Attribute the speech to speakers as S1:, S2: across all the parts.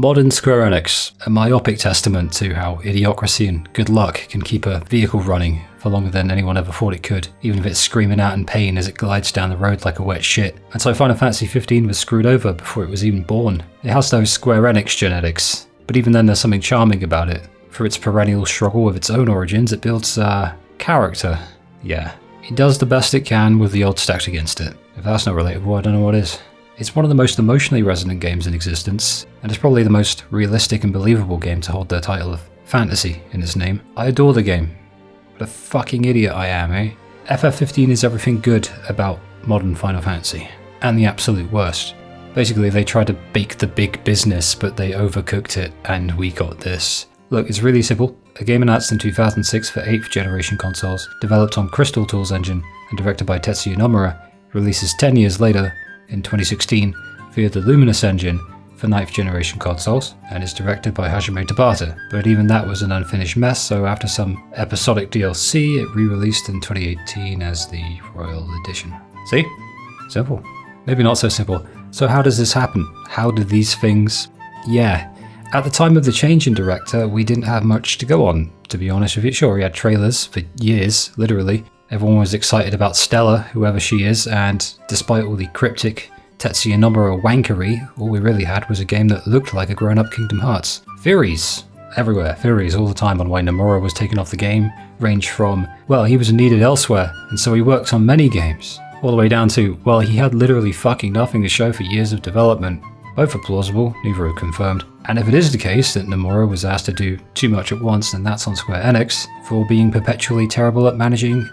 S1: Modern Square Enix, a myopic testament to how idiocracy and good luck can keep a vehicle running for longer than anyone ever thought it could, even if it's screaming out in pain as it glides down the road like a wet shit. And so Final Fantasy 15 was screwed over before it was even born. It has those Square Enix genetics, but even then there's something charming about it. For its perennial struggle with its own origins, it builds character. Yeah, it does the best it can with the odds stacked against it. If that's not relatable, I don't know what is. It's one of the most emotionally resonant games in existence, and it's probably the most realistic and believable game to hold the title of fantasy in its name. I adore the game. What a fucking idiot I am, eh? FF15 is everything good about modern Final Fantasy, and the absolute worst. Basically, they tried to bake the big business, but they overcooked it, and we got this. Look, it's really simple. A game announced in 2006 for 8th generation consoles, developed on Crystal Tools engine, and directed by Tetsuya Nomura, releases 10 years later, in 2016, via the Luminous engine for 9th generation consoles, and is directed by Hajime Tabata, but even that was an unfinished mess, so after some episodic DLC, it re-released in 2018 as the Royal Edition. See? Simple. Maybe not so simple. So how does this happen? How do these things... Yeah. At the time of the change in director, we didn't have much to go on, to be honest with you. Sure, we had trailers for years, literally. Everyone was excited about Stella, whoever she is, and despite all the cryptic Tetsuya Nomura wankery, all we really had was a game that looked like a grown-up Kingdom Hearts. Theories everywhere, theories all the time on why Nomura was taken off the game, range from, well, he was needed elsewhere, and so he works on many games, all the way down to, well, he had literally fucking nothing to show for years of development. Both are plausible, neither are confirmed. And if it is the case that Nomura was asked to do too much at once, then that's on Square Enix for being perpetually terrible at managing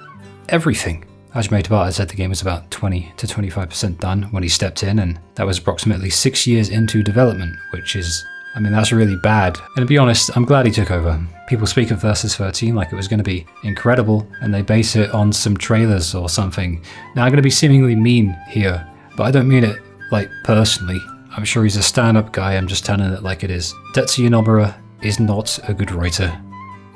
S1: everything. Hajime Tabata said the game was about 20 to 25% done when he stepped in, and that was approximately 6 years into development, which is, I mean, that's really bad. And to be honest, I'm glad he took over. People speak of Versus 13 like it was going to be incredible, and they base it on some trailers or something. Now, I'm going to be seemingly mean here, but I don't mean it, like, personally. I'm sure he's a stand-up guy, I'm just telling it like it is. Tetsuya Nomura is not a good writer.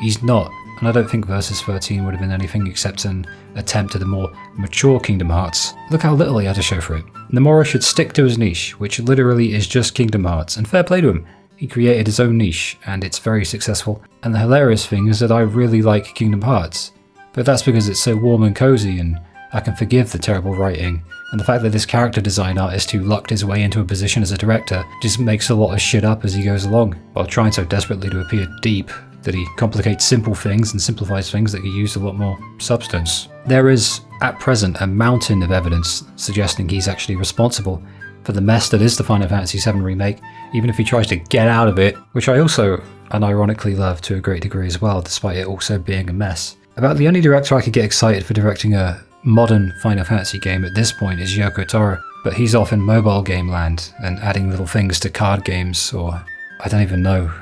S1: He's not. And I don't think Versus 13 would have been anything except an attempt at a more mature Kingdom Hearts. Look how little he had to show for it. Nomura should stick to his niche, which literally is just Kingdom Hearts, and fair play to him. He created his own niche, and it's very successful. And the hilarious thing is that I really like Kingdom Hearts. But that's because it's so warm and cozy, and I can forgive the terrible writing. And the fact that this character design artist who lucked his way into a position as a director just makes a lot of shit up as he goes along, while trying so desperately to appear deep that he complicates simple things and simplifies things that could use a lot more substance. There is, at present, a mountain of evidence suggesting he's actually responsible for the mess that is the Final Fantasy VII Remake, even if he tries to get out of it, which I also unironically love to a great degree as well, despite it also being a mess. About the only director I could get excited for directing a modern Final Fantasy game at this point is Yoko Taro, but he's off in mobile game land and adding little things to card games, or I don't even know.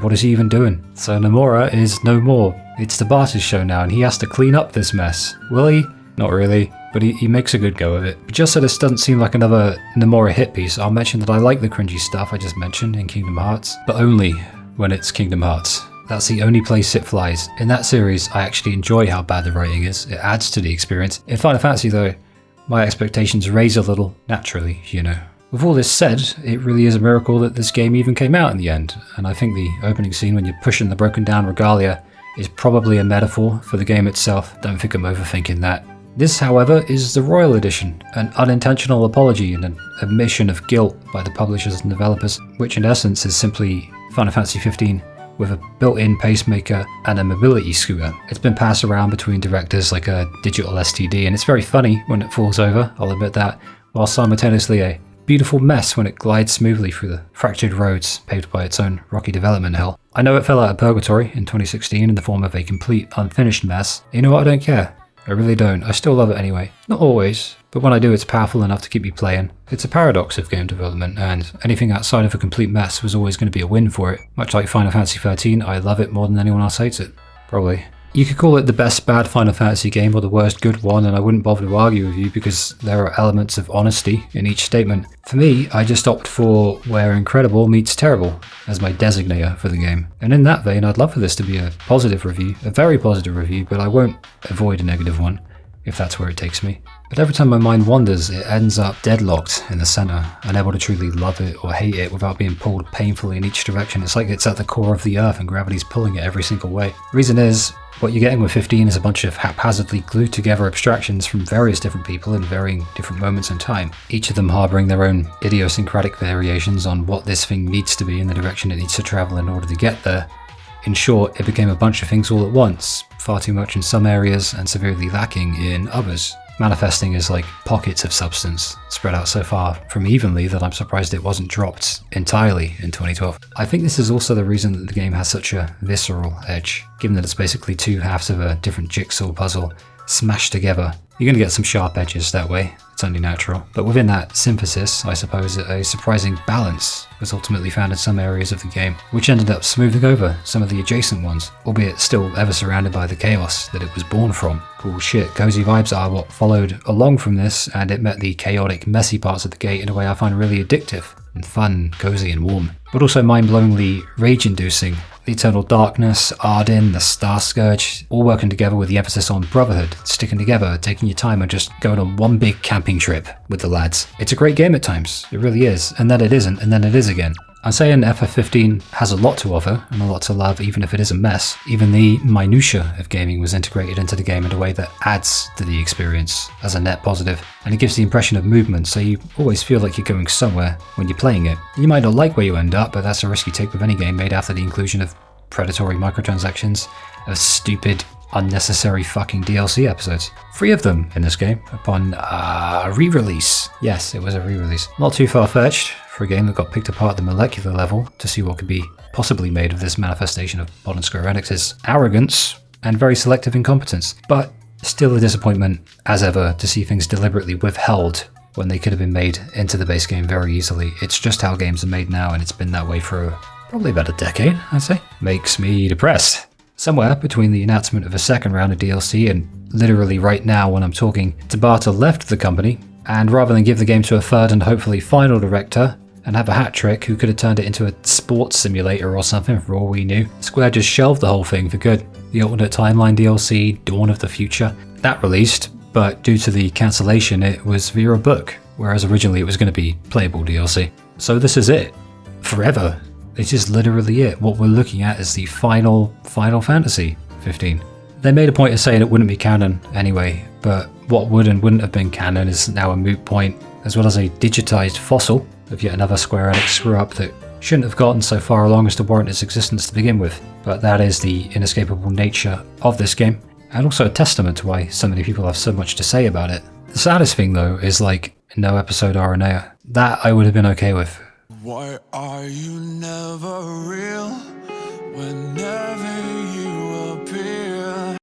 S1: What is he even doing? So Nomura is no more. It's Tabata's show now, and he has to clean up this mess. Will he? Not really, but he makes a good go of it. But just so this doesn't seem like another Nomura hit piece, I'll mention that I like the cringy stuff I just mentioned in Kingdom Hearts, but only when it's Kingdom Hearts. That's the only place it flies. In that series, I actually enjoy how bad the writing is. It adds to the experience. In Final Fantasy though, my expectations raise a little, naturally, you know. With all this said, it really is a miracle that this game even came out in the end, and I think the opening scene when you're pushing the broken down Regalia is probably a metaphor for the game itself. Don't think I'm overthinking that. This, however, is the Royal Edition, an unintentional apology and an admission of guilt by the publishers and developers, which in essence is simply Final Fantasy 15 with a built-in pacemaker and a mobility scooter. It's been passed around between directors like a digital STD, and it's very funny when it falls over, I'll admit that, while simultaneously a beautiful mess when it glides smoothly through the fractured roads paved by its own rocky development hell. I know it fell out of purgatory in 2016 in the form of a complete unfinished mess. You know what, I don't care. I really don't. I still love it anyway. Not always, but when I do it's powerful enough to keep me playing. It's a paradox of game development, and anything outside of a complete mess was always going to be a win for it. Much like Final Fantasy 13, I love it more than anyone else hates it. Probably. You could call it the best bad Final Fantasy game or the worst good one, and I wouldn't bother to argue with you because there are elements of honesty in each statement. For me, I just opt for where incredible meets terrible as my designator for the game. And in that vein, I'd love for this to be a positive review, a very positive review, but I won't avoid a negative one. if that's where it takes me. But every time my mind wanders, it ends up deadlocked in the center, unable to truly love it or hate it without being pulled painfully in each direction. It's like it's at the core of the earth and gravity's pulling it every single way. Reason is, what you're getting with 15 is a bunch of haphazardly glued together abstractions from various different people in varying different moments in time, each of them harboring their own idiosyncratic variations on what this thing needs to be and the direction it needs to travel in order to get there. In short, it became a bunch of things all at once, far too much in some areas and severely lacking in others, manifesting as like pockets of substance, spread out so far from evenly that I'm surprised it wasn't dropped entirely in 2012. I think this is also the reason that the game has such a visceral edge, given that it's basically two halves of a different jigsaw puzzle smashed together. You're going to get some sharp edges that way, it's only natural. But within that synthesis, I suppose a surprising balance was ultimately found in some areas of the game, which ended up smoothing over some of the adjacent ones, albeit still ever surrounded by the chaos that it was born from. Cool shit, cozy vibes are what followed along from this, and it met the chaotic, messy parts of the gate in a way I find really addictive, and fun, cozy and warm. But also mind-blowingly rage-inducing. The Eternal Darkness, Ardyn, the Star Scourge, all working together with the emphasis on brotherhood, sticking together, taking your time and just going on one big camping trip with the lads. It's a great game at times, it really is, and then it isn't, and then it is again. I'm saying FF15 has a lot to offer and a lot to love, even if it is a mess. Even the minutiae of gaming was integrated into the game in a way that adds to the experience as a net positive, and it gives the impression of movement, so you always feel like you're going somewhere when you're playing it. You might not like where you end up, but that's a risk you take with any game made after the inclusion of predatory microtransactions, of stupid, unnecessary fucking DLC episodes. 3 of them in this game, upon re-release. Yes, it was a re-release. Not too far-fetched for a game that got picked apart at the molecular level to see what could be possibly made of this manifestation of modern Square Enix's arrogance and very selective incompetence. But still a disappointment, as ever, to see things deliberately withheld when they could have been made into the base game very easily. It's just how games are made now, and it's been that way for probably about a decade, I'd say. Makes me depressed. Somewhere between the announcement of a second round of DLC and literally right now when I'm talking, Tabata left the company, and rather than give the game to a third and hopefully final director, and have a hat trick who could have turned it into a sports simulator or something for all we knew, Square just shelved the whole thing for good. The alternate timeline DLC, Dawn of the Future, that released, but due to the cancellation it was via a book, whereas originally it was going to be playable DLC. So this is it. Forever. This is literally it. What we're looking at is the final Final Fantasy 15. They made a point of saying it wouldn't be canon anyway, but what would and wouldn't have been canon is now a moot point, as well as a digitized fossil of yet another Square Enix screw-up that shouldn't have gotten so far along as to warrant its existence to begin with. But that is the inescapable nature of this game, and also a testament to why so many people have so much to say about it. The saddest thing though is like, no episode Aranea. That I would have been okay with.
S2: Why are you never real whenever you appear?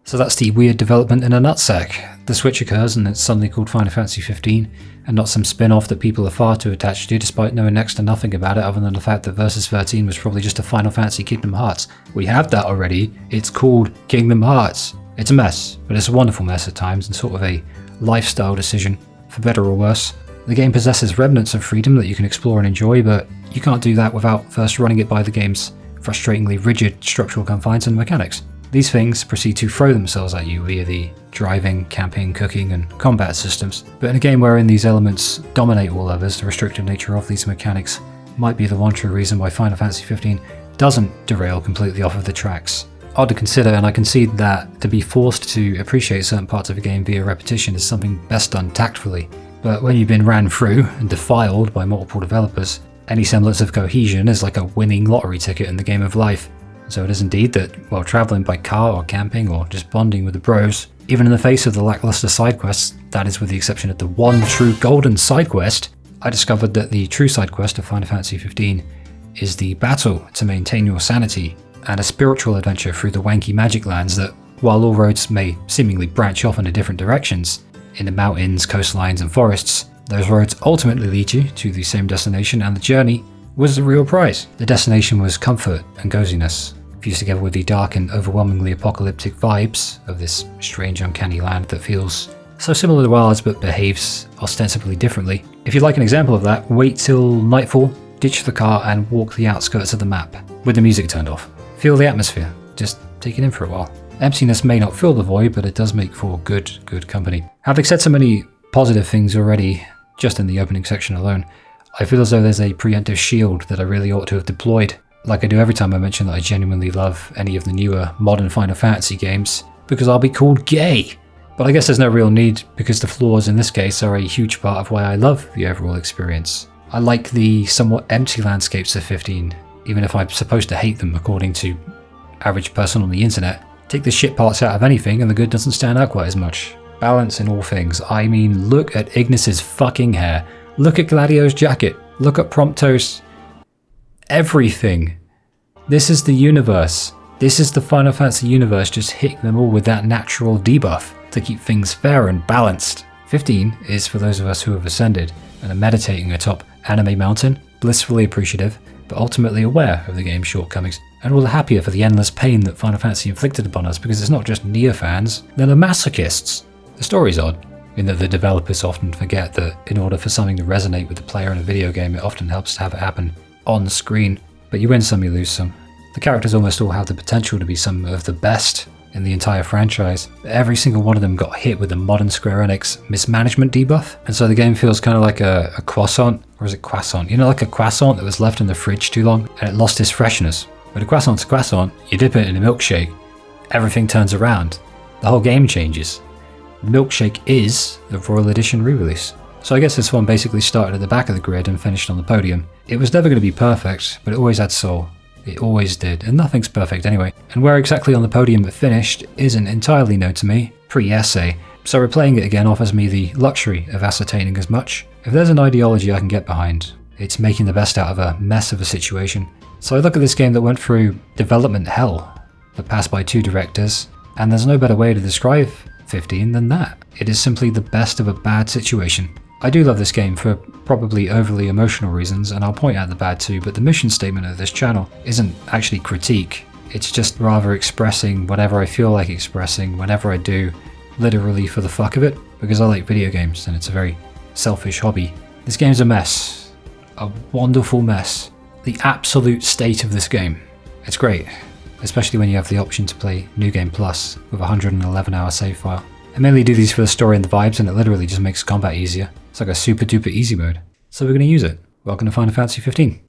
S1: So that's the weird development in a nutsack. The switch occurs and it's suddenly called Final Fantasy 15, and not some spin-off that people are far too attached to despite knowing next to nothing about it other than the fact that Versus 13 was probably just a Final Fantasy Kingdom Hearts. We have that already, it's called Kingdom Hearts. It's a mess, but it's a wonderful mess at times and sort of a lifestyle decision, for better or worse. The game possesses remnants of freedom that you can explore and enjoy, but you can't do that without first running it by the game's frustratingly rigid structural confines and mechanics. These things proceed to throw themselves at you via the driving, camping, cooking, and combat systems. But in a game wherein these elements dominate all others, the restrictive nature of these mechanics might be the one true reason why Final Fantasy 15 doesn't derail completely off of the tracks. Odd to consider, and I concede that to be forced to appreciate certain parts of a game via repetition is something best done tactfully. But when you've been ran through and defiled by multiple developers, any semblance of cohesion is like a winning lottery ticket in the game of life. So it is indeed that while travelling by car or camping or just bonding with the bros, even in the face of the lackluster side quests, that is with the exception of the one true golden side quest, I discovered that the true side quest of Final Fantasy 15 is the battle to maintain your sanity and a spiritual adventure through the wanky magic lands that, while all roads may seemingly branch off in different directions, in the mountains, coastlines and forests, those roads ultimately lead you to the same destination, and the journey was the real prize. The destination was comfort and coziness, fused together with the dark and overwhelmingly apocalyptic vibes of this strange uncanny land that feels so similar to ours but behaves ostensibly differently. If you'd like an example of that, wait till nightfall, ditch the car and walk the outskirts of the map with the music turned off. Feel the atmosphere, just take it in for a while. Emptiness may not fill the void, but it does make for good company. Having said so many positive things already, just in the opening section alone, I feel as though there's a preemptive shield that I really ought to have deployed, like I do every time I mention that I genuinely love any of the newer modern Final Fantasy games, because I'll be called gay. But I guess there's no real need, because the flaws in this case are a huge part of why I love the overall experience. I like the somewhat empty landscapes of 15, even if I'm supposed to hate them according to average person on the internet. Take the shit parts out of anything and the good doesn't stand out quite as much. Balance in all things. I mean, look at Ignis's fucking hair. Look at Gladio's jacket. Look at Prompto's... everything. This is the universe. This is the Final Fantasy universe, just hitting them all with that natural debuff to keep things fair and balanced. 15 is for those of us who have ascended and are meditating atop Anime Mountain, blissfully appreciative, but ultimately aware of the game's shortcomings, and all the happier for the endless pain that Final Fantasy inflicted upon us, because it's not just neo-fans, they're the masochists. The story's odd, in that the developers often forget that in order for something to resonate with the player in a video game, it often helps to have it happen on screen. But you win some, you lose some. The characters almost all have the potential to be some of the best in the entire franchise, but every single one of them got hit with the modern Square Enix mismanagement debuff, and so the game feels kind of like a croissant, or is it croissant? You know, like a croissant that was left in the fridge too long, and it lost its freshness. But a croissant's a croissant, you dip it in a milkshake, everything turns around, the whole game changes. The milkshake is the Royal Edition re-release. So I guess this one basically started at the back of the grid and finished on the podium. It was never going to be perfect, but it always had soul. It always did, and nothing's perfect anyway. And where exactly on the podium it finished isn't entirely known to me, pre-essay, so replaying it again offers me the luxury of ascertaining as much. If there's an ideology I can get behind, it's making the best out of a mess of a situation. So I look at this game that went through development hell, that passed by 2 directors, and there's no better way to describe 15 than that. It is simply the best of a bad situation. I do love this game for probably overly emotional reasons, and I'll point out the bad too, but the mission statement of this channel isn't actually critique. It's just rather expressing whatever I feel like expressing whenever I do, literally for the fuck of it, because I like video games and it's a very selfish hobby. This game's a mess. A wonderful mess. The absolute state of this game. It's great, especially when you have the option to play New Game Plus with a 111-hour save file. I mainly do these for the story and the vibes, and it literally just makes combat easier. It's like a super duper easy mode. So we're going to use it. Welcome to Final Fantasy 15.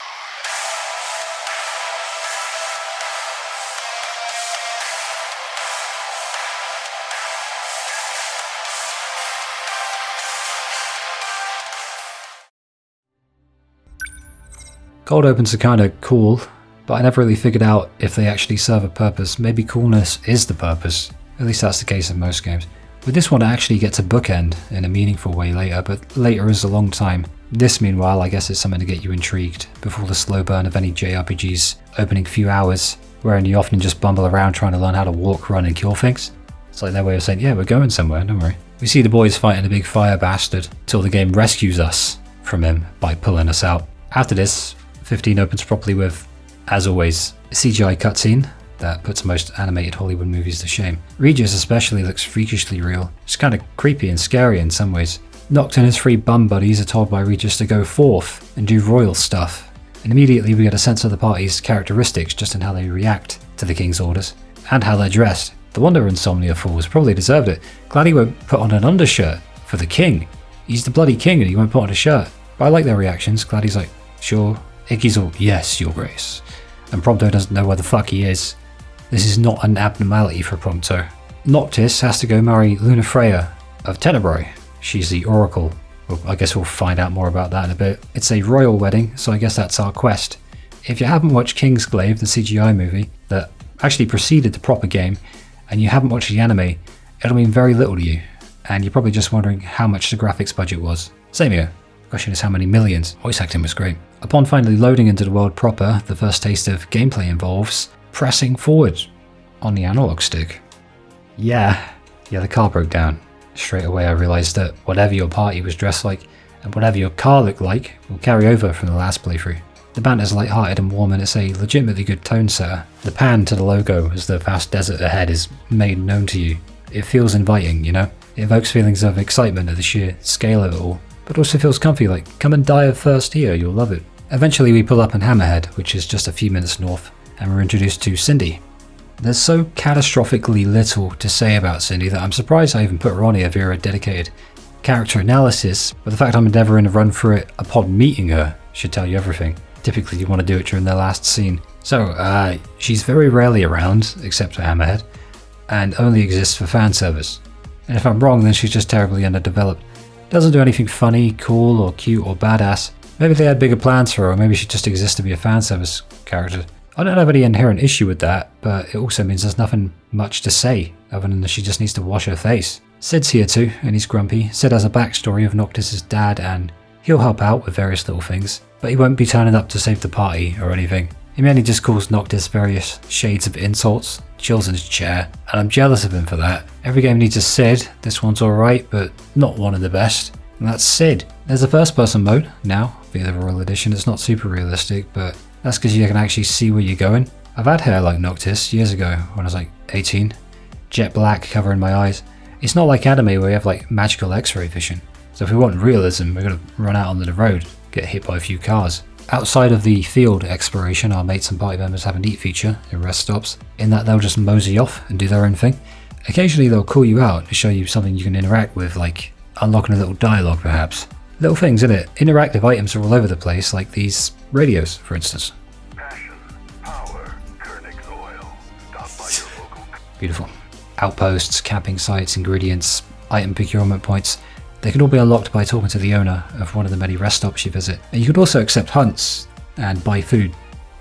S1: Cold opens are kind of cool, but I never really figured out if they actually serve a purpose. Maybe coolness is the purpose. At least that's the case in most games. With this one, I actually get to bookend in a meaningful way later, but later is a long time. This, meanwhile, I guess it's something to get you intrigued before the slow burn of any JRPG's opening few hours, wherein you often just bumble around trying to learn how to walk, run, and kill things. It's like their way of saying, yeah, we're going somewhere, don't worry. We see the boys fighting a big fire bastard till the game rescues us from him by pulling us out. After this, 15 opens properly with, as always, a CGI cutscene that puts most animated Hollywood movies to shame. Regis especially looks freakishly real. It's kind of creepy and scary in some ways. Noct and his 3 bum buddies are told by Regis to go forth and do royal stuff. And immediately we get a sense of the party's characteristics just in how they react to the king's orders, and how they're dressed. The wonder Insomnia Falls probably deserved it. Glad he won't put on an undershirt for the king. He's the bloody king and he won't put on a shirt. But I like their reactions. Glad he's like, sure. Iggy's all, yes, your grace. And Prompto doesn't know where the fuck he is. This is not an abnormality for Prompto. Noctis has to go marry Lunafreya of Tenebrae. She's the Oracle. Well, I guess we'll find out more about that in a bit. It's a royal wedding, so I guess that's our quest. If you haven't watched Kingsglaive, the CGI movie that actually preceded the proper game, and you haven't watched the anime, it'll mean very little to you. And you're probably just wondering how much the graphics budget was. Same here. The question is how many millions. Voice acting was great. Upon finally loading into the world proper, the first taste of gameplay involves pressing forward on the analog stick. Yeah, the car broke down. Straight away I realised that whatever your party was dressed like and whatever your car looked like will carry over from the last playthrough. The banter's light-hearted and warm and it's a legitimately good tone setter. The pan to the logo as the vast desert ahead is made known to you. It feels inviting, you know? It evokes feelings of excitement at the sheer scale of it all, but also feels comfy, like come and die of thirst here, you'll love it. Eventually we pull up in Hammerhead, which is just a few minutes north, and we're introduced to Cindy. There's so catastrophically little to say about Cindy that I'm surprised I even put her on here via a dedicated character analysis, but the fact I'm endeavouring to run through it upon meeting her should tell you everything. Typically you want to do it during their last scene. So, she's very rarely around, except for Hammerhead, and only exists for fan service. And if I'm wrong, then she's just terribly underdeveloped. Doesn't do anything funny, cool, or cute, or badass. Maybe they had bigger plans for her, or maybe she just exists to be a fan service character. I don't have any inherent issue with that, but it also means there's nothing much to say, other than that she just needs to wash her face. Sid's here too, and he's grumpy. Sid has a backstory of Noctis' dad, and he'll help out with various little things, but he won't be turning up to save the party or anything. He mainly just calls Noctis various shades of insults, chills in his chair, and I'm jealous of him for that. Every game needs a Sid. This one's alright, but not one of the best. And that's Sid. There's a first person mode now, via the Royal Edition. It's not super realistic, but that's because you can actually see where you're going. I've had hair like Noctis years ago when I was like 18. Jet black covering my eyes. It's not like anime where you have like magical x-ray vision. So if we want realism, we're going to run out onto the road, get hit by a few cars. Outside of the field exploration, our mates and party members have a neat feature in rest stops, in that they'll just mosey off and do their own thing. Occasionally they'll call you out to show you something you can interact with, like unlocking a little dialogue perhaps. Little things, innit? Interactive items are all over the place, like these radios, for instance.
S3: Passion, power, Koenig's oil. Stop by your local.
S1: Beautiful. Outposts, camping sites, ingredients, item procurement points. They can all be unlocked by talking to the owner of one of the many rest stops you visit. And you can also accept hunts and buy food.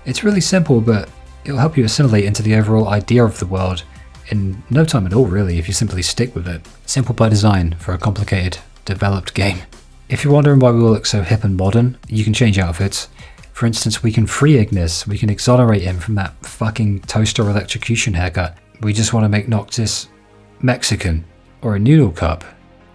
S1: It's really simple, but it'll help you assimilate into the overall idea of the world in no time at all, really, if you simply stick with it. Simple by design for a complicated, developed game. If you're wondering why we all look so hip and modern, you can change outfits. For instance, we can free Ignis, we can exonerate him from that fucking toaster electrocution haircut. We just want to make Noctis Mexican, or a noodle cup,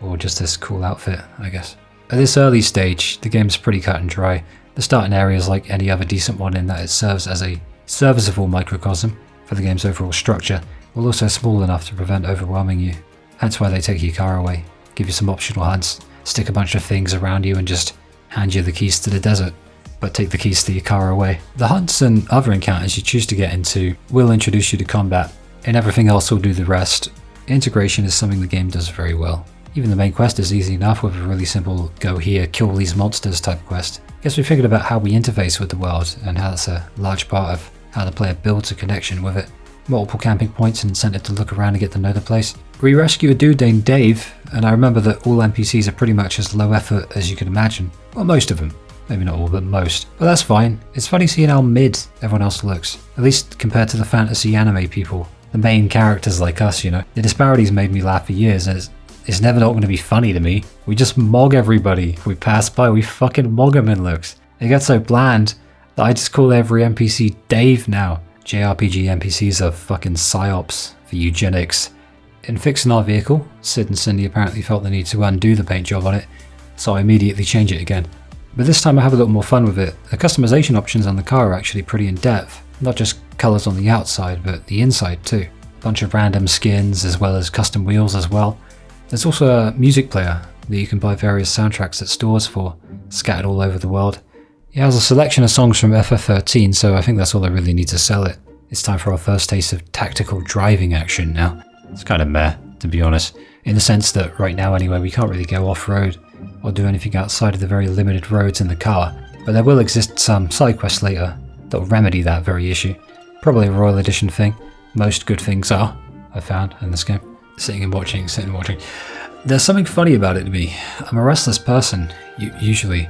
S1: or just this cool outfit, I guess. At this early stage, the game's pretty cut and dry. The starting area is like any other decent one in that it serves as a serviceable microcosm for the game's overall structure, while also small enough to prevent overwhelming you. Hence why they take your car away, give you some optional hunts, stick a bunch of things around you and just hand you the keys to the desert, but take the keys to your car away. The hunts and other encounters you choose to get into will introduce you to combat, and everything else will do the rest. Integration is something the game does very well. Even the main quest is easy enough with a really simple go here, kill these monsters type quest. Guess we figured about how we interface with the world and how that's a large part of how the player builds a connection with it. Multiple camping points and incentive to look around and get to know the place. We rescue a dude named Dave, and I remember that all NPCs are pretty much as low effort as you could imagine. Well, most of them. Maybe not all, but most. But that's fine. It's funny seeing how mid everyone else looks. At least compared to the fantasy anime people. The main characters like us, you know. The disparities made me laugh for years, and it's never not going to be funny to me. We just mog everybody. We pass by, we fucking mog them in looks. It gets so bland that I just call every NPC Dave now. JRPG NPCs are fucking psyops for eugenics. In fixing our vehicle, Sid and Cindy apparently felt the need to undo the paint job on it, so I immediately change it again. But this time I have a little more fun with it. The customization options on the car are actually pretty in-depth. Not just colours on the outside, but the inside too. A bunch of random skins as well as custom wheels as well. There's also a music player that you can buy various soundtracks at stores for, scattered all over the world. It has a selection of songs from FF13, so I think that's all I really need to sell it. It's time for our first taste of tactical driving action now. It's kind of meh, to be honest, in the sense that right now anyway we can't really go off-road or do anything outside of the very limited roads in the car, but there will exist some side quests later that will remedy that very issue. Probably a Royal Edition thing. Most good things are, I've found, in this game. Sitting and watching. There's something funny about it to me. I'm a restless person, usually,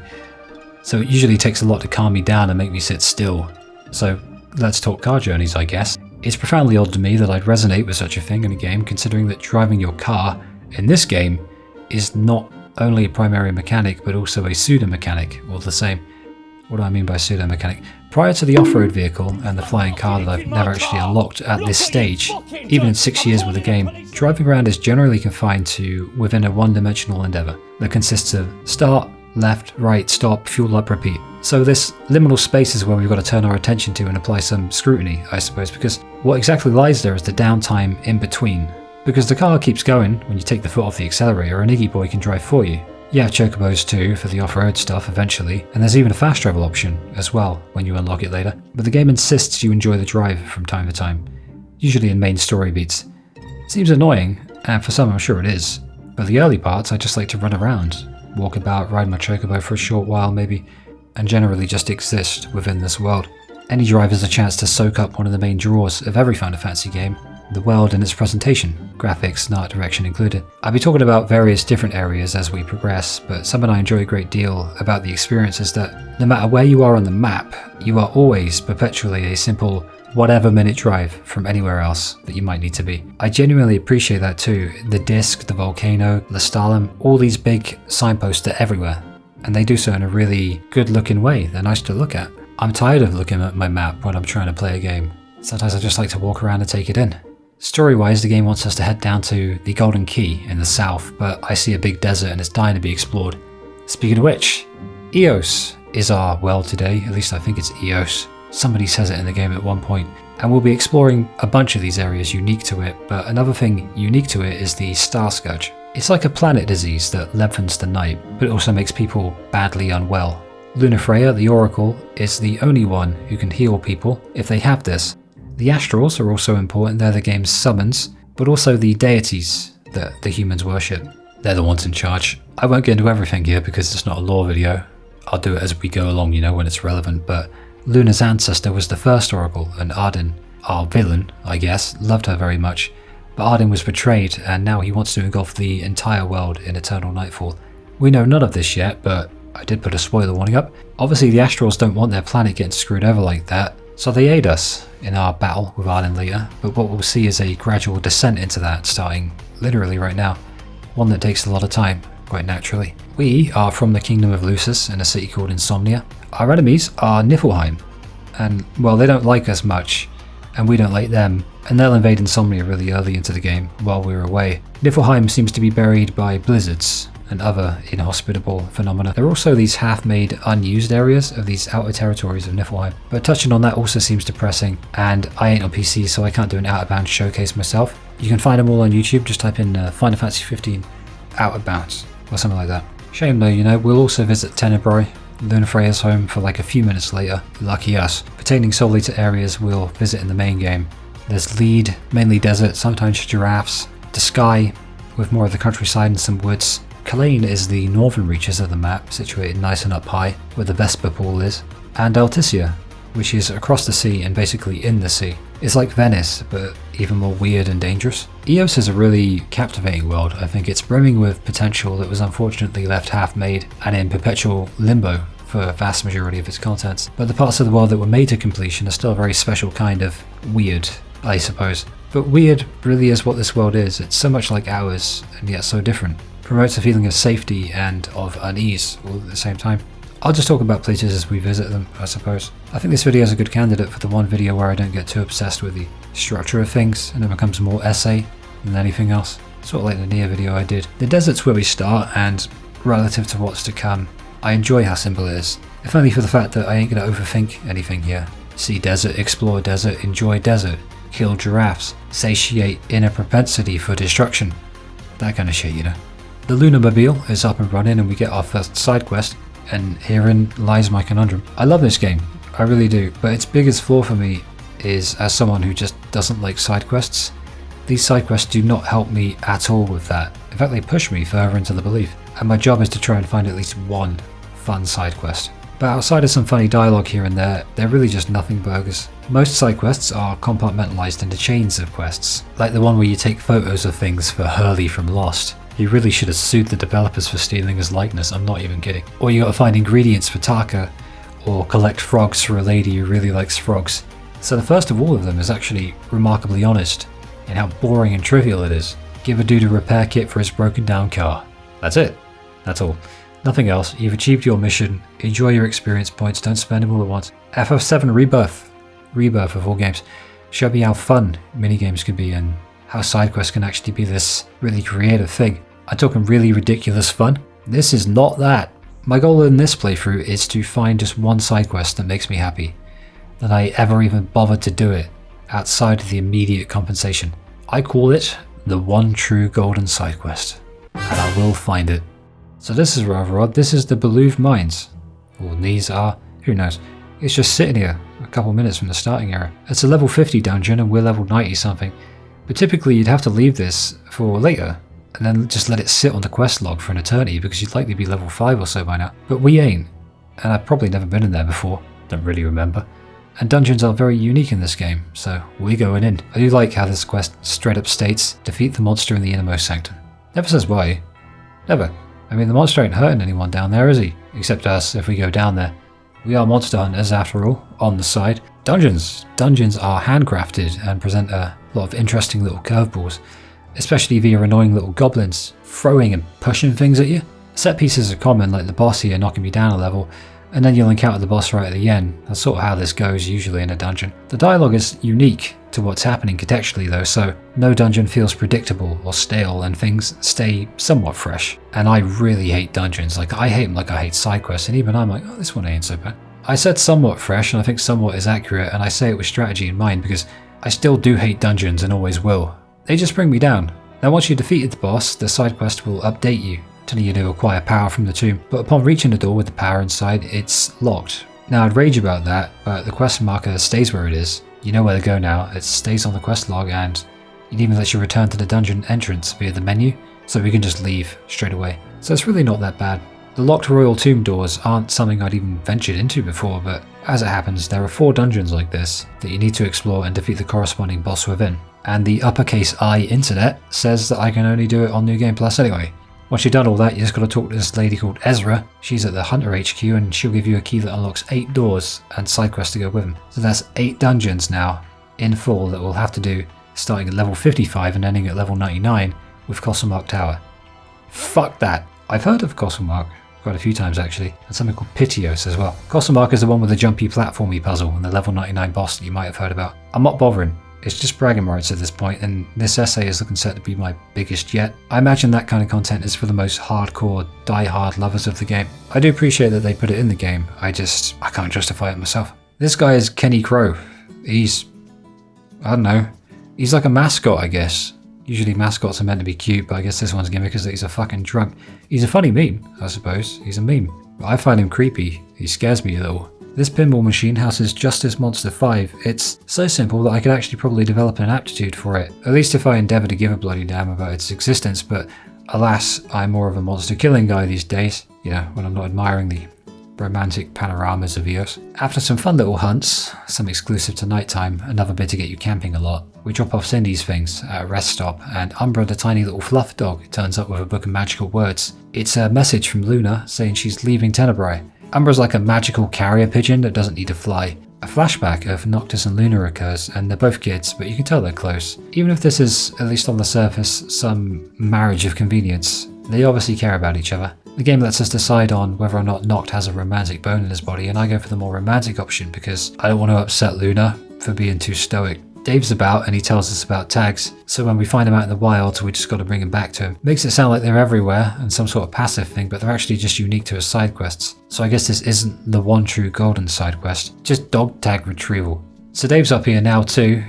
S1: so it usually takes a lot to calm me down and make me sit still. So let's talk car journeys, I guess. It's profoundly odd to me that I'd resonate with such a thing in a game, considering that driving your car in this game is not only a primary mechanic but also a pseudo-mechanic all the same. What do I mean by pseudo-mechanic? Prior to the off-road vehicle and the flying car that I've never actually unlocked at this stage, even in 6 years with the game, driving around is generally confined to within a one-dimensional endeavour that consists of start, left, right, stop, fuel up, repeat. So this liminal space is where we've got to turn our attention to and apply some scrutiny, I suppose, because what exactly lies there is the downtime in between. Because the car keeps going when you take the foot off the accelerator, and Iggy Boy can drive for you. You have chocobos too for the off-road stuff eventually, and there's even a fast travel option as well when you unlock it later. But the game insists you enjoy the drive from time to time. usually in main story beats. Seems annoying, and for some I'm sure it is, but the early parts I just like to run around, walk about, ride my chocobo for a short while maybe, and generally just exist within this world. Any drive is a chance to soak up one of the main draws of every Final Fantasy game, the world and its presentation, graphics and art direction included. I'll be talking about various different areas as we progress, but something I enjoy a great deal about the experience is that no matter where you are on the map, you are always perpetually a simple whatever minute drive from anywhere else that you might need to be. I genuinely appreciate that too. The disc, the volcano, Lestalem, all these big signposts are everywhere, and they do so in a really good looking way. They're nice to look at. I'm tired of looking at my map when I'm trying to play a game. Sometimes I just like to walk around and take it in. Story-wise, the game wants us to head down to the Golden Key in the south, but I see a big desert and it's dying to be explored. Speaking of which, Eos is our world today, at least I think it's Eos. Somebody says it in the game at one point, and we'll be exploring a bunch of these areas unique to it, but another thing unique to it is the Star Scourge. It's like a planet disease that lengthens the night, but it also makes people badly unwell. Lunafreya, the Oracle, is the only one who can heal people if they have this. The Astrals are also important, they're the game's summons, but also the deities that the humans worship. They're the ones in charge. I won't get into everything here because it's not a lore video. I'll do it as we go along, when it's relevant, but Luna's ancestor was the first Oracle, and Ardyn, our villain, I guess, loved her very much. But Ardyn was betrayed, and now he wants to engulf the entire world in eternal nightfall. We know none of this yet, but I did put a spoiler warning up. Obviously the Astrals don't want their planet getting screwed over like that, so they aid us in our battle with Ardyn later, but what we'll see is a gradual descent into that starting literally right now. One that takes a lot of time, quite naturally. We are from the Kingdom of Lucis in a city called Insomnia. Our enemies are Niflheim, and well, they don't like us much, and we don't like them, and they'll invade Insomnia really early into the game while we're away. Niflheim seems to be buried by blizzards and other inhospitable phenomena. There are also these half-made, unused areas of these outer territories of Niflheim, but touching on that also seems depressing, and I ain't on PC so I can't do an Outer Bounds showcase myself. You can find them all on YouTube, just type in Final Fantasy 15 Outer Bounds, or something like that. Shame though, we'll also visit Tenebrae, Lunafreya's home, for like a few minutes later. Lucky us. Pertaining solely to areas we'll visit in the main game. There's Lead, mainly desert, sometimes giraffes. Sky, with more of the countryside and some woods. Kalane is the northern reaches of the map, situated nice and up high, where the Vesper Pool is. And Alticia, which is across the sea and basically in the sea. It's like Venice, but even more weird and dangerous. Eos is a really captivating world. I think it's brimming with potential that was unfortunately left half-made and in perpetual limbo for a vast majority of its contents. But the parts of the world that were made to completion are still a very special kind of weird, I suppose. But weird really is what this world is. It's so much like ours, and yet so different. Promotes a feeling of safety and of unease all at the same time. I'll just talk about places as we visit them, I suppose. I think this video is a good candidate for the one video where I don't get too obsessed with the structure of things and it becomes more essay than anything else. Sort of like the Nier video I did. The desert's where we start, and relative to what's to come, I enjoy how simple it is. If only for the fact that I ain't gonna overthink anything here. See desert, explore desert, enjoy desert, kill giraffes, satiate inner propensity for destruction. That kind of shit, The Lunamobile is up and running and we get our first side quest, and herein lies my conundrum. I love this game, I really do, but its biggest flaw for me is as someone who just doesn't like side quests. These side quests do not help me at all with that. In fact, they push me further into the belief, and my job is to try and find at least one fun side quest. But outside of some funny dialogue here and there, they're really just nothing burgers. Most side quests are compartmentalized into chains of quests, like the one where you take photos of things for Hurley from Lost. You really should have sued the developers for stealing his likeness, I'm not even kidding. Or you gotta find ingredients for Taka, or collect frogs for a lady who really likes frogs. So the first of all of them is actually remarkably honest in how boring and trivial it is. Give a dude a repair kit for his broken down car. That's it. That's all. Nothing else. You've achieved your mission. Enjoy your experience points, don't spend them all at once. FF7 Rebirth. Rebirth of all games. Showed me how fun minigames can be and how side quests can actually be this really creative thing. I'm talking really ridiculous fun. This is not that. My goal in this playthrough is to find just one side quest that makes me happy. That I ever even bothered to do it outside of the immediate compensation. I call it the one true golden side quest. And I will find it. So this is rather odd. This is the Belouved Mines. Or these are, who knows. It's just sitting here a couple minutes from the starting area. It's a level 50 dungeon and we're level 90 something, but typically you'd have to leave this for later and then just let it sit on the quest log for an eternity because you'd likely be level 5 or so by now. But we ain't, and I've probably never been in there before, don't really remember. And dungeons are very unique in this game, so we're going in. I do like how this quest straight up states, defeat the monster in the innermost sanctum. Never says why. Never. I mean, the monster ain't hurting anyone down there, is he? Except us, if we go down there. We are monster hunters, after all, on the side. Dungeons. Dungeons are handcrafted and present a lot of interesting little curveballs, especially via annoying little goblins throwing and pushing things at you. Set pieces are common, like the boss here knocking me down a level, and then you'll encounter the boss right at the end. That's sort of how this goes usually in a dungeon. The dialogue is unique to what's happening contextually though, so no dungeon feels predictable or stale and things stay somewhat fresh. And I really hate dungeons, like I hate them like I hate side quests, and even I'm like, oh, this one ain't so bad. I said somewhat fresh, and I think somewhat is accurate, and I say it with strategy in mind because I still do hate dungeons and always will. They just bring me down. Now once you've defeated the boss, the side quest will update you, telling you to acquire power from the tomb, but upon reaching the door with the power inside, it's locked. Now I'd rage about that, but the quest marker stays where it is. You know where to go now, it stays on the quest log, and it even lets you return to the dungeon entrance via the menu, so we can just leave straight away. So it's really not that bad. The locked royal tomb doors aren't something I'd even ventured into before, but as it happens, there are 4 dungeons like this that you need to explore and defeat the corresponding boss within. And the uppercase I internet says that I can only do it on New Game Plus anyway. Once you've done all that, you just got to talk to this lady called Ezra. She's at the Hunter HQ and she'll give you a key that unlocks 8 doors and side quests to go with them. So that's 8 dungeons now in full that we'll have to do, starting at level 55 and ending at level 99 with Costlemark Tower. Fuck that. I've heard of Costlemark quite a few times actually, and something called Pitios as well. Costlemark is the one with the jumpy platformy puzzle and the level 99 boss that you might have heard about. I'm not bothering. It's just bragging rights at this point, and this essay is looking set to be my biggest yet. I imagine that kind of content is for the most hardcore, die-hard lovers of the game. I do appreciate that they put it in the game, I can't justify it myself. This guy is Kenny Crow. He's, I don't know, he's like a mascot I guess. Usually mascots are meant to be cute, but I guess this one's gimmick because he's a fucking drunk. He's a funny meme, I suppose. He's a meme. But I find him creepy. He scares me a little. This pinball machine houses Justice Monster 5. It's so simple that I could actually probably develop an aptitude for it, at least if I endeavour to give a bloody damn about its existence, but alas, I'm more of a monster killing guy these days, you know, when I'm not admiring the romantic panoramas of Eos. After some fun little hunts, some exclusive to nighttime, another bit to get you camping a lot, we drop off Cindy's things at a rest stop, and Umbra, the tiny little fluff dog, turns up with a book of magical words. It's a message from Luna saying she's leaving Tenebrae. Umbra's like a magical carrier pigeon that doesn't need to fly. A flashback of Noctis and Luna occurs, and they're both kids, but you can tell they're close. Even if this is, at least on the surface, some marriage of convenience, they obviously care about each other. The game lets us decide on whether or not Noct has a romantic bone in his body, and I go for the more romantic option because I don't want to upset Luna for being too stoic. Dave's about and he tells us about tags, so when we find him out in the wild, we just got to bring him back to him. Makes it sound like they're everywhere and some sort of passive thing, but they're actually just unique to his side quests. So I guess this isn't the one true golden side quest, just dog tag retrieval. So Dave's up here now too,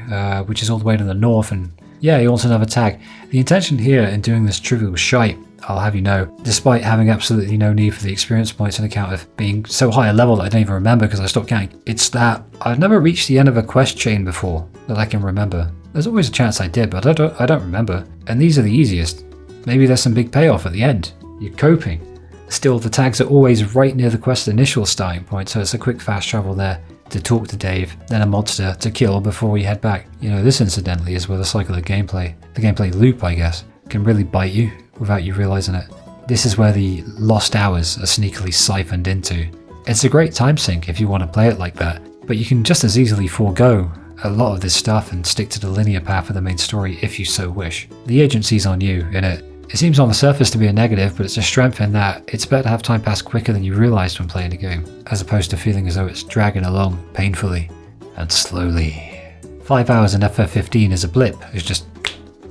S1: which is all the way to the north, and yeah, he wants another tag. The intention here in doing this trivial shite, I'll have you know, despite having absolutely no need for the experience points on account of being so high a level that I don't even remember because I stopped counting, it's that I've never reached the end of a quest chain before that I can remember. There's always a chance I did, but I don't remember. And these are the easiest. Maybe there's some big payoff at the end. You're coping. Still, the tags are always right near the quest's initial starting point, so it's a quick fast travel there to talk to Dave, then a monster to kill before we head back. You know, this incidentally is where the cycle of gameplay, the gameplay loop I guess, can really bite you without you realising it. This is where the lost hours are sneakily siphoned into. It's a great time sink if you want to play it like that, but you can just as easily forego a lot of this stuff and stick to the linear path of the main story if you so wish. The agency's on you in it. It seems on the surface to be a negative, but it's a strength in that it's better to have time pass quicker than you realised when playing the game, as opposed to feeling as though it's dragging along painfully and slowly. 5 hours in FF15 is a blip, it's just,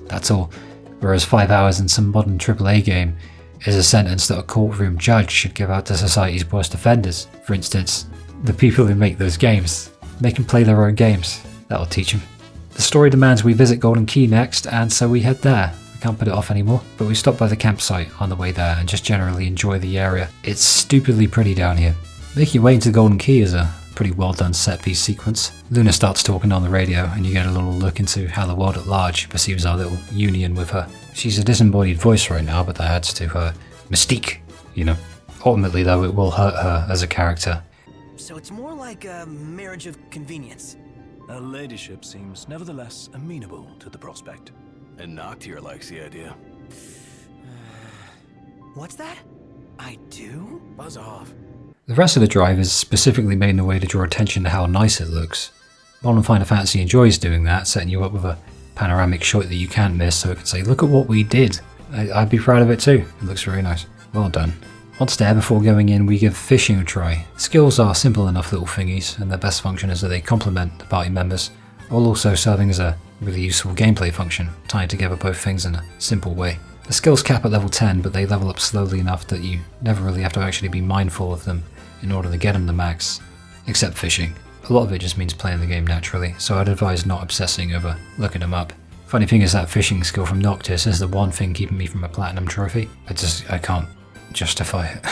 S1: that's all. Whereas 5 hours in some modern AAA game is a sentence that a courtroom judge should give out to society's worst offenders. For instance, the people who make those games. Make them play their own games. That'll teach them. The story demands we visit Golden Key next, and so we head there. We can't put it off anymore, but we stop by the campsite on the way there and just generally enjoy the area. It's stupidly pretty down here. Making your way into Golden Key is a pretty well done set piece sequence. Luna starts talking on the radio and you get a little look into how the world at large perceives our little union with her. She's a disembodied voice right now, but that adds to her mystique, you know. Ultimately though, it will hurt her as a character.
S4: So it's more like a marriage of convenience.
S5: Her ladyship seems nevertheless amenable to the prospect.
S6: And Noct here likes the idea.
S4: What's that? I do?
S6: Buzz off.
S1: The rest of the drive is specifically made in a way to draw attention to how nice it looks. Modern Final Fantasy enjoys doing that, setting you up with a panoramic shot that you can't miss so it can say, look at what we did. I'd be proud of it too. It looks very nice. Well done. Once there, before going in, we give fishing a try. Skills are simple enough little thingies, and their best function is that they complement the party members, while also serving as a really useful gameplay function, tying together both things in a simple way. The skills cap at level 10, but they level up slowly enough that you never really have to actually be mindful of them in order to get them to max, except fishing. A lot of it just means playing the game naturally, so I'd advise not obsessing over looking them up. Funny thing is that fishing skill from Noctis is the one thing keeping me from a platinum trophy. I can't justify it.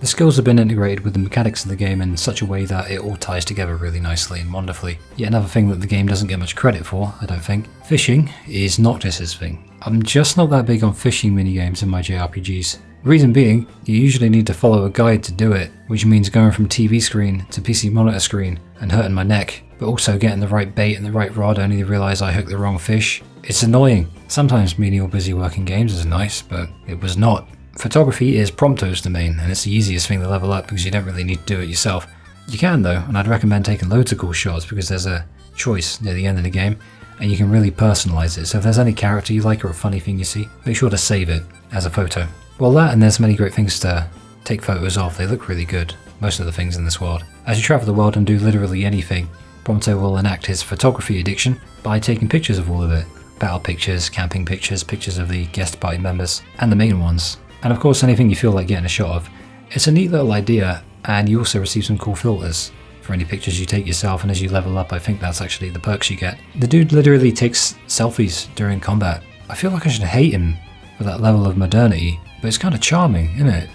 S1: The skills have been integrated with the mechanics of the game in such a way that it all ties together really nicely and wonderfully. Yet another thing that the game doesn't get much credit for, I don't think. Fishing is Noctis's thing. I'm just not that big on fishing minigames in my JRPGs. Reason being, you usually need to follow a guide to do it, which means going from TV screen to PC monitor screen and hurting my neck, but also getting the right bait and the right rod only to realise I hooked the wrong fish. It's annoying. Sometimes menial busy working games is nice, but it was not. Photography is Prompto's domain, and it's the easiest thing to level up because you don't really need to do it yourself. You can though, and I'd recommend taking loads of cool shots because there's a choice near the end of the game, and you can really personalise it, so if there's any character you like or a funny thing you see, make sure to save it as a photo. Well that, and there's many great things to take photos of, they look really good, most of the things in this world. As you travel the world and do literally anything, Prompto will enact his photography addiction by taking pictures of all of it. Battle pictures, camping pictures, pictures of the guest party members, and the main ones. And of course anything you feel like getting a shot of. It's a neat little idea, and you also receive some cool filters for any pictures you take yourself, and as you level up I think that's actually the perks you get. The dude literally takes selfies during combat. I feel like I should hate him for that level of modernity, but it's kind of charming, isn't it?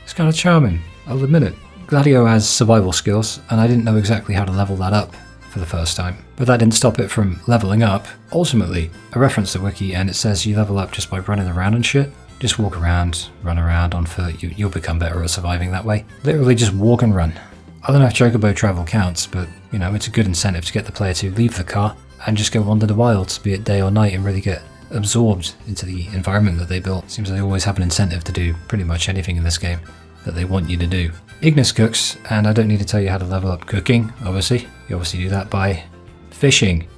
S1: It's kind of charming, I'll admit it. Gladio has survival skills, and I didn't know exactly how to level that up for the first time. But that didn't stop it from leveling up. Ultimately, I referenced the wiki and it says you level up just by running around and shit. Just walk around, run around on foot, you'll become better at surviving that way. Literally just walk and run. I don't know if chocobo travel counts, but you know, it's a good incentive to get the player to leave the car and just go wander the wilds, be it day or night, and really get absorbed into the environment that they built. Seems they always have an incentive to do pretty much anything in this game that they want you to do. Ignis cooks, and I don't need to tell you how to level up cooking, obviously. You obviously do that by fishing.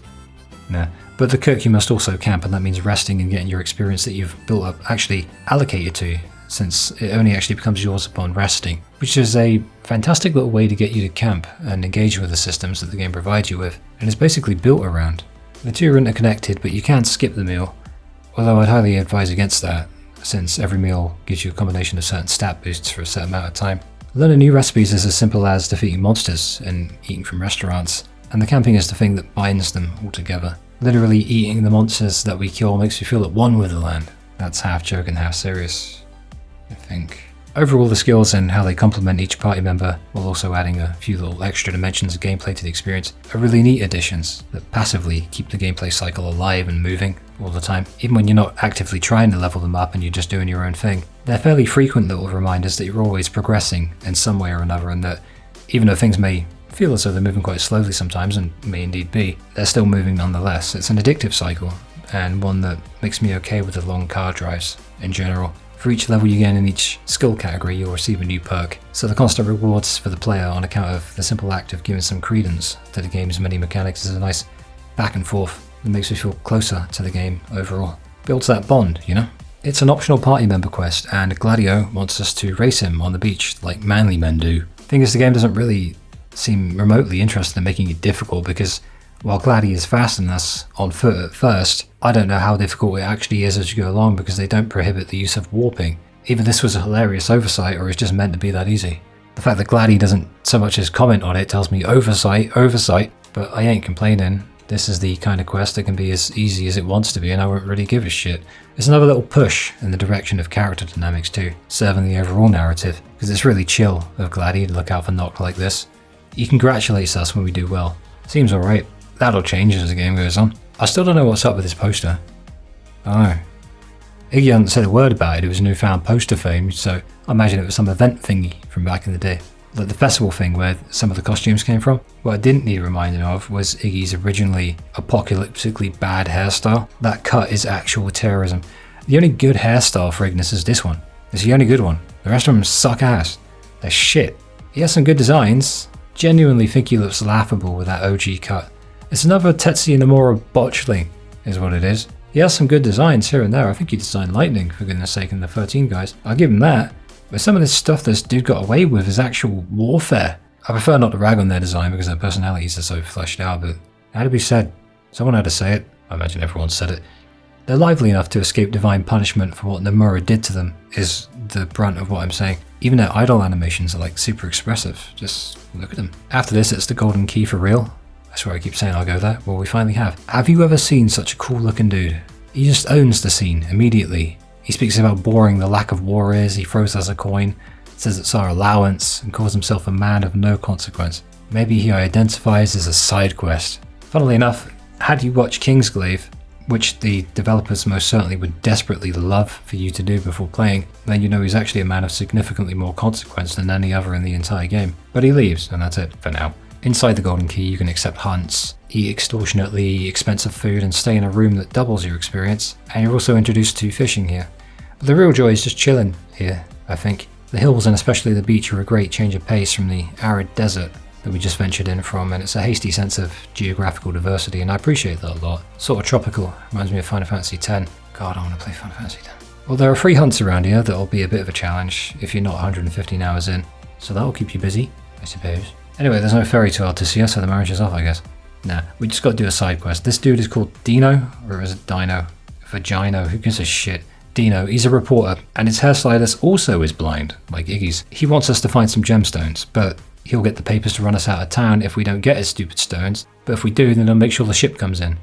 S1: Nah. But the cook you must also camp, and that means resting and getting your experience that you've built up actually allocated to you, since it only actually becomes yours upon resting, which is a fantastic little way to get you to camp and engage with the systems that the game provides you with, and is basically built around. The two are interconnected, but you can skip the meal, although I'd highly advise against that, since every meal gives you a combination of certain stat boosts for a set amount of time. Learning new recipes is as simple as defeating monsters and eating from restaurants, and the camping is the thing that binds them all together. Literally eating the monsters that we kill makes you feel at one with the land. That's half joke and half serious, I think. Overall, the skills and how they complement each party member, while also adding a few little extra dimensions of gameplay to the experience, are really neat additions that passively keep the gameplay cycle alive and moving all the time. Even when you're not actively trying to level them up and you're just doing your own thing, they're fairly frequent little reminders that you're always progressing in some way or another, and that even though things may feel as though they're moving quite slowly sometimes, and may indeed be, they're still moving nonetheless. It's an addictive cycle, and one that makes me okay with the long car drives in general. For each level you gain in each skill category, you'll receive a new perk, so the constant rewards for the player on account of the simple act of giving some credence to the game's many mechanics is a nice back and forth that makes me feel closer to the game overall. Builds that bond, you know? It's an optional party member quest, and Gladio wants us to race him on the beach like manly men do. Thing is, the game doesn't really seem remotely interested in making it difficult, because while Gladi is faster than us on foot at first, I don't know how difficult it actually is as you go along, because they don't prohibit the use of warping. Either this was a hilarious oversight or it's just meant to be that easy. The fact that Gladi doesn't so much as comment on it tells me oversight, but I ain't complaining. This is the kind of quest that can be as easy as it wants to be, and I won't really give a shit. It's another little push in the direction of character dynamics too, serving the overall narrative, because it's really chill of Gladi to look out for Noct like this. He congratulates us when we do well. Seems alright. That'll change as the game goes on. I still don't know what's up with this poster. Oh. Iggy hadn't said a word about it, it was newfound poster fame, so I imagine it was some event thingy from back in the day. Like the festival thing where some of the costumes came from. What I didn't need reminding of was Iggy's originally apocalyptically bad hairstyle. That cut is actual terrorism. The only good hairstyle for Ignis is this one. It's the only good one. The rest of them suck ass. They're shit. He has some good designs. Genuinely think he looks laughable with that OG cut. It's another Tetsuya Nomura botchling, is what it is. He has some good designs here and there. I think he designed Lightning, for goodness sake, in the 13 guys. I'll give him that. But some of this stuff this dude got away with is actual warfare. I prefer not to rag on their design because their personalities are so fleshed out, but it had to be said. Someone had to say it. I imagine everyone said it. They're lively enough to escape divine punishment for what Nomura did to them, is the brunt of what I'm saying. Even their idol animations are like super expressive. Just look at them. After this, it's the golden key for real. I swear I keep saying I'll go there. Well, we finally have. Have you ever seen such a cool looking dude? He just owns the scene immediately. He speaks about boring the lack of war is, he throws us a coin, says it's our allowance, and calls himself a man of no consequence. Maybe he identifies as a side quest. Funnily enough, had you watched Kingsglaive, which the developers most certainly would desperately love for you to do before playing, then you know he's actually a man of significantly more consequence than any other in the entire game. But he leaves, and that's it for now. Inside the Golden Key, you can accept hunts, eat extortionately expensive food, and stay in a room that doubles your experience, and you're also introduced to fishing here. But the real joy is just chilling here, I think. The hills and especially the beach are a great change of pace from the arid desert that we just ventured in from, and it's a hasty sense of geographical diversity, and I appreciate that a lot. Sort of tropical, reminds me of Final Fantasy X. God, I want to play Final Fantasy X. Well, there are 3 hunts around here that'll be a bit of a challenge if you're not 115 hours in, so that'll keep you busy, I suppose. Anyway, there's no ferry to Altissia, so the marriage is off, I guess. Nah, we just got to do a side quest. This dude is called Dino, or is it Dino? Vagino, who gives a shit? Dino, he's a reporter, and his hairstylist also is blind, like Iggy's. He wants us to find some gemstones, but he'll get the papers to run us out of town if we don't get his stupid stones, but if we do, then he'll make sure the ship comes in.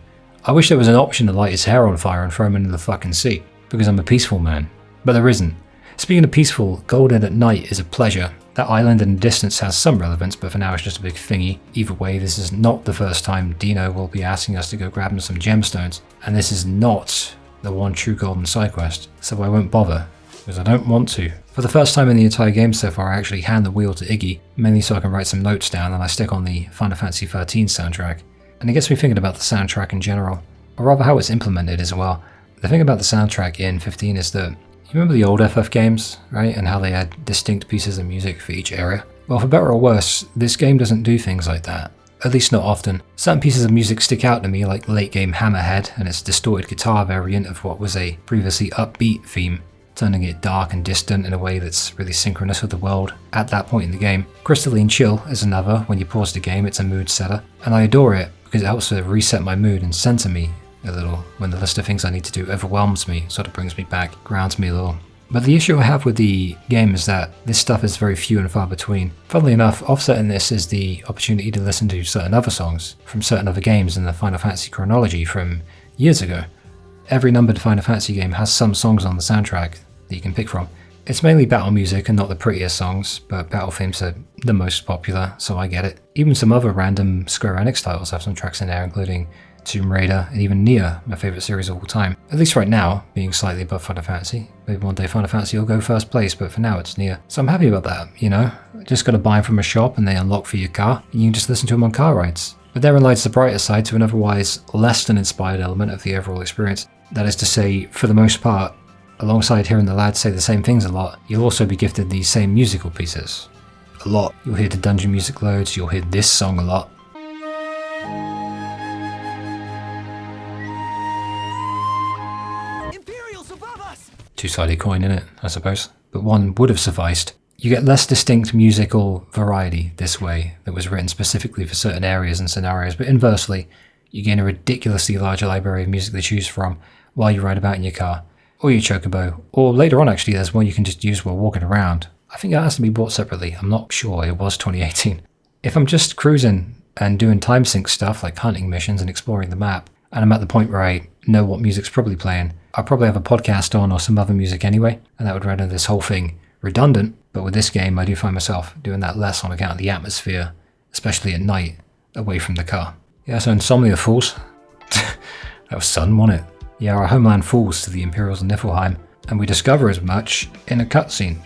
S1: I wish there was an option to light his hair on fire and throw him into the fucking sea, because I'm a peaceful man. But there isn't. Speaking of peaceful, golden at night is a pleasure. That island in the distance has some relevance, but for now it's just a big thingy. Either way, this is not the first time Dino will be asking us to go grab him some gemstones, and this is not the one true golden side quest, so I won't bother, because I don't want to. For the first time in the entire game so far, I actually hand the wheel to Iggy, mainly so I can write some notes down, and I stick on the Final Fantasy XIII soundtrack. And it gets me thinking about the soundtrack in general, or rather how it's implemented as well. The thing about the soundtrack in 15 is that, you remember the old FF games, right? And how they had distinct pieces of music for each area? Well, for better or worse, this game doesn't do things like that. At least not often. Certain pieces of music stick out to me, like late game Hammerhead and its distorted guitar variant of what was a previously upbeat theme, turning it dark and distant in a way that's really synchronous with the world at that point in the game. Crystalline Chill is another. When you pause the game, it's a mood setter, and I adore it because it helps to reset my mood and center me a little when the list of things I need to do overwhelms me, sort of brings me back, grounds me a little. But the issue I have with the game is that this stuff is very few and far between. Funnily enough, offsetting this is the opportunity to listen to certain other songs from certain other games in the Final Fantasy chronology from years ago. Every numbered Final Fantasy game has some songs on the soundtrack that you can pick from. It's mainly battle music and not the prettiest songs, but battle themes are the most popular, so I get it. Even some other random Square Enix titles have some tracks in there, including Tomb Raider, and even Nier, my favourite series of all time. At least right now, being slightly above Final Fantasy. Maybe one day Final Fantasy will go first place, but for now it's Nier. So I'm happy about that, you know? Just gotta buy them from a shop and they unlock for your car, and you can just listen to them on car rides. But therein lies the brighter side to an otherwise less than inspired element of the overall experience. That is to say, for the most part, alongside hearing the lads say the same things a lot, you'll also be gifted these same musical pieces. A lot. You'll hear the dungeon music loads, you'll hear this song a lot. Two-sided coin in it, I suppose, but one would have sufficed. You get less distinct musical variety this way that was written specifically for certain areas and scenarios, but inversely, you gain a ridiculously large library of music to choose from while you ride about in your car, or your chocobo, or later on actually there's one you can just use while walking around. I think that has to be bought separately, I'm not sure, it was 2018. If I'm just cruising and doing time sync stuff like hunting missions and exploring the map, and I'm at the point where I know what music's probably playing, I'll probably have a podcast on or some other music anyway, and that would render this whole thing redundant, but with this game I do find myself doing that less on account of the atmosphere especially at night, away from the car. Yeah, so Insomnia Falls. That was sudden, wasn't it? Yeah, our homeland falls to the Imperials of Niflheim, and we discover as much in a cutscene.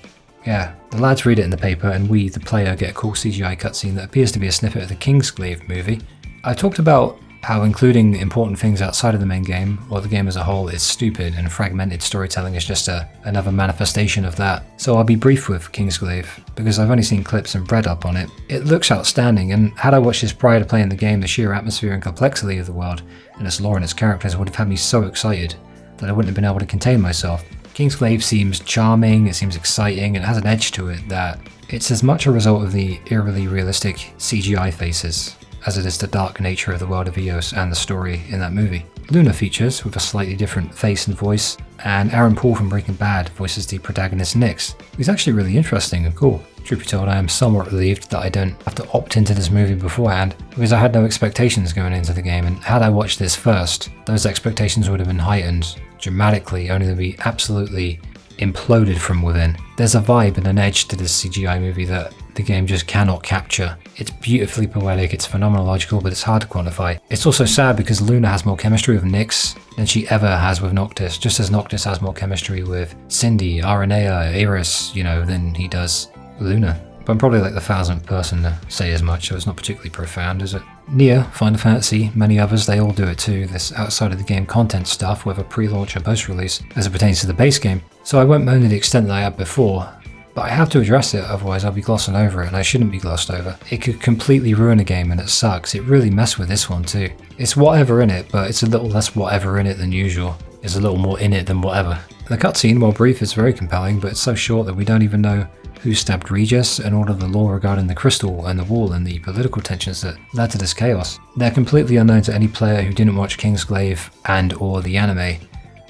S1: Yeah, the lads read it in the paper, and we, the player, get a cool CGI cutscene that appears to be a snippet of the Kingsglaive movie. I talked about how including important things outside of the main game, or the game as a whole, is stupid, and fragmented storytelling is just another manifestation of that. So I'll be brief with Kingsglaive, because I've only seen clips and read up on it. It looks outstanding, and had I watched this prior to playing the game, the sheer atmosphere and complexity of the world, and its lore and its characters would have had me so excited that I wouldn't have been able to contain myself. Kingsglaive seems charming, it seems exciting, and it has an edge to it that it's as much a result of the eerily realistic CGI faces as it is the dark nature of the world of Eos and the story in that movie. Luna features with a slightly different face and voice, and Aaron Paul from Breaking Bad voices the protagonist Nyx. He's actually really interesting and cool. Truth be told, I am somewhat relieved that I don't have to opt into this movie beforehand, because I had no expectations going into the game, and had I watched this first, those expectations would have been heightened dramatically, only to be absolutely imploded from within. There's a vibe and an edge to this CGI movie that the game just cannot capture. It's beautifully poetic, it's phenomenological, but it's hard to quantify. It's also sad because Luna has more chemistry with Nyx than she ever has with Noctis, just as Noctis has more chemistry with Cindy, Aranea, Eris, than he does Luna. But I'm probably like the 1000th person to say as much, so it's not particularly profound, is it? Nier, Final Fantasy, many others, they all do it too, this outside of the game content stuff, whether pre-launch or post-release, as it pertains to the base game. So I won't moan to the extent that I have before, but I have to address it, otherwise I'll be glossing over it, and I shouldn't be glossed over. It could completely ruin a game, and it sucks. It really messed with this one too. It's whatever in it, but it's a little less whatever in it than usual. It's a little more in it than whatever. And the cutscene, while brief, is very compelling, but it's so short that we don't even know who stabbed Regis, and all of the lore regarding the crystal and the wall and the political tensions that led to this chaos. They're completely unknown to any player who didn't watch Kingsglaive and or the anime,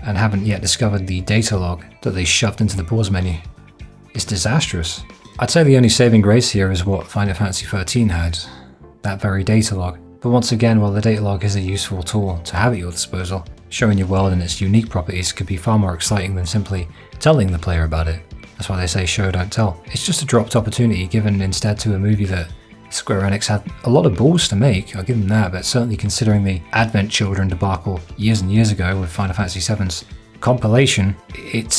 S1: and haven't yet discovered the data log that they shoved into the pause menu. It's disastrous. I'd say the only saving grace here is what Final Fantasy XIII had, that very data log. But once again, while the data log is a useful tool to have at your disposal, showing your world and its unique properties could be far more exciting than simply telling the player about it. That's why they say show don't tell. It's just a dropped opportunity given instead to a movie that Square Enix had a lot of balls to make, I'll give them that, but certainly considering the Advent Children debacle years and years ago with Final Fantasy VII's compilation, it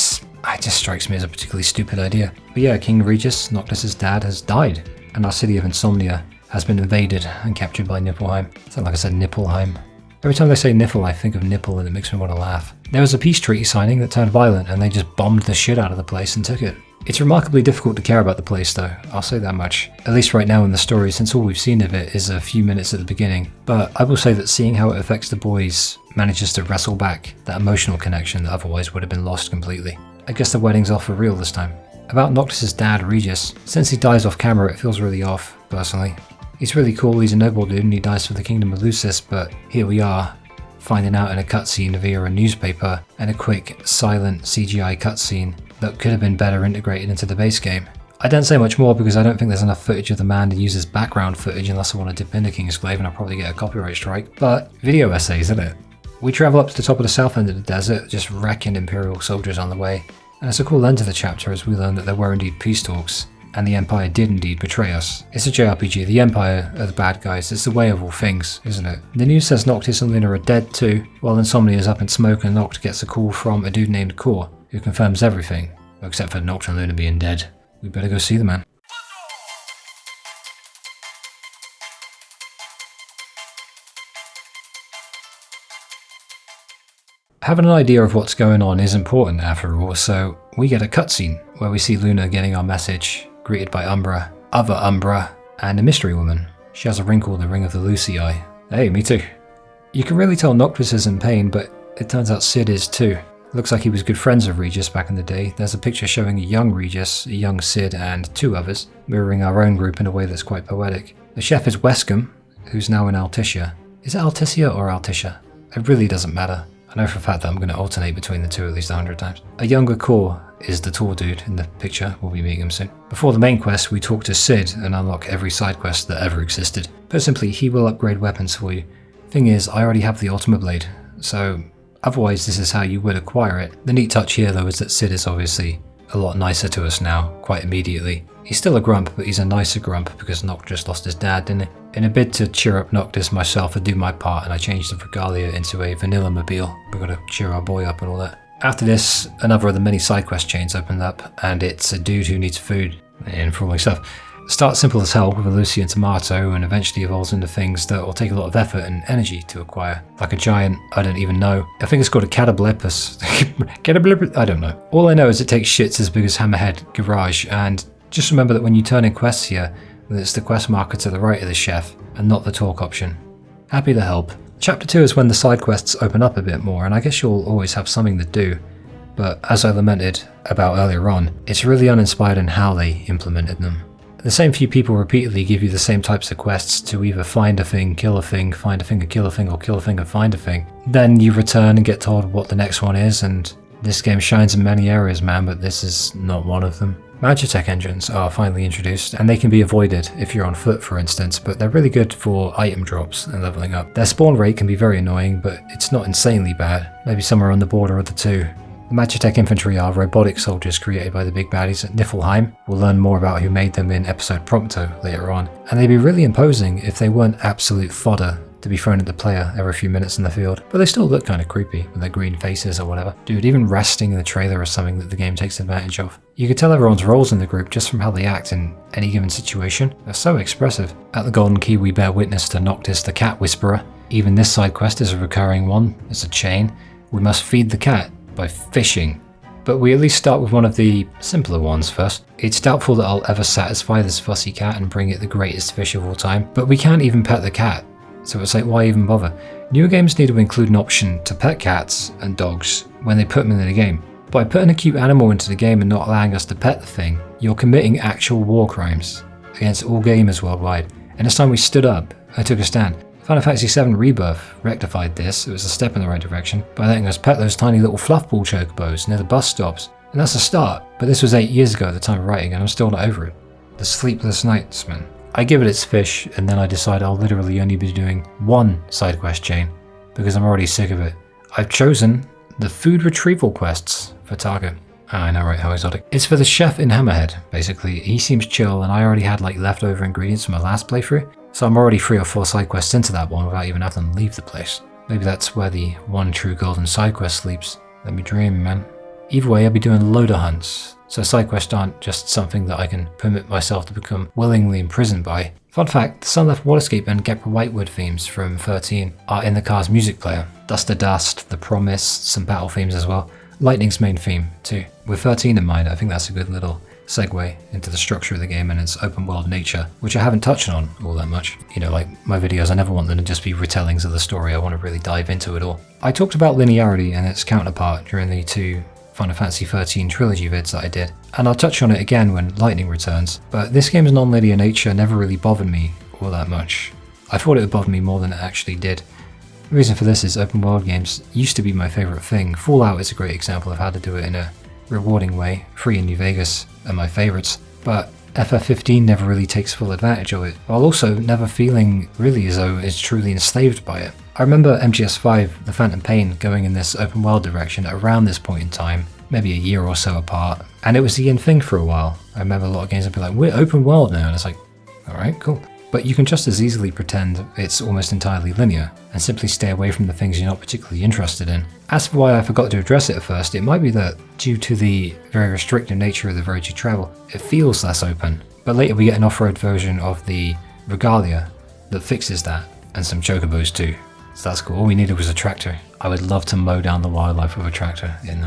S1: just strikes me as a particularly stupid idea. But yeah, King Regis, Noctis' dad, has died, and our city of Insomnia has been invaded and captured by Niflheim. It's not like I said Niflheim. Every time they say Nifl, I think of nipple and it makes me want to laugh. There was a peace treaty signing that turned violent and they just bombed the shit out of the place and took it. It's remarkably difficult to care about the place though, I'll say that much. At least right now in the story, since all we've seen of it is a few minutes at the beginning. But I will say that seeing how it affects the boys manages to wrestle back that emotional connection that otherwise would have been lost completely. I guess the wedding's off for real this time. About Noctis' dad, Regis, since he dies off camera it feels really off, personally. He's really cool, he's a noble dude and he dies for the kingdom of Lucis, but here we are, finding out in a cutscene via a newspaper and a quick, silent CGI cutscene that could have been better integrated into the base game. I don't say much more because I don't think there's enough footage of the man to use as background footage unless I want to dip into Kingsglaive and I'll probably get a copyright strike, but video essays, isn't it? We travel up to the top of the south end of the desert, just wrecking Imperial soldiers on the way, and it's a cool end to the chapter as we learn that there were indeed peace talks, and the Empire did indeed betray us. It's a JRPG, the Empire are the bad guys, it's the way of all things, isn't it? The news says Noctis and Luna are dead too, while Insomnia is up in smoke and Noct gets a call from a dude named Core, who confirms everything, except for Noct and Luna being dead. We better go see the man. Having an idea of what's going on is important after all, so we get a cutscene where we see Luna getting our message, greeted by Umbra, other Umbra, and a mystery woman. She has a ring called the Ring of the Lucy Eye. Hey, me too. You can really tell Noctis is in pain, but it turns out Sid is too. Looks like he was good friends with Regis back in the day. There's a picture showing a young Regis, a young Sid, and two others, mirroring our own group in a way that's quite poetic. The chef is Wescombe, who's now in Alticia. Is it Alticia or Alticia? It really doesn't matter. I know for a fact that I'm going to alternate between the two at least 100 times. A younger Core is the tall dude in the picture, we'll be meeting him soon. Before the main quest, we talk to Sid and unlock every side quest that ever existed. Put simply, he will upgrade weapons for you. Thing is, I already have the Ultimate Blade, so otherwise this is how you would acquire it. The neat touch here though is that Sid is obviously a lot nicer to us now, quite immediately. He's still a grump, but he's a nicer grump because Noct just lost his dad, didn't he? In a bid to cheer up Noctis myself, I do my part and I changed the Regalia into a vanilla mobile. We've got to cheer our boy up and all that. After this, another of the many side quest chains opened up, and it's a dude who needs food and falling stuff. Starts simple as hell with a Lucil and tomato, and eventually evolves into things that will take a lot of effort and energy to acquire. Like a giant, I don't even know. I think it's called a Catablipus. I don't know. All I know is it takes shits as big as Hammerhead Garage, and just remember that when you turn in quests here, that it's the quest marker to the right of the chef, and not the talk option. Happy to help. Chapter 2 is when the side quests open up a bit more, and I guess you'll always have something to do. But as I lamented about earlier on, it's really uninspired in how they implemented them. The same few people repeatedly give you the same types of quests to either find a thing, kill a thing, find a thing and kill a thing, or kill a thing and find a thing. Then you return and get told what the next one is, and this game shines in many areas, man, but this is not one of them. Magitech engines are finally introduced, and they can be avoided if you're on foot, for instance, but they're really good for item drops and leveling up. Their spawn rate can be very annoying, but it's not insanely bad, maybe somewhere on the border of the two. The Magitech infantry are robotic soldiers created by the big baddies at Niflheim. We'll learn more about who made them in episode Prompto later on, and they'd be really imposing if they weren't absolute fodder to be thrown at the player every few minutes in the field, but they still look kind of creepy with their green faces or whatever. Dude, even resting in the trailer is something that the game takes advantage of. You could tell everyone's roles in the group just from how they act in any given situation. They're so expressive. At the Golden Key we bear witness to Noctis the Cat Whisperer. Even this side quest is a recurring one. It's a chain. We must feed the cat by fishing. But we at least start with one of the simpler ones first. It's doubtful that I'll ever satisfy this fussy cat and bring it the greatest fish of all time, but we can't even pet the cat. So it's like, why even bother? Newer games need to include an option to pet cats and dogs when they put them in the game. By putting a cute animal into the game and not allowing us to pet the thing, you're committing actual war crimes against all gamers worldwide. And it's time we stood up. I took a stand. Final Fantasy VII Rebirth rectified this. It was a step in the right direction by letting us pet those tiny little fluffball chocobos near the bus stops. And that's a start, but this was 8 years ago at the time of writing, and I'm still not over it. The Sleepless Nights, man. I give it its fish, and then I decide I'll literally only be doing one side quest chain, because I'm already sick of it. I've chosen the food retrieval quests for Target. I know, right? How exotic. It's for the chef in Hammerhead, basically. He seems chill, and I already had like leftover ingredients from my last playthrough, so I'm already 3 or 4 side quests into that one without even having to leave the place. Maybe that's where the one true golden side quest sleeps. Let me dream, man. Either way, I'll be doing loader hunts, so side quests aren't just something that I can permit myself to become willingly imprisoned by. Fun fact, the Sunleft Waterscape and Gepra Whitewood themes from 13 are in the car's music player. Dust to Dust, The Promise, some battle themes as well. Lightning's main theme too. With 13 in mind, I think that's a good little segue into the structure of the game and its open world nature, which I haven't touched on all that much. You know, like my videos, I never want them to just be retellings of the story. I want to really dive into it all. I talked about linearity and its counterpart during the 2 Final Fantasy XIII trilogy vids that I did, and I'll touch on it again when Lightning returns, but this game's non-linear nature never really bothered me all that much. I thought it would bother me more than it actually did. The reason for this is open world games used to be my favourite thing. Fallout is a great example of how to do it in a rewarding way. 3 and New Vegas are my favourites, but FF15 never really takes full advantage of it, while also never feeling really as though it's truly enslaved by it. I remember MGS5, The Phantom Pain, going in this open world direction around this point in time, maybe a year or so apart, and it was the in thing for a while. I remember a lot of games would be like, we're open world now, and it's like, alright, cool. But you can just as easily pretend it's almost entirely linear, and simply stay away from the things you're not particularly interested in. As for why I forgot to address it at first, it might be that, due to the very restrictive nature of the road you travel, it feels less open. But later we get an off-road version of the Regalia that fixes that, and some chocobos too. So that's cool. All we needed was a tractor. I would love to mow down the wildlife with a tractor in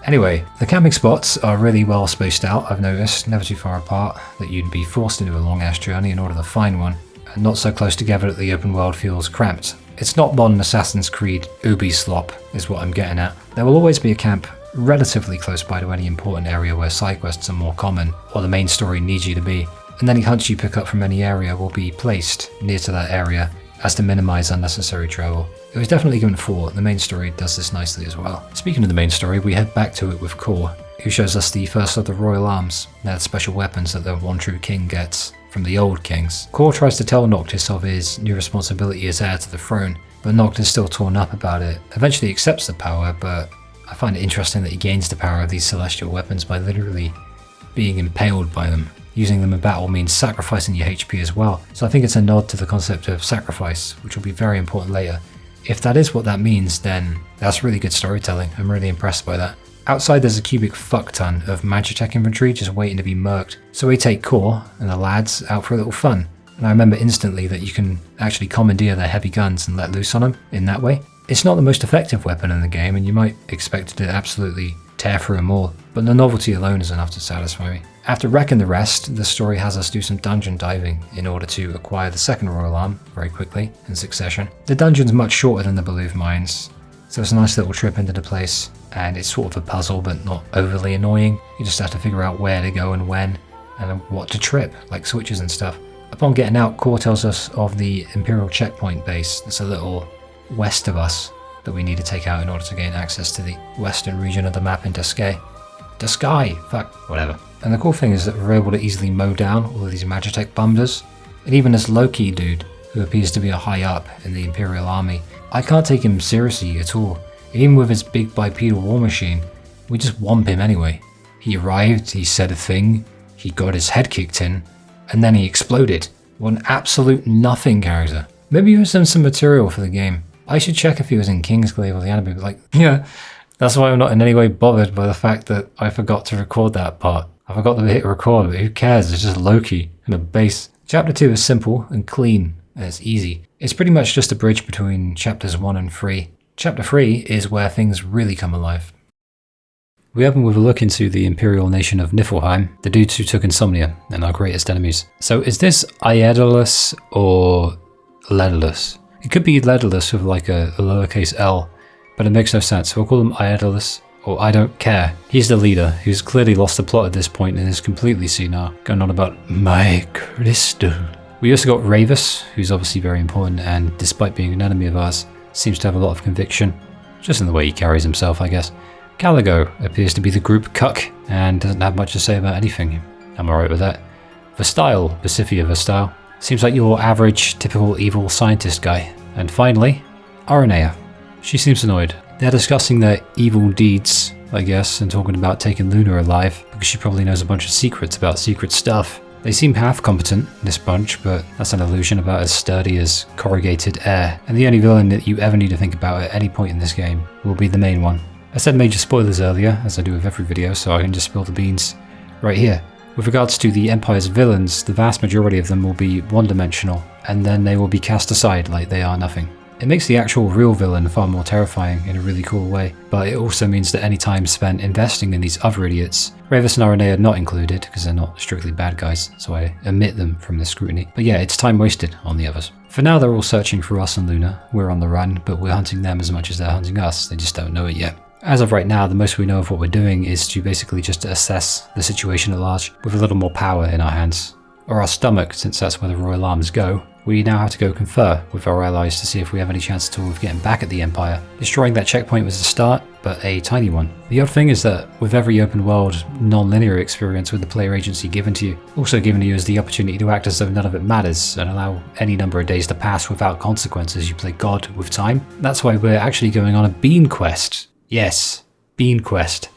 S1: Anyway, the camping spots are really well spaced out, I've noticed, never too far apart, that you'd be forced into a long ass journey in order to find one, and not so close together that the open world feels cramped. It's not modern Assassin's Creed Ubi slop, is what I'm getting at. There will always be a camp relatively close by to any important area where side quests are more common, or the main story needs you to be, and any hunts you pick up from any area will be placed near to that area, as to minimise unnecessary travel. It was definitely given thought. The main story does this nicely as well. Speaking of the main story, we head back to it with Core, who shows us the first of the Royal Arms. They're the special weapons that the one true king gets from the old kings. Core tries to tell Noctis of his new responsibility as heir to the throne, but Noct is still torn up about it. Eventually accepts the power, but I find it interesting that he gains the power of these celestial weapons by literally being impaled by them. Using them in battle means sacrificing your HP as well, so I think it's a nod to the concept of sacrifice, which will be very important later. If that is what that means, then that's really good storytelling. I'm really impressed by that. Outside there's a cubic fuckton of Magitech infantry just waiting to be murked, so we take Core and the lads out for a little fun. And I remember instantly that you can actually commandeer their heavy guns and let loose on them in that way. It's not the most effective weapon in the game, and you might expect it to absolutely tear through them all, but the novelty alone is enough to satisfy me. After wrecking the rest, the story has us do some dungeon diving in order to acquire the second Royal Arm very quickly in succession. The dungeon's much shorter than the Belouvre Mines, so it's a nice little trip into the place, and it's sort of a puzzle but not overly annoying. You just have to figure out where to go and when, and what to trip, like switches and stuff. Upon getting out, Core tells us of the Imperial checkpoint base that's a little west of us that we need to take out in order to gain access to the western region of the map in Duscae. Fuck, whatever. And the cool thing is that we're able to easily mow down all of these Magitech bunders, and even this Loki dude, who appears to be a high up in the Imperial army, I can't take him seriously at all. Even with his big bipedal war machine, we just whomp him anyway. He arrived, he said a thing, he got his head kicked in, and then he exploded. What an absolute nothing character. Maybe he was in some material for the game. I should check if he was in Kingsglaive or the anime, but like, yeah, that's why I'm not in any way bothered by the fact that I forgot to record that part. I forgot to hit record, but who cares? It's just Loki and a base. Chapter 2 is simple and clean, and it's easy. It's pretty much just a bridge between chapters 1 and 3. Chapter 3 is where things really come alive. We open with a look into the Imperial nation of Niflheim, the dudes who took Insomnia, and our greatest enemies. So is this Iedolus or Ledolus? It could be Ledolus with like a lowercase l, but it makes no sense, so we'll call him Iedolus, or I don't care. He's the leader, who's clearly lost the plot at this point and is completely senile, going on about my crystal. We also got Ravus, who's obviously very important, and despite being an enemy of ours, seems to have a lot of conviction, just in the way he carries himself, I guess. Caligo appears to be the group cuck, and doesn't have much to say about anything. I'm alright with that. Vestile, Paciphia Vestile, seems like your average, typical evil scientist guy. And finally, Aranea. She seems annoyed. They're discussing their evil deeds, I guess, and talking about taking Luna alive, because she probably knows a bunch of secrets about secret stuff. They seem half competent, this bunch, but that's an illusion about as sturdy as corrugated air, and the only villain that you ever need to think about at any point in this game will be the main one. I said major spoilers earlier, as I do with every video, so I can just spill the beans right here. With regards to the Empire's villains, the vast majority of them will be one-dimensional, and then they will be cast aside like they are nothing. It makes the actual real villain far more terrifying in a really cool way, but it also means that any time spent investing in these other idiots, Ravus and Aranea are not included because they're not strictly bad guys, so I omit them from this scrutiny. But yeah, it's time wasted on the others. For now they're all searching for us and Luna. We're on the run, but we're hunting them as much as they're hunting us, they just don't know it yet. As of right now, the most we know of what we're doing is to basically just assess the situation at large with a little more power in our hands. Or our stomach, since that's where the Royal Arms go. We now have to go confer with our allies to see if we have any chance at all of getting back at the Empire. Destroying that checkpoint was a start, but a tiny one. The odd thing is that with every open world, non-linear experience with the player agency given to you, also given to you is the opportunity to act as though none of it matters and allow any number of days to pass without consequences. You play God with time. That's why we're actually going on a bean quest. Yes, bean quest.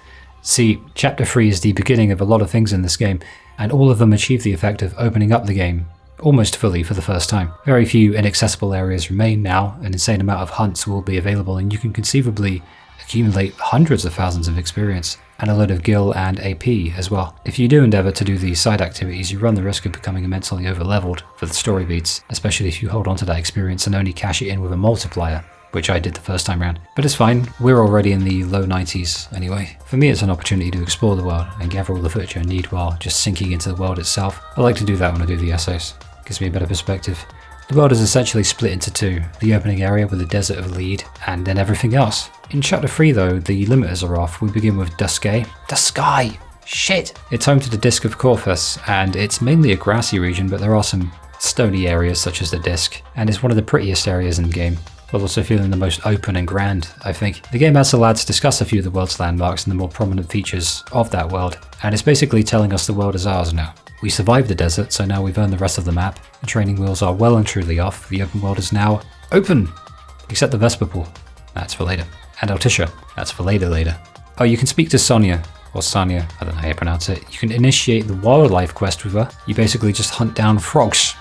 S1: See, chapter 3 is the beginning of a lot of things in this game, and all of them achieve the effect of opening up the game almost fully for the first time. Very few inaccessible areas remain now, an insane amount of hunts will be available, and you can conceivably accumulate hundreds of thousands of experience, and a load of gil and AP as well. If you do endeavour to do these side activities, you run the risk of becoming immensely overleveled for the story beats, especially if you hold on to that experience and only cash it in with a multiplier, which I did the first time round. But it's fine, we're already in the low 90s anyway. For me it's an opportunity to explore the world and gather all the footage I need while just sinking into the world itself. I like to do that when I do the essays. Gives me a better perspective. The world is essentially split into two, the opening area with the desert of Lead, and then everything else. In chapter 3 though, the limiters are off. We begin with Duscae. Duscae! Shit! It's home to the Disc of Corphus, and it's mainly a grassy region, but there are some stony areas such as the Disc, and it's one of the prettiest areas in the game, while also feeling the most open and grand, I think. The game has the lads discuss a few of the world's landmarks and the more prominent features of that world, and it's basically telling us the world is ours now. We survived the desert, so now we've earned the rest of the map. The training wheels are well and truly off. The open world is now open! Except the Vesper Pool. That's for later. And Altisha, that's for later. Oh, you can speak to Sonia, or Sanya, I don't know how you pronounce it. You can initiate the wildlife quest with her. You basically just hunt down frogs.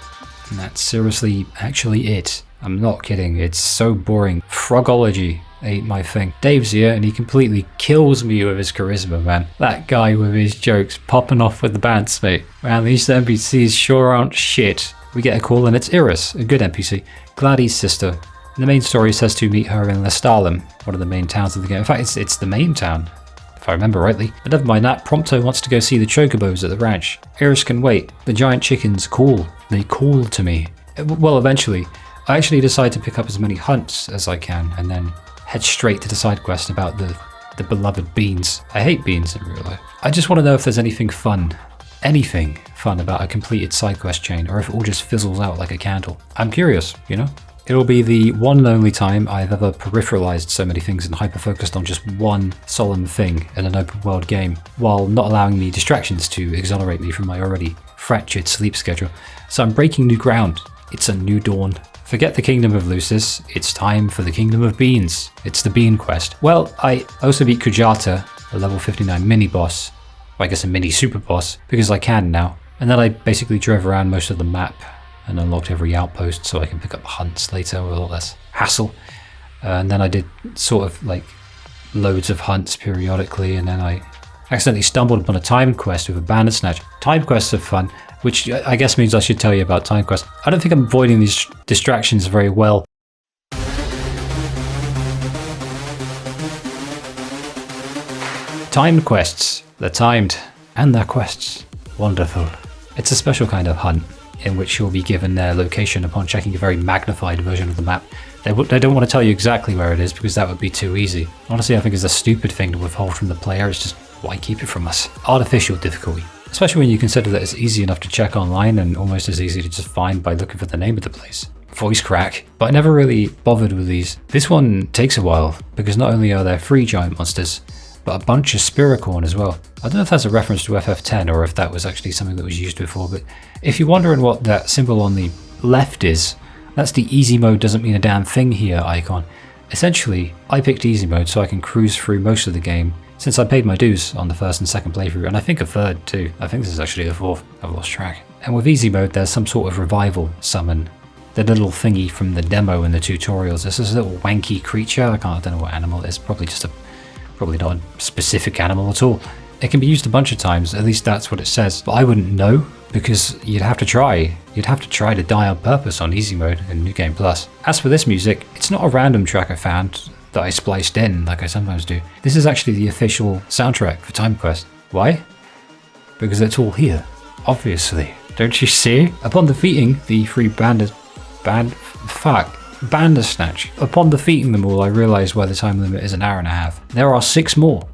S1: And that's seriously actually it. I'm not kidding, it's so boring. Frogology ain't my thing. Dave's here and he completely kills me with his charisma, man. That guy with his jokes popping off with the bands, mate. Man, these NPCs sure aren't shit. We get a call and it's Iris, a good NPC, Gladys' sister. And the main story says to meet her in Lestalem, one of the main towns of the game. In fact, it's the main town, if I remember rightly. But never mind that, Prompto wants to go see the chocobos at the ranch. Iris can wait. The giant chickens call. They call to me. Well, eventually, I actually decide to pick up as many hunts as I can and then head straight to the side quest about the beloved beans. I hate beans in real life. I just want to know if there's anything fun about a completed side quest chain, or if it all just fizzles out like a candle. I'm curious, you know? It'll be the one and only time I've ever peripheralized so many things and hyper-focused on just one solemn thing in an open world game, while not allowing me distractions to exonerate me from my already fractured sleep schedule. So I'm breaking new ground. It's a new dawn. Forget the kingdom of Lucis, it's time for the kingdom of beans. It's the bean quest. Well, I also beat Kujata, a level 59 mini-boss, I guess a mini super boss, because I can now. And then I basically drove around most of the map and unlocked every outpost so I can pick up hunts later with all less hassle. And then I did sort of like loads of hunts periodically, and then I accidentally stumbled upon a time quest with a bandit snatch. Time quests are fun, which I guess means I should tell you about time quests. I don't think I'm avoiding these distractions very well. Timed quests. They're timed. And they're quests. Wonderful. It's a special kind of hunt in which you'll be given their location upon checking a very magnified version of the map. They don't want to tell you exactly where it is because that would be too easy. Honestly, I think it's a stupid thing to withhold from the player. It's just, why keep it from us? Artificial difficulty. Especially when you consider that it's easy enough to check online and almost as easy to just find by looking for the name of the place. Voice crack. But I never really bothered with these. This one takes a while because not only are there 3 giant monsters, but a bunch of Spiracorn as well. I don't know if that's a reference to FF10 or if that was actually something that was used before, but if you're wondering what that symbol on the left is, that's the easy mode doesn't mean a damn thing here icon. Essentially, I picked easy mode so I can cruise through most of the game, since I paid my dues on the first and second playthrough, and I think a third too. I think this is actually the 4th, I've lost track. And with easy mode, there's some sort of revival summon. The little thingy from the demo and the tutorials. This is a little wanky creature, I don't know what animal it is, probably not a specific animal at all. It can be used a bunch of times, at least that's what it says, but I wouldn't know, because you'd have to try. You'd have to try to die on purpose on easy mode in New Game Plus. As for this music, it's not a random track I found that I spliced in like I sometimes do. This is actually the official soundtrack for Time Quest. Why? Because it's all here, obviously. Don't you see? Upon defeating the 3 Bandersnatch. Upon defeating them all, I realised why the time limit is an hour and a half. There are 6 more.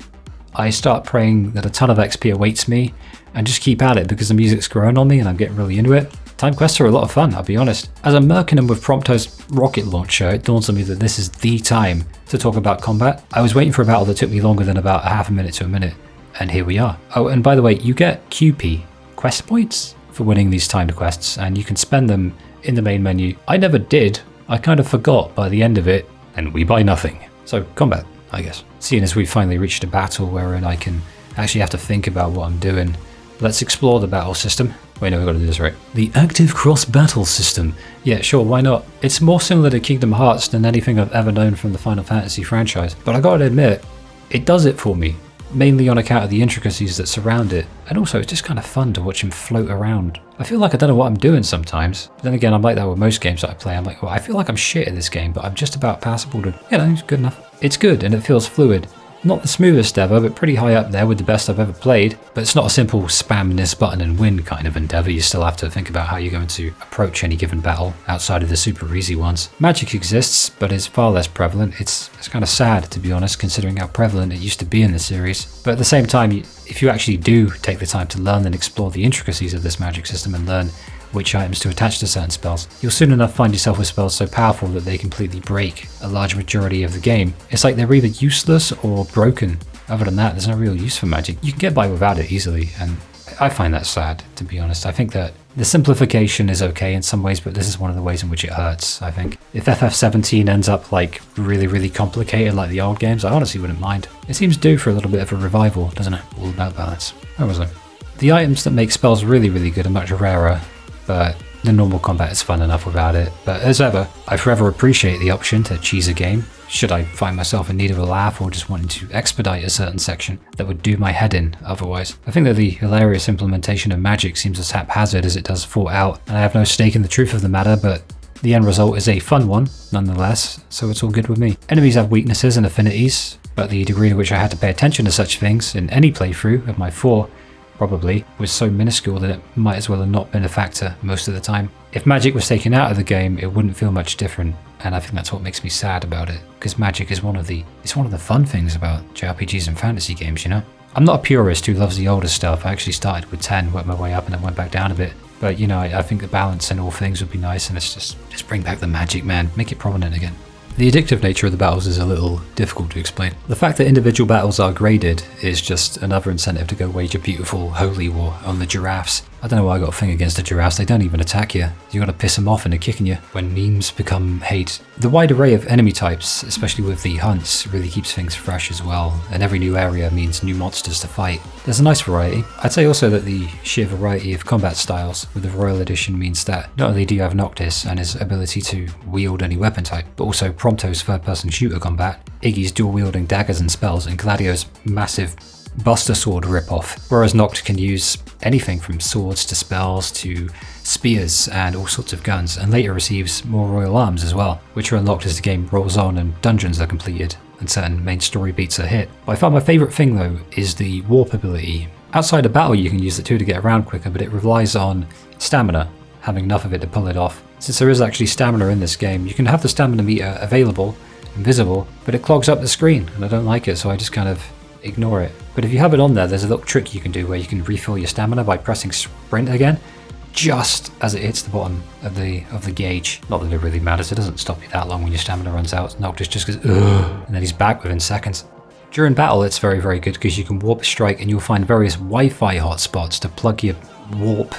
S1: I start praying that a ton of XP awaits me and just keep at it because the music's growing on me and I'm getting really into it. Time quests are a lot of fun, I'll be honest. As I'm murking them with Prompto's rocket launcher, it dawns on me that this is the time to talk about combat. I was waiting for a battle that took me longer than about a half a minute to a minute, and here we are. Oh, and by the way, you get QP, quest points, for winning these timed quests, and you can spend them in the main menu. I never did. I kind of forgot by the end of it, and we buy nothing. So, combat, I guess. Seeing as we've finally reached a battle wherein I can actually have to think about what I'm doing, let's explore the battle system. Wait, no, we've got to do this right. The active cross-battle system. Yeah, sure, why not? It's more similar to Kingdom Hearts than anything I've ever known from the Final Fantasy franchise, but I gotta admit, it does it for me. Mainly on account of the intricacies that surround it, and also it's just kind of fun to watch him float around. I feel like I don't know what I'm doing sometimes, but then again I'm like that with most games that I play. I'm like, well, I feel like I'm shit at this game, but I'm just about passable to, it's good enough. It's good and it feels fluid. Not the smoothest ever, but pretty high up there with the best I've ever played. But it's not a simple spam this button and win kind of endeavor. You still have to think about how you're going to approach any given battle outside of the super easy ones. Magic exists, but is far less prevalent. It's kind of sad, to be honest, considering how prevalent it used to be in the series. But at the same time, if you actually do take the time to learn and explore the intricacies of this magic system and learn which items to attach to certain spells, you'll soon enough find yourself with spells so powerful that they completely break a large majority of the game. It's like they're either useless or broken. Other than that, there's no real use for magic. You can get by without it easily, and I find that sad, to be honest. I think that The simplification is okay in some ways, but this is one of the ways in which it hurts, I think. If FF17 ends up like really complicated like the old games, I honestly wouldn't mind. It seems due for a little bit of a revival, doesn't it? All about balance. Where was I? The items that make spells really good are much rarer, but the normal combat is fun enough without it. But as ever, I forever appreciate the option to cheese a game, should I find myself in need of a laugh or just wanting to expedite a certain section that would do my head in otherwise. I think that the hilarious implementation of magic seems as haphazard as it does thought out, and I have no stake in the truth of the matter, but the end result is a fun one, nonetheless, so it's all good with me. Enemies have weaknesses and affinities, but the degree to which I had to pay attention to such things in any playthrough of my 4 probably was so minuscule that it might as well have not been a factor most of the time. If magic was taken out of the game, it wouldn't feel much different, and I think that's what makes me sad about it, because magic is one of the fun things about JRPGs and fantasy games, you know? I'm not a purist who loves the older stuff. I actually started with 10, worked my way up, and then went back down a bit. But you know, I think the balance in all things would be nice, and it's just bring back the magic, man. Make it prominent again. The addictive nature of the battles is a little difficult to explain. The fact that individual battles are graded is just another incentive to go wage a beautiful holy war on the giraffes. I don't know why I got a thing against the giraffes, they don't even attack you. You gotta piss them off into kicking you when memes become hate. The wide array of enemy types, especially with the hunts, really keeps things fresh as well, and every new area means new monsters to fight. There's a nice variety. I'd say also that the sheer variety of combat styles with the Royal Edition means that not only do you have Noctis and his ability to wield any weapon type, but also Prompto's third-person shooter combat, Iggy's dual-wielding daggers and spells, and Gladio's massive Buster Sword ripoff, whereas Noct can use anything from swords to spells to spears and all sorts of guns, and later receives more royal arms as well, which are unlocked as the game rolls on and dungeons are completed and certain main story beats are hit. By far my favourite thing though is the warp ability. Outside of battle you can use it too to get around quicker, but it relies on stamina, having enough of it to pull it off. Since there is actually stamina in this game, you can have the stamina meter available and visible, but it clogs up the screen and I don't like it, so I just kind of ignore it. But if you have it on there, there's a little trick you can do where you can refill your stamina by pressing sprint again, just as it hits the bottom of the gauge. Not that it really matters, it doesn't stop you that long when your stamina runs out. Noctis just goes, ugh, and then he's back within seconds. During battle, it's very good because you can warp strike and you'll find various Wi-Fi hotspots to plug your warp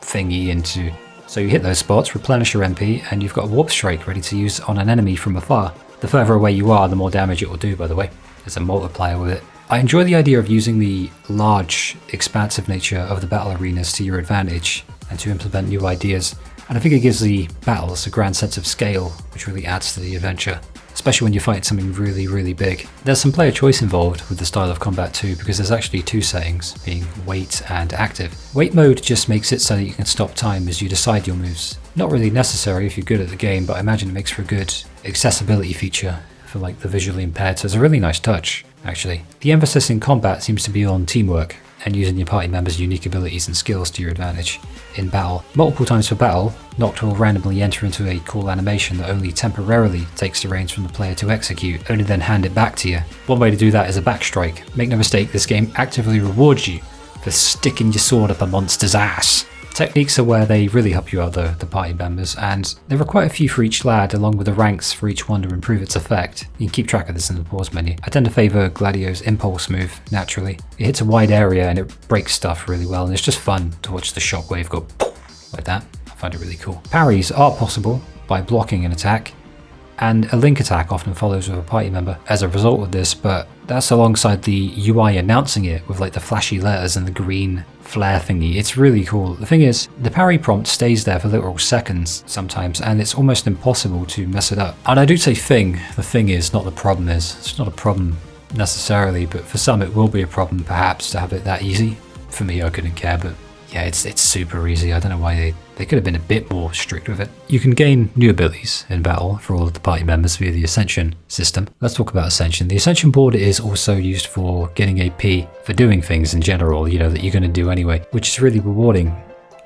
S1: thingy into. So you hit those spots, replenish your MP, and you've got a warp strike ready to use on an enemy from afar. The further away you are, the more damage it will do, by the way. There's a multiplier with it. I enjoy the idea of using the large, expansive nature of the battle arenas to your advantage and to implement new ideas, and I think it gives the battles a grand sense of scale, which really adds to the adventure, especially when you fight something really big. There's some player choice involved with the style of combat too, because there's actually 2 settings, being wait and active. Wait mode just makes it so that you can stop time as you decide your moves. Not really necessary if you're good at the game, but I imagine it makes for a good accessibility feature for like the visually impaired, so it's a really nice touch, actually. The emphasis in combat seems to be on teamwork and using your party members' unique abilities and skills to your advantage in battle. Multiple times per battle, Noct will randomly enter into a cool animation that only temporarily takes the reins from the player to execute, only then hand it back to you. One way to do that is a backstrike. Make no mistake, this game actively rewards you for sticking your sword up a monster's ass. Techniques are where they really help you out though, the party members, and there are quite a few for each lad along with the ranks for each one to improve its effect. You can keep track of this in the pause menu. I tend to favour Gladio's impulse move, naturally. It hits a wide area and it breaks stuff really well, and it's just fun to watch the shockwave go like that. I find it really cool. Parries are possible by blocking an attack, and a link attack often follows with a party member as a result of this, but that's alongside the UI announcing it with like the flashy letters and the green flare thingy. It's really cool. The thing is, the parry prompt stays there for literal seconds sometimes, and it's almost impossible to mess it up. And I do say thing, the thing is, not the problem is. It's not a problem necessarily, but for some it will be a problem perhaps to have it that easy. For me, I couldn't care, but yeah, it's super easy. I don't know why they could have been a bit more strict with it. You can gain new abilities in battle for all of the party members via the Ascension system. Let's talk about Ascension. The Ascension board is also used for getting AP for doing things in general, you know, that you're going to do anyway, which is really rewarding.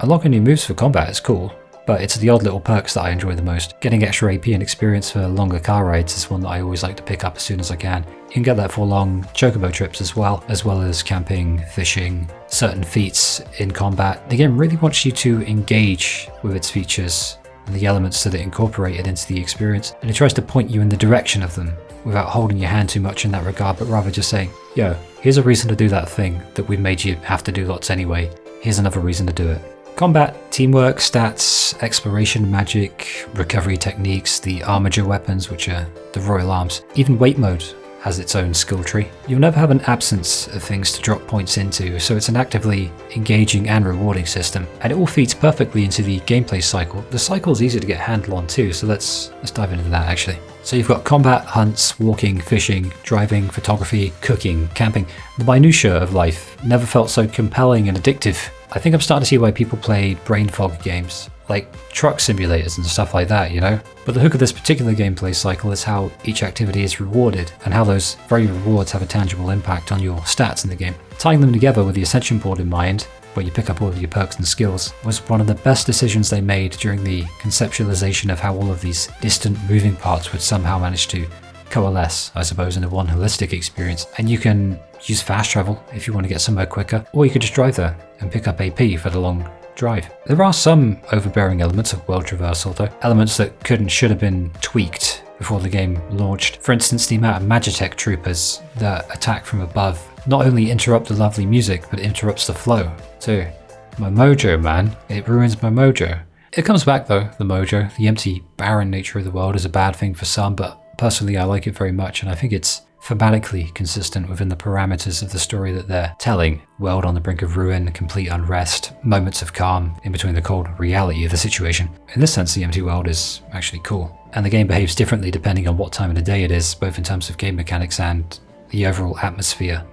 S1: Unlocking new moves for combat is cool, but it's the odd little perks that I enjoy the most. Getting extra AP and experience for longer car rides is one that I always like to pick up as soon as I can. You can get that for long chocobo trips as well as camping, fishing, certain feats in combat. The game really wants you to engage with its features and the elements that it incorporated into the experience, and it tries to point you in the direction of them without holding your hand too much in that regard, but rather just saying, yo, here's a reason to do that thing that we made you have to do lots anyway. Here's another reason to do it. Combat, teamwork, stats, exploration, magic, recovery techniques, the armature weapons, which are the royal arms. Even weight mode has its own skill tree. You'll never have an absence of things to drop points into, so it's an actively engaging and rewarding system, and it all feeds perfectly into the gameplay cycle. The cycle is easy to get a handle on too, so let's dive into that actually. So you've got combat, hunts, walking, fishing, driving, photography, cooking, camping. The minutiae of life never felt so compelling and addictive. I think I'm starting to see why people play brain fog games, like truck simulators and stuff like that, you know? But the hook of this particular gameplay cycle is how each activity is rewarded, and how those very rewards have a tangible impact on your stats in the game. Tying them together with the Ascension board in mind, where you pick up all of your perks and skills, was one of the best decisions they made during the conceptualization of how all of these distant moving parts would somehow manage to coalesce, I suppose, into one holistic experience. And you can use fast travel if you want to get somewhere quicker, or you could just drive there and pick up AP for the long drive. There are some overbearing elements of world traversal though, elements that could and should have been tweaked before the game launched. For instance, the amount of Magitech troopers that attack from above not only interrupt the lovely music, but interrupts the flow too. My mojo, man, it ruins my mojo. It comes back though, the mojo. The empty, barren nature of the world is a bad thing for some, but personally I like it very much, and I think it's thematically consistent within the parameters of the story that they're telling. World on the brink of ruin, complete unrest, moments of calm in between the cold reality of the situation. In this sense, the empty world is actually cool. And the game behaves differently depending on what time of the day it is, both in terms of game mechanics and the overall atmosphere.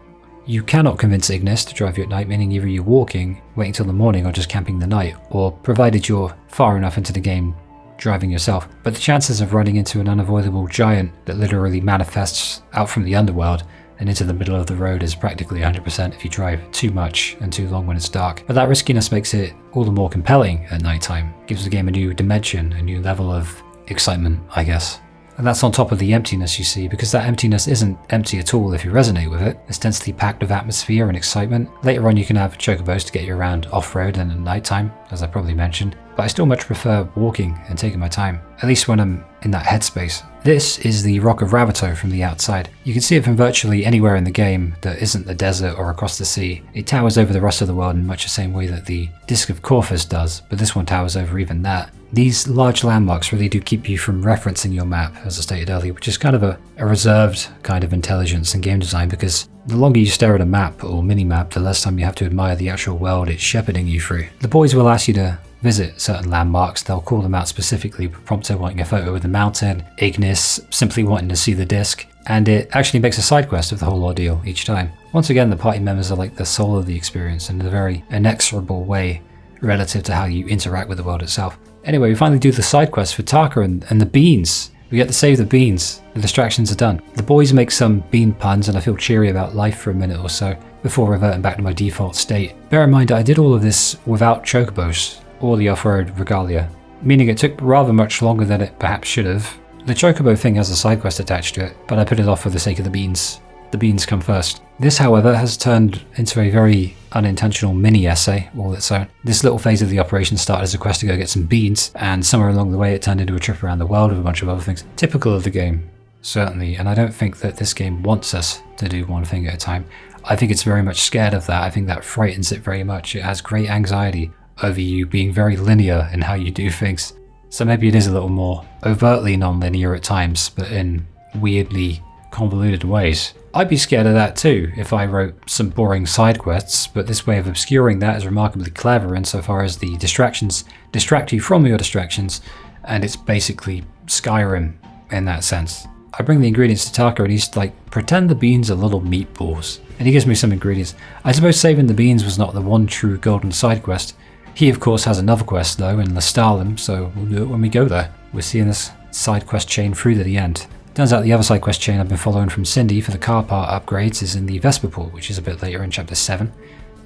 S1: You cannot convince Ignis to drive you at night, meaning either you're walking, waiting till the morning, or just camping the night, or provided you're far enough into the game, driving yourself. But the chances of running into an unavoidable giant that literally manifests out from the underworld and into the middle of the road is practically 100% if you drive too much and too long when it's dark. But that riskiness makes it all the more compelling at nighttime. Gives the game a new dimension, a new level of excitement, I guess. And that's on top of the emptiness you see, because that emptiness isn't empty at all if you resonate with it. It's densely packed with atmosphere and excitement. Later on you can have chocobos to get you around off-road and at nighttime, as I probably mentioned. But I still much prefer walking and taking my time, at least when I'm in that headspace. This is the Rock of Ravito from the outside. You can see it from virtually anywhere in the game that isn't the desert or across the sea. It towers over the rest of the world in much the same way that the Disc of Corphus does, but this one towers over even that. These large landmarks really do keep you from referencing your map, as I stated earlier, which is kind of a reserved kind of intelligence in game design, because the longer you stare at a map or mini-map, the less time you have to admire the actual world it's shepherding you through. The boys will ask you to visit certain landmarks. They'll call them out specifically, Prompto wanting a photo of the mountain, Ignis simply wanting to see the disc, and it actually makes a side quest of the whole ordeal each time. Once again, the party members are like the soul of the experience in a very inexorable way relative to how you interact with the world itself. Anyway, we finally do the side quest for Taka and the beans. We get to save the beans. The distractions are done. The boys make some bean puns and I feel cheery about life for a minute or so before reverting back to my default state. Bear in mind I did all of this without chocobos or the off-road Regalia, meaning it took rather much longer than it perhaps should have. The chocobo thing has a side quest attached to it, but I put it off for the sake of the beans. The beans come first. This, however, has turned into a very unintentional mini-essay all its own. This little phase of the operation started as a quest to go get some beans, and somewhere along the way it turned into a trip around the world with a bunch of other things. Typical of the game, certainly, and I don't think that this game wants us to do one thing at a time. I think it's very much scared of that. I think that frightens it very much. It has great anxiety over you being very linear in how you do things. So maybe it is a little more overtly non-linear at times, but in weirdly convoluted ways. I'd be scared of that too if I wrote some boring side quests, but this way of obscuring that is remarkably clever insofar as the distractions distract you from your distractions, and it's basically Skyrim in that sense. I bring the ingredients to Taka and he's like, pretend the beans are little meatballs. And he gives me some ingredients. I suppose saving the beans was not the one true golden side quest. He of course has another quest though in Lestalem, so we'll do it when we go there. We're seeing this side quest chain through to the end. Turns out the other side quest chain I've been following from Cindy for the car part upgrades is in the Vesperpool, which is a bit later in chapter 7,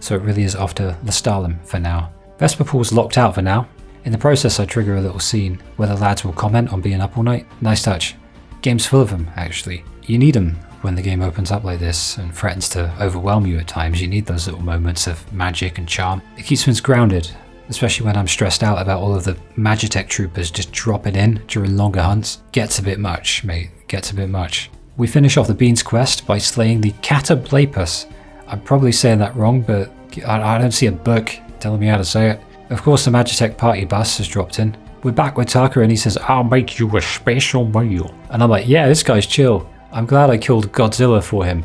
S1: so it really is off to Lestalem for now. Vesperpool's locked out for now. In the process I trigger a little scene where the lads will comment on being up all night. Nice touch. Game's full of them actually. You need them when the game opens up like this and threatens to overwhelm you at times. You need those little moments of magic and charm. It keeps things grounded, especially when I'm stressed out about all of the Magitech troopers just dropping in during longer hunts. Gets a bit much, mate. Gets a bit much. We finish off the Beans quest by slaying the Catablapus. I'm probably saying that wrong, but I don't see a book telling me how to say it. Of course, the Magitech party bus has dropped in. We're back with Tucker and he says, "I'll make you a special meal." And I'm like, yeah, this guy's chill. I'm glad I killed Godzilla for him.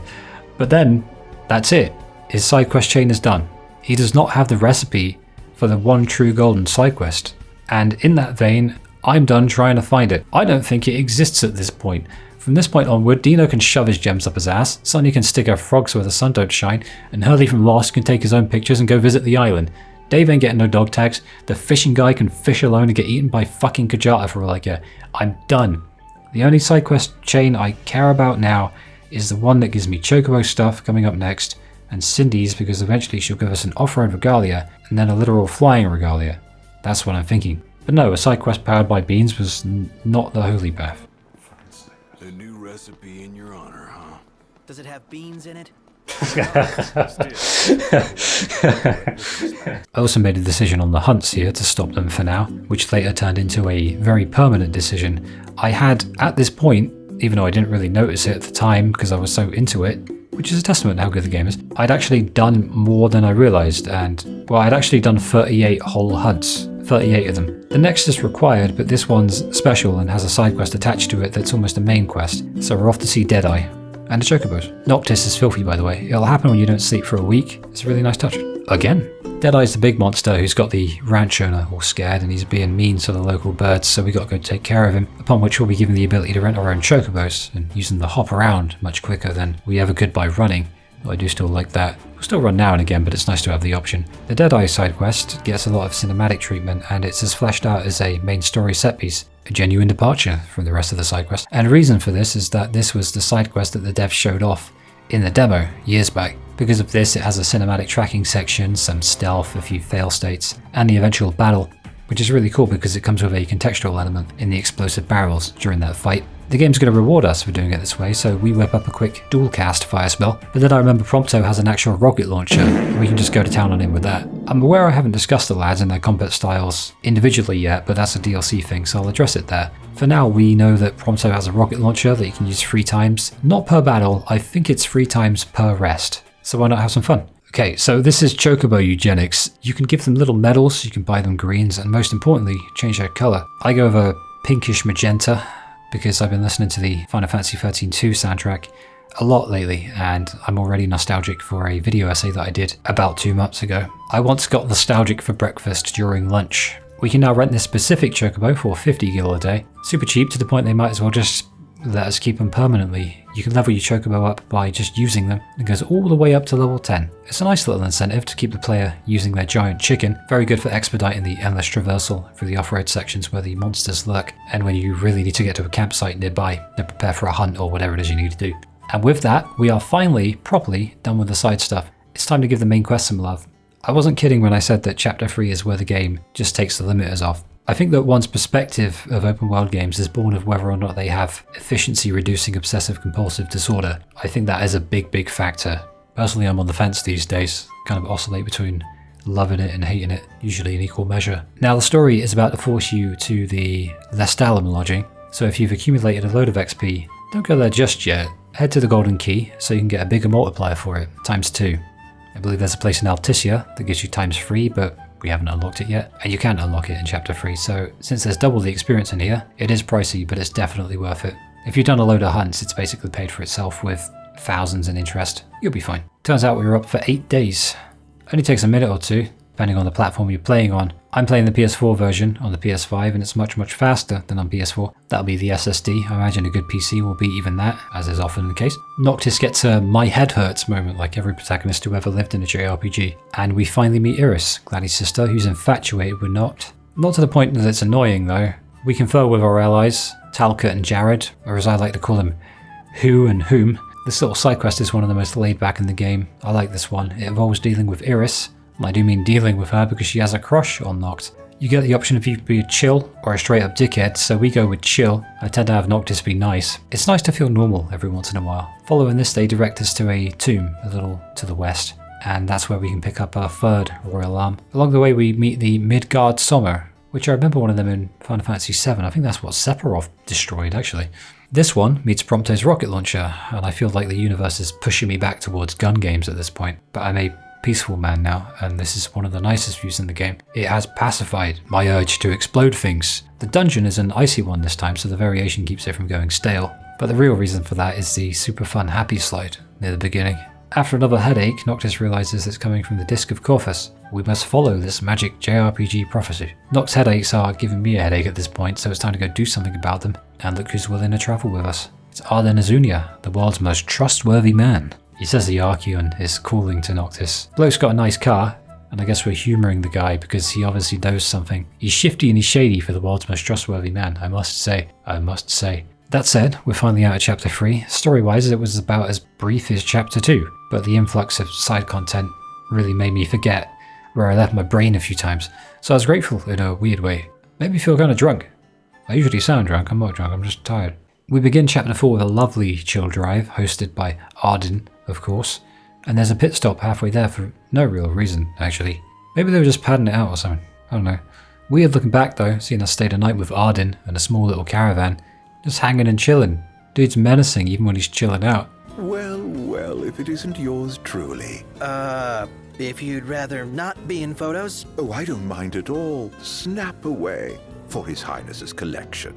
S1: But then, that's it. His side quest chain is done. He does not have the recipe for the one true golden side quest. And in that vein, I'm done trying to find it. I don't think it exists at this point. From this point onward, Dino can shove his gems up his ass, Sonny can stick her frogs where the sun don't shine, and Hurley from Lost can take his own pictures and go visit the island. Dave ain't getting no dog tags, the fishing guy can fish alone and get eaten by fucking Kajata for all I care. I'm done. The only side quest chain I care about now is the one that gives me Chocobo stuff coming up next, and Cindy's because eventually she'll give us an off-road Regalia, and then a literal flying Regalia. That's what I'm thinking. But no, a side quest powered by beans was not the holy path.
S6: A new recipe in your honor, huh?
S4: Does it have beans in it?
S1: I also made a decision on the hunts here to stop them for now, which later turned into a very permanent decision. I had, at this point, even though I didn't really notice it at the time because I was so into it, which is a testament to how good the game is, I'd actually done more than I realised, and, well, I'd actually done 38 whole hunts. 38 of them. The next is required, but this one's special and has a side quest attached to it that's almost a main quest, so we're off to see Deadeye. And the Chocobos. Noctis is filthy, by the way. It'll happen when you don't sleep for a week. It's a really nice touch. Again. Deadeye's the big monster who's got the ranch owner all scared and he's being mean to the local birds, so we got to go take care of him, upon which we'll be given the ability to rent our own Chocobos and use them to hop around much quicker than we ever could by running. I do still like that. We'll still run now and again, but it's nice to have the option. The Deadeye side quest gets a lot of cinematic treatment, and it's as fleshed out as a main story set piece. A genuine departure from the rest of the side quest. And the reason for this is that this was the side quest that the devs showed off in the demo years back. Because of this, it has a cinematic tracking section, some stealth, a few fail states, and the eventual battle, which is really cool because it comes with a contextual element in the explosive barrels during that fight. The game's going to reward us for doing it this way, so we whip up a quick dual cast fire spell. But then I remember Prompto has an actual rocket launcher, and we can just go to town on him with that. I'm aware I haven't discussed the lads and their combat styles individually yet, but that's a DLC thing, so I'll address it there. For now, we know that Prompto has a rocket launcher that you can use 3 times. Not per battle, I think it's 3 times per rest. So why not have some fun? Okay, so this is Chocobo eugenics. You can give them little medals, you can buy them greens, and most importantly, change their colour. I go over pinkish magenta, because I've been listening to the Final Fantasy XIII 2 soundtrack a lot lately, and I'm already nostalgic for a video essay that I did about 2 months ago. I once got nostalgic for breakfast during lunch. We can now rent this specific Chocobo for 50 gil a day. Super cheap to the point they might as well just let us keep them permanently. You can level your Chocobo up by just using them. It goes all the way up to level 10. It's a nice little incentive to keep the player using their giant chicken. Very good for expediting the endless traversal through the off-road sections where the monsters lurk, and when you really need to get to a campsite nearby and prepare for a hunt or whatever it is you need to do. And with that, we are finally, properly done with the side stuff. It's time to give the main quest some love. I wasn't kidding when I said that Chapter 3 is where the game just takes the limiters off. I think that one's perspective of open world games is born of whether or not they have efficiency reducing obsessive compulsive disorder. I think that is a big factor. Personally, I'm on the fence these days, kind of oscillate between loving it and hating it, usually in equal measure. Now the story is about to force you to the Lestalem lodging, so if you've accumulated a load of XP, don't go there just yet. Head to the Golden Key so you can get a bigger multiplier for it, ×2. I believe there's a place in Alticia that gives you ×3, but we haven't unlocked it yet, and you can unlock it in Chapter 3, so since there's double the experience in here, it is pricey, but it's definitely worth it. If you've done a load of hunts, it's basically paid for itself with thousands in interest. You'll be fine. Turns out we were up for 8 days. Only takes a minute or two, depending on the platform you're playing on. I'm playing the PS4 version on the PS5, and it's much faster than on PS4. That'll be the SSD. I imagine a good PC will beat even that, as is often the case. Noctis gets a my head hurts moment like every protagonist who ever lived in a JRPG. And we finally meet Iris, Gladys' sister, who's infatuated with Noct. Not to the point that it's annoying though. We confer with our allies, Talcott and Jared, or as I like to call them, Who and Whom. This little side quest is one of the most laid back in the game. I like this one. It involves dealing with Iris. I do mean dealing with her because she has a crush on Noct. You get the option if you be a chill or a straight up dickhead, so we go with chill. I tend to have Noctis be nice. It's nice to feel normal every once in a while. Following this, they direct us to a tomb a little to the west, and that's where we can pick up our 3rd royal arm. Along the way we meet the Midgard Sommer, which I remember one of them in Final Fantasy VII. I think that's what Sephiroth destroyed actually. This one meets Prompto's rocket launcher, and I feel like the universe is pushing me back towards gun games at this point, but I may peaceful man now, and this is one of the nicest views in the game. It has pacified my urge to explode things. The dungeon is an icy one this time, so the variation keeps it from going stale. But the real reason for that is the super fun happy slide near the beginning. After another headache, Noctis realizes it's coming from the Disc of Corphus. We must follow this magic JRPG prophecy. Noct's headaches are giving me a headache at this point, so it's time to go do something about them, and look who's willing to travel with us. It's Ardyn, the world's most trustworthy man. He says the Archeon is calling to Noctis. Bloke's got a nice car, and I guess we're humouring the guy because he obviously knows something. He's shifty and he's shady for the world's most trustworthy man, I must say. That said, we're finally out of Chapter 3. Story-wise, it was about as brief as Chapter 2, but the influx of side content really made me forget where I left my brain a few times, so I was grateful in a weird way. Made me feel kind of drunk. I usually sound drunk, I'm not drunk, I'm just tired. We begin Chapter 4 with a lovely chill drive, hosted by Ardyn, of course, and there's a pit stop halfway there for no real reason, actually. Maybe they were just padding it out or something, I don't know. Weird looking back though, seeing us stay the night with Ardyn and a small little caravan. Just hanging and chilling. Dude's menacing even when he's chilling out.
S6: Well, if it isn't yours truly.
S4: If you'd rather not be in photos?
S6: Oh, I don't mind at all. Snap away for His Highness's collection.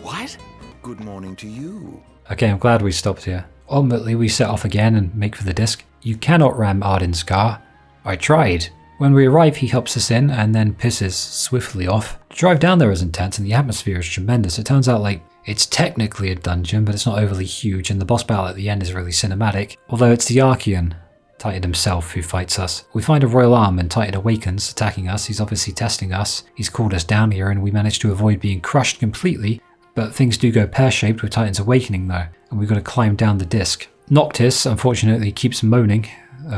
S5: What?
S6: Good morning to you.
S1: Okay, I'm glad we stopped here. Ultimately, we set off again and make for the disc. You cannot ram Ardyn's car. I tried. When we arrive, he helps us in and then pisses swiftly off. The drive down there is intense and the atmosphere is tremendous. It turns out like it's technically a dungeon, but it's not overly huge, and the boss battle at the end is really cinematic. Although it's the Archeon, Titan himself, who fights us. We find a royal arm and Titan awakens, attacking us. He's obviously testing us. He's called us down here and we manage to avoid being crushed completely, but things do go pear-shaped with Titan's awakening though, and we've got to climb down the disc. Noctis, unfortunately, keeps moaning,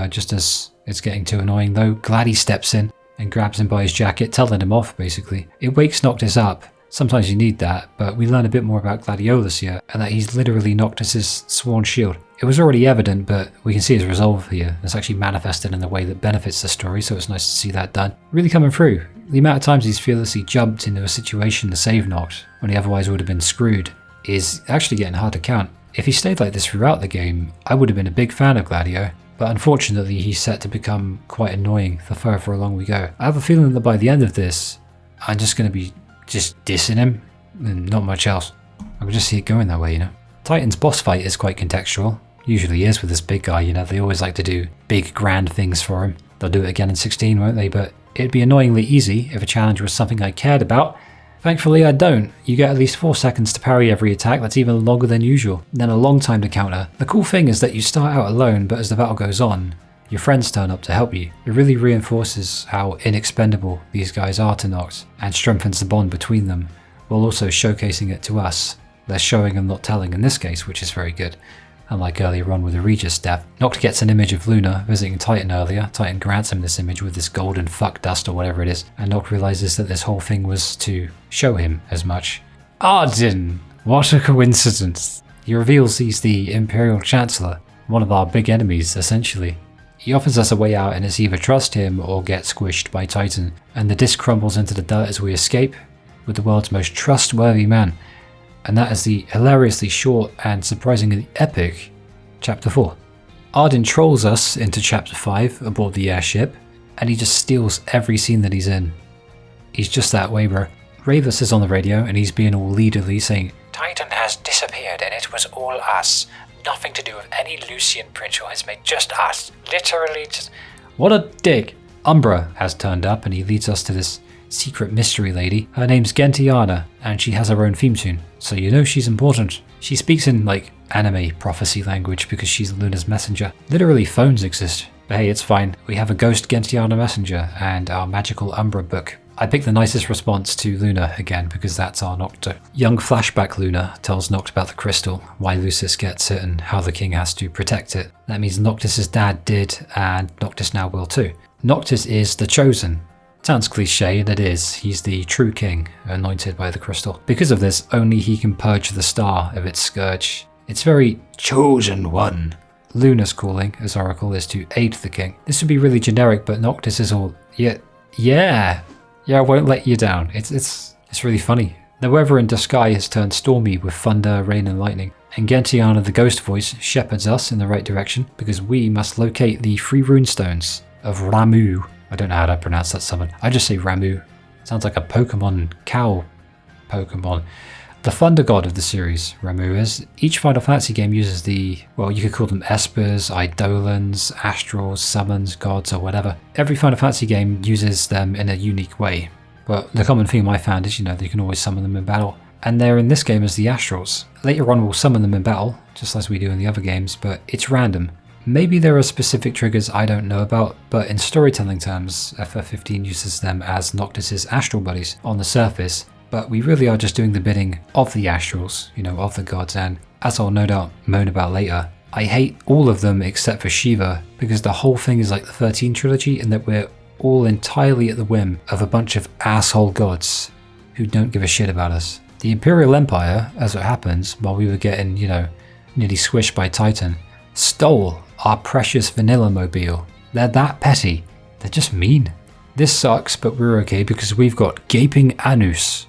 S1: just as it's getting too annoying though. Gladi steps in and grabs him by his jacket, telling him off basically. It wakes Noctis up. Sometimes you need that, but we learn a bit more about Gladiolus here, and that he's literally Noctis's sworn shield. It was already evident, but we can see his resolve here. It's actually manifested in a way that benefits the story, so it's nice to see that done. Really coming through. The amount of times he's fearlessly jumped into a situation to save Noct, when he otherwise would have been screwed, is actually getting hard to count. If he stayed like this throughout the game, I would have been a big fan of Gladio, but unfortunately he's set to become quite annoying the further along we go. I have a feeling that by the end of this, I'm just going to be just dissing him, and not much else. I can just see it going that way, you know. Titan's boss fight is quite contextual. Usually is with this big guy, you know, they always like to do big grand things for him. They'll do it again in 16, won't they? But it'd be annoyingly easy if a challenge was something I cared about. Thankfully I don't. You get at least 4 seconds to parry every attack, that's even longer than usual. Then a long time to counter. The cool thing is that you start out alone, but as the battle goes on, your friends turn up to help you. It really reinforces how inexpendable these guys are to Noct, and strengthens the bond between them, while also showcasing it to us. They're showing and not telling in this case, which is very good. Unlike earlier on with the Regis death. Noct gets an image of Luna visiting Titan earlier. Titan grants him this image with this golden fuck dust or whatever it is, and Noct realizes that this whole thing was to show him as much. Ardyn! What a coincidence! He reveals he's the Imperial Chancellor, one of our big enemies essentially. He offers us a way out, and it's either trust him or get squished by Titan, and the disc crumbles into the dirt as we escape with the world's most trustworthy man. And that is the hilariously short and surprisingly epic Chapter 4. Ardyn trolls us into Chapter 5 aboard the airship, and he just steals every scene that he's in. He's just that way, bro. Ravus is on the radio, and he's being all leaderly, saying, "Titan has disappeared, and it was all us. Nothing to do with any Lucian prince who has made just us. Literally just..." What a dick. Umbra has turned up, and he leads us to this secret mystery lady. Her name's Gentiana, and she has her own theme tune, so you know she's important. She speaks in like anime prophecy language because she's Luna's messenger. Literally phones exist, but hey, it's fine. We have a ghost Gentiana messenger and our magical Umbra book. I picked the nicest response to Luna again because that's our Noct. Young flashback Luna tells Noct about the crystal, why Lucis gets it and how the king has to protect it. That means Noctis' dad did, and Noctis now will too. Noctis is the chosen. Sounds cliche, and it is. He's the true king, anointed by the crystal. Because of this, only he can purge the star of its scourge. It's very chosen one. Luna's calling, as Oracle, is to aid the king. This would be really generic, but Noctis is all, yeah, I won't let you down. It's really funny. The weather in the sky has turned stormy with thunder, rain and lightning. and Gentiana the ghost voice shepherds us in the right direction because we must locate the 3 runestones of Ramuh. I don't know how to pronounce that summon. I just say Ramuh. Sounds like a Pokemon cow Pokemon. The thunder god of the series, Ramuh is. Each Final Fantasy game uses the, well, you could call them Espers, Eidolons, Astrals, Summons, Gods, or whatever. Every Final Fantasy game uses them in a unique way. But the common theme I found is, you can always summon them in battle. And they're in this game as the Astrals. Later on we'll summon them in battle, just as we do in the other games, but it's random. Maybe there are specific triggers I don't know about, but in storytelling terms, FF15 uses them as Noctis's Astral buddies on the surface. But we really are just doing the bidding of the Astrals, of the gods, and as I'll no doubt moan about later, I hate all of them except for Shiva, because the whole thing is like the 13 trilogy in that we're all entirely at the whim of a bunch of asshole gods who don't give a shit about us. The Imperial Empire, as it happens, while we were getting, nearly squished by Titan, stole our precious Vanilla Mobile. They're that petty. They're just mean. This sucks, but we're okay because we've got Gaping Anus.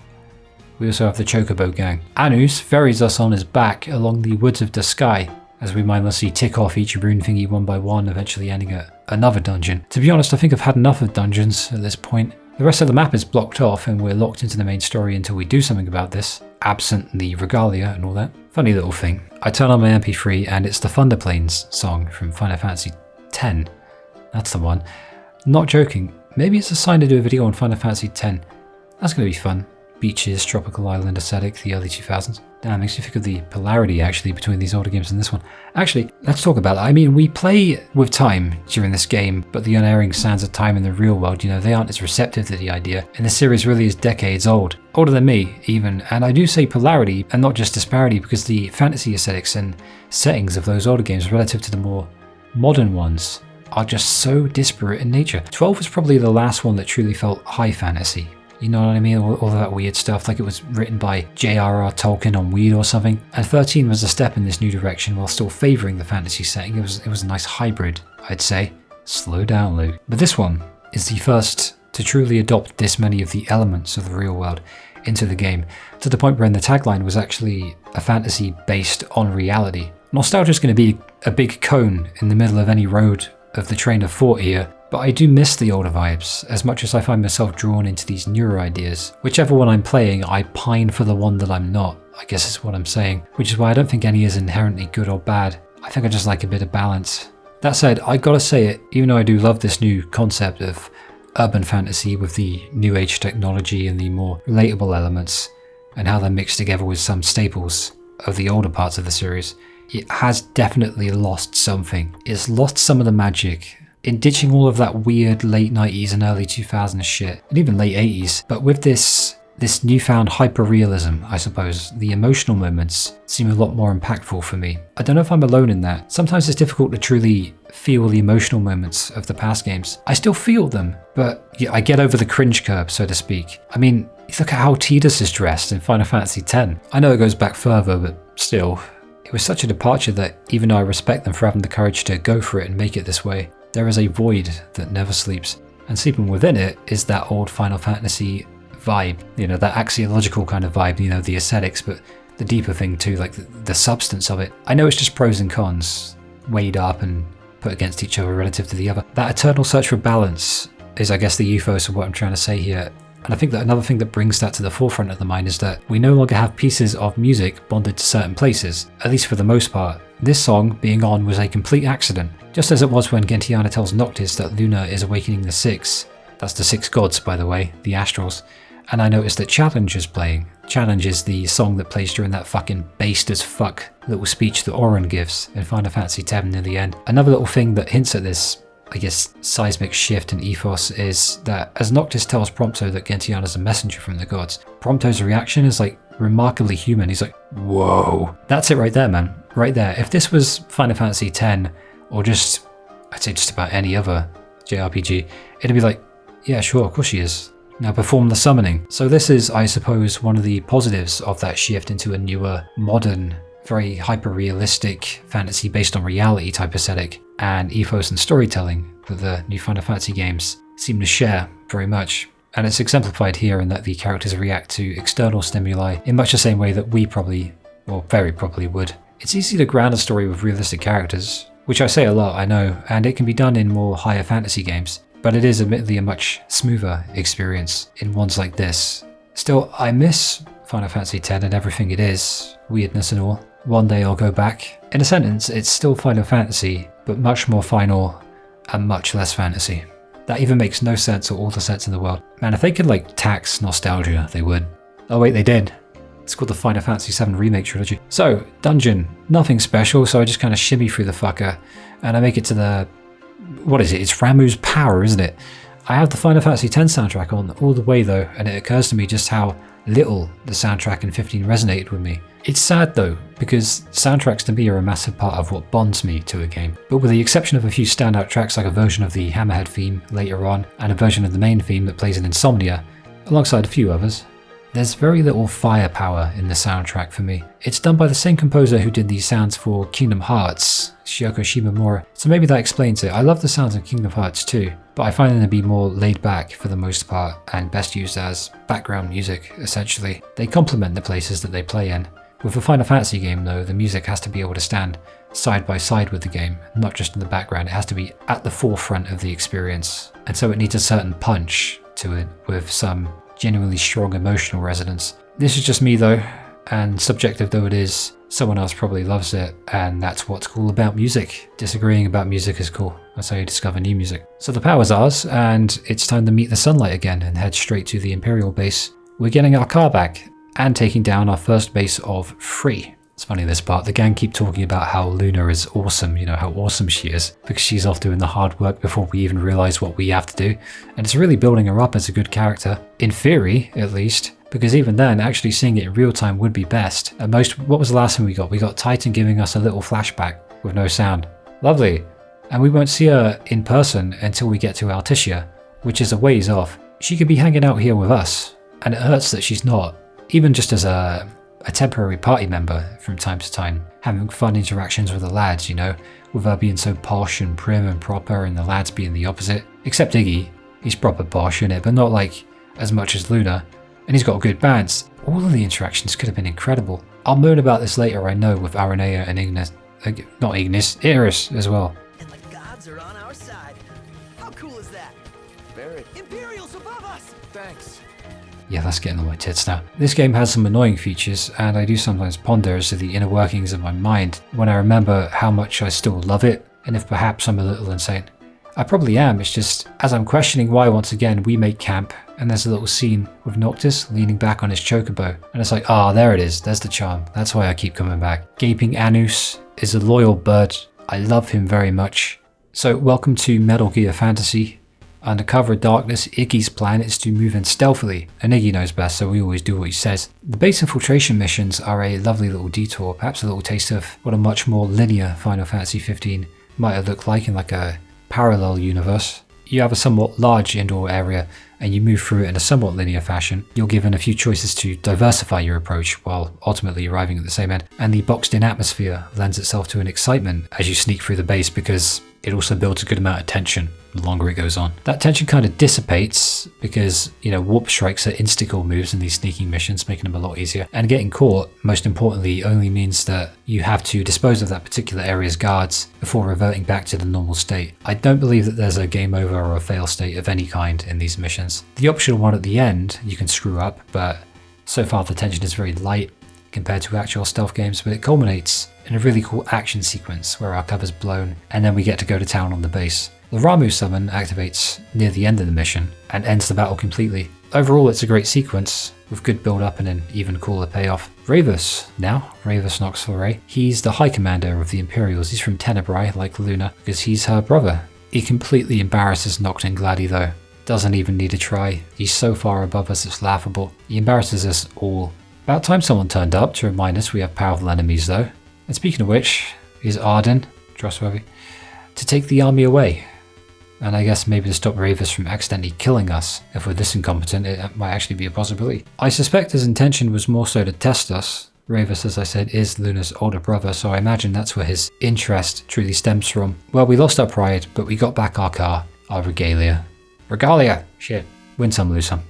S1: We also have the Chocobo gang. Anus ferries us on his back along the woods of the sky, as we mindlessly tick off each rune thingy one by one, eventually ending at another dungeon. To be honest, I think I've had enough of dungeons at this point. The rest of the map is blocked off and we're locked into the main story until we do something about this, absent the Regalia and all that. Funny little thing. I turn on my MP3 and it's the Thunder Plains song from Final Fantasy X. That's the one. Not joking. Maybe it's a sign to do a video on Final Fantasy X. That's going to be fun. Beaches, tropical island aesthetic, the early 2000s. Damn, makes me think of the polarity actually between these older games and this one. Actually, let's talk about that. I mean, we play with time during this game, but the unerring sands of time in the real world, they aren't as receptive to the idea. And the series really is decades old. Older than me, even. And I do say polarity and not just disparity because the fantasy aesthetics and settings of those older games relative to the more modern ones are just so disparate in nature. 12 was probably the last one that truly felt high fantasy. You know what I mean? All of that weird stuff, like it was written by J.R.R. Tolkien on weed or something. And 13 was a step in this new direction while still favouring the fantasy setting. It was a nice hybrid, I'd say. Slow down, Luke. But this one is the first to truly adopt this many of the elements of the real world into the game, to the point where the tagline was actually a fantasy based on reality. Nostalgia is going to be a big cone in the middle of any road of the train of thought here. But I do miss the older vibes, as much as I find myself drawn into these newer ideas. Whichever one I'm playing, I pine for the one that I'm not, I guess is what I'm saying. Which is why I don't think any is inherently good or bad. I think I just like a bit of balance. That said, I gotta say it, even though I do love this new concept of urban fantasy with the new age technology and the more relatable elements, and how they're mixed together with some staples of the older parts of the series, it has definitely lost something. It's lost some of the magic in ditching all of that weird late 90s and early 2000s shit, and even late 80s, but with this newfound hyper-realism, I suppose, the emotional moments seem a lot more impactful for me. I don't know if I'm alone in that. Sometimes it's difficult to truly feel the emotional moments of the past games. I still feel them, but yeah, I get over the cringe curve, so to speak. I mean, look at how Tidus is dressed in Final Fantasy X. I know it goes back further, but still. It was such a departure that even though I respect them for having the courage to go for it and make it this way, there is a void that never sleeps, and sleeping within it is that old Final Fantasy vibe, that axiological kind of vibe, the aesthetics, but the deeper thing too, like the substance of it. I know it's just pros and cons, weighed up and put against each other relative to the other. That eternal search for balance is, I guess, the ethos of what I'm trying to say here. And I think that another thing that brings that to the forefront of the mind is that we no longer have pieces of music bonded to certain places, at least for the most part. This song being on was a complete accident, just as it was when Gentiana tells Noctis that Luna is awakening the Six. That's the Six Gods, by the way, the Astrals. And I noticed that Challenge is playing. Challenge is the song that plays during that fucking based as fuck little speech that Auron gives in Final Fantasy X near the end. Another little thing that hints at this, I guess, seismic shift in ethos is that as Noctis tells Prompto that Gentiana's a messenger from the gods, Prompto's reaction is like remarkably human. He's like, whoa. That's it right there, man. Right there. If this was Final Fantasy X, or just, I'd say just about any other JRPG, it'd be like, yeah, sure, of course she is. Now perform the summoning. So this is, I suppose, one of the positives of that shift into a newer, modern, very hyper-realistic fantasy based on reality type aesthetic and ethos and storytelling that the new Final Fantasy games seem to share very much. And it's exemplified here in that the characters react to external stimuli in much the same way that we probably, or very probably would, It's easy to ground a story with realistic characters, which I say a lot, I know, and it can be done in more higher fantasy games, but it is admittedly a much smoother experience in ones like this. Still, I miss Final Fantasy X and everything it is, weirdness and all. One day I'll go back. In a sentence, it's still Final Fantasy, but much more final and much less fantasy. That even makes no sense or all the sense in the world. Man, if they could like tax nostalgia, they would. Oh wait, they did. It's called the Final Fantasy VII Remake Trilogy. So, dungeon. Nothing special, so I just kind of shimmy through the fucker, and I make it to the... What is it? It's Ramuh's Power, isn't it? I have the Final Fantasy X soundtrack on all the way though, and it occurs to me just how little the soundtrack in 15 resonated with me. It's sad though, because soundtracks to me are a massive part of what bonds me to a game. But with the exception of a few standout tracks like a version of the Hammerhead theme later on, and a version of the main theme that plays in Insomnia, alongside a few others, there's very little firepower in the soundtrack for me. It's done by the same composer who did the sounds for Kingdom Hearts, Shioko Shimomura, so maybe that explains it. I love the sounds of Kingdom Hearts too, but I find them to be more laid back for the most part and best used as background music, essentially. They complement the places that they play in. With a Final Fantasy game though, the music has to be able to stand side by side with the game, not just in the background. It has to be at the forefront of the experience, and so it needs a certain punch to it with some genuinely strong emotional resonance. This is just me though, and subjective though it is, someone else probably loves it, and that's what's cool about music. Disagreeing about music is cool. That's how you discover new music. So the power's ours, and it's time to meet the sunlight again and head straight to the Imperial base. We're getting our car back, and taking down our first base of 3. It's funny this part, the gang keep talking about how Luna is awesome, you know, how awesome she is, because she's off doing the hard work before we even realise what we have to do, and it's really building her up as a good character, in theory at least, because even then, actually seeing it in real time would be best. At most, what was the last thing we got? We got Titan giving us a little flashback with no sound. Lovely. And we won't see her in person until we get to Alticia, which is a ways off. She could be hanging out here with us, and it hurts that she's not, even just as a temporary party member from time to time, having fun interactions with the lads, you know, with her being so posh and prim and proper and the lads being the opposite. Except Iggy, he's proper posh in it, but not like as much as Luna, and he's got a good balance. All of the interactions could have been incredible. I'll moan about this later, I know, with Aranea and Iris as well.
S4: And the gods are on our side. How cool is that?
S5: Very.
S4: Imperials above us!
S5: Thanks.
S1: Yeah, that's getting on my tits now. This game has some annoying features, and I do sometimes ponder as to the inner workings of my mind when I remember how much I still love it, and if perhaps I'm a little insane. I probably am, it's just, as I'm questioning why once again we make camp, and there's a little scene with Noctis leaning back on his chocobo, and it's like, ah, there it is, there's the charm, that's why I keep coming back. Gaping Anus is a loyal bird, I love him very much. So welcome to Metal Gear Fantasy. Under cover of darkness, Iggy's plan is to move in stealthily, and Iggy knows best, so we always do what he says. The base infiltration missions are a lovely little detour, perhaps a little taste of what a much more linear Final Fantasy XV might have looked like in like a parallel universe. You have a somewhat large indoor area, and you move through it in a somewhat linear fashion. You're given a few choices to diversify your approach while ultimately arriving at the same end, and the boxed in atmosphere lends itself to an excitement as you sneak through the base because it also builds a good amount of tension the longer it goes on. That tension kind of dissipates because, you know, warp strikes are insta-kill moves in these sneaking missions, making them a lot easier. And getting caught, most importantly, only means that you have to dispose of that particular area's guards before reverting back to the normal state. I don't believe that there's a game over or a fail state of any kind in these missions. The optional one at the end, you can screw up, but so far the tension is very light compared to actual stealth games, but it culminates in a really cool action sequence where our cover's blown and then we get to go to town on the base. The Ramuh summon activates near the end of the mission and ends the battle completely. Overall, it's a great sequence with good build up and an even cooler payoff. Ravus Noct Foray, he's the High Commander of the Imperials. He's from Tenebrae, like Luna, because he's her brother. He completely embarrasses Noct and Gladi though. Doesn't even need a try. He's so far above us it's laughable. He embarrasses us all. About time someone turned up to remind us we have powerful enemies though. And speaking of which, is Ardyn, Trustworthy, to take the army away. And I guess maybe to stop Ravus from accidentally killing us. If we're this incompetent, it might actually be a possibility. I suspect his intention was more so to test us. Ravus, as I said, is Luna's older brother, so I imagine that's where his interest truly stems from. Well, we lost our pride, but we got back our car, our Regalia. Regalia! Shit. Win some, lose some.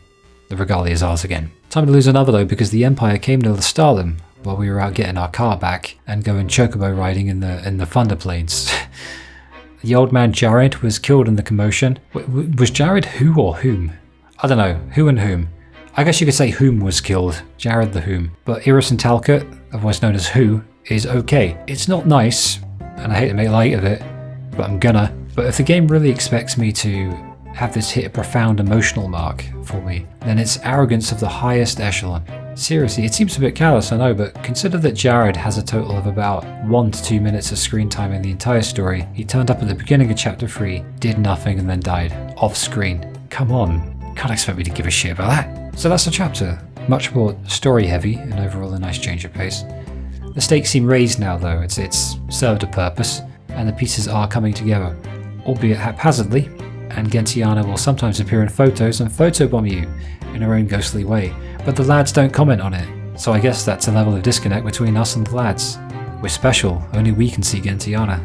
S1: The Regalia is ours again. Time to lose another though, because the Empire came to Lestalem while we were out getting our car back and going chocobo riding in the Thunder Plains. The old man Jared was killed in the commotion. Was Jared who or whom? I don't know, who and whom. I guess you could say whom was killed, Jared the whom. But Iris and Talcott, otherwise known as Who, is okay. It's not nice, and I hate to make light of it, but I'm gonna. But if the game really expects me to have this hit a profound emotional mark for me, then it's arrogance of the highest echelon. Seriously, it seems a bit callous, I know, but consider that Jared has a total of about 1 to 2 minutes of screen time in the entire story. He turned up at the beginning of chapter 3, did nothing, and then died. Off screen. Come on, can't expect me to give a shit about that. So that's the chapter. Much more story heavy and overall a nice change of pace. The stakes seem raised now though, it's served a purpose, and the pieces are coming together, albeit haphazardly, and Gentiana will sometimes appear in photos and photobomb you in her own ghostly way, but the lads don't comment on it, so I guess that's a level of disconnect between us and the lads. We're special, only we can see Gentiana.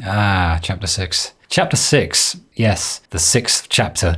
S1: Ah, chapter 6. Chapter 6, yes, the 6th chapter.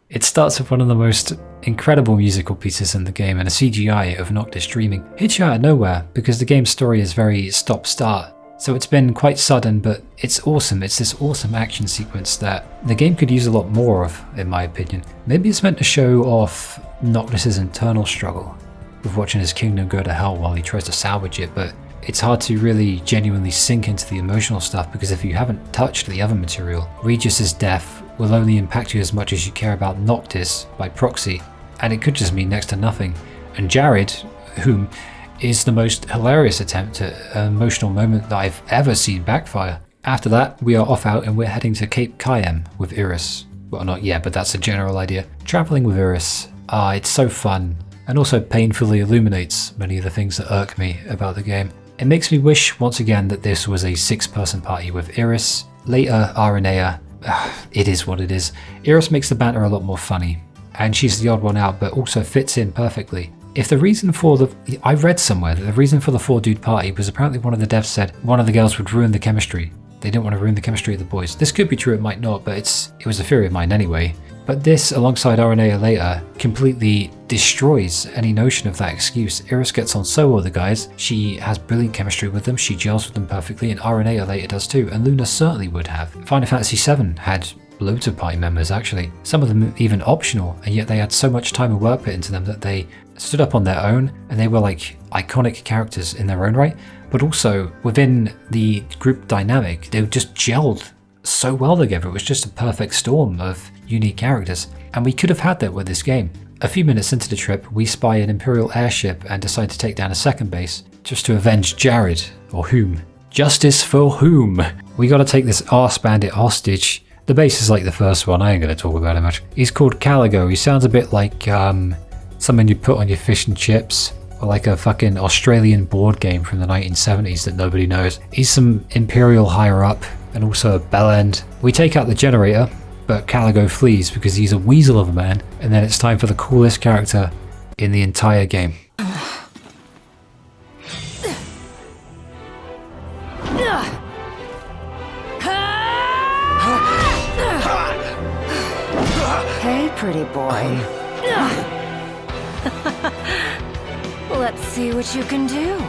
S1: It starts with one of the most incredible musical pieces in the game and a CGI of Noctis dreaming. Hits you out of nowhere because the game's story is very stop-start. So it's been quite sudden, but it's awesome. It's this awesome action sequence that the game could use a lot more of, in my opinion. Maybe it's meant to show off Noctis' internal struggle with watching his kingdom go to hell while he tries to salvage it, but it's hard to really genuinely sink into the emotional stuff because if you haven't touched the other material, Regis's death will only impact you as much as you care about Noctis by proxy, and it could just mean next to nothing. And Jared, whom is the most hilarious attempt at an emotional moment that I've ever seen backfire. After that, we are off out and we're heading to Cape Cayenne with Iris. Well, not yet, but that's a general idea. Traveling with Iris. It's so fun, and also painfully illuminates many of the things that irk me about the game. It makes me wish, once again, that this was a 6-person party with Iris, later Aranea. It is what it is. Iris makes the banter a lot more funny, and she's the odd one out, but also fits in perfectly. If the reason for I read somewhere that the reason for the 4-dude party was apparently one of the devs said one of the girls would ruin the chemistry. They didn't want to ruin the chemistry of the boys. This could be true, it might not, but it was a theory of mine anyway. But this, alongside Aranea later, completely destroys any notion of that excuse. Iris gets on so well with the guys, she has brilliant chemistry with them, she gels with them perfectly, and Aranea later does too, and Luna certainly would have. Final Fantasy VII had loads of party members actually, some of them even optional, and yet they had so much time and work put into them that they stood up on their own, and they were like iconic characters in their own right, but also within the group dynamic, they just gelled so well together. It was just a perfect storm of unique characters, and we could have had that with this game. A few minutes into the trip, we spy an Imperial airship and decide to take down a second base, just to avenge Jared, or whom. Justice for whom? We gotta take this arse bandit hostage. The base is like the first one, I ain't gonna talk about it much. He's called Caligo. He sounds a bit like something you put on your fish and chips, or like a fucking Australian board game from the 1970s that nobody knows. He's some Imperial higher up, and also a bellend. We take out the generator, but Caligo flees because he's a weasel of a man, and then it's time for the coolest character in the entire game.
S7: Hey, pretty boy. Let's see what you can do.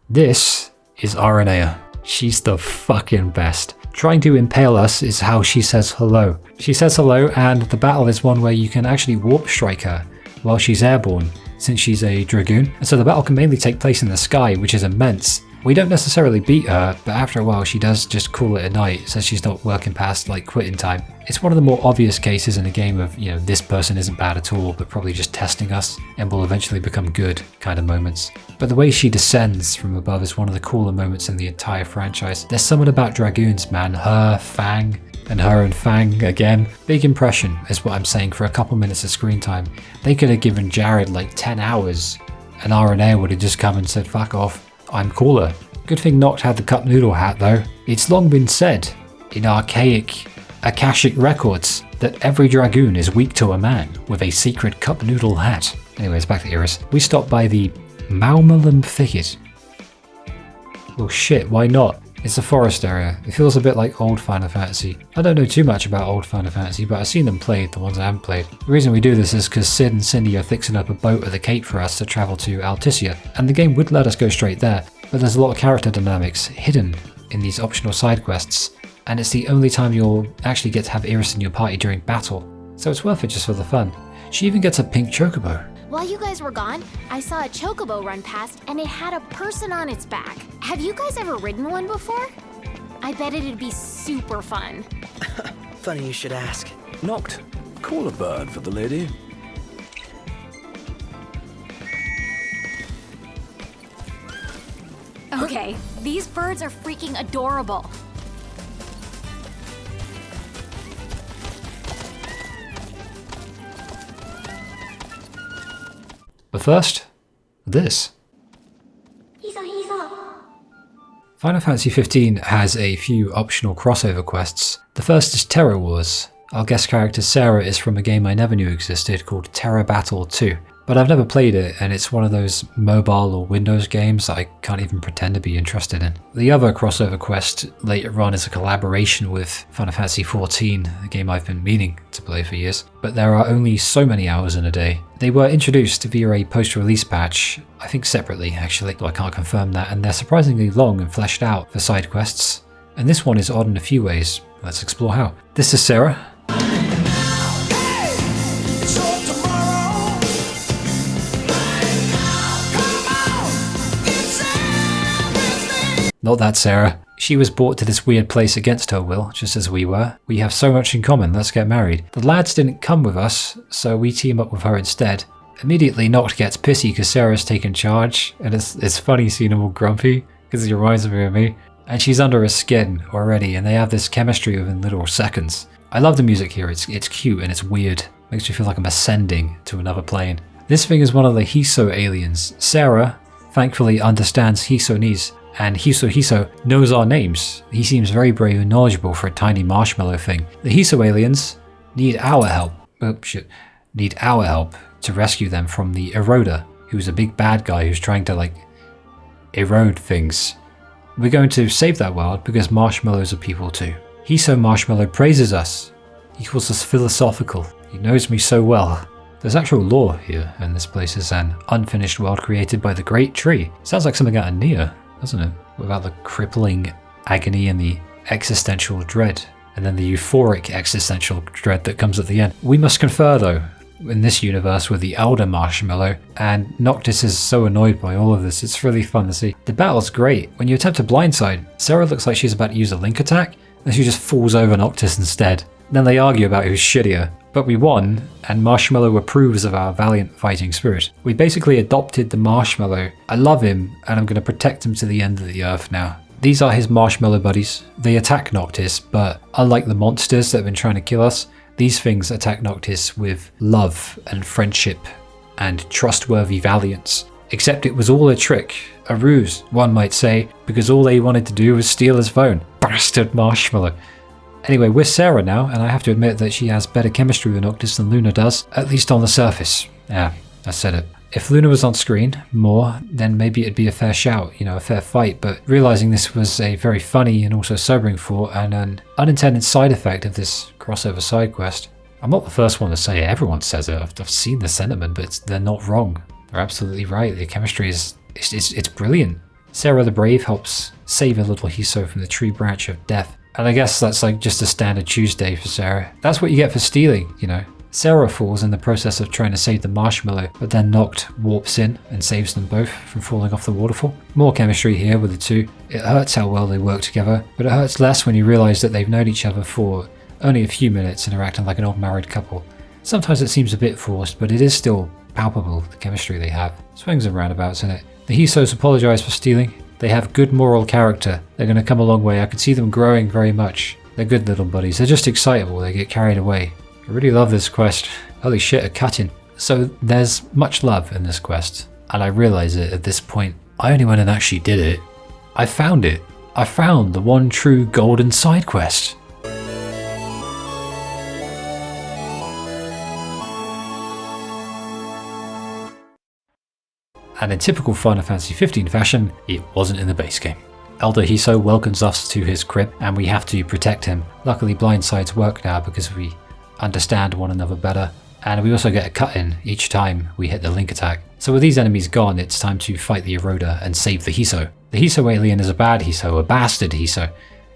S1: This is Aranea. She's the fucking best. Trying to impale us is how she says hello. She says hello, and the battle is one where you can actually warp strike her while she's airborne, since she's a Dragoon, and so the battle can mainly take place in the sky, which is immense. We don't necessarily beat her, but after a while she does just call it a night, says she's not working past like quitting time. It's one of the more obvious cases in a game of, you know, this person isn't bad at all, but probably just testing us and will eventually become good kind of moments. But the way she descends from above is one of the cooler moments in the entire franchise. There's something about Dragoons, man. Her, Fang, and her and Fang again. Big impression is what I'm saying for a couple minutes of screen time. They could have given Jared like 10 hours and Aranea would have just come and said, fuck off, I'm cooler. Good thing Noct had the cup noodle hat though. It's long been said in archaic Akashic records that every Dragoon is weak to a man with a secret cup noodle hat. Anyways, back to Iris. We stop by the Maumalam thicket. Well shit, why not? It's a forest area. It feels a bit like old Final Fantasy. I don't know too much about old Final Fantasy, but I've seen them played, the ones I haven't played. The reason we do this is because Sid and Cindy are fixing up a boat at the Cape for us to travel to Alticia, and the game would let us go straight there, but there's a lot of character dynamics hidden in these optional side quests, and it's the only time you'll actually get to have Iris in your party during battle, so it's worth it just for the fun. She even gets a pink chocobo.
S7: While you guys were gone, I saw a chocobo run past and it had a person on its back. Have you guys ever ridden one before? I bet it'd be super fun.
S4: Funny you should ask.
S5: Noct, call a bird for the lady.
S7: Okay, these birds are freaking adorable.
S1: But first, this. Final Fantasy 15 has a few optional crossover quests. The first is Terror Wars. Our guest character Sarah is from a game I never knew existed called Terror Battle 2. But I've never played it, and it's one of those mobile or Windows games that I can't even pretend to be interested in. The other crossover quest later on is a collaboration with Final Fantasy XIV, a game I've been meaning to play for years, but there are only so many hours in a day. They were introduced via a post-release patch, I think separately actually, though I can't confirm that, and they're surprisingly long and fleshed out for side quests. And this one is odd in a few ways. Let's explore how. This is Sarah. Not that Sarah. She was brought to this weird place against her will, just as we were. We have so much in common, let's get married. The lads didn't come with us, so we team up with her instead. Immediately Noct gets pissy because Sarah's taken charge, and it's funny seeing him all grumpy, because he reminds me of me. And she's under her skin already, and they have this chemistry within little seconds. I love the music here, it's cute and it's weird. Makes me feel like I'm ascending to another plane. This thing is one of the Hiso aliens. Sarah, thankfully, understands Hisonese. And Hiso knows our names. He seems very brave and knowledgeable for a tiny marshmallow thing. The Hiso aliens need our help. Need our help to rescue them from the Eroder, who's a big bad guy who's trying to erode things. We're going to save that world because marshmallows are people too. Hiso Marshmallow praises us. He calls us philosophical. He knows me so well. There's actual lore here, and this place is an unfinished world created by the Great Tree. Sounds like something out of Nier, doesn't it? Without the crippling agony and the existential dread, and then the euphoric existential dread that comes at the end. We must confer though, in this universe with the Elder Marshmallow, and Noctis is so annoyed by all of this, it's really fun to see. The battle's great. When you attempt a blindside, Sarah looks like she's about to use a link attack, and she just falls over Noctis instead. Then they argue about who's shittier. But we won, and Marshmallow approves of our valiant fighting spirit. We basically adopted the Marshmallow. I love him, and I'm going to protect him to the end of the earth now. These are his Marshmallow buddies. They attack Noctis, but unlike the monsters that have been trying to kill us, these things attack Noctis with love and friendship and trustworthy valiance. Except it was all a trick, a ruse, one might say, because all they wanted to do was steal his phone. Bastard Marshmallow. Anyway, we're Sarah now, and I have to admit that she has better chemistry with Noctis than Luna does, at least on the surface. Yeah, I said it. If Luna was on screen more, then maybe it'd be a fair shout, a fair fight, but realizing this was a very funny and also sobering thought and an unintended side effect of this crossover side quest. I'm not the first one to say it, everyone says it, I've seen the sentiment, but they're not wrong. They're absolutely right, the chemistry is it's brilliant. Sarah the Brave helps save a little Hiso from the tree branch of death. And I guess that's just a standard Tuesday for Sarah. That's what you get for stealing, Sarah falls in the process of trying to save the Marshmallow, but then Noct warps in and saves them both from falling off the waterfall. More chemistry here with the two. It hurts how well they work together, but it hurts less when you realise that they've known each other for only a few minutes and are acting like an old married couple. Sometimes it seems a bit forced, but it is still palpable, the chemistry they have. Swings and roundabouts, isn't it? The Hisos apologise for stealing. They have good moral character. They're going to come a long way. I could see them growing very much. They're good little buddies. They're just excitable. They get carried away. I really love this quest. Holy shit, a cut-in. So there's much love in this quest. And I realise it at this point. I only went and actually did it. I found it. I found the one true golden side quest. And in typical Final Fantasy 15 fashion, it wasn't in the base game. Elder Hiso welcomes us to his crib and we have to protect him. Luckily blindsides work now because we understand one another better, and we also get a cut in each time we hit the link attack. So with these enemies gone, it's time to fight the Eroder and save the Hiso. The Hiso alien is a bad Hiso, a bastard Hiso.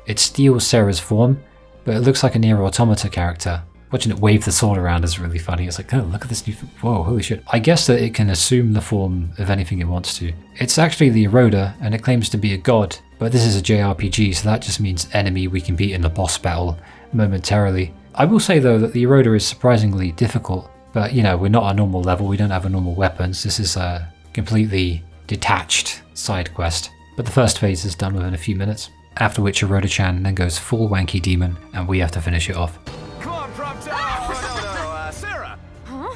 S1: It steals Sarah's form, but it looks like a Nier Automata character. Watching it wave the sword around is really funny. It's like, oh, look at this new, whoa, holy shit. I guess that it can assume the form of anything it wants to. It's actually the Eroder, and it claims to be a god, but this is a JRPG, so that just means enemy we can beat in a boss battle momentarily. I will say though that the Eroder is surprisingly difficult, but you know, we're not a normal level, we don't have a normal weapons. This is a completely detached side quest. But the first phase is done within a few minutes, after which Eroder-chan then goes full wanky demon, and we have to finish it off.
S8: Come on, Prompto! Oh, no, Sarah!
S9: Huh?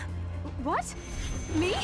S9: What? Me?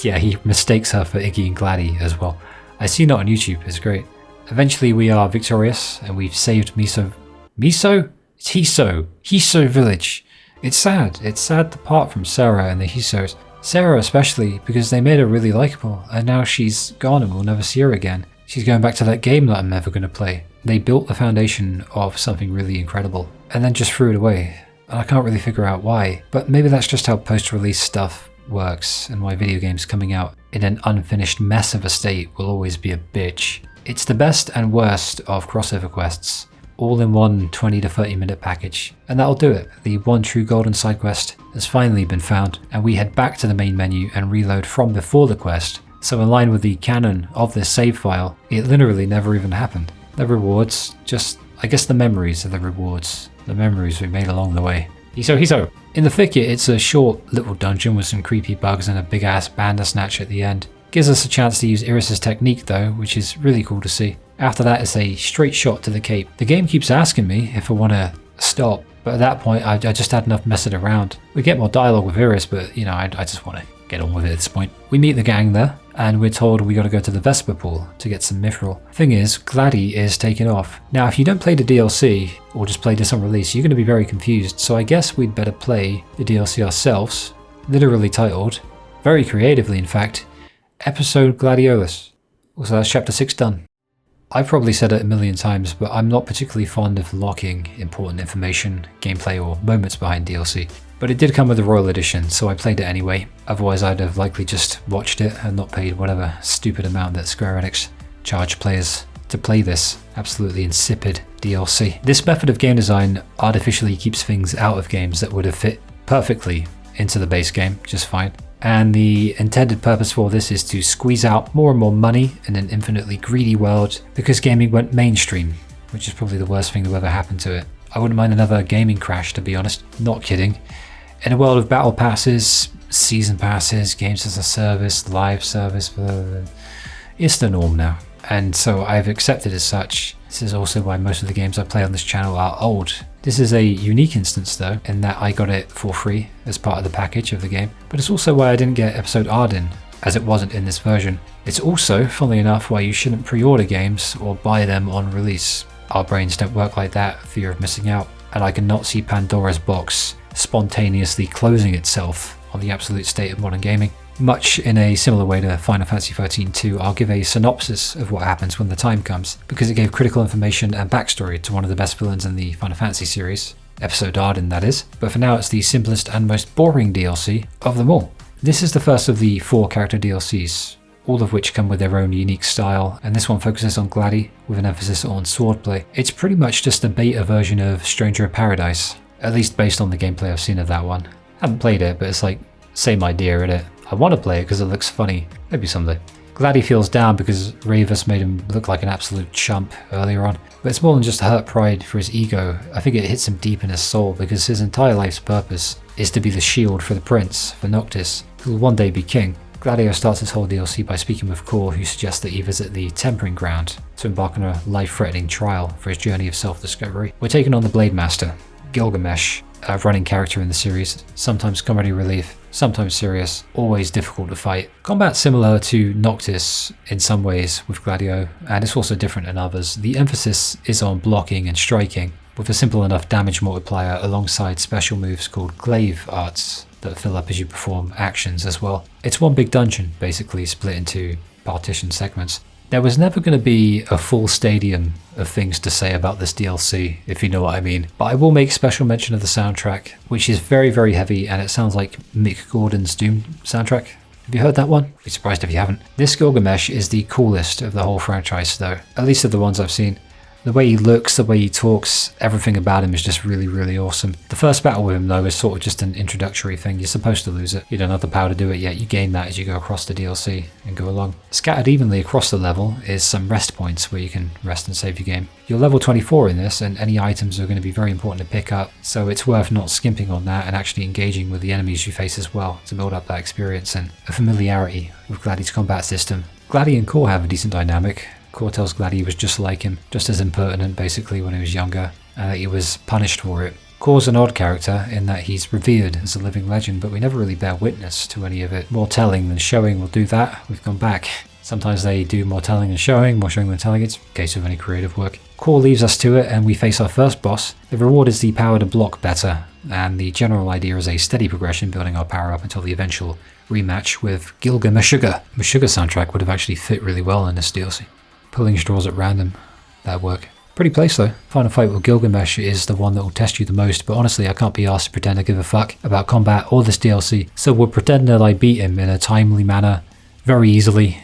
S1: Yeah, he mistakes her for Iggy and Gladi as well. I see that on YouTube, it's great. Eventually we are victorious, and we've saved Miso. Miso? It's Hiso. Hiso village. It's sad to part from Sarah and the Hisos. Sarah especially, because they made her really likable, and now she's gone and we'll never see her again. She's going back to that game that I'm never going to play. They built the foundation of something really incredible, and then just threw it away. And I can't really figure out why, but maybe that's just how post-release stuff works, and why video games coming out in an unfinished mess of a state will always be a bitch. It's the best and worst of crossover quests, all in one 20 to 30 minute package, and that'll do it. The one true golden side quest has finally been found, and we head back to the main menu and reload from before the quest. So in line with the canon of this save file, it literally never even happened. The rewards, just, I guess the memories are the rewards. The memories we made along the way. Hiso! In the thicket, it's a short little dungeon with some creepy bugs and a big ass Bandersnatch at the end. Gives us a chance to use Iris's technique though, which is really cool to see. After that, it's a straight shot to the cape. The game keeps asking me if I want to stop, but at that point I just had enough messing around. We get more dialogue with Iris, but you know, I just want to get on with it at this point. We meet the gang there, and we're told we gotta go to the Vesper Pool to get some mithril. Thing is, Gladi is taken off. Now if you don't play the DLC, or just play this on release, you're gonna be very confused, so I guess we'd better play the DLC ourselves, literally titled, very creatively in fact, Episode Gladiolus. Also that's chapter 6 done. I've probably said it a million times, but I'm not particularly fond of locking important information, gameplay or moments behind DLC. But it did come with the Royal Edition, so I played it anyway. Otherwise I'd have likely just watched it and not paid whatever stupid amount that Square Enix charged players to play this absolutely insipid DLC. This method of game design artificially keeps things out of games that would have fit perfectly into the base game just fine. And the intended purpose for this is to squeeze out more and more money in an infinitely greedy world because gaming went mainstream, which is probably the worst thing that ever happened to it. I wouldn't mind another gaming crash, to be honest, not kidding. In a world of battle passes, season passes, games as a service, live service, it's the norm now. And so I've accepted as such. This is also why most of the games I play on this channel are old. This is a unique instance though, in that I got it for free as part of the package of the game. But it's also why I didn't get episode Ardyn, as it wasn't in this version. It's also, funnily enough, why you shouldn't pre-order games or buy them on release. Our brains don't work like that, fear of missing out. And I cannot see Pandora's box spontaneously closing itself on the absolute state of modern gaming. Much in a similar way to Final Fantasy XIII 2, I'll give a synopsis of what happens when the time comes, because it gave critical information and backstory to one of the best villains in the Final Fantasy series, episode Ardyn that is, but for now it's the simplest and most boring DLC of them all. This is the first of the 4 character DLCs, all of which come with their own unique style, and this one focuses on Gladi with an emphasis on swordplay. It's pretty much just a beta version of Stranger of Paradise, at least based on the gameplay I've seen of that one. Haven't played it, but it's like, same idea, innit? I want to play it because it looks funny. Maybe someday. Gladi feels down because Ravus made him look like an absolute chump earlier on. But it's more than just a hurt pride for his ego. I think it hits him deep in his soul because his entire life's purpose is to be the shield for the prince, for Noctis, who will one day be king. Gladio starts his whole DLC by speaking with Core, who suggests that he visit the Tempering Ground to embark on a life-threatening trial for his journey of self-discovery. We're taking on the Blade Master, Gilgamesh, a running character in the series, sometimes comedy relief, sometimes serious, always difficult to fight. Combat similar to Noctis in some ways with Gladio, and it's also different in others. The emphasis is on blocking and striking, with a simple enough damage multiplier alongside special moves called glaive arts that fill up as you perform actions as well. It's one big dungeon, basically split into partition segments. There was never going to be a full stadium of things to say about this DLC, if you know what I mean. But I will make special mention of the soundtrack, which is very, very heavy, and it sounds like Mick Gordon's Doom soundtrack. Have you heard that one? Be surprised if you haven't. This Gilgamesh is the coolest of the whole franchise though, at least of the ones I've seen. The way he looks, the way he talks, everything about him is just really, really awesome. The first battle with him though is sort of just an introductory thing. You're supposed to lose it. You don't have the power to do it yet. You gain that as you go across the DLC and go along. Scattered evenly across the level is some rest points where you can rest and save your game. You're level 24 in this, and any items are going to be very important to pick up, so it's worth not skimping on that and actually engaging with the enemies you face as well to build up that experience and a familiarity with Gladi's combat system. Gladi and Core have a decent dynamic. Core tells Gladi he was just like him, just as impertinent basically when he was younger, and that he was punished for it. Core's an odd character in that he's revered as a living legend, but we never really bear witness to any of it. More telling than showing will do that. We've gone back. Sometimes they do more telling than showing, more showing than telling. It's a case of any creative work. Core leaves us to it and we face our first boss. The reward is the power to block better, and the general idea is a steady progression, building our power up until the eventual rematch with Gilgameshuga. Meshuga soundtrack would have actually fit really well in this DLC. Pulling straws at random, that'd work. Pretty place though. Final fight with Gilgamesh is the one that will test you the most, but honestly I can't be asked to pretend I give a fuck about combat or this DLC, so we'll pretend that I beat him in a timely manner, very easily,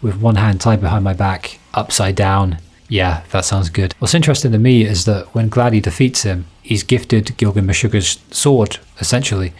S1: with one hand tied behind my back, upside down. Yeah, that sounds good. What's interesting to me is that when Gladi defeats him, he's gifted Gilgameshuga's sword, essentially.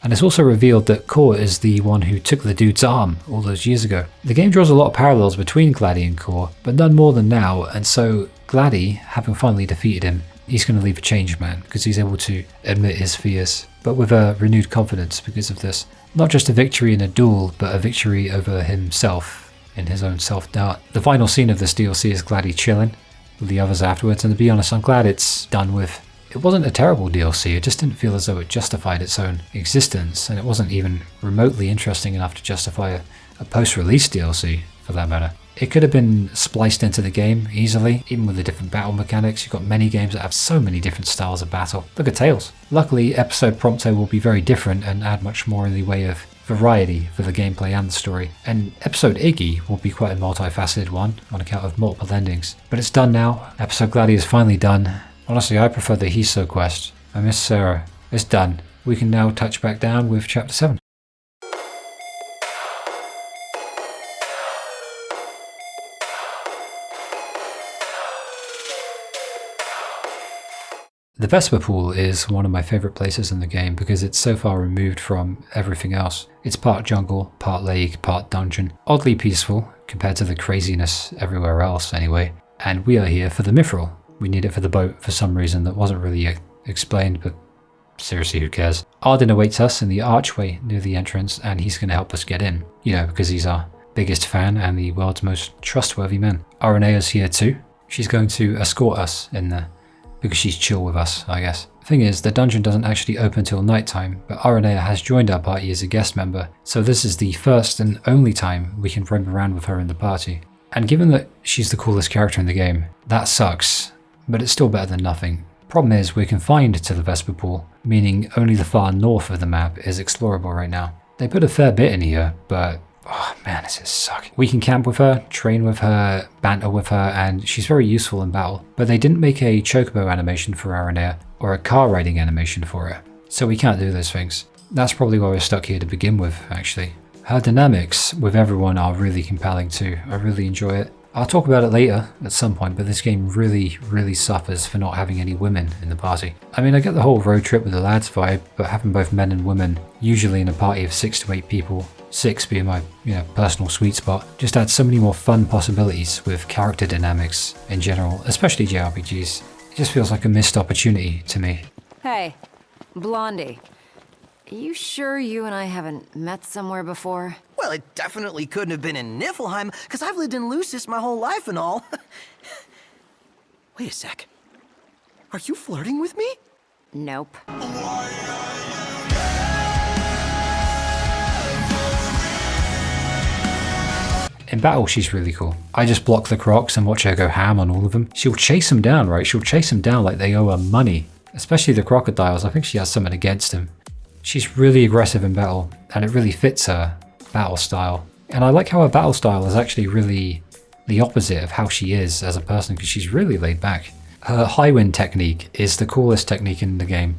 S1: And it's also revealed that Core is the one who took the dude's arm all those years ago. The game draws a lot of parallels between Gladi and Core, but none more than now, and so Gladi, having finally defeated him, he's going to leave a changed man, because he's able to admit his fears, but with a renewed confidence because of this. Not just a victory in a duel, but a victory over himself, in his own self-doubt. The final scene of this DLC is Gladi chilling with the others afterwards, and to be honest, I'm glad it's done with. It wasn't a terrible DLC, it just didn't feel as though it justified its own existence, and it wasn't even remotely interesting enough to justify a post-release DLC, for that matter. It could have been spliced into the game easily, even with the different battle mechanics. You've got many games that have so many different styles of battle. Look at Tales. Luckily, episode Prompto will be very different and add much more in the way of variety for the gameplay and the story. And episode Iggy will be quite a multifaceted one on account of multiple endings. But it's done now. Episode Gladi is finally done. Honestly, I prefer the Hiso quest. I miss Sarah. It's done. We can now touch back down with chapter 7. The Vesper Pool is one of my favourite places in the game because it's so far removed from everything else. It's part jungle, part lake, part dungeon. Oddly peaceful compared to the craziness everywhere else anyway. And we are here for the Mithril. We need it for the boat for some reason that wasn't really explained, but seriously, who cares? Ardyn awaits us in the archway near the entrance, and he's going to help us get in. You know, because he's our biggest fan and the world's most trustworthy man. Aranea's here too. She's going to escort us in there, because she's chill with us, I guess. Thing is, the dungeon doesn't actually open till nighttime, but Aranea has joined our party as a guest member, so this is the first and only time we can roam around with her in the party. And given that she's the coolest character in the game, that sucks. But it's still better than nothing. Problem is, we're confined to the Vesper Pool, meaning only the far north of the map is explorable right now. They put a fair bit in here, but oh man, does it suck. We can camp with her, train with her, banter with her, and she's very useful in battle. But they didn't make a chocobo animation for Aranea, or a car riding animation for her, so we can't do those things. That's probably why we're stuck here to begin with, actually. Her dynamics with everyone are really compelling too. I really enjoy it. I'll talk about it later at some point, but this game really, really suffers for not having any women in the party. I mean, I get the whole road trip with the lads vibe, but having both men and women, usually in a party of 6 to 8 people, 6 being my personal sweet spot, just adds so many more fun possibilities with character dynamics in general, especially JRPGs. It just feels like a missed opportunity to me.
S10: Hey, Blondie. Are you sure you and I haven't met somewhere before?
S4: Well, it definitely couldn't have been in Niflheim, because I've lived in Lucis my whole life and all. Wait a sec. Are you flirting with me?
S10: Nope.
S1: In battle, she's really cool. I just block the crocs and watch her go ham on all of them. She'll chase them down, right? She'll chase them down like they owe her money. Especially the crocodiles. I think she has something against them. She's really aggressive in battle, and it really fits her battle style. And I like how her battle style is actually really the opposite of how she is as a person, because she's really laid back. Her high wind technique is the coolest technique in the game.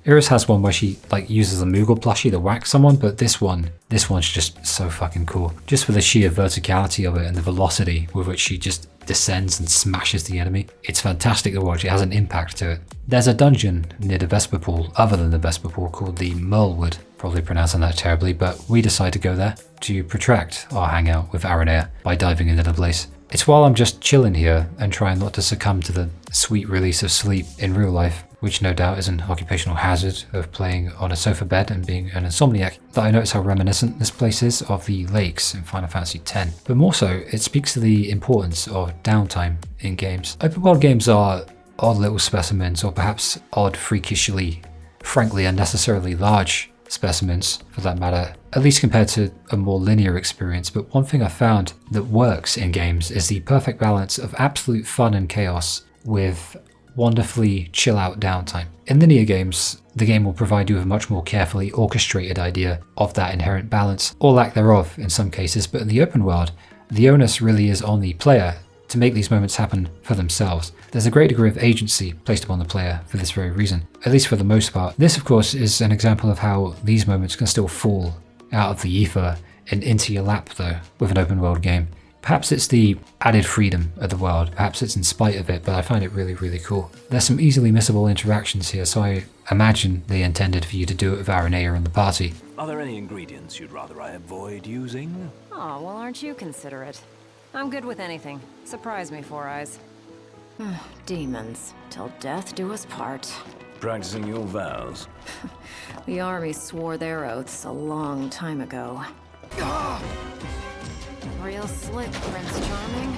S1: Iris has one where she like uses a Moogle plushie to whack someone, but this one's just so fucking cool. Just for the sheer verticality of it and the velocity with which she just descends and smashes the enemy. It's fantastic to watch, it has an impact to it. There's a dungeon near the Vesper Pool, other than the Vesper Pool, called the Merlewood. Probably pronouncing that terribly, but we decide to go there to protract our hangout with Aranea by diving into the place. It's while I'm just chilling here and trying not to succumb to the sweet release of sleep in real life, which no doubt is an occupational hazard of playing on a sofa bed and being an insomniac, that I notice how reminiscent this place is of the lakes in Final Fantasy X. But more so, it speaks to the importance of downtime in games. Open world games are odd little specimens, or perhaps odd, freakishly, frankly unnecessarily large specimens for that matter, at least compared to a more linear experience. But one thing I found that works in games is the perfect balance of absolute fun and chaos with wonderfully chill out downtime. In linear games, the game will provide you with a much more carefully orchestrated idea of that inherent balance, or lack thereof in some cases, but in the open world, the onus really is on the player to make these moments happen for themselves. There's a great degree of agency placed upon the player for this very reason, at least for the most part. This, of course, is an example of how these moments can still fall out of the ether and into your lap, though, with an open world game. Perhaps it's the added freedom of the world, perhaps it's in spite of it, but I find it really, really cool. There's some easily missable interactions here, so I imagine they intended for you to do it with Aranea and the party.
S5: Are there any ingredients you'd rather I avoid using?
S10: Oh, well, aren't you considerate? I'm good with anything. Surprise me, Four Eyes. Demons. Till death do us part.
S5: Practicing your vows.
S10: The army swore their oaths a long time ago. Real slick, Prince Charming.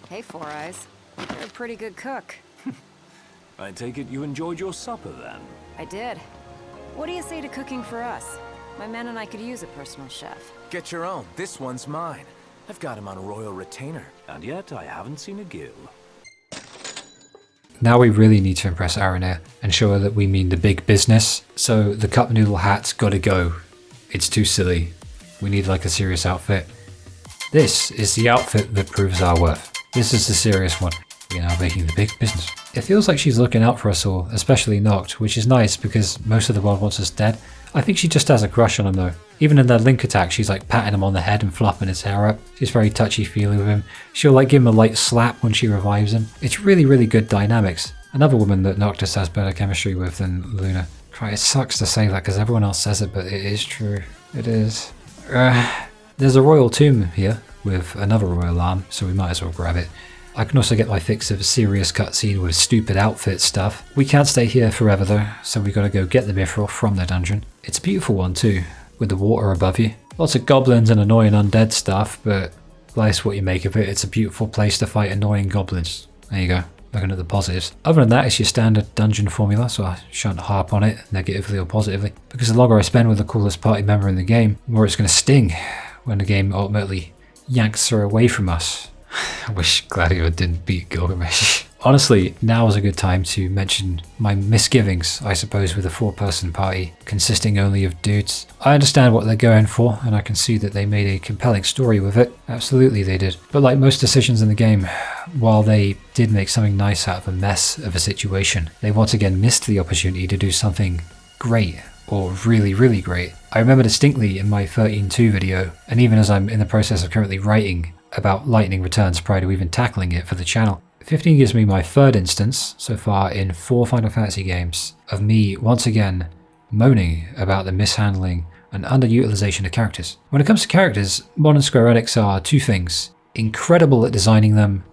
S10: Hey, Four Eyes. You're a pretty good cook.
S5: I take it you enjoyed your supper then?
S10: I did. What do you say to cooking for us? My men and I could use a personal chef.
S8: Get your own. This one's mine. I've got him on a royal retainer.
S5: And yet I haven't seen a gill.
S1: Now we really need to impress Aranea and show her that we mean the big business. So the cup noodle hat's gotta go. It's too silly. We need like a serious outfit. This is the outfit that proves our worth. This is the serious one. We are now making the big business. It feels like she's looking out for us all, especially Noct, which is nice because most of the world wants us dead. I think she just has a crush on him though. Even in their link attack, she's like patting him on the head and fluffing his hair up. She's very touchy-feely with him. She'll like give him a light slap when she revives him. It's really, really good dynamics. Another woman that Noctis has better chemistry with than Luna. It sucks to say that because everyone else says it, but it is true. It is. There's a royal tomb here with another royal arm, so we might as well grab it. I can also get my fix of a serious cutscene with stupid outfit stuff. We can't stay here forever though, so we gotta go get the Mithril from the dungeon. It's a beautiful one too, with the water above you. Lots of goblins and annoying undead stuff, but life's what you make of it. It's a beautiful place to fight annoying goblins. There you go, looking at the positives. Other than that, it's your standard dungeon formula, so I shan't harp on it negatively or positively, because the longer I spend with the coolest party member in the game, the more it's gonna sting when the game ultimately yanks her away from us. I wish Gladiolus didn't beat Gilgamesh. Honestly, now is a good time to mention my misgivings, I suppose, with a 4-person party consisting only of dudes. I understand what they're going for, and I can see that they made a compelling story with it. Absolutely they did. But like most decisions in the game, while they did make something nice out of a mess of a situation, they once again missed the opportunity to do something great, or really, really great. I remember distinctly in my 13.2 video, and even as I'm in the process of currently writing about Lightning Returns prior to even tackling it for the channel. 15 gives me my third instance so far in 4 Final Fantasy games of me once again moaning about the mishandling and underutilization of characters. When it comes to characters, modern Square Enix are 2 things: incredible at designing them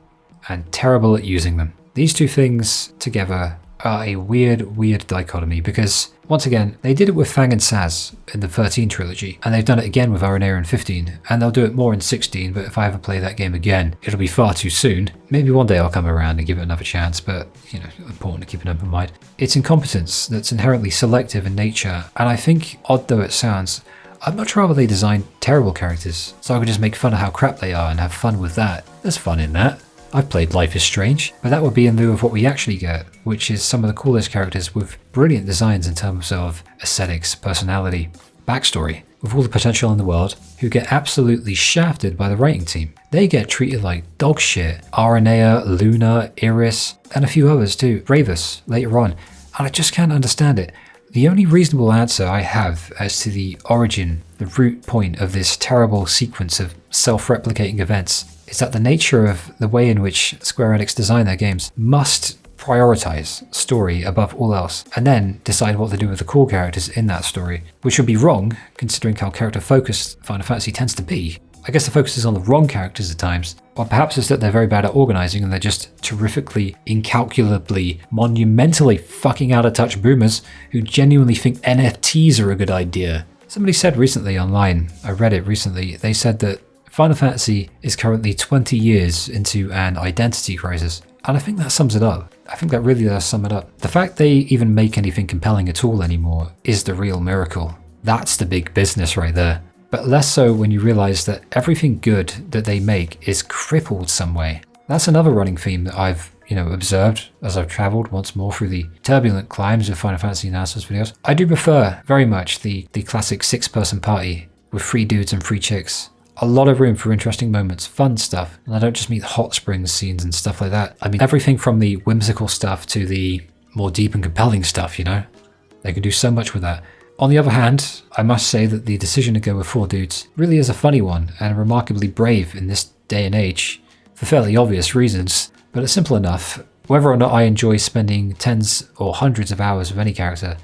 S1: and terrible at using them. These 2 things together are a weird dichotomy because, once again, they did it with Fang and Saz in the 13 trilogy, and they've done it again with Aranea in 15, and they'll do it more in 16, but if I ever play that game again, it'll be far too soon. Maybe one day I'll come around and give it another chance, but, you know, important to keep an open mind. It's incompetence that's inherently selective in nature, and I think, odd though it sounds, I'd much rather they design terrible characters, so I could just make fun of how crap they are and have fun with that. There's fun in that. I've played Life is Strange, but that would be in lieu of what we actually get, which is some of the coolest characters with brilliant designs in terms of aesthetics, personality, backstory, with all the potential in the world, who get absolutely shafted by the writing team. They get treated like dog shit. Aranea, Luna, Iris, and a few others too, Bravus, later on, and I just can't understand it. The only reasonable answer I have as to the origin, the root point of this terrible sequence of self-replicating events is that the nature of the way in which Square Enix design their games must prioritize story above all else, and then decide what to do with the core characters in that story, which would be wrong considering how character-focused Final Fantasy tends to be. I guess the focus is on the wrong characters at times, or perhaps it's that they're very bad at organizing and they're just terrifically, incalculably, monumentally fucking out of touch boomers who genuinely think NFTs are a good idea. Somebody said recently online, I read it recently, they said that Final Fantasy is currently 20 years into an identity crisis, and I think that sums it up. I think that really does sum it up. The fact they even make anything compelling at all anymore is the real miracle. That's the big business right there. But less so when you realize that everything good that they make is crippled some way. That's another running theme that I've, observed as I've traveled once more through the turbulent climes of Final Fantasy Analysis videos. I do prefer very much the classic 6-person party with 3 dudes and 3 chicks. A lot of room for interesting moments, fun stuff, and I don't just mean hot springs scenes and stuff like that. I mean everything from the whimsical stuff to the more deep and compelling stuff, They can do so much with that. On the other hand, I must say that the decision to go with 4 dudes really is a funny one and remarkably brave in this day and age, for fairly obvious reasons, but it's simple enough. Whether or not I enjoy spending tens or hundreds of hours with any character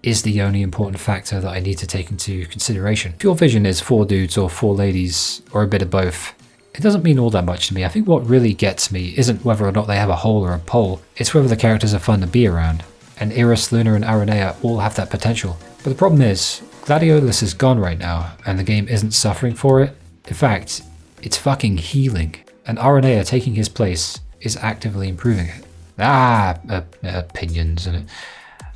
S1: is the only important factor that I need to take into consideration. If your vision is 4 dudes or 4 ladies, or a bit of both, it doesn't mean all that much to me. I think what really gets me isn't whether or not they have a hole or a pole, it's whether the characters are fun to be around. And Iris, Luna and Aranea all have that potential. But the problem is, Gladiolus is gone right now, and the game isn't suffering for it. In fact, it's fucking healing. And Aranea taking his place is actively improving it. Opinions and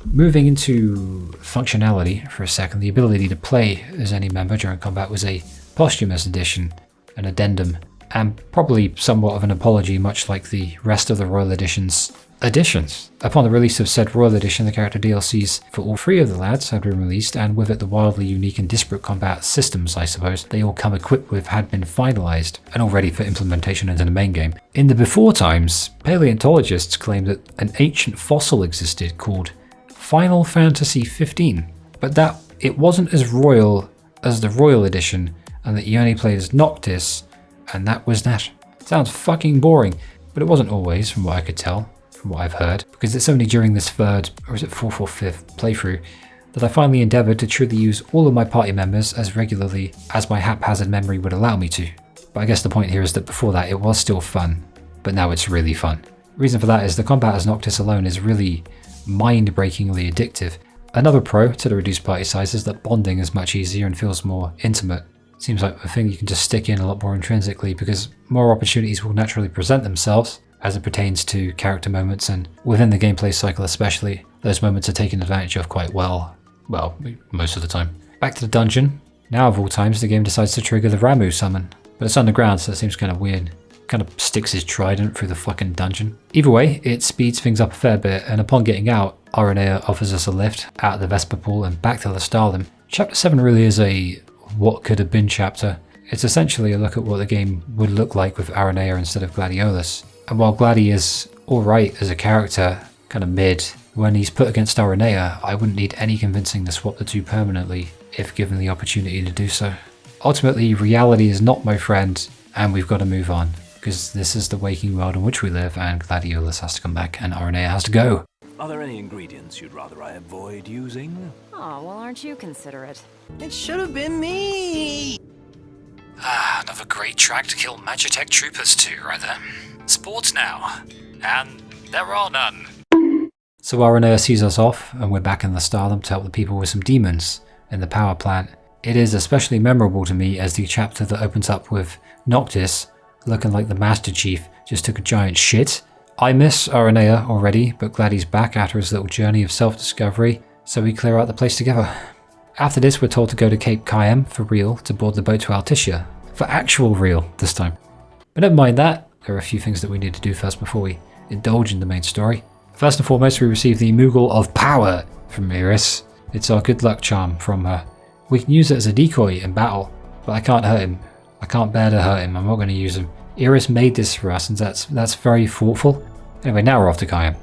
S1: moving into functionality for a second, the ability to play as any member during combat was a posthumous addition, an addendum, and probably somewhat of an apology, much like the rest of the Royal Edition's additions. Upon the release of said Royal Edition, the character DLCs for all 3 of the lads had been released, and with it the wildly unique and disparate combat systems, I suppose, they all come equipped with had been finalized and all ready for implementation into the main game. In the before times, paleontologists claimed that an ancient fossil existed called Final Fantasy 15, but that it wasn't as royal as the Royal Edition, and that you only played as Noctis, and that was that. Sounds fucking boring, but it wasn't always, from what I could tell, from what I've heard, because it's only during this 3rd, or is it 4th or 5th playthrough, that I finally endeavoured to truly use all of my party members as regularly as my haphazard memory would allow me to. But I guess the point here is that before that it was still fun, but now it's really fun. The reason for that is the combat as Noctis alone is really mind-breakingly addictive. Another pro to the reduced party size is that bonding is much easier and feels more intimate. Seems like a thing you can just stick in a lot more intrinsically because more opportunities will naturally present themselves as it pertains to character moments, and within the gameplay cycle especially, those moments are taken advantage of quite well, most of the time. Back to the dungeon. Now of all times the game decides to trigger the Ramuh summon, but it's underground so it seems kind of weird. Kind of sticks his trident through the fucking dungeon. Either way, it speeds things up a fair bit, and upon getting out, Aranea offers us a lift out of the Vesper Pool and back to the Stardom. Chapter 7 really is a what could have been chapter. It's essentially a look at what the game would look like with Aranea instead of Gladiolus. And while Gladi is alright as a character, kind of mid, when he's put against Aranea, I wouldn't need any convincing to swap the 2 permanently if given the opportunity to do so. Ultimately, reality is not my friend, and we've got to move on, because this is the waking world in which we live, and Gladiolus has to come back and Aranea has to go.
S5: Are there any ingredients you'd rather I avoid using?
S10: Oh, well, aren't you considerate?
S4: It should have been me!
S1: Another great track to kill Magitech troopers too, right there. Sports now, and there are none. So Aranea sees us off, and we're back in the Stardom to help the people with some demons in the power plant. It is especially memorable to me as the chapter that opens up with Noctis looking like the Master Chief just took a giant shit. I miss Aranea already, but glad he's back after his little journey of self-discovery, so we clear out the place together. After this, we're told to go to Cape Cayam for real to board the boat to Alticia. For actual real this time. But never mind that, there are a few things that we need to do first before we indulge in the main story. First and foremost, we receive the Moogle of Power from Iris. It's our good luck charm from her. We can use it as a decoy in battle, but I can't hurt him. I can't bear to hurt him. I'm not going to use him. Iris made this for us, and that's very thoughtful. Anyway, now we're off to Kayam.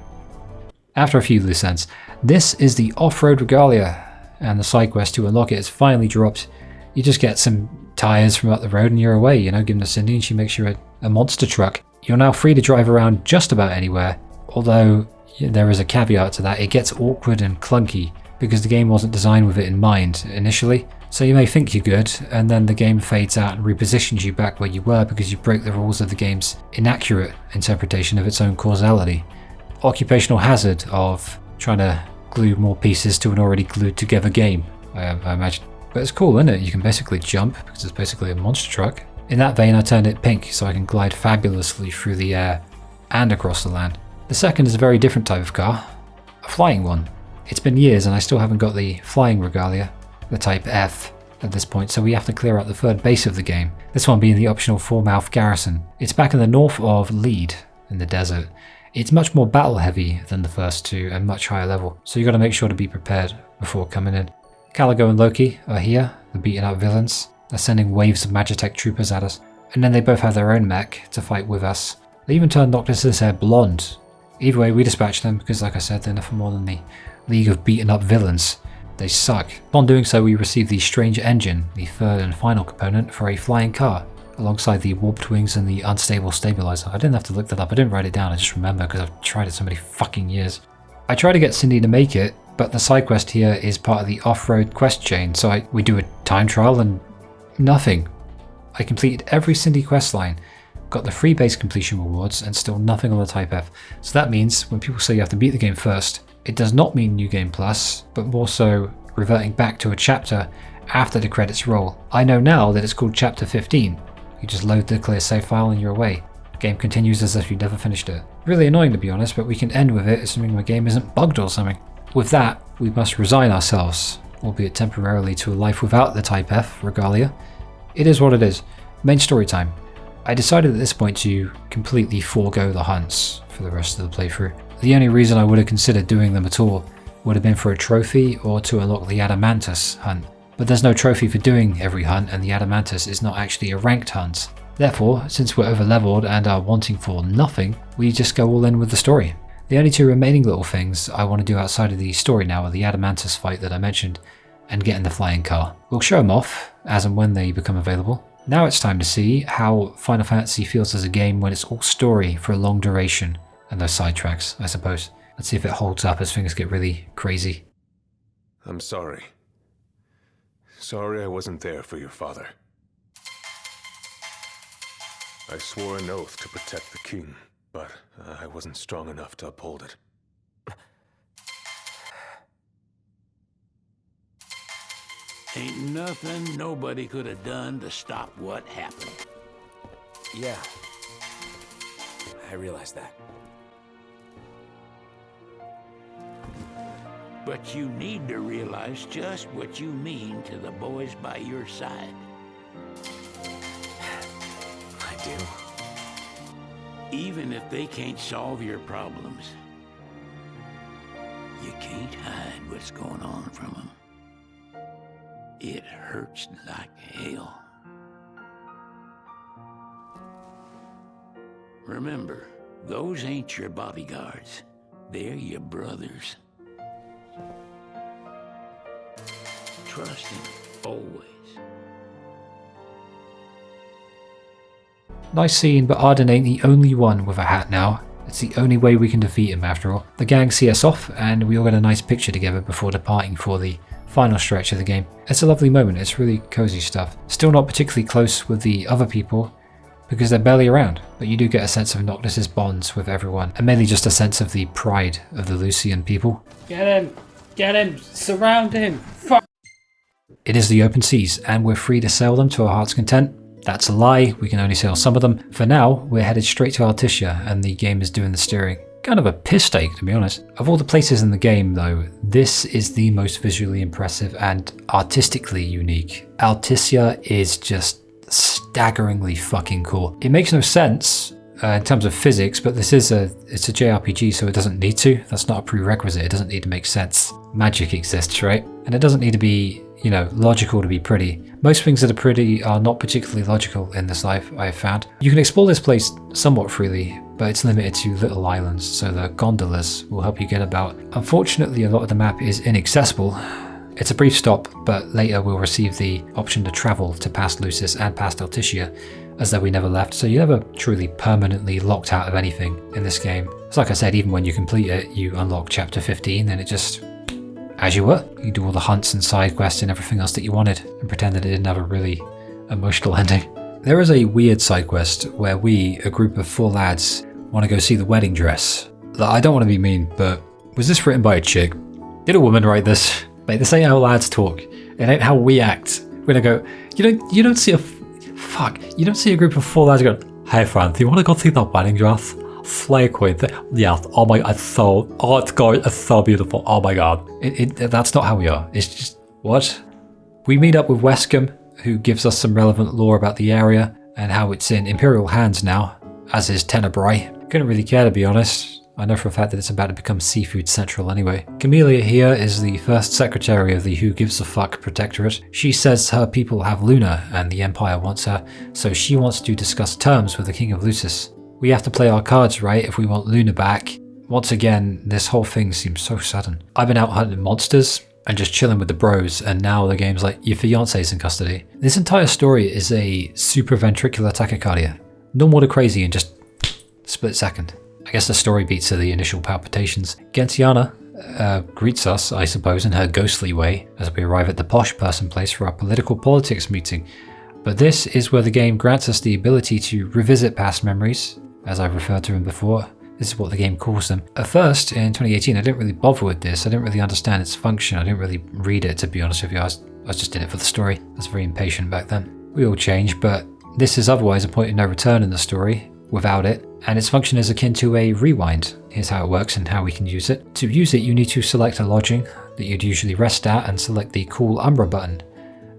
S1: After a few loose ends, this is the off-road Regalia, and the side quest to unlock it is finally dropped. You just get some tires from up the road and you're away, you know, given to Cindy, and she makes you a monster truck. You're now free to drive around just about anywhere, although there is a caveat to that. It gets awkward and clunky because the game wasn't designed with it in mind initially. So you may think you're good, and then the game fades out and repositions you back where you were because you break the rules of the game's inaccurate interpretation of its own causality. Occupational hazard of trying to glue more pieces to an already glued together game, I imagine. But it's cool, isn't it? You can basically jump because it's basically a monster truck. In that vein, I turned it pink so I can glide fabulously through the air and across the land. The second is a very different type of car, a flying one. It's been years and I still haven't got the flying Regalia, the Type F, at this point, so we have to clear out the third base of the game, this one being the optional Four-Mouth Garrison. It's back in the north of Lead, in the desert. It's much more battle heavy than the first two and much higher level, so you got to make sure to be prepared before coming in. Caligo and Loki are here, the beaten up villains. They're sending waves of Magitech troopers at us, and then they both have their own mech to fight with us. They even turned Noctis's hair blonde. Either way, we dispatch them because, like I said, they're nothing more than the League of Beaten Up Villains. They suck. Upon doing so, we receive the Strange Engine, the third and final component for a flying car, alongside the Warped Wings and the Unstable Stabilizer. I didn't have to look that up, I didn't write it down, I just remember because I've tried it so many fucking years. I tried to get Cindy to make it, but the side quest here is part of the off-road quest chain, so we do a time trial and nothing. I completed every Cindy quest line, got the free base completion rewards, and still nothing on the Type F. So that means when people say you have to beat the game first, it does not mean New Game Plus, but more so reverting back to a chapter after the credits roll. I know now that it's called Chapter 15. You just load the clear save file and you're away. The game continues as if you never finished it. Really annoying to be honest, but we can end with it assuming my game isn't bugged or something. With that, we must resign ourselves, albeit temporarily, to a life without the Type F Regalia. It is what it is. Main story time. I decided at this point to completely forego the hunts for the rest of the playthrough. The only reason I would have considered doing them at all would have been for a trophy or to unlock the Adamantoise hunt. But there's no trophy for doing every hunt, and the Adamantoise is not actually a ranked hunt. Therefore, since we're over-leveled and are wanting for nothing, we just go all in with the story. The only two remaining little things I want to do outside of the story now are the Adamantoise fight that I mentioned, and getting the flying car. We'll show them off, as and when they become available. Now it's time to see how Final Fantasy feels as a game when it's all story for a long duration, and those sidetracks, I suppose. Let's see if it holds up as things get really crazy.
S11: I'm sorry. Sorry I wasn't there for your father. I swore an oath to protect the king, but I wasn't strong enough to uphold it.
S12: Ain't nothing nobody could have done to stop what happened.
S8: Yeah. I realize that.
S12: But you need to realize just what you mean to the boys by your side.
S8: I do.
S12: Even if they can't solve your problems, you can't hide what's going on from them. It hurts like hell. Remember, those ain't your bodyguards. They're your brothers. Trust him, always.
S1: Nice scene, but Ardyn ain't the only one with a hat now. It's the only way we can defeat him after all. The gang see us off, and we all get a nice picture together before departing for the final stretch of the game. It's a lovely moment, it's really cozy stuff. Still not particularly close with the other people, because they're barely around, but you do get a sense of Noctis's bonds with everyone, and mainly just a sense of the pride of the Lucian people.
S13: Get him, surround him, fuck!
S1: It is the open seas, and we're free to sail them to our heart's content. That's a lie, we can only sail some of them. For now, we're headed straight to Articia, and the game is doing the steering. Kind of a piss take, to be honest. Of all the places in the game, though, this is the most visually impressive and artistically unique. Articia is just staggeringly fucking cool. It makes no sense in terms of physics, but it's a JRPG, so it doesn't need to. That's not a prerequisite. It doesn't need to make sense. Magic exists, right? And it doesn't need to be, you know, logical to be pretty. Most things that are pretty are not particularly logical in this life, I have found. You can explore this place somewhat freely, but it's limited to little islands, so the gondolas will help you get about. Unfortunately, a lot of the map is inaccessible. It's a brief stop, but later we'll receive the option to travel to past Lucis and past Altitia, as though we never left, so you're never truly permanently locked out of anything in this game. It's like I said, even when you complete it, you unlock chapter 15 and it just, as you were. You do all the hunts and side quests and everything else that you wanted, and pretend that it didn't have a really emotional ending. There is a weird side quest where we, a group of 4 lads, want to go see the wedding dress. I don't want to be mean, but was this written by a chick? Did a woman write this? Mate, this ain't how lads talk. It ain't how we act. We don't go, you don't see you don't see a group of 4 lads going, hey friend, do you want to go see the wedding dress? Slay queen. Yes, oh my god, it's so beautiful, oh my god. That's not how we are. It's just, what? We meet up with Wescombe, who gives us some relevant lore about the area and how it's in Imperial hands now, as is Tenebrae. Couldn't really care, to be honest. I know for a fact that it's about to become Seafood Central anyway. Camellia here is the first secretary of the Who Gives a Fuck Protectorate. She says her people have Luna and the Empire wants her, so she wants to discuss terms with the King of Lucis. We have to play our cards right if we want Luna back. Once again, this whole thing seems so sudden. I've been out hunting monsters and just chilling with the bros, and now the game's like, your fiance's in custody. This entire story is a supraventricular tachycardia. Normal to crazy in just split second. I guess the story beats are the initial palpitations. Gentiana greets us, I suppose, in her ghostly way as we arrive at the posh person place for our politics meeting. But this is where the game grants us the ability to revisit past memories, as I've referred to them before. This is what the game calls them. At first, in 2018, I didn't really bother with this. I didn't really understand its function. I didn't really read it, to be honest with you. I was just in it for the story. I was very impatient back then. We all change, but this is otherwise a point of no return in the story without it, and its function is akin to a rewind. Here's how it works and how we can use it. To use it, you need to select a lodging that you'd usually rest at and select the Call Umbra button.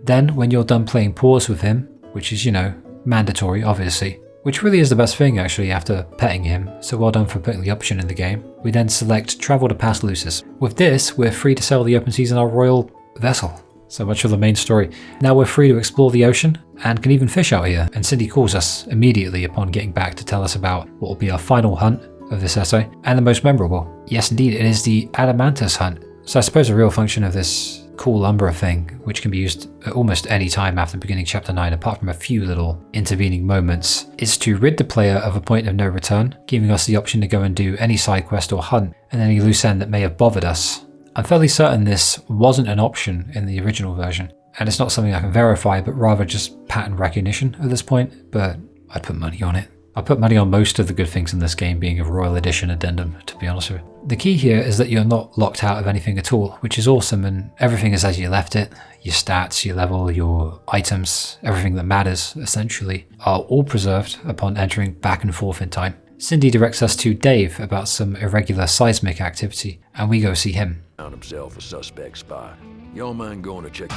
S1: Then, when you're done playing pause with him, which is, you know, mandatory, obviously, which really is the best thing actually after petting him, so well done for putting the option in the game, we then select Travel to Past Lucis. With this, we're free to sail the open seas in our royal vessel. So much for the main story. Now we're free to explore the ocean and can even fish out here, and Cindy calls us immediately upon getting back to tell us about what will be our final hunt of this essay, and the most memorable. Yes indeed, it is the Adamantoise hunt. So I suppose the real function of this Call Umbra thing, which can be used at almost any time after beginning chapter 9 apart from a few little intervening moments, is to rid the player of a point of no return, giving us the option to go and do any side quest or hunt and any loose end that may have bothered us. I'm fairly certain this wasn't an option in the original version, and it's not something I can verify, but rather just pattern recognition at this point, but I'd put money on it. I put money on most of the good things in this game being a Royal Edition addendum, to be honest with you. The key here is that you're not locked out of anything at all, which is awesome, and everything is as you left it. Your stats, your level, your items, everything that matters, essentially, are all preserved upon entering back and forth in time. Cindy directs us to Dave about some irregular seismic activity, and we go see him.
S14: Found himself a suspect spot. Y'all mind going to check?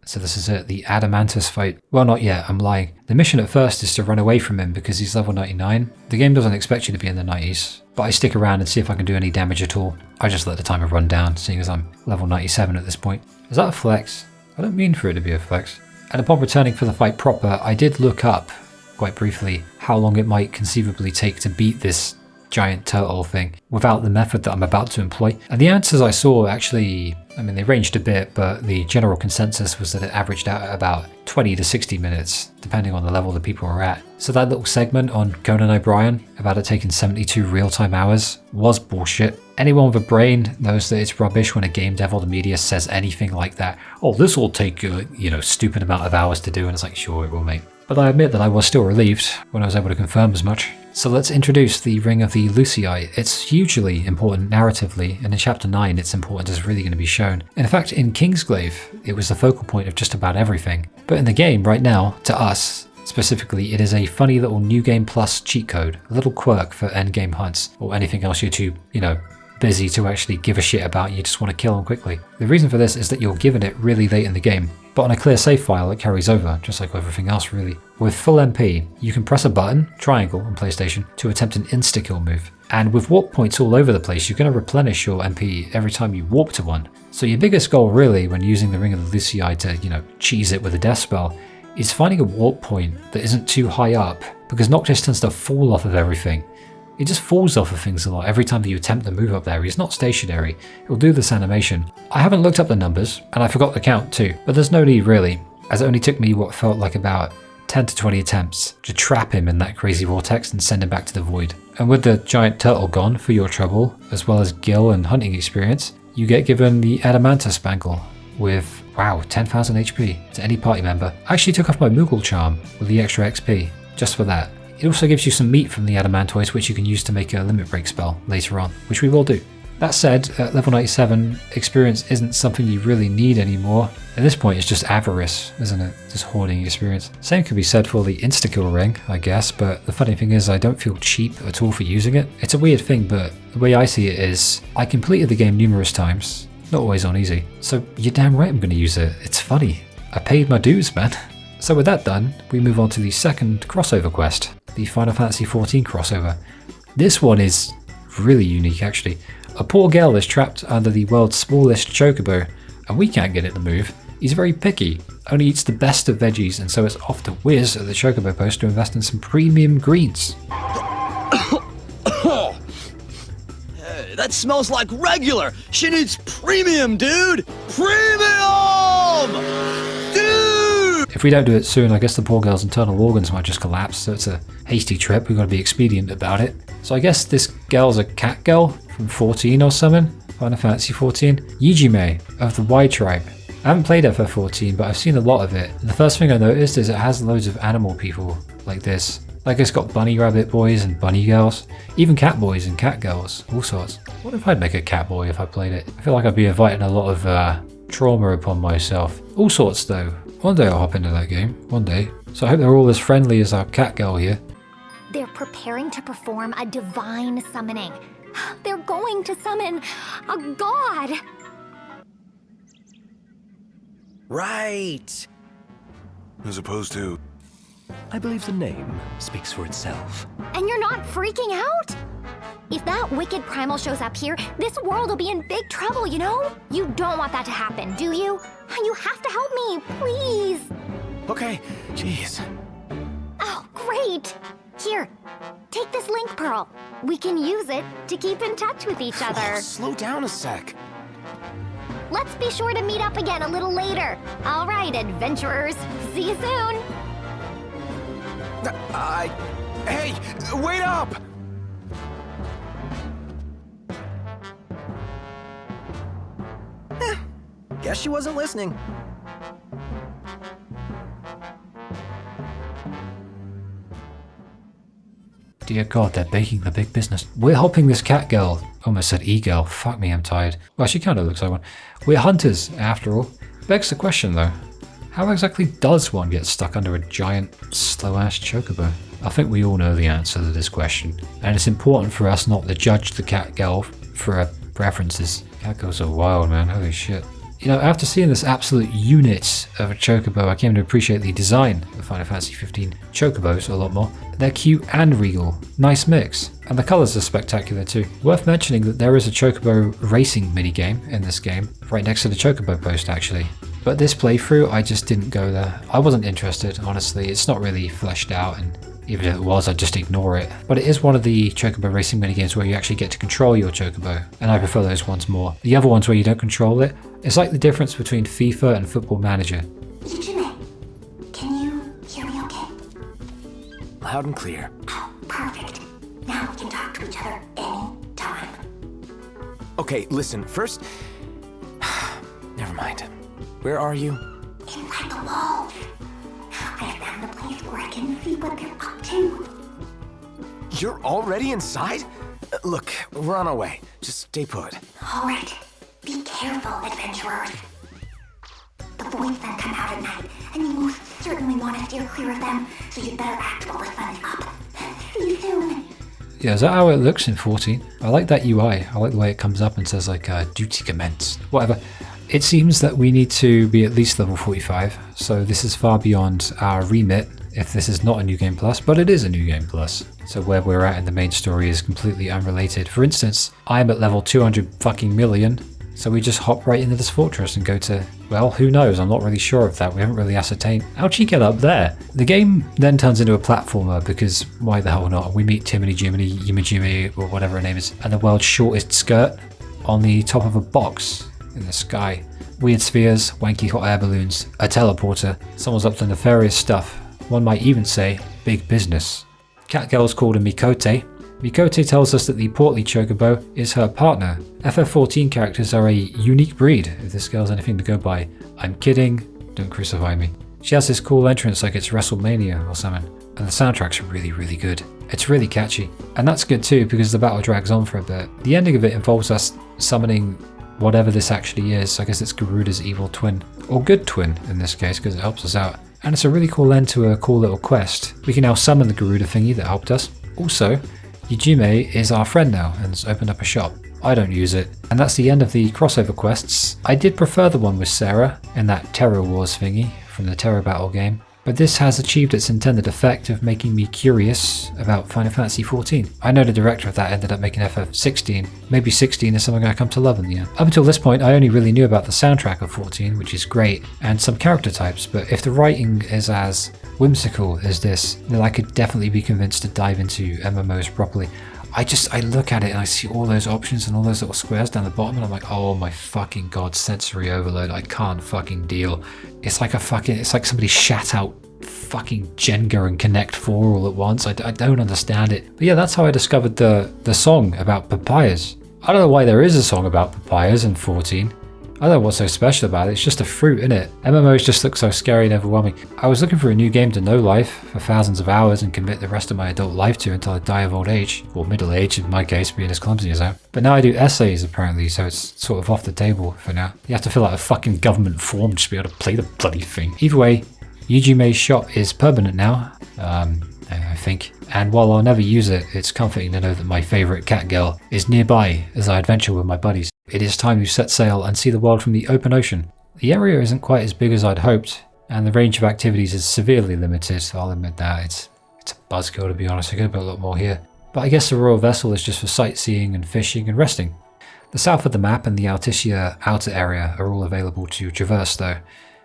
S1: So this is it, the Adamantoise fight. Well, not yet, I'm lying. The mission at first is to run away from him because he's level 99. The game doesn't expect you to be in the 90s, but I stick around and see if I can do any damage at all. I just let the timer run down, seeing as I'm level 97 at this point. Is that a flex? I don't mean for it to be a flex. And upon returning for the fight proper, I did look up, quite briefly, how long it might conceivably take to beat this giant turtle thing without the method that I'm about to employ. And the answers I saw actually, I mean, they ranged a bit, but the general consensus was that it averaged out at about 20 to 60 minutes, depending on the level that people are at. So that little segment on Conan O'Brien about it taking 72 real-time hours was bullshit. Anyone with a brain knows that it's rubbish when a game dev or the media says anything like that. Oh, this will take stupid amount of hours to do, and it's like, sure it will, mate. But I admit that I was still relieved when I was able to confirm as much. So let's introduce the Ring of the Lucii. It's hugely important narratively, and in chapter 9 its importance is really going to be shown. In fact, in Kingsglaive, it was the focal point of just about everything. But in the game right now, to us, specifically, it is a funny little New Game Plus cheat code, a little quirk for endgame hunts, or anything else you're too, busy to actually give a shit about, you just want to kill them quickly. The reason for this is that you're given it really late in the game, but on a clear save file it carries over, just like everything else really. With full MP, you can press a button, triangle on PlayStation, to attempt an insta-kill move. And with warp points all over the place, you're going to replenish your MP every time you warp to one. So your biggest goal really when using the Ring of the Lucii to, cheese it with a death spell, is finding a warp point that isn't too high up, because Noct just tends to fall off of everything. It just falls off of things a lot every time that you attempt to move up there. He's not stationary. It'll do this animation. I haven't looked up the numbers, and I forgot the count too, but there's no need really, as it only took me what felt like about 10 to 20 attempts to trap him in that crazy vortex and send him back to the void. And with the giant turtle gone for your trouble, as well as Gil and hunting experience, you get given the Adamantoise bangle with, wow, 10,000 HP to any party member. I actually took off my Moogle charm with the extra XP, just for that. It also gives you some meat from the Adamantoise, which you can use to make a limit break spell later on, which we will do. That said, at level 97, experience isn't something you really need anymore. At this point, it's just avarice, isn't it? Just hoarding experience. Same could be said for the insta-kill ring, I guess, but the funny thing is I don't feel cheap at all for using it. It's a weird thing, but the way I see it is, I completed the game numerous times, not always on easy, so you're damn right I'm going to use it. It's funny. I paid my dues, man. So with that done, we move on to the second crossover quest, the Final Fantasy XIV crossover. This one is really unique actually. A poor girl is trapped under the world's smallest chocobo, and we can't get it to move. He's very picky, only eats the best of veggies, and so it's off to Wiz at the chocobo post to invest in some premium greens.
S15: That smells like regular! She needs premium, dude! Premium! Dude!
S1: If we don't do it soon, I guess the poor girl's internal organs might just collapse, so it's a hasty trip. We've got to be expedient about it. So I guess this girl's a cat girl from 14 or something? Final Fantasy 14? Yijime of the Y tribe. I haven't played FF14, but I've seen a lot of it. And the first thing I noticed is it has loads of animal people like this. Like it's got bunny rabbit boys and bunny girls, even cat boys and cat girls, all sorts. What if I'd make a cat boy if I played it? I feel like I'd be inviting a lot of trauma upon myself. All sorts though. One day I'll hop into that game, one day. So I hope they're all as friendly as our cat girl here.
S16: They're preparing to perform a divine summoning. They're going to summon a god.
S15: Right.
S3: As opposed to...
S5: I believe the name speaks for itself.
S16: And you're not freaking out? If that wicked primal shows up here, this world will be in big trouble, you know? You don't want that to happen, do you? You have to help me, please.
S8: Okay, jeez.
S16: Oh, great. Here, take this link pearl. We can use it to keep in touch with each other.
S8: Oh, slow down a sec.
S16: Let's be sure to meet up again a little later. All right, adventurers. See you soon.
S8: Hey, wait up!
S4: Guess she wasn't listening.
S1: Dear God, they're baking the big business. We're helping this cat girl. Almost said e-girl. Fuck me, I'm tired. Well, she kind of looks like one. We're hunters, after all. Begs the question, though. How exactly does one get stuck under a giant, slow-ass chocobo? I think we all know the answer to this question. And it's important for us not to judge the cat girl for her preferences. Cat girls are wild, man. Holy shit. You know, after seeing this absolute unit of a chocobo, I came to appreciate the design of Final Fantasy 15 chocobos a lot more. They're cute and regal. Nice mix. And the colours are spectacular too. Worth mentioning that there is a chocobo racing minigame in this game, right next to the chocobo post actually. But this playthrough, I just didn't go there. I wasn't interested, honestly. It's not really fleshed out, and even if it was, I'd just ignore it. But it is one of the chocobo racing minigames where you actually get to control your chocobo, and I prefer those ones more. The other ones where you don't control it, it's like the difference between FIFA and Football Manager.
S16: Yijime, can you hear me okay?
S8: Loud and clear.
S16: Oh, perfect. Now we can talk to each other anytime.
S8: Okay, listen, first... Never mind. Where are you?
S16: Inside the walls. I found a place where I can see what they're up to.
S8: You're already inside? Look, we're on our way. Just stay put.
S16: All right. Be careful, adventurers. The voids then come out at night, and you most certainly want to steer clear of them, so you'd better act while the sun is up. See you soon.
S1: Yeah, is that how it looks in 14? I like that UI. I like the way it comes up and says like duty commenced. Whatever. It seems that we need to be at least level 45, so this is far beyond our remit if this is not a New Game Plus, but it is a New Game Plus. So where we're at in the main story is completely unrelated. For instance, I'm at level 200 fucking million, so we just hop right into this fortress and go to, well, who knows? I'm not really sure of that. We haven't really ascertained. How'd she get up there? The game then turns into a platformer because why the hell not? We meet Timony Jiminy, Yimajimi, or whatever her name is, and the world's shortest skirt on the top of a box in the sky. Weird spheres, wanky hot air balloons, a teleporter. Someone's up to nefarious stuff. One might even say, big business. Catgirl's called a Mikote. Mikote tells us that the portly chocobo is her partner. FF14 characters are a unique breed, if this girl's anything to go by. I'm kidding, don't crucify me. She has this cool entrance like it's WrestleMania or something, and the soundtrack's really, really good. It's really catchy, and that's good too because the battle drags on for a bit. The ending of it involves us summoning whatever this actually is. I guess it's Garuda's evil twin, or good twin in this case because it helps us out. And it's a really cool end to a cool little quest. We can now summon the Garuda thingy that helped us. Also, Yujime is our friend now and has opened up a shop. I don't use it. And that's the end of the crossover quests. I did prefer the one with Sarah in that Terror Wars thingy from the Terror Battle game. But this has achieved its intended effect of making me curious about Final Fantasy XIV. I know the director of that ended up making FF16. Maybe 16 is something I come to love in the end. Up until this point, I only really knew about the soundtrack of 14, which is great, and some character types, but if the writing is as whimsical as this, then I could definitely be convinced to dive into MMOs properly. I look at it and I see all those options and all those little squares down the bottom and I'm like, oh my fucking god, sensory overload, I can't fucking deal. It's like somebody shat out fucking Jenga and Connect 4 all at once. I don't understand it. But yeah, that's how I discovered the song about papayas. I don't know why there is a song about papayas in 14. I don't know what's so special about it, it's just a fruit, innit? MMOs just look so scary and overwhelming. I was looking for a new game to know life for thousands of hours and commit the rest of my adult life to until I die of old age, or middle age in my case, being as clumsy as I am. But now I do essays apparently, so it's sort of off the table for now. You have to fill out a fucking government form just to be able to play the bloody thing. Either way, Yujime's shop is permanent now, I think, and while I'll never use it, it's comforting to know that my favourite cat girl is nearby as I adventure with my buddies. It is time to set sail and see the world from the open ocean. The area isn't quite as big as I'd hoped, and the range of activities is severely limited, I'll admit that. It's a buzzkill to be honest, I could have put a lot more here. But I guess the royal vessel is just for sightseeing and fishing and resting. The south of the map and the Alticia outer area are all available to traverse though,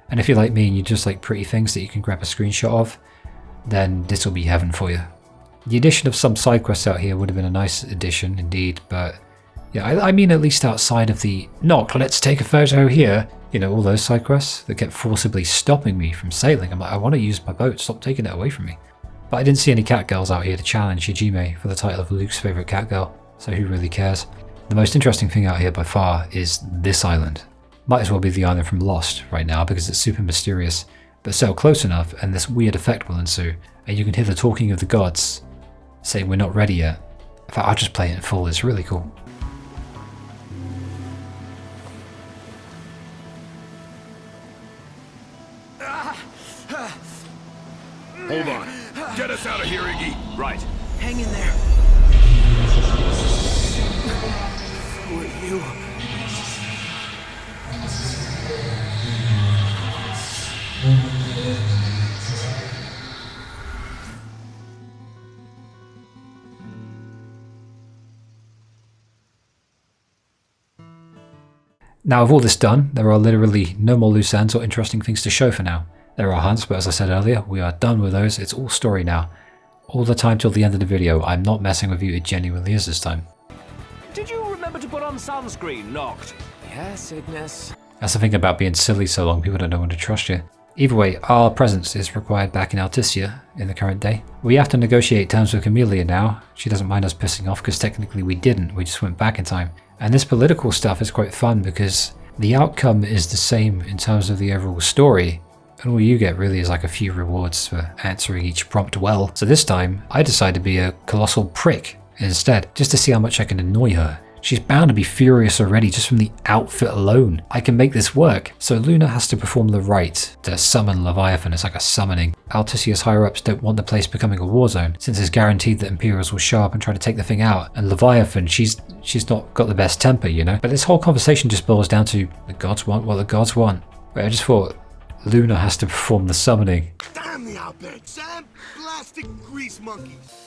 S1: and if you're like me and you just like pretty things that you can grab a screenshot of, then this will be heaven for you. The addition of some side quests out here would have been a nice addition indeed, but yeah, I mean at least outside of the Noct, let's take a photo here. You know, all those side quests that kept forcibly stopping me from sailing. I'm like, I want to use my boat, stop taking it away from me. But I didn't see any cat girls out here to challenge Hajime for the title of Luke's favourite cat girl, so who really cares? The most interesting thing out here by far is this island. Might as well be the island from Lost right now because it's super mysterious, but sail close enough and this weird effect will ensue, and you can hear the talking of the gods saying we're not ready yet. In fact, I'll just play it in full, it's really cool.
S14: Hold on. Get us out of here, Iggy. Right.
S4: Hang in there. Who are you?
S1: Now with all this done, there are literally no more loose ends or interesting things to show for now. There are hunts, but as I said earlier, we are done with those, it's all story now. All the time till the end of the video, I'm not messing with you, it genuinely is this time.
S8: Did you remember to put on sunscreen, Noct? Yes, Ignis.
S1: That's the thing about being silly so long, people don't know when to trust you. Either way, our presence is required back in Alticia in the current day. We have to negotiate terms with Camellia now. She doesn't mind us pissing off because technically we didn't, we just went back in time. And this political stuff is quite fun because the outcome is the same in terms of the overall story, and all you get really is like a few rewards for answering each prompt well. So this time, I decided to be a colossal prick instead, just to see how much I can annoy her She's bound to be furious already just from the outfit alone. I can make this work. So Luna has to perform the rite to summon Leviathan. It's like a summoning. Alticia's higher-ups don't want the place becoming a war zone, since it's guaranteed that Imperials will show up and try to take the thing out. And Leviathan, she's not got the best temper, you know? But this whole conversation just boils down to the gods want what the gods want. Wait, I just thought Luna has to perform the summoning.
S17: Damn the outback, Sam! Plastic grease monkeys!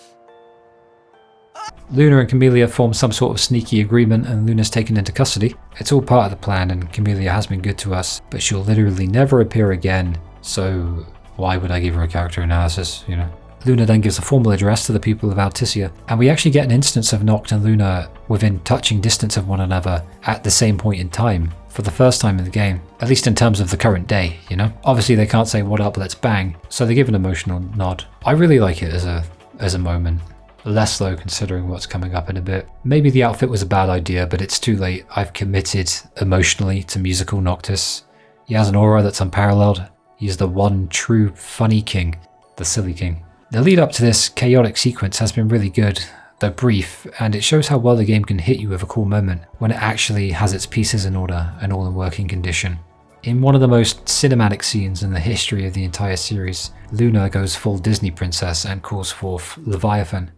S1: Luna and Camellia form some sort of sneaky agreement and Luna's taken into custody. It's all part of the plan and Camellia has been good to us, but she'll literally never appear again, so why would I give her a character analysis, you know? Luna then gives a formal address to the people of Alticia, and we actually get an instance of Noct and Luna within touching distance of one another at the same point in time, for the first time in the game, at least in terms of the current day, you know? Obviously they can't say what up, let's bang, so they give an emotional nod. I really like it as a moment. Less though considering what's coming up in a bit. Maybe the outfit was a bad idea, but it's too late. I've committed emotionally to musical Noctis. He has an aura that's unparalleled. He's the one true funny king, the silly king. The lead up to this chaotic sequence has been really good, though brief, and it shows how well the game can hit you with a cool moment when it actually has its pieces in order and all in working condition. In one of the most cinematic scenes in the history of the entire series, Luna goes full Disney princess and calls forth Leviathan.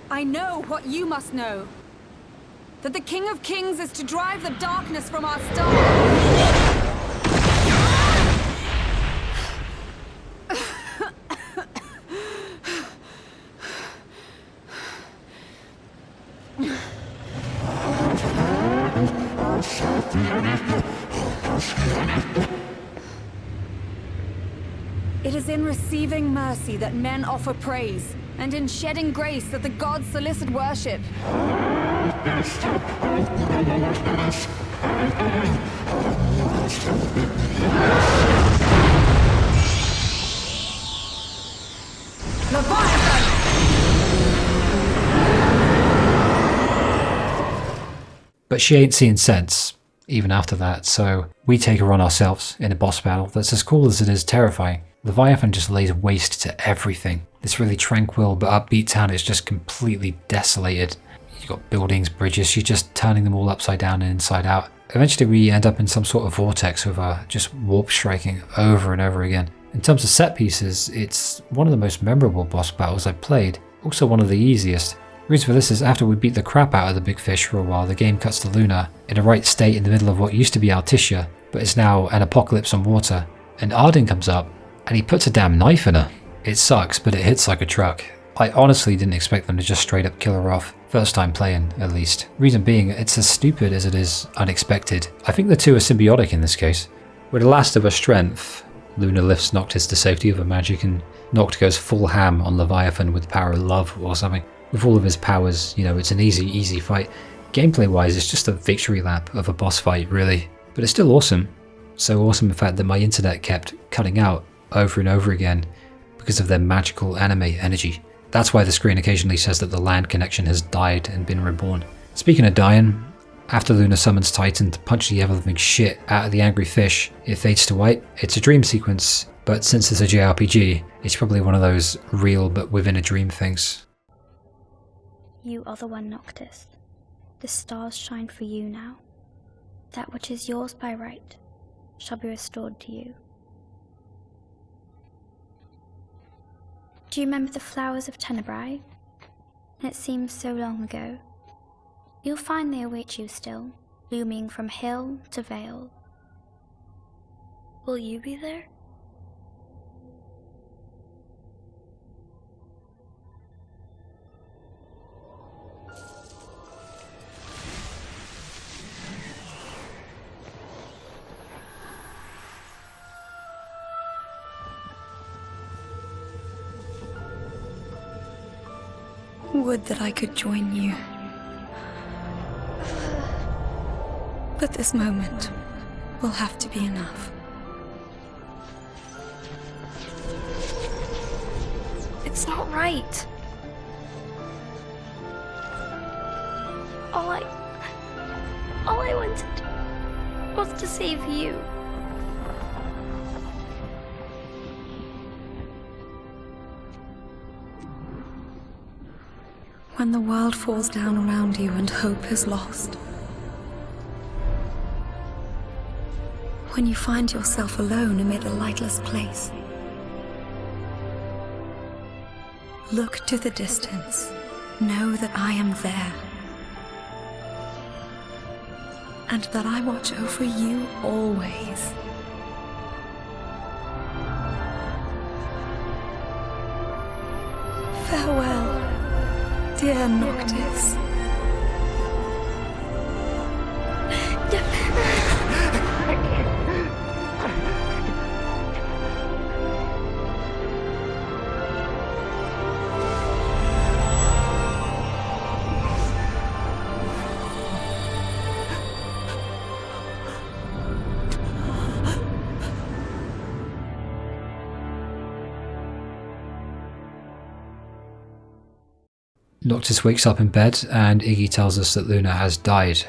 S9: I know what you must know. That the King of Kings is to drive the darkness from our star. It is in receiving mercy that men offer praise, and in shedding grace that the gods solicit worship.
S1: But she ain't seeing sense, even after that, so we take her on ourselves in a boss battle that's as cool as it is terrifying. Leviathan just lays waste to everything. This really tranquil but upbeat town is just completely desolated. You've got buildings, bridges, she's just turning them all upside down and inside out. Eventually we end up in some sort of vortex with her just warp striking over and over again. In terms of set pieces, it's one of the most memorable boss battles I've played, also one of the easiest. The reason for this is after we beat the crap out of the big fish for a while, the game cuts to Luna in a right state in the middle of what used to be Alticia, but is now an apocalypse on water. And Ardyn comes up and he puts a damn knife in her. It sucks, but it hits like a truck. I honestly didn't expect them to just straight up kill her off. First time playing, at least. Reason being, it's as stupid as it is unexpected. I think the two are symbiotic in this case. With the last of her strength, Luna lifts Noctis to safety of her magic and Noct goes full ham on Leviathan with the power of love or something. With all of his powers, you know, it's an easy fight. Gameplay wise, it's just a victory lap of a boss fight, really. But it's still awesome. So awesome in fact that my internet kept cutting out over and over again because of their magical anime energy. That's why the screen occasionally says that the land connection has died and been reborn. Speaking of dying, after Luna summons Titan to punch the ever-living shit out of the angry fish, it fades to white. It's a dream sequence, but since it's a JRPG, it's probably one of those real but within a dream things.
S18: You are the one, Noctis. The stars shine for you now. That which is yours by right shall be restored to you. Do you remember the flowers of Tenebrae? It seems so long ago. You'll find they await you still, blooming from hill to vale. Will you be there?
S19: Would that I could join you. But this moment will have to be enough.
S18: It's not right. All I wanted was to save you.
S19: When the world falls down around you and hope is lost. When you find yourself alone amid a lightless place. Look to the distance. Know that I am there. And that I watch over you always. Farewell, dear Noctis.
S1: Noctis wakes up in bed and Iggy tells us that Luna has died.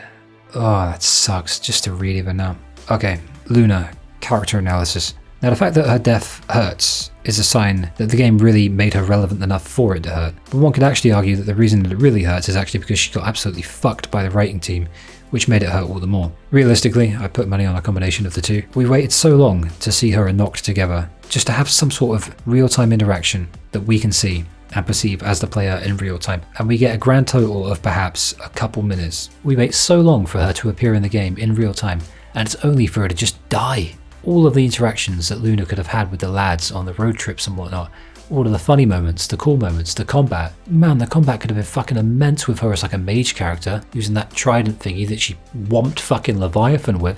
S1: Oh, that sucks just to read even now. Okay, Luna, character analysis. Now the fact that her death hurts is a sign that the game really made her relevant enough for it to hurt. But one could actually argue that the reason that it really hurts is actually because she got absolutely fucked by the writing team, which made it hurt all the more. Realistically, I put money on a combination of the two. We waited so long to see her and Noct together, just to have some sort of real-time interaction that we can see and perceive as the player in real time, and we get a grand total of perhaps a couple minutes. We wait so long for her to appear in the game in real time, and it's only for her to just die. All of the interactions that Luna could have had with the lads on the road trips and whatnot, all of the funny moments, the cool moments, the combat. Man, the combat could have been fucking immense with her as like a mage character, using that trident thingy that she whomped fucking Leviathan with.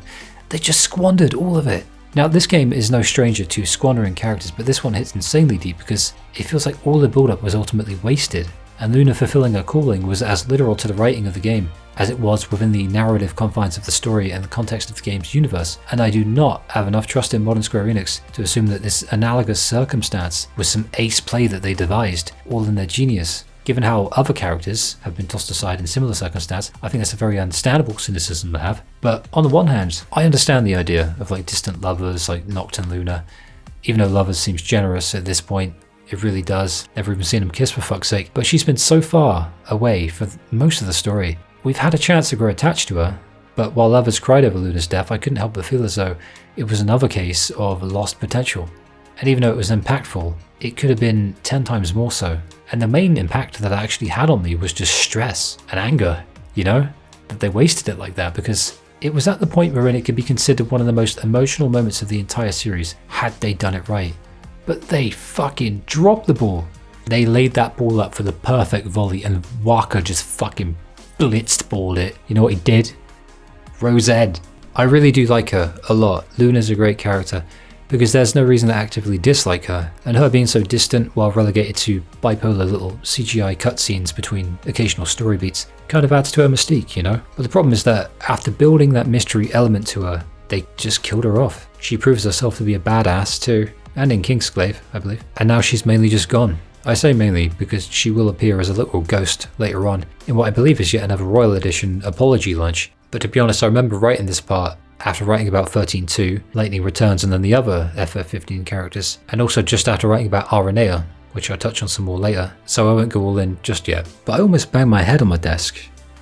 S1: They just squandered all of it. Now, this game is no stranger to squandering characters, but this one hits insanely deep because it feels like all the build-up was ultimately wasted, and Luna fulfilling her calling was as literal to the writing of the game as it was within the narrative confines of the story and the context of the game's universe, and I do not have enough trust in modern Square Enix to assume that this analogous circumstance was some ace play that they devised, all in their genius. Given how other characters have been tossed aside in similar circumstance, I think that's a very understandable cynicism to have. But on the one hand, I understand the idea of like distant lovers like Noct and Luna. Even though Lovers seems generous at this point, it really does. Never even seen them kiss for fuck's sake. But she's been so far away for most of the story. We've had a chance to grow attached to her, but while Lovers cried over Luna's death, I couldn't help but feel as though it was another case of lost potential. And even though it was impactful, it could have been 10 times more so. And the main impact that it actually had on me was just stress and anger, you know? That they wasted it like that, because it was at the point wherein it could be considered one of the most emotional moments of the entire series, had they done it right. But they fucking dropped the ball. They laid that ball up for the perfect volley and Waka just fucking blitzed balled it. You know what he did? Rosette. I really do like her a lot. Luna's a great character, because there's no reason to actively dislike her, and her being so distant while relegated to bipolar little CGI cutscenes between occasional story beats kind of adds to her mystique, you know? But the problem is that after building that mystery element to her, they just killed her off. She proves herself to be a badass too, and in Kingsglaive, I believe. And now she's mainly just gone. I say mainly because she will appear as a literal ghost later on in what I believe is yet another Royal Edition apology lunch. But to be honest, I remember writing this part after writing about 13.2, Lightning Returns, and then the other FF15 characters, and also just after writing about Aranea, which I'll touch on some more later, so I won't go all in just yet. But I almost banged my head on my desk,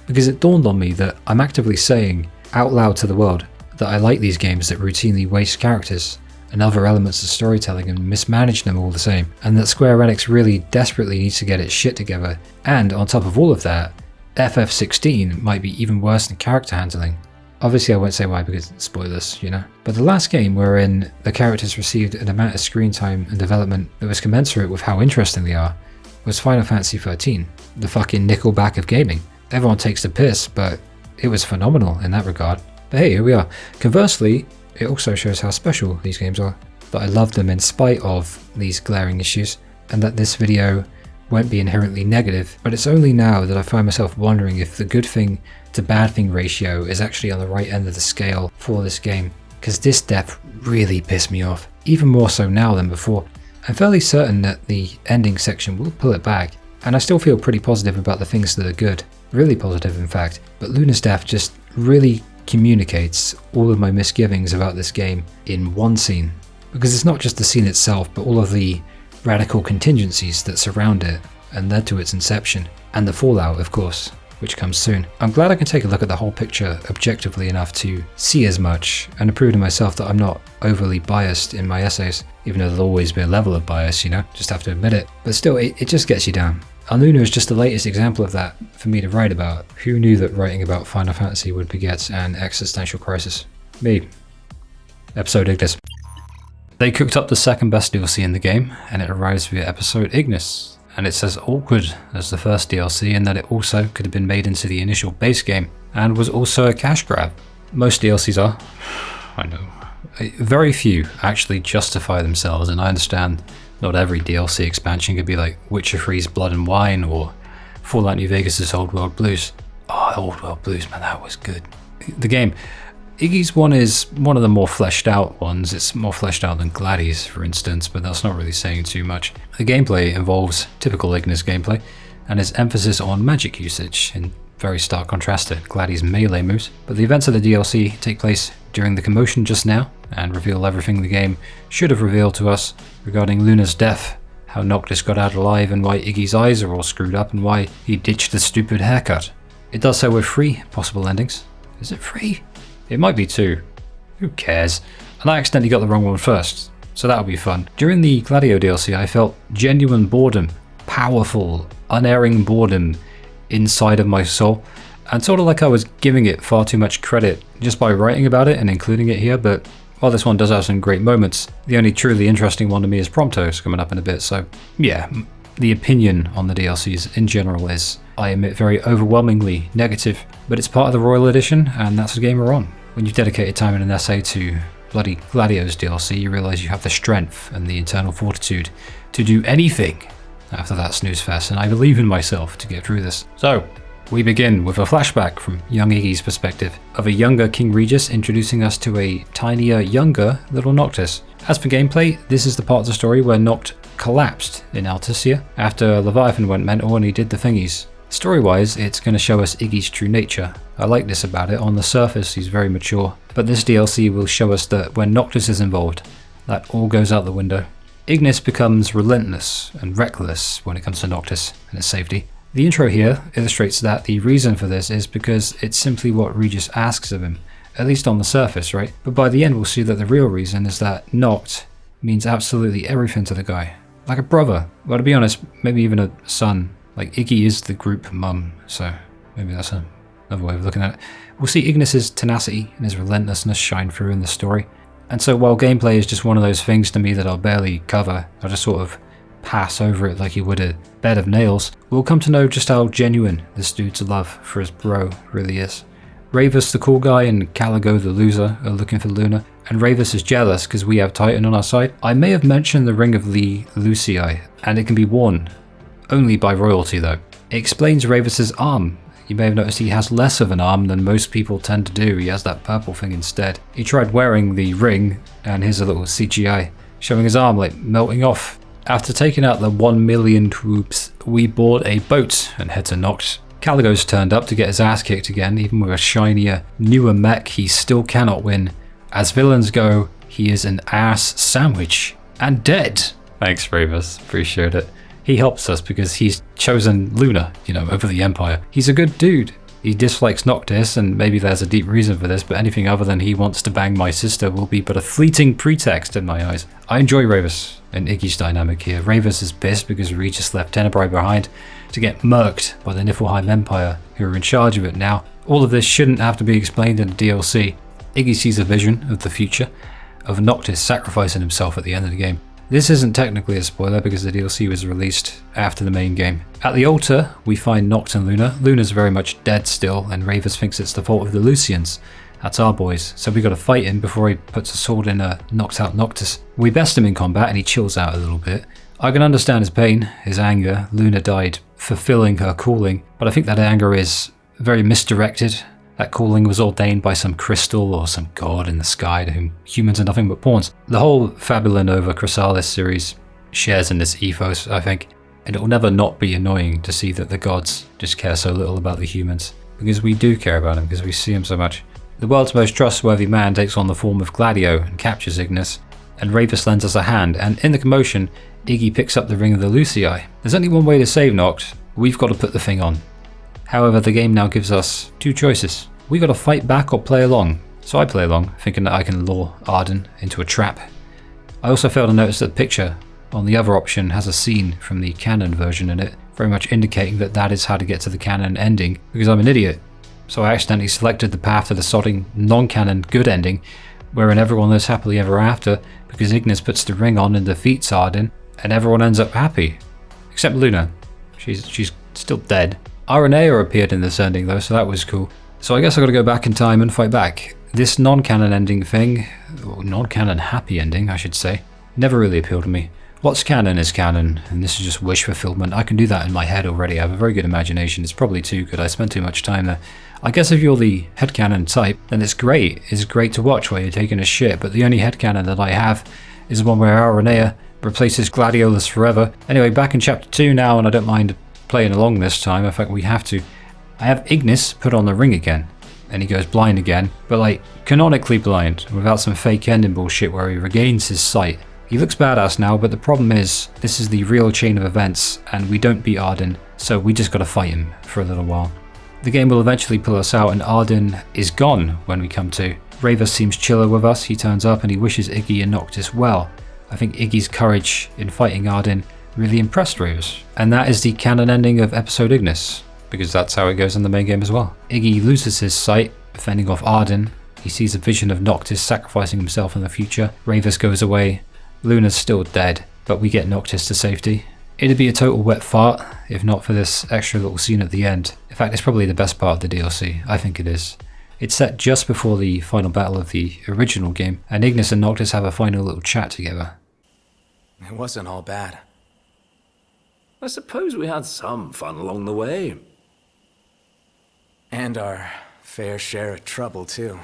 S1: because it dawned on me that I'm actively saying out loud to the world that I like these games that routinely waste characters and other elements of storytelling and mismanage them all the same, and that Square Enix really desperately needs to get its shit together. And on top of all of that, FF16 might be even worse than character handling. Obviously I won't say why because spoilers, you know. But the last game wherein the characters received an amount of screen time and development that was commensurate with how interesting they are was Final Fantasy XIII, the fucking Nickelback of gaming. Everyone takes the piss, but it was phenomenal in that regard. But hey, here we are. Conversely, it also shows how special these games are, that I love them in spite of these glaring issues, and that this video won't be inherently negative. But it's only now that I find myself wondering if the good thing to bad thing ratio is actually on the right end of the scale for this game, because this death really pissed me off, even more so now than before. I'm fairly certain that the ending section will pull it back, and I still feel pretty positive about the things that are good. really positive in fact. But Luna's death just really communicates all of my misgivings about this game in one scene. Because it's not just the scene itself, but all of the radical contingencies that surround it and led to its inception. And the fallout, of course, which comes soon. I'm glad I can take a look at the whole picture objectively enough to see as much and to prove to myself that I'm not overly biased in my essays, even though there'll always be a level of bias, you know, just have to admit it. But still, it just gets you down. And Luna is just the latest example of that for me to write about. Who knew that writing about Final Fantasy would beget an existential crisis? Me. Episode Ignis. They cooked up the second best DLC in the game, and it arrives via episode Ignis. And it's as awkward as the first DLC in that it also could have been made into the initial base game, and was also a cash grab. Most DLCs are, I know. Very few actually justify themselves, and I understand not every DLC expansion could be like Witcher 3's Blood and Wine or Fallout New Vegas' Old World Blues. Oh, Old World Blues, man, that was good. The game, Iggy's one is one of the more fleshed out ones. It's more fleshed out than Gladys, for instance, but that's not really saying too much. The gameplay involves typical Ignis gameplay, and its emphasis on magic usage, in very stark contrast to Gladys' melee moves. But the events of the DLC take place during the commotion just now, and reveal everything the game should have revealed to us regarding Luna's death, how Noctis got out alive, and why Iggy's eyes are all screwed up, and why he ditched the stupid haircut. It does so with 3 possible endings. Is it 3? It might be 2. Who cares? And I accidentally got the wrong one first, so that'll be fun. During the Gladio DLC, I felt genuine boredom, powerful, unerring boredom inside of my soul, and sort of like I was giving it far too much credit just by writing about it and including it here. But while this one does have some great moments, the only truly interesting one to me is Prompto's coming up in a bit. So yeah, the opinion on the DLCs in general is, I admit, very overwhelmingly negative, but it's part of the Royal Edition, and that's the game we're on. When you've dedicated time in an essay to bloody Gladio's DLC, you realise you have the strength and the internal fortitude to do anything after that snooze fest, and I believe in myself to get through this. So, we begin with a flashback from young Iggy's perspective, of a younger King Regis introducing us to a tinier, younger little Noctis. As for gameplay, this is the part of the story where Noct collapsed in Alticia after Leviathan went mental and he did the thingies. Story-wise, it's going to show us Iggy's true nature. I like this about it. On the surface, he's very mature, but this DLC will show us that when Noctis is involved, that all goes out the window. Ignis becomes relentless and reckless when it comes to Noctis and his safety. The intro here illustrates that the reason for this is because it's simply what Regis asks of him, at least on the surface, right? But by the end we'll see that the real reason is that Noct means absolutely everything to the guy. Like a brother, well, to be honest, maybe even a son. Like Iggy is the group mum, so maybe that's another way of looking at it. We'll see Ignis's tenacity and his relentlessness shine through in the story. And so while gameplay is just one of those things to me that I'll barely cover, I'll just sort of pass over it like you would a bed of nails, we'll come to know just how genuine this dude's love for his bro really is. Ravus the cool guy and Caligo the loser are looking for Luna, and Ravus is jealous because we have Titan on our side. I may have mentioned the Ring of the Lucii, and it can be worn only by royalty though. It explains Ravus's arm. You may have noticed he has less of an arm than most people tend to do. He has that purple thing instead. He tried wearing the ring, and here's a little CGI showing his arm like melting off. After taking out the 1 million troops, we board a boat and head to Noct. Caligo's turned up to get his ass kicked again. Even with a shinier, newer mech, he still cannot win. As villains go, he is an ass sandwich and dead. Thanks, Ravus. Appreciate it. He helps us because he's chosen Luna, over the Empire. He's a good dude. He dislikes Noctis, and maybe there's a deep reason for this, but anything other than he wants to bang my sister will be but a fleeting pretext in my eyes. I enjoy Ravus and Iggy's dynamic here. Ravus is pissed because Regis left Tenebrae behind to get murked by the Niflheim Empire, who are in charge of it now. All of this shouldn't have to be explained in the DLC. Iggy sees a vision of the future, of Noctis sacrificing himself at the end of the game. This isn't technically a spoiler because the DLC was released after the main game. At the altar, we find Noct and Luna. Luna's very much dead still, and Ravus thinks it's the fault of the Lucians. That's our boys, so we gotta fight him before he puts a sword in a knocked out Noctis. We best him in combat and he chills out a little bit. I can understand his pain, his anger. Luna died fulfilling her calling, but I think that anger is very misdirected. That calling was ordained by some crystal or some god in the sky to whom humans are nothing but pawns. The whole Fabula Nova Chrysalis series shares in this ethos, I think. And it will never not be annoying to see that the gods just care so little about the humans. Because we do care about them, because we see them so much. The world's most trustworthy man takes on the form of Gladio and captures Ignis, and Ravus lends us a hand, and in the commotion, Iggy picks up the ring of the Lucii. There's only one way to save Noct, we've got to put the thing on. However, the game now gives us two choices. We got to fight back or play along. So I play along, thinking that I can lure Ardyn into a trap. I also failed to notice that the picture on the other option has a scene from the canon version in it, very much indicating that that is how to get to the canon ending, because I'm an idiot. So I accidentally selected the path to the sodding non-canon good ending, wherein everyone lives happily ever after, because Ignis puts the ring on and defeats Ardyn, and everyone ends up happy. Except Luna. She's still dead. Aranea appeared in this ending though, so that was cool. So I guess I gotta go back in time and fight back. This non-canon ending thing, or non-canon happy ending I should say, never really appealed to me. What's canon is canon, and this is just wish fulfillment. I can do that in my head already. I have a very good imagination. It's probably too good. I spend too much time there. I guess if you're the headcanon type, then it's great. It's great to watch while you're taking a shit, but the only headcanon that I have is the one where Aranea replaces Gladiolus forever. Anyway, back in chapter 2 now, and I don't mind playing along this time. In fact, we have to. I have Ignis put on the ring again, and he goes blind again, but like canonically blind, without some fake ending bullshit where he regains his sight. He looks badass now, but the problem is, this is the real chain of events, and we don't beat Ardyn, so we just gotta fight him for a little while. The game will eventually pull us out, and Ardyn is gone when we come to. Ravus seems chiller with us, he turns up and he wishes Iggy and Noctis well. I think Iggy's courage in fighting Ardyn really impressed Ravus. And that is the canon ending of episode Ignis, because that's how it goes in the main game as well. Iggy loses his sight, fending off Ardyn. He sees a vision of Noctis sacrificing himself in the future. Ravus goes away. Luna's still dead, but we get Noctis to safety. It'd be a total wet fart if not for this extra little scene at the end. In fact, it's probably the best part of the DLC. I think it is. It's set just before the final battle of the original game, and Ignis and Noctis have a final little chat together.
S8: It wasn't all bad.
S14: I suppose we had some fun along the way.
S8: And our fair share of trouble, too.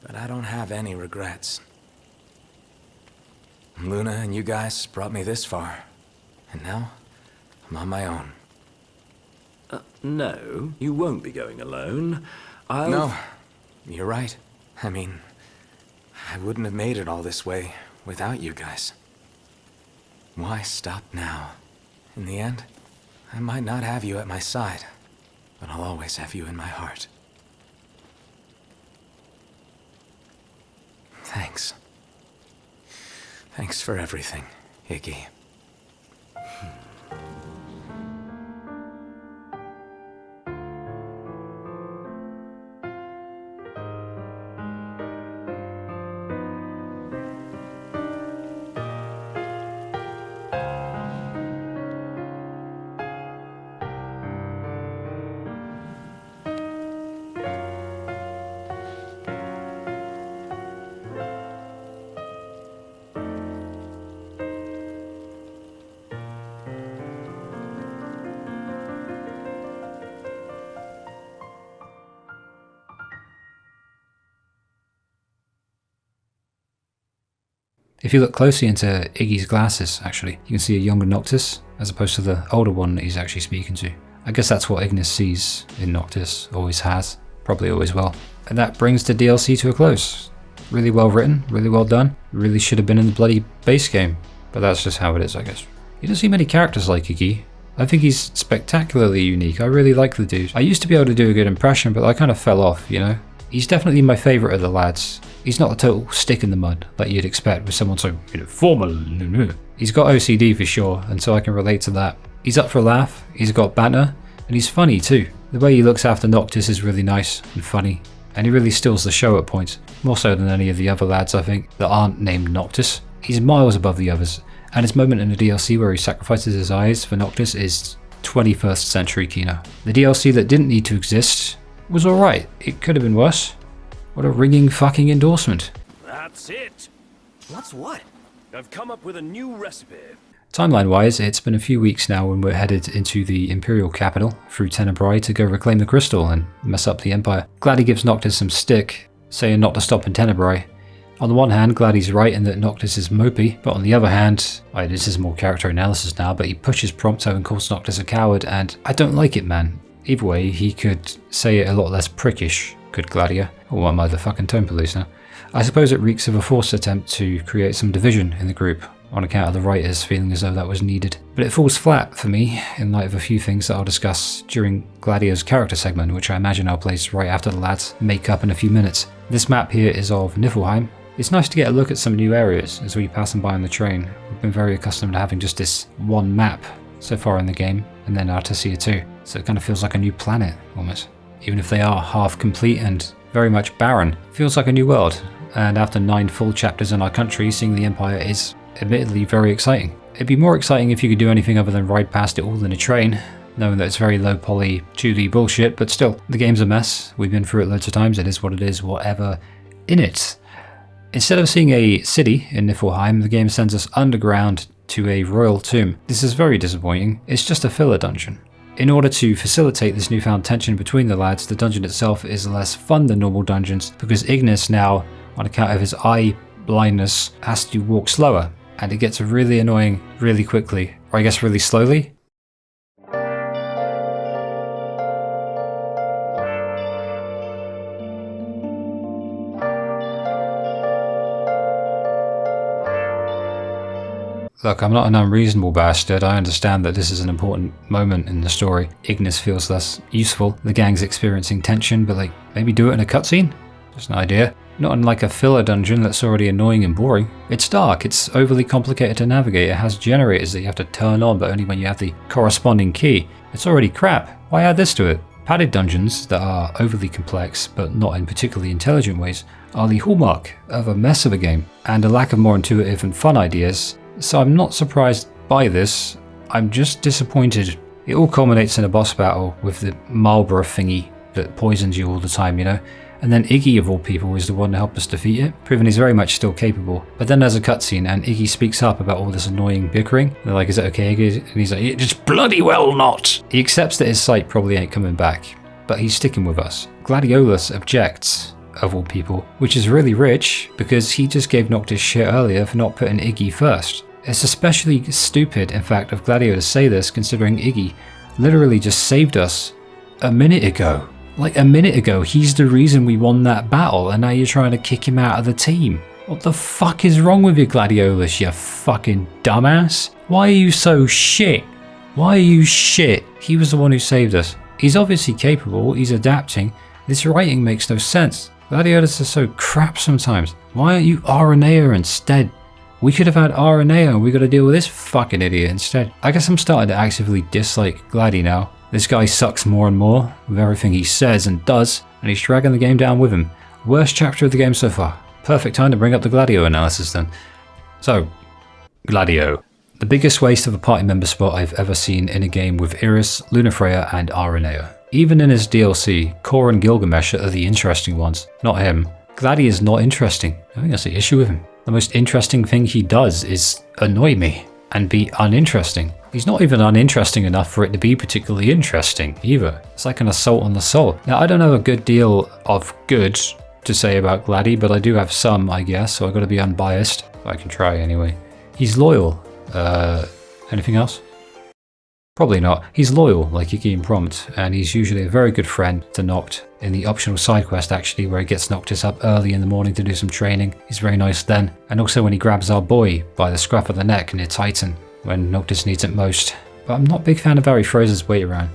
S8: But I don't have any regrets. Luna and you guys brought me this far, and now I'm on my own.
S14: No, you won't be going alone.
S8: No, you're right. I mean, I wouldn't have made it all this way without you guys. Why stop now? In the end, I might not have you at my side, but I'll always have you in my heart. Thanks. Thanks for everything, Iggy.
S1: If you look closely into Iggy's glasses, actually, you can see a younger Noctis, as opposed to the older one that he's actually speaking to. I guess that's what Ignis sees in Noctis, always has, probably always will. And that brings the DLC to a close. Really well written, really well done. Really should have been in the bloody base game, but that's just how it is, I guess. You don't see many characters like Iggy. I think he's spectacularly unique. I really like the dude. I used to be able to do a good impression, but I kind of fell off, you know? He's definitely my favourite of the lads. He's not a total stick in the mud like you'd expect with someone so, formal. He's got OCD for sure, and so I can relate to that. He's up for a laugh, he's got banter, and he's funny too. The way he looks after Noctis is really nice and funny, and he really steals the show at points, more so than any of the other lads I think that aren't named Noctis. He's miles above the others, and his moment in the DLC where he sacrifices his eyes for Noctis is 21st century Kino. The DLC that didn't need to exist was alright, it could have been worse. What a ringing fucking endorsement.
S14: That's it.
S4: What's what?
S14: I've come up with a new recipe.
S1: Timeline wise, it's been a few weeks now when we're headed into the Imperial capital through Tenebrae to go reclaim the crystal and mess up the Empire. Glady gives Noctis some stick, saying not to stop in Tenebrae. On the one hand, Gladdy's right in that Noctis is mopey, but on the other hand, this is more character analysis now, but he pushes Prompto and calls Noctis a coward, and I don't like it, man. Either way, he could say it a lot less prickish, could Gladia. Oh, am I the fucking tone police now? I suppose it reeks of a forced attempt to create some division in the group, on account of the writers feeling as though that was needed. But it falls flat for me, in light of a few things that I'll discuss during Gladio's character segment, which I imagine I'll place right after the lads make up in a few minutes. This map here is of Niflheim. It's nice to get a look at some new areas as we pass them by on the train. We've been very accustomed to having just this one map so far in the game, and then Artesia too, so it kind of feels like a new planet, almost. Even if they are half complete and very much barren, it feels like a new world, and after 9 full chapters in our country, seeing the Empire is admittedly very exciting. It'd be more exciting if you could do anything other than ride past it all in a train, knowing that it's very low poly 2D bullshit, but still, the game's a mess. We've been through it loads of times, it is what it is, whatever in it. Instead of seeing a city in Niflheim, the game sends us underground to a royal tomb. This is very disappointing, it's just a filler dungeon. In order to facilitate this newfound tension between the lads, the dungeon itself is less fun than normal dungeons, because Ignis now, on account of his eye blindness, has to walk slower, and it gets really annoying really quickly, or I guess really slowly. Look, I'm not an unreasonable bastard, I understand that this is an important moment in the story. Ignis feels less useful, the gang's experiencing tension, but like, maybe do it in a cutscene? Just an idea. Not unlike a filler dungeon that's already annoying and boring. It's dark, it's overly complicated to navigate, it has generators that you have to turn on but only when you have the corresponding key. It's already crap, why add this to it? Padded dungeons that are overly complex, but not in particularly intelligent ways, are the hallmark of a mess of a game, and a lack of more intuitive and fun ideas. So I'm not surprised by this, I'm just disappointed. It all culminates in a boss battle with the Marlborough thingy that poisons you all the time, you know? And then Iggy, of all people, is the one to help us defeat it, proving he's very much still capable. But then there's a cutscene and Iggy speaks up about all this annoying bickering. They're like, is it okay, Iggy? And he's like, it just bloody well not! He accepts that his sight probably ain't coming back, but he's sticking with us. Gladiolus objects, of all people, which is really rich, because he just gave Noctis shit earlier for not putting Iggy first. It's especially stupid, in fact, of Gladio to say this, considering Iggy literally just saved us a minute ago. Like a minute ago, he's the reason we won that battle, and now you're trying to kick him out of the team. What the fuck is wrong with you, Gladiolus, you fucking dumbass? Why are you so shit? Why are you shit? He was the one who saved us. He's obviously capable, he's adapting. This writing makes no sense. Gladiolus is so crap sometimes. Why aren't you Aranea instead? We could have had Aranea and we got to deal with this fucking idiot instead. I guess I'm starting to actively dislike Gladi now. This guy sucks more and more with everything he says and does, and he's dragging the game down with him. Worst chapter of the game so far. Perfect time to bring up the Gladio analysis then. So, Gladio. The biggest waste of a party member spot I've ever seen in a game with Iris, Lunafreya and Aranea. Even in his DLC, Kor and Gilgamesh are the interesting ones, not him. Gladi is not interesting. I think that's the issue with him. The most interesting thing he does is annoy me and be uninteresting. He's not even uninteresting enough for it to be particularly interesting either. It's like an assault on the soul. Now, I don't have a good deal of good to say about Gladi, but I do have some, I guess, so I've got to be unbiased. I can try anyway. He's loyal. Anything else? Probably not. He's loyal, like Iggy and Prompto, and he's usually a very good friend to Noct. In the optional side quest, actually, where he gets Noctis up early in the morning to do some training, he's very nice then. And also when he grabs our boy by the scruff of the neck near Titan, when Noctis needs it most. But I'm not a big fan of Barry Fraser's wait around.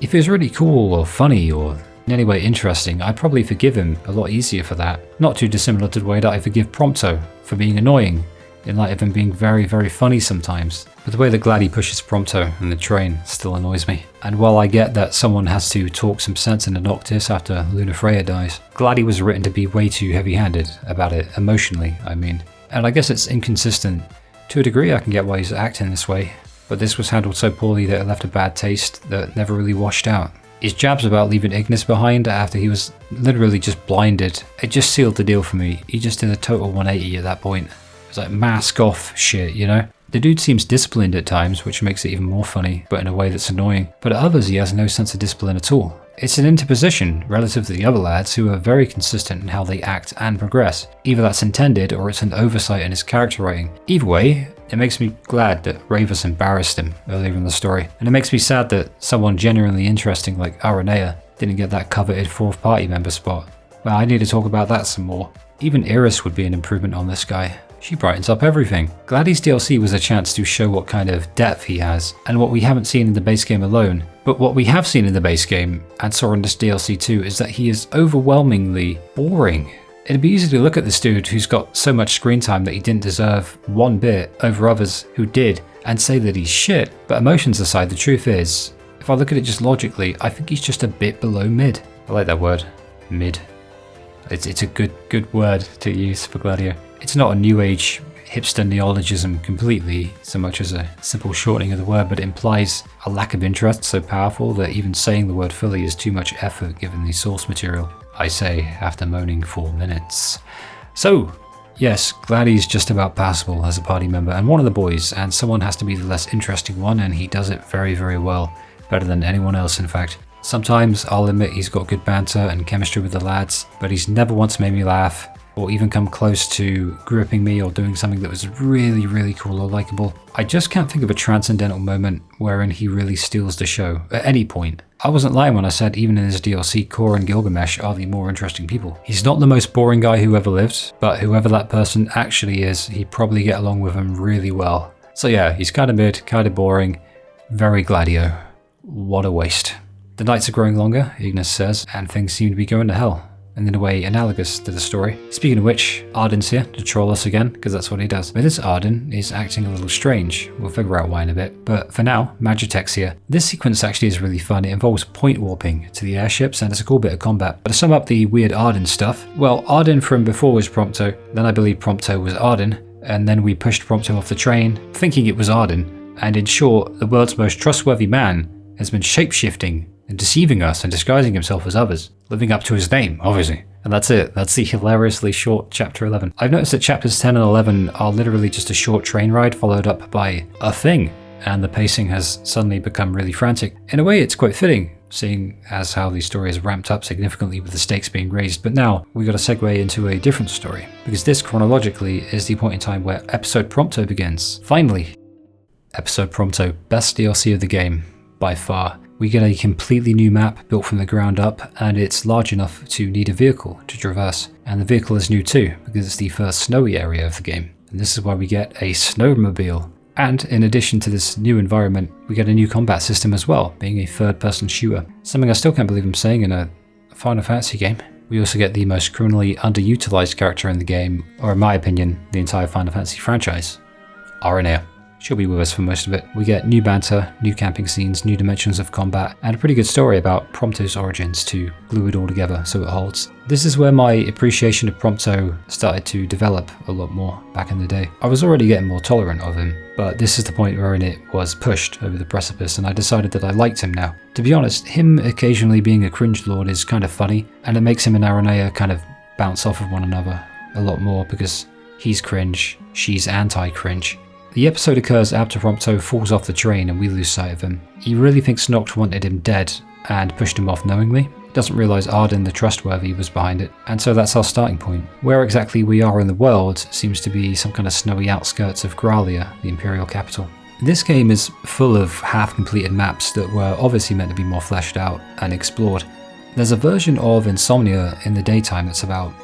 S1: If he was really cool or funny or in any way interesting, I'd probably forgive him a lot easier for that. Not too dissimilar to the way that I forgive Prompto for being annoying, in light of him being very, very funny sometimes. But the way that Gladi pushes Prompto in the train still annoys me. And while I get that someone has to talk some sense into Noctis after Lunafreya dies, Gladi was written to be way too heavy-handed about it, emotionally, I mean. And I guess it's inconsistent. To a degree I can get why he's acting this way, but this was handled so poorly that it left a bad taste that never really washed out. His jabs about leaving Ignis behind after he was literally just blinded, it just sealed the deal for me. He just did a total 180 at that point. It's like mask off shit, you know? The dude seems disciplined at times, which makes it even more funny, but in a way that's annoying. But at others he has no sense of discipline at all. It's an interposition relative to the other lads who are very consistent in how they act and progress. Either that's intended or it's an oversight in his character writing. Either way, it makes me glad that Ravus embarrassed him earlier in the story, and it makes me sad that someone genuinely interesting like Aranea didn't get that coveted 4th party member spot. Well, I need to talk about that some more. Even Iris would be an improvement on this guy. She brightens up everything. Gladdy's DLC was a chance to show what kind of depth he has, and what we haven't seen in the base game alone. But what we have seen in the base game, and saw in this DLC too, is that he is overwhelmingly boring. It'd be easy to look at this dude who's got so much screen time that he didn't deserve one bit over others who did, and say that he's shit. But emotions aside, the truth is, if I look at it just logically, I think he's just a bit below mid. I like that word, mid. It's a good word to use for Gladio. It's not a new age hipster neologism completely, so much as a simple shortening of the word, but it implies a lack of interest so powerful that even saying the word fully is too much effort given the source material, I say after moaning 4 minutes. So, yes, Gladdy's just about passable as a party member and one of the boys, and someone has to be the less interesting one, and he does it very, very well. Better than anyone else, in fact. Sometimes I'll admit he's got good banter and chemistry with the lads, but he's never once made me laugh, or even come close to gripping me or doing something that was really, really cool or likable. I just can't think of a transcendental moment wherein he really steals the show, at any point. I wasn't lying when I said even in his DLC, Kor and Gilgamesh are the more interesting people. He's not the most boring guy who ever lived, but whoever that person actually is, he'd probably get along with him really well. So yeah, he's kind of mid, kind of boring, very Gladio. What a waste. The nights are growing longer, Ignis says, and things seem to be going to hell. And in a way analogous to the story. Speaking of which, Ardyn's here to troll us again, because that's what he does. But this Ardyn is acting a little strange. We'll figure out why in a bit. But for now, Magitech's here. This sequence actually is really fun. It involves point warping to the airships, and it's a cool bit of combat. But to sum up the weird Ardyn stuff, well, Ardyn from before was Prompto, then I believe Prompto was Ardyn, and then we pushed Prompto off the train, thinking it was Ardyn. And in short, the world's most trustworthy man has been shapeshifting and deceiving us and disguising himself as others, living up to his name, obviously. And that's it. That's the hilariously short chapter 11. I've noticed that chapters 10 and 11 are literally just a short train ride followed up by a thing, and the pacing has suddenly become really frantic. In a way, it's quite fitting, seeing as how the story has ramped up significantly with the stakes being raised. But now, we got to segue into a different story, because this chronologically is the point in time where episode Prompto begins. Finally! Episode Prompto, best DLC of the game, by far. We get a completely new map built from the ground up, and it's large enough to need a vehicle to traverse. And the vehicle is new too, because it's the first snowy area of the game. And this is why we get a snowmobile. And in addition to this new environment, we get a new combat system as well, being a third-person shooter. Something I still can't believe I'm saying in a Final Fantasy game. We also get the most criminally underutilized character in the game, or in my opinion, the entire Final Fantasy franchise, Aranea. She'll be with us for most of it. We get new banter, new camping scenes, new dimensions of combat, and a pretty good story about Prompto's origins to glue it all together so it holds. This is where my appreciation of Prompto started to develop a lot more back in the day. I was already getting more tolerant of him, but this is the point wherein it was pushed over the precipice, and I decided that I liked him now. To be honest, him occasionally being a cringe lord is kind of funny, and it makes him and Aranea kind of bounce off of one another a lot more because he's cringe, she's anti-cringe. The episode occurs after Prompto falls off the train and we lose sight of him. He really thinks Noct wanted him dead and pushed him off knowingly. Doesn't realise Ardyn the Trustworthy was behind it, and so that's our starting point. Where exactly we are in the world seems to be some kind of snowy outskirts of Regalia, the Imperial capital. This game is full of half-completed maps that were obviously meant to be more fleshed out and explored. There's a version of Insomnia in the daytime that's about,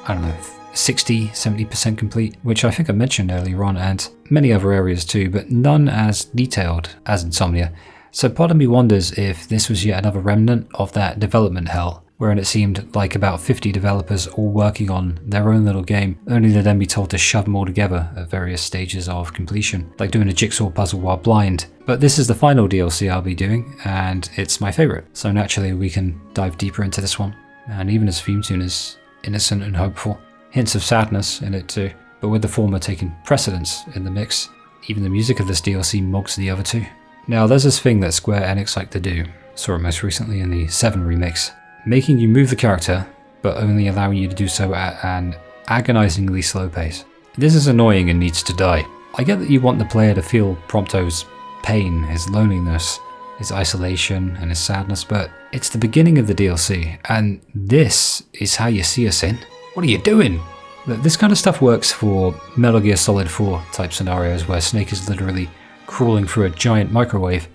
S1: 60-70% complete, which I think I mentioned earlier on, and many other areas too, but none as detailed as Insomnia. So part of me wonders if this was yet another remnant of that development hell, wherein it seemed like about 50 developers all working on their own little game, only to then be told to shove them all together at various stages of completion, like doing a jigsaw puzzle while blind. But this is the final DLC I'll be doing, and it's my favourite, so naturally we can dive deeper into this one. And even his theme tune is innocent and hopeful. Hints of sadness in it too, but with the former taking precedence in the mix. Even the music of this DLC mogs the other two. Now there's this thing that Square Enix like to do, saw it most recently in the 7 remix, making you move the character, but only allowing you to do so at an agonizingly slow pace. This is annoying and needs to die. I get that you want the player to feel Prompto's pain, his loneliness, his isolation and his sadness, but it's the beginning of the DLC, and this is how you see us in. What are you doing? This kind of stuff works for Metal Gear Solid 4 type scenarios where Snake is literally crawling through a giant microwave,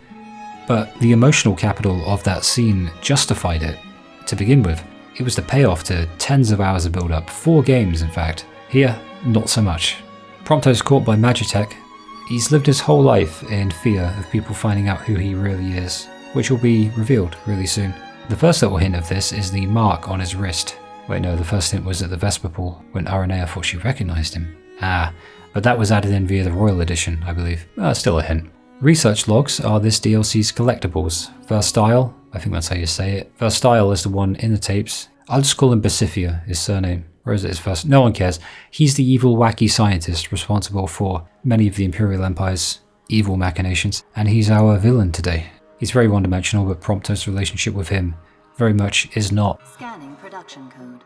S1: but the emotional capital of that scene justified it to begin with. It was the payoff to tens of hours of build-up, 4 games in fact. Here, not so much. Prompto's caught by Magitech. He's lived his whole life in fear of people finding out who he really is, which will be revealed really soon. The first little hint of this is the mark on his wrist. Wait, no, the first hint was at the Vesper Pool, when Aranea thought she recognised him. But that was added in via the Royal Edition, I believe. Still a hint. Research logs are this DLC's collectibles. Verstyle, I think that's how you say it. Verstyle is the one in the tapes. I'll just call him Basifia, his surname. Or is it his first? No one cares. He's the evil, wacky scientist responsible for many of the Imperial Empire's evil machinations, and he's our villain today. He's very one-dimensional, but Prompto's relationship with him very much is not.
S20: Scanning production code.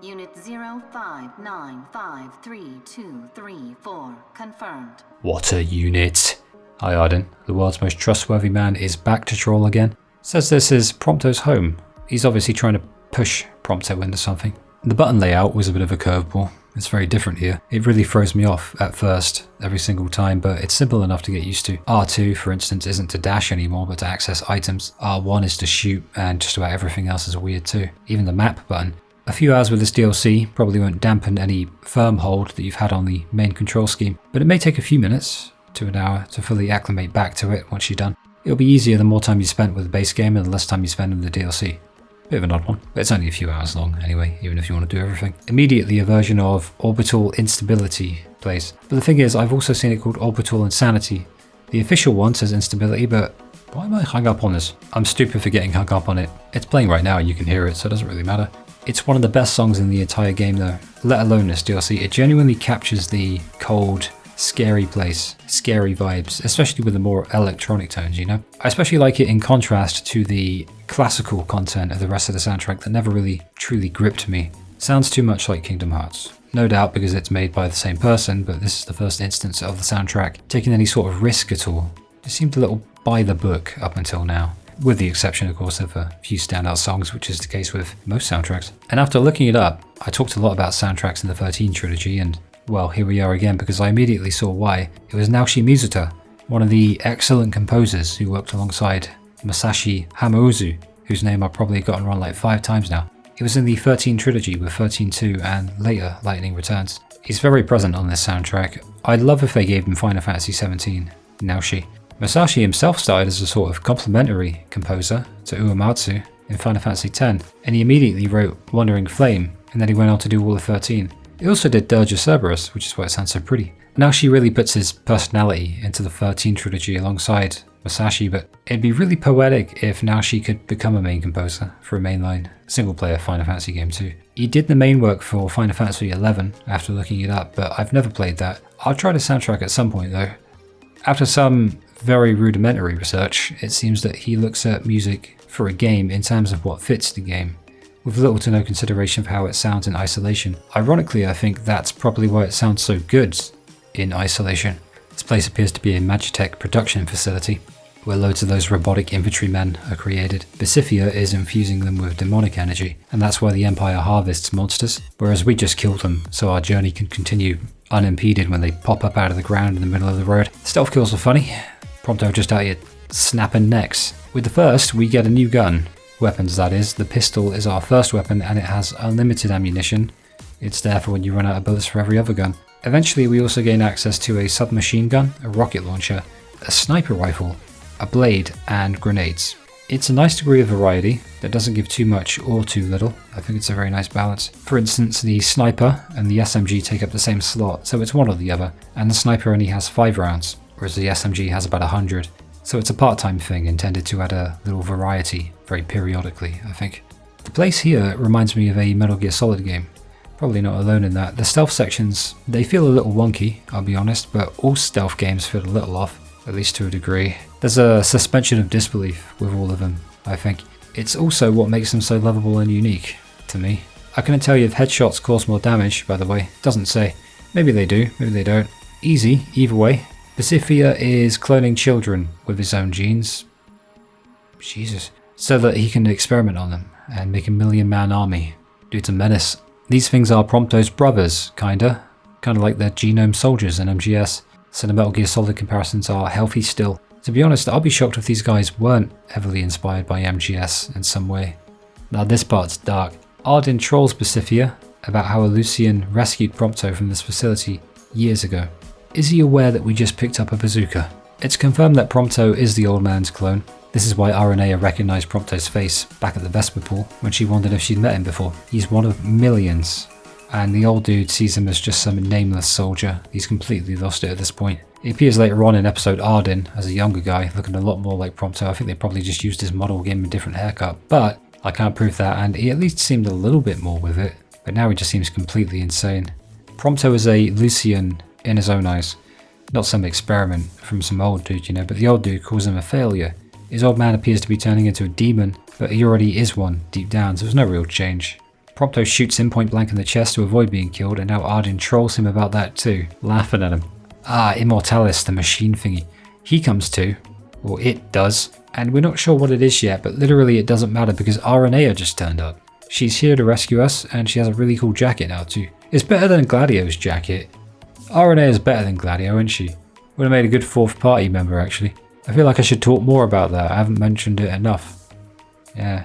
S20: Unit 0595532234 confirmed.
S1: What a unit. Hi Ardyn, the world's most trustworthy man is back to troll again. Says this is Prompto's home. He's obviously trying to push Prompto into something. The button layout was a bit of a curveball. It's very different here. It really throws me off at first, every single time, but it's simple enough to get used to. R2, for instance, isn't to dash anymore, but to access items. R1 is to shoot, and just about everything else is weird too. Even the map button. A few hours with this DLC probably won't dampen any firm hold that you've had on the main control scheme, but it may take a few minutes to an hour to fully acclimate back to it once you're done. It'll be easier the more time you spent with the base game and the less time you spend with the DLC. Bit of an odd one, but it's only a few hours long anyway, even if you want to do everything. Immediately a version of Orbital Instability plays. But the thing is, I've also seen it called Orbital Insanity. The official one says Instability, but why am I hung up on this? I'm stupid for getting hung up on it. It's playing right now and you can hear it, so it doesn't really matter. It's one of the best songs in the entire game though, let alone this DLC. It genuinely captures the cold, scary place, scary vibes, especially with the more electronic tones, you know? I especially like it in contrast to the classical content of the rest of the soundtrack that never really truly gripped me. Sounds too much like Kingdom Hearts. No doubt because it's made by the same person, but this is the first instance of the soundtrack taking any sort of risk at all. It seemed a little by the book up until now. With the exception, of course, of a few standout songs, which is the case with most soundtracks. And after looking it up, I talked a lot about soundtracks in the 13 trilogy, and well, here we are again because I immediately saw why. It was Naoshi Mizuta, one of the excellent composers who worked alongside Masashi Hamauzu, whose name I've probably gotten wrong like 5 times now. It was in the 13 trilogy with 13-2 and later Lightning Returns. He's very present on this soundtrack. I'd love if they gave him Final Fantasy 17, Naoshi. Masashi himself started as a sort of complementary composer to Uematsu in Final Fantasy X, and he immediately wrote Wandering Flame, and then he went on to do all of 13. He also did Dirge of Cerberus, which is why it sounds so pretty. Naoshi really puts his personality into the 13 trilogy alongside Masashi, but it'd be really poetic if Naoshi could become a main composer for a mainline single-player Final Fantasy game too. He did the main work for Final Fantasy XI after looking it up, but I've never played that. I'll try the soundtrack at some point though. After some very rudimentary research, it seems that he looks at music for a game in terms of what fits the game, with little to no consideration for how it sounds in isolation. Ironically, I think that's probably why it sounds so good in isolation. This place appears to be a Magitech production facility, where loads of those robotic infantrymen are created. Basifia is infusing them with demonic energy, and that's why the Empire harvests monsters, whereas we just kill them so our journey can continue unimpeded when they pop up out of the ground in the middle of the road. Stealth kills are funny. Prompto just out here snapping necks. With the first, we get a new gun. Weapons, that is. The pistol is our first weapon and it has unlimited ammunition. It's there for when you run out of bullets for every other gun. Eventually we also gain access to a submachine gun, a rocket launcher, a sniper rifle, a blade, and grenades. It's a nice degree of variety that doesn't give too much or too little. I think it's a very nice balance. For instance, the sniper and the SMG take up the same slot, so it's one or the other, and the sniper only has 5 rounds, whereas the SMG has about 100. So it's a part-time thing intended to add a little variety very periodically, I think. The place here reminds me of a Metal Gear Solid game. Probably not alone in that. The stealth sections, they feel a little wonky, I'll be honest, but all stealth games feel a little off, at least to a degree. There's a suspension of disbelief with all of them, I think. It's also what makes them so lovable and unique, to me. I couldn't tell you if headshots cause more damage, by the way. Doesn't say. Maybe they do, maybe they don't. Easy, either way. Basifia is cloning children with his own genes. Jesus. So that he can experiment on them and make a 1,000,000-man army due to menace. These things are Prompto's brothers, kinda like their genome soldiers in MGS. So the Metal Gear Solid comparisons are healthy still. To be honest, I'll be shocked if these guys weren't heavily inspired by MGS in some way. Now this part's dark. Ardyn trolls Pacifica about how a Lucian rescued Prompto from this facility years ago. Is he aware that we just picked up a bazooka? It's confirmed that Prompto is the old man's clone. This is why Aranea recognized Prompto's face back at the Vesper pool when she wondered if she'd met him before. He's one of millions, and the old dude sees him as just some nameless soldier. He's completely lost it at this point. He appears later on in episode Ardyn as a younger guy, looking a lot more like Prompto. I think they probably just used his model, gave him a different haircut, but I can't prove that, and he at least seemed a little bit more with it, but now he just seems completely insane. Prompto is a Lucian in his own eyes. Not some experiment from some old dude, you know, but the old dude calls him a failure. His old man appears to be turning into a demon, but he already is one deep down, so there's no real change. Prompto shoots him point blank in the chest to avoid being killed, and now Ardyn trolls him about that too, laughing at him. Ah, Immortalis, the machine thingy. He comes too, or it does, and we're not sure what it is yet, but literally it doesn't matter because Aranea just turned up. She's here to rescue us, and she has a really cool jacket now too. It's better than Gladio's jacket. Aranea is better than Gladio, isn't she? Would have made a good fourth party member actually. I feel like I should talk more about that, I haven't mentioned it enough. Yeah.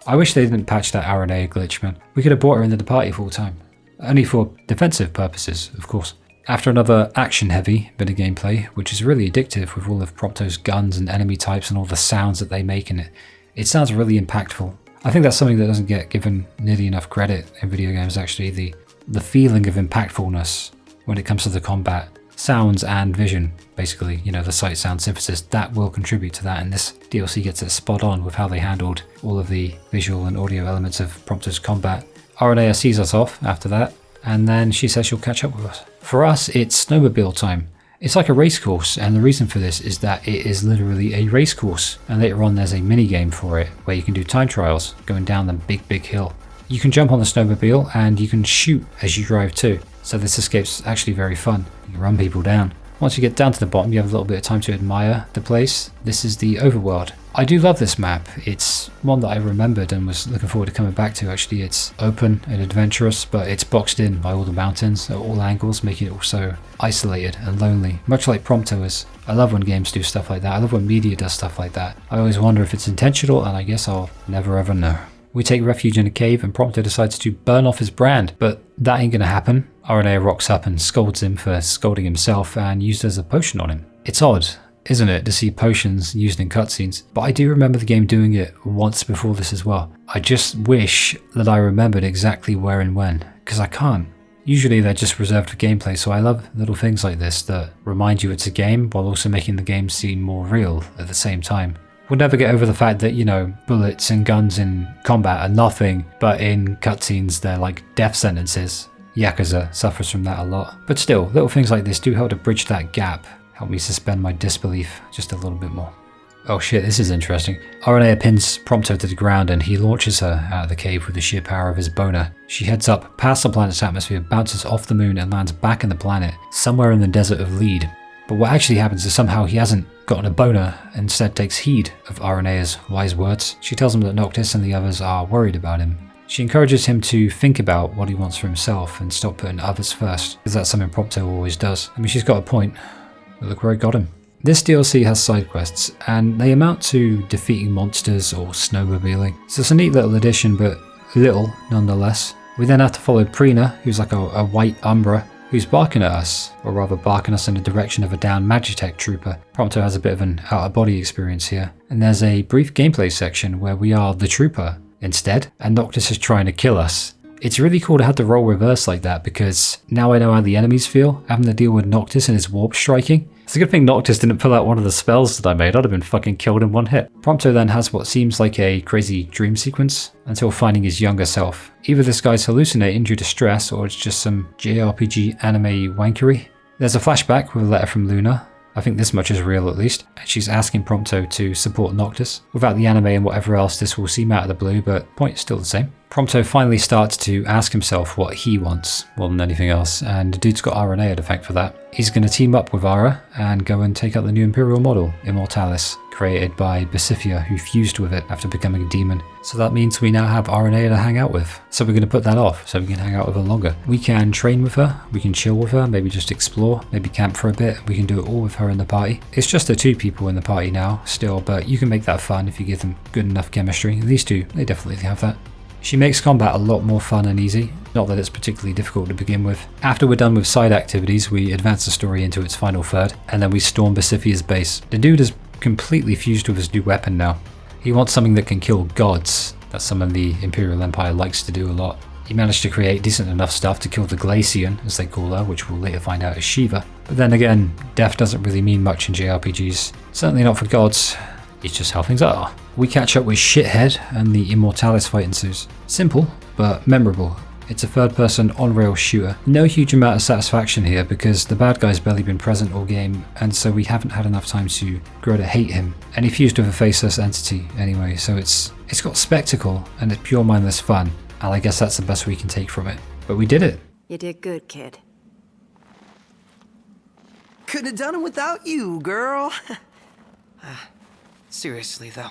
S1: I wish they didn't patch that Aranea glitch, man. We could have brought her into the party full time. Only for defensive purposes, of course. After another action-heavy bit of gameplay, which is really addictive with all of Prompto's guns and enemy types and all the sounds that they make in it, it sounds really impactful. I think that's something that doesn't get given nearly enough credit in video games actually, the feeling of impactfulness when it comes to the combat. Sounds and vision, basically, you know, the sight sound synthesis, that will contribute to that, and this DLC gets it spot on with how they handled all of the visual and audio elements of Prompto's combat. Aranea sees us off after that, and then she says she'll catch up with us. For us, it's snowmobile time. It's like a race course, and the reason for this is that it is literally a race course, and later on there's a mini game for it where you can do time trials going down the big hill. You can jump on the snowmobile and you can shoot as you drive too, so this escape's actually very fun. You can run people down. Once you get down to the bottom, you have a little bit of time to admire the place. This is the overworld. I do love this map. It's one that I remembered and was looking forward to coming back to actually. It's open and adventurous, but it's boxed in by all the mountains at all angles, making it also isolated and lonely, much like Prompto is. I love when games do stuff like that. I love when media does stuff like that. I always wonder if it's intentional, and I guess I'll never ever know. We take refuge in a cave and Prompto decides to burn off his brand, but that ain't gonna happen. Aranea rocks up and scolds him for scolding himself and used as a potion on him. It's odd, isn't it, to see potions used in cutscenes, but I do remember the game doing it once before this as well. I just wish that I remembered exactly where and when, because I can't. Usually they're just reserved for gameplay, so I love little things like this that remind you it's a game while also making the game seem more real at the same time. We'll never get over the fact that, you know, bullets and guns in combat are nothing, but in cutscenes they're like death sentences. Yakuza suffers from that a lot. But still, little things like this do help to bridge that gap, help me suspend my disbelief just a little bit more. Oh shit, this is interesting. Aranea pins Prompto to the ground and he launches her out of the cave with the sheer power of his boner. She heads up past the planet's atmosphere, bounces off the moon and lands back in the planet, somewhere in the desert of Lead. But what actually happens is somehow he hasn't gotten a boner, instead takes heed of Aranea's wise words. She tells him that Noctis and the others are worried about him. She encourages him to think about what he wants for himself and stop putting others first, because that's something Prompto always does. I mean, she's got a point, but look where it got him. This DLC has side quests, and they amount to defeating monsters or snowmobiling. So it's a neat little addition, but little nonetheless. We then have to follow Prina, who's like a white Umbra, who's barking at us, or rather barking us in the direction of a downed Magitech trooper. Prompto has a bit of an out-of-body experience here. And there's a brief gameplay section where we are the trooper instead, and Noctis is trying to kill us. It's really cool to have the role reversed like that, because now I know how the enemies feel, having to deal with Noctis and his warp striking. It's a good thing Noctis didn't pull out one of the spells that I made. I'd have been fucking killed in one hit. Prompto then has what seems like a crazy dream sequence until finding his younger self. Either this guy's hallucinating due to stress, or it's just some JRPG anime wankery. There's a flashback with a letter from Luna. I think this much is real at least. And she's asking Prompto to support Noctis. Without the anime and whatever else, this will seem out of the blue, but point is still the same. Prompto finally starts to ask himself what he wants more than anything else, and the dude's got Aranea to thank for that. He's going to team up with Ara and go and take out the new Imperial model, Immortalis, created by Basifia, who fused with it after becoming a demon. So that means we now have Aranea to hang out with. So we're going to put that off so we can hang out with her longer. We can train with her, we can chill with her, maybe just explore, maybe camp for a bit. We can do it all with her in the party. It's just the 2 people in the party now still, but you can make that fun if you give them good enough chemistry. These 2, they definitely have that. She makes combat a lot more fun and easy, not that it's particularly difficult to begin with. After we're done with side activities, we advance the story into its final third, and then we storm Basifia's base. The dude is completely fused with his new weapon now. He wants something that can kill gods. That's something the Imperial Empire likes to do a lot. He managed to create decent enough stuff to kill the Glacian, as they call her, which we'll later find out is Shiva. But then again, death doesn't really mean much in JRPGs. Certainly not for gods. It's just how things are. We catch up with Shithead and the Immortalis fight ensues. Simple, but memorable. It's a third-person on-rail shooter. No huge amount of satisfaction here because the bad guy's barely been present all game, and so we haven't had enough time to grow to hate him. And he fused with a faceless entity anyway, so it's got spectacle and it's pure mindless fun, and I guess that's the best we can take from it. But we did it.
S10: You did good, kid.
S4: Couldn't have done it without you, girl. Seriously, though.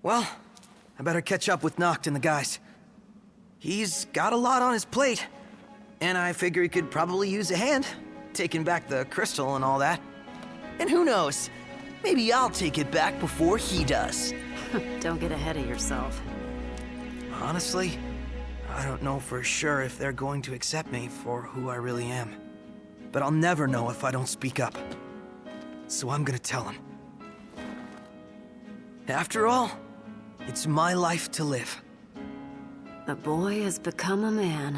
S4: Well, I better catch up with Noct and the guys. He's got a lot on his plate, and I figure he could probably use a hand, taking back the crystal and all that. And who knows, maybe I'll take it back before he does.
S10: Don't get ahead of yourself.
S4: Honestly, I don't know for sure if they're going to accept me for who I really am. But I'll never know if I don't speak up. So I'm gonna tell them. After all, it's my life to live.
S10: The boy has become a man.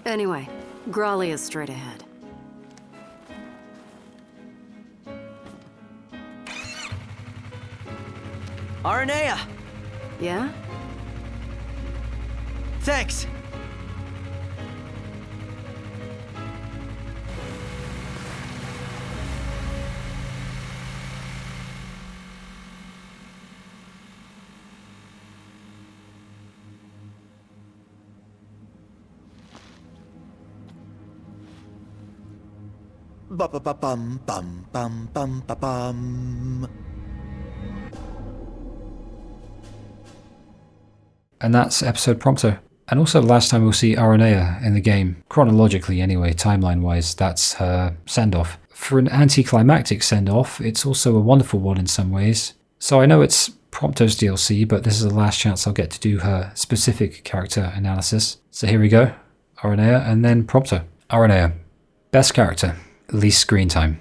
S10: Anyway, Regalia is straight ahead.
S4: Aranea!
S10: Yeah?
S4: Thanks!
S6: Ba-ba-ba-bum, bum, bum, bum, ba-bum.
S1: And that's episode Prompto. And also the last time we'll see Aranea in the game. Chronologically anyway, timeline-wise, that's her send-off. For an anticlimactic send-off, it's also a wonderful one in some ways. So I know it's Prompto's DLC, but this is the last chance I'll get to do her specific character analysis. So here we go. Aranea and then Prompto. Aranea. Best character. Least screen time.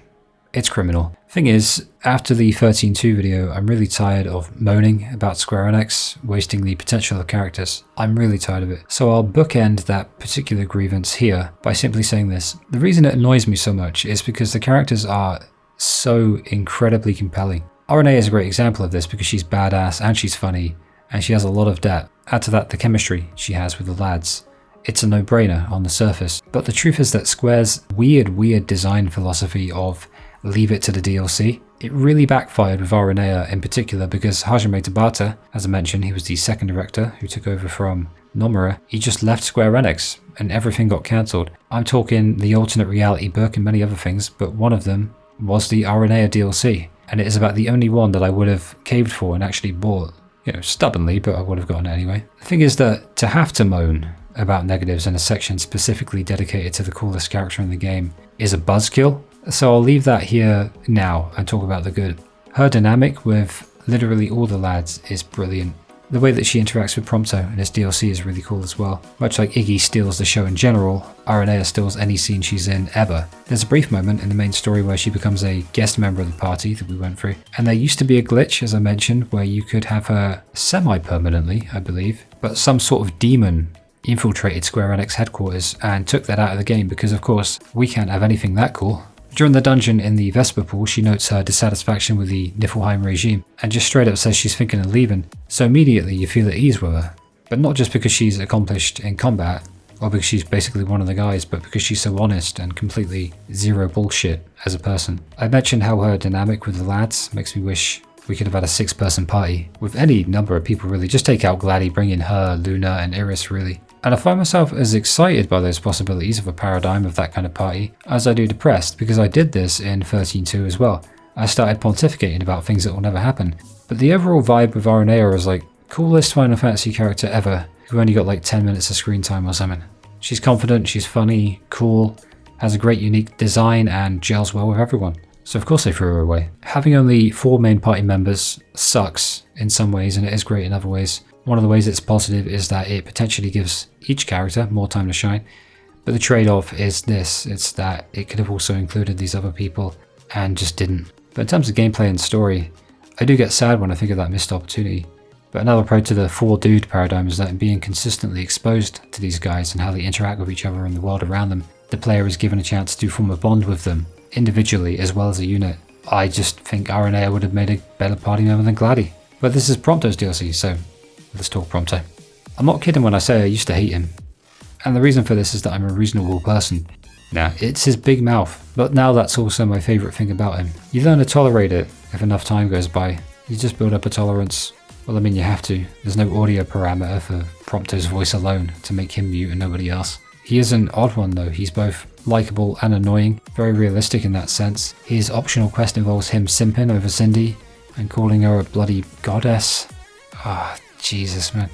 S1: It's criminal. Thing is, after the 13.2 video, I'm really tired of moaning about Square Enix wasting the potential of characters. I'm really tired of it. So I'll bookend that particular grievance here by simply saying this. The reason it annoys me so much is because the characters are so incredibly compelling. Aranea is a great example of this because she's badass and she's funny and she has a lot of depth. Add to that the chemistry she has with the lads. It's a no-brainer on the surface, but the truth is that Square's weird design philosophy of leave it to the DLC, it really backfired with Aranea in particular because Hajime Tabata, as I mentioned, he was the second director who took over from Nomura. He just left Square Enix and everything got cancelled. I'm talking the alternate reality book and many other things, but one of them was the Aranea DLC, and it is about the only one that I would have caved for and actually bought. You know, stubbornly, but I would have gotten it anyway. The thing is that to have to moan about negatives in a section specifically dedicated to the coolest character in the game is a buzzkill, so I'll leave that here now and talk about the good. Her dynamic with literally all the lads is brilliant. The way that she interacts with Prompto in his DLC is really cool as well. Much like Iggy steals the show in general, Aranea steals any scene she's in ever. There's a brief moment in the main story where she becomes a guest member of the party that we went through, and there used to be a glitch, as I mentioned, where you could have her semi-permanently, I believe, but some sort of demon infiltrated Square Enix headquarters and took that out of the game because of course we can't have anything that cool. During the dungeon in the Vesper pool, she notes her dissatisfaction with the Niflheim regime and just straight up says she's thinking of leaving, so immediately you feel at ease with her. But not just because she's accomplished in combat, or because she's basically one of the guys, but because she's so honest and completely zero bullshit as a person. I mentioned how her dynamic with the lads makes me wish We could have had a 6-person party with any number of people really. Just take out Glady, bring in her, Luna and Iris really. And I find myself as excited by those possibilities of a paradigm of that kind of party as I do depressed, because I did this in 13.2 as well. I started pontificating about things that will never happen. But the overall vibe of Aranea was like, coolest Final Fantasy character ever, who only got like 10 minutes of screen time or something. She's confident, she's funny, cool, has a great unique design and gels well with everyone. So of course they threw her away. Having only 4 main party members sucks in some ways and it is great in other ways. One of the ways it's positive is that it potentially gives each character more time to shine. But the trade-off is this, it's that it could have also included these other people and just didn't. But in terms of gameplay and story, I do get sad when I think of that missed opportunity. But another pro to the 4 dude paradigm is that in being consistently exposed to these guys and how they interact with each other and the world around them, the player is given a chance to form a bond with them, individually as well as a unit. I just think Aranea would have made a better party member than Glady. But this is Prompto's DLC, so let's talk Prompto. I'm not kidding when I say I used to hate him. And the reason for this is that I'm a reasonable person. Now, it's his big mouth, but now that's also my favourite thing about him. You learn to tolerate it if enough time goes by. You just build up a tolerance. Well, I mean, you have to. There's no audio parameter for Prompto's voice alone to make him mute and nobody else. He is an odd one though. He's both likeable and annoying, very realistic in that sense. His optional quest involves him simping over Cindy and calling her a bloody goddess. Ah, Jesus, man.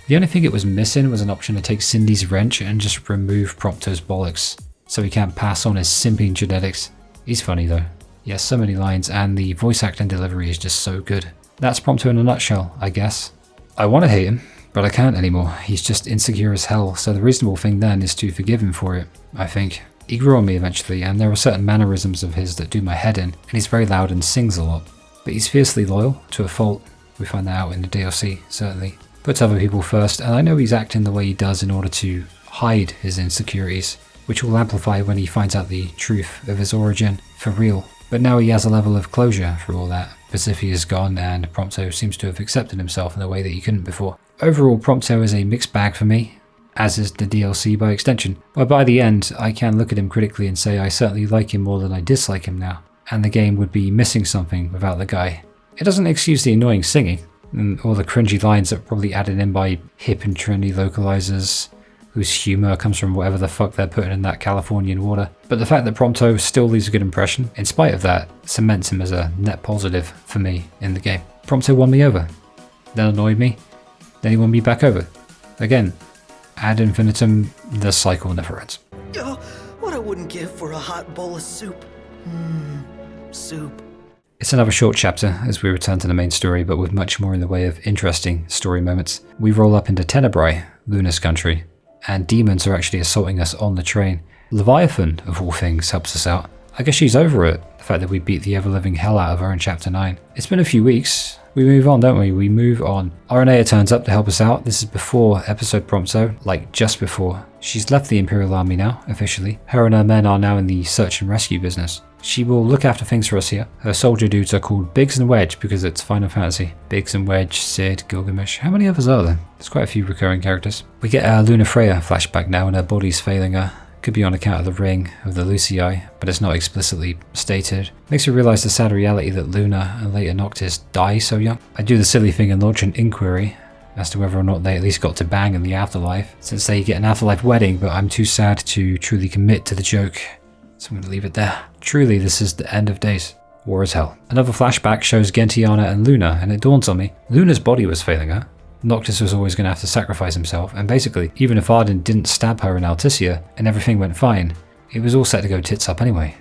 S1: The only thing it was missing was an option to take Cindy's wrench and just remove Prompto's bollocks, so he can't pass on his simping genetics. He's funny though. He has so many lines and the voice acting delivery is just so good. That's Prompto in a nutshell, I guess. I want to hate him, but I can't anymore. He's just insecure as hell, so the reasonable thing then is to forgive him for it, I think. He grew on me eventually, and there are certain mannerisms of his that do my head in, and he's very loud and sings a lot. But he's fiercely loyal, to a fault. We find that out in the DLC, certainly. Puts other people first, and I know he's acting the way he does in order to hide his insecurities, which will amplify when he finds out the truth of his origin, for real. But now he has a level of closure for all that. Pacifi is gone, and Prompto seems to have accepted himself in a way that he couldn't before. Overall, Prompto is a mixed bag for me, as is the DLC by extension. But by the end, I can look at him critically and say I certainly like him more than I dislike him now, and the game would be missing something without the guy. It doesn't excuse the annoying singing, and all the cringy lines that are probably added in by hip and trendy localizers, whose humour comes from whatever the fuck they're putting in that Californian water. But the fact that Prompto still leaves a good impression, in spite of that, cements him as a net positive for me in the game. Prompto won me over, then annoyed me, then he won me back over. Again, ad infinitum, the cycle never ends.
S4: Oh, what I wouldn't give for a hot bowl of soup. Soup.
S1: It's another short chapter as we return to the main story, but with much more in the way of interesting story moments. We roll up into Tenebrae, Luna's country, and demons are actually assaulting us on the train. Leviathan, of all things, helps us out. I guess she's over it, the fact that we beat the ever-living hell out of her in Chapter 9. It's been a few weeks. We move on, don't we? We move on. Aranea turns up to help us out. This is before episode Prompto, like just before. She's left the Imperial Army now, officially. Her and her men are now in the search and rescue business. She will look after things for us here. Her soldier dudes are called Biggs and Wedge because it's Final Fantasy. Biggs and Wedge, Sid, Gilgamesh. How many others are there? There's quite a few recurring characters. We get our Lunafreya flashback now and her body's failing her. Could be on account of the ring of the Lucii, but it's not explicitly stated. Makes me realise the sad reality that Luna and later Noctis die so young. I do the silly thing and launch an inquiry as to whether or not they at least got to bang in the afterlife, since they get an afterlife wedding, but I'm too sad to truly commit to the joke. So I'm going to leave it there. Truly, this is the end of days. War is hell. Another flashback shows Gentiana and Luna, and it dawns on me. Luna's body was failing her. Noctis was always going to have to sacrifice himself, and basically, even if Ardyn didn't stab her in Alticia, and everything went fine, it was all set to go tits up anyway.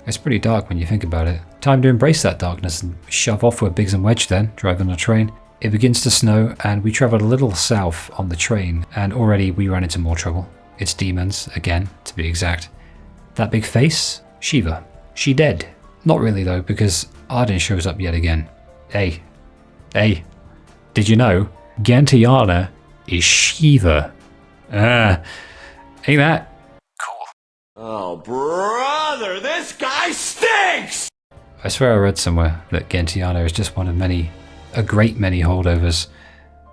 S1: It's pretty dark when you think about it. Time to embrace that darkness and shove off with Biggs and Wedge then, driving on a train. It begins to snow, and we travel a little south on the train, and already we run into more trouble. It's demons, again, to be exact. That big face? Shiva. She dead. Not really though, because Ardyn shows up yet again. Hey, did you know? Gentiana is Shiva. Ain't that cool?
S17: Oh, brother, this guy stinks!
S1: I swear I read somewhere that Gentiana is just one of a great many holdovers.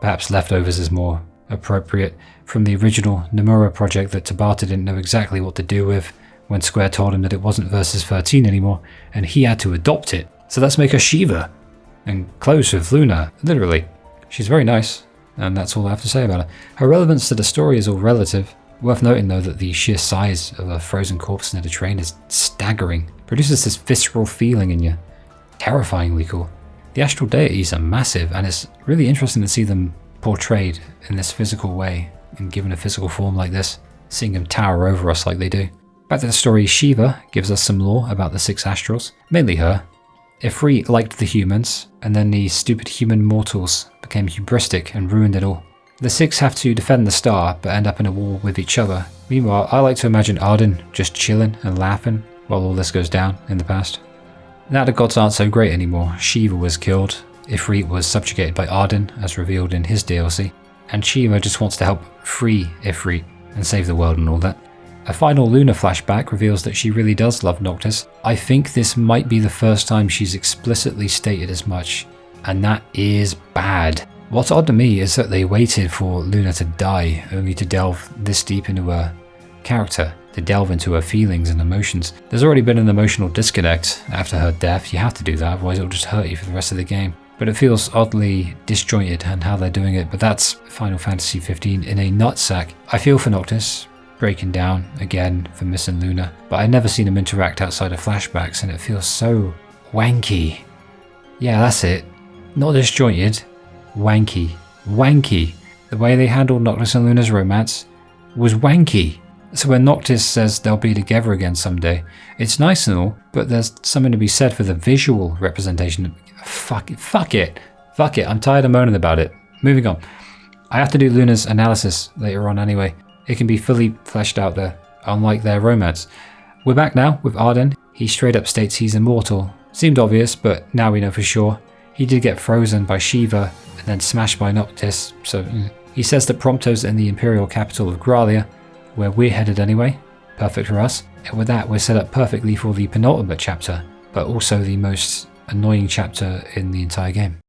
S1: Perhaps leftovers is more appropriate, from the original Nomura project that Tabata didn't know exactly what to do with when Square told him that it wasn't Versus 13 anymore, and he had to adopt it. So let's make her Shiva. and close with Luna, literally. She's very nice, and that's all I have to say about her. Her relevance to the story is all relative. Worth noting though that the sheer size of a frozen corpse near the train is staggering. Produces this visceral feeling in you. Terrifyingly cool. The astral deities are massive, and it's really interesting to see them portrayed in this physical way and given a physical form like this, seeing them tower over us like they do. Back to the story, Shiva gives us some lore about the 6 astrals, mainly her. Ifrit liked the humans, and then the stupid human mortals became hubristic and ruined it all. The 6 have to defend the star, but end up in a war with each other. Meanwhile, I like to imagine Ardyn just chilling and laughing while all this goes down in the past. Now the gods aren't so great anymore. Shiva was killed, Ifrit was subjugated by Ardyn, as revealed in his DLC, and Shiva just wants to help free Ifrit and save the world and all that. A final Luna flashback reveals that she really does love Noctis. I think this might be the first time she's explicitly stated as much, and that is bad. What's odd to me is that they waited for Luna to die only to delve this deep into her character, to delve into her feelings and emotions. There's already been an emotional disconnect after her death. You have to do that, otherwise it'll just hurt you for the rest of the game. But it feels oddly disjointed and how they're doing it, but that's Final Fantasy 15 in a nutsack. I feel for Noctis, breaking down again for missing Luna, but I've never seen them interact outside of flashbacks, and it feels so wanky. Yeah, that's it. Not disjointed, wanky. Wanky. The way they handled Noctis and Luna's romance was wanky. So when Noctis says they'll be together again someday, it's nice and all, but there's something to be said for the visual representation. Fuck it. I'm tired of moaning about it. Moving on. I have to do Luna's analysis later on anyway. It can be fully fleshed out there, unlike their romance. We're back now with Ardyn. He straight up states he's immortal. Seemed obvious, but now we know for sure. He did get frozen by Shiva and then smashed by Noctis, so he says that Prompto's in the imperial capital of Regalia, where we're headed anyway. Perfect for us. And with that, we're set up perfectly for the penultimate chapter, but also the most annoying chapter in the entire game.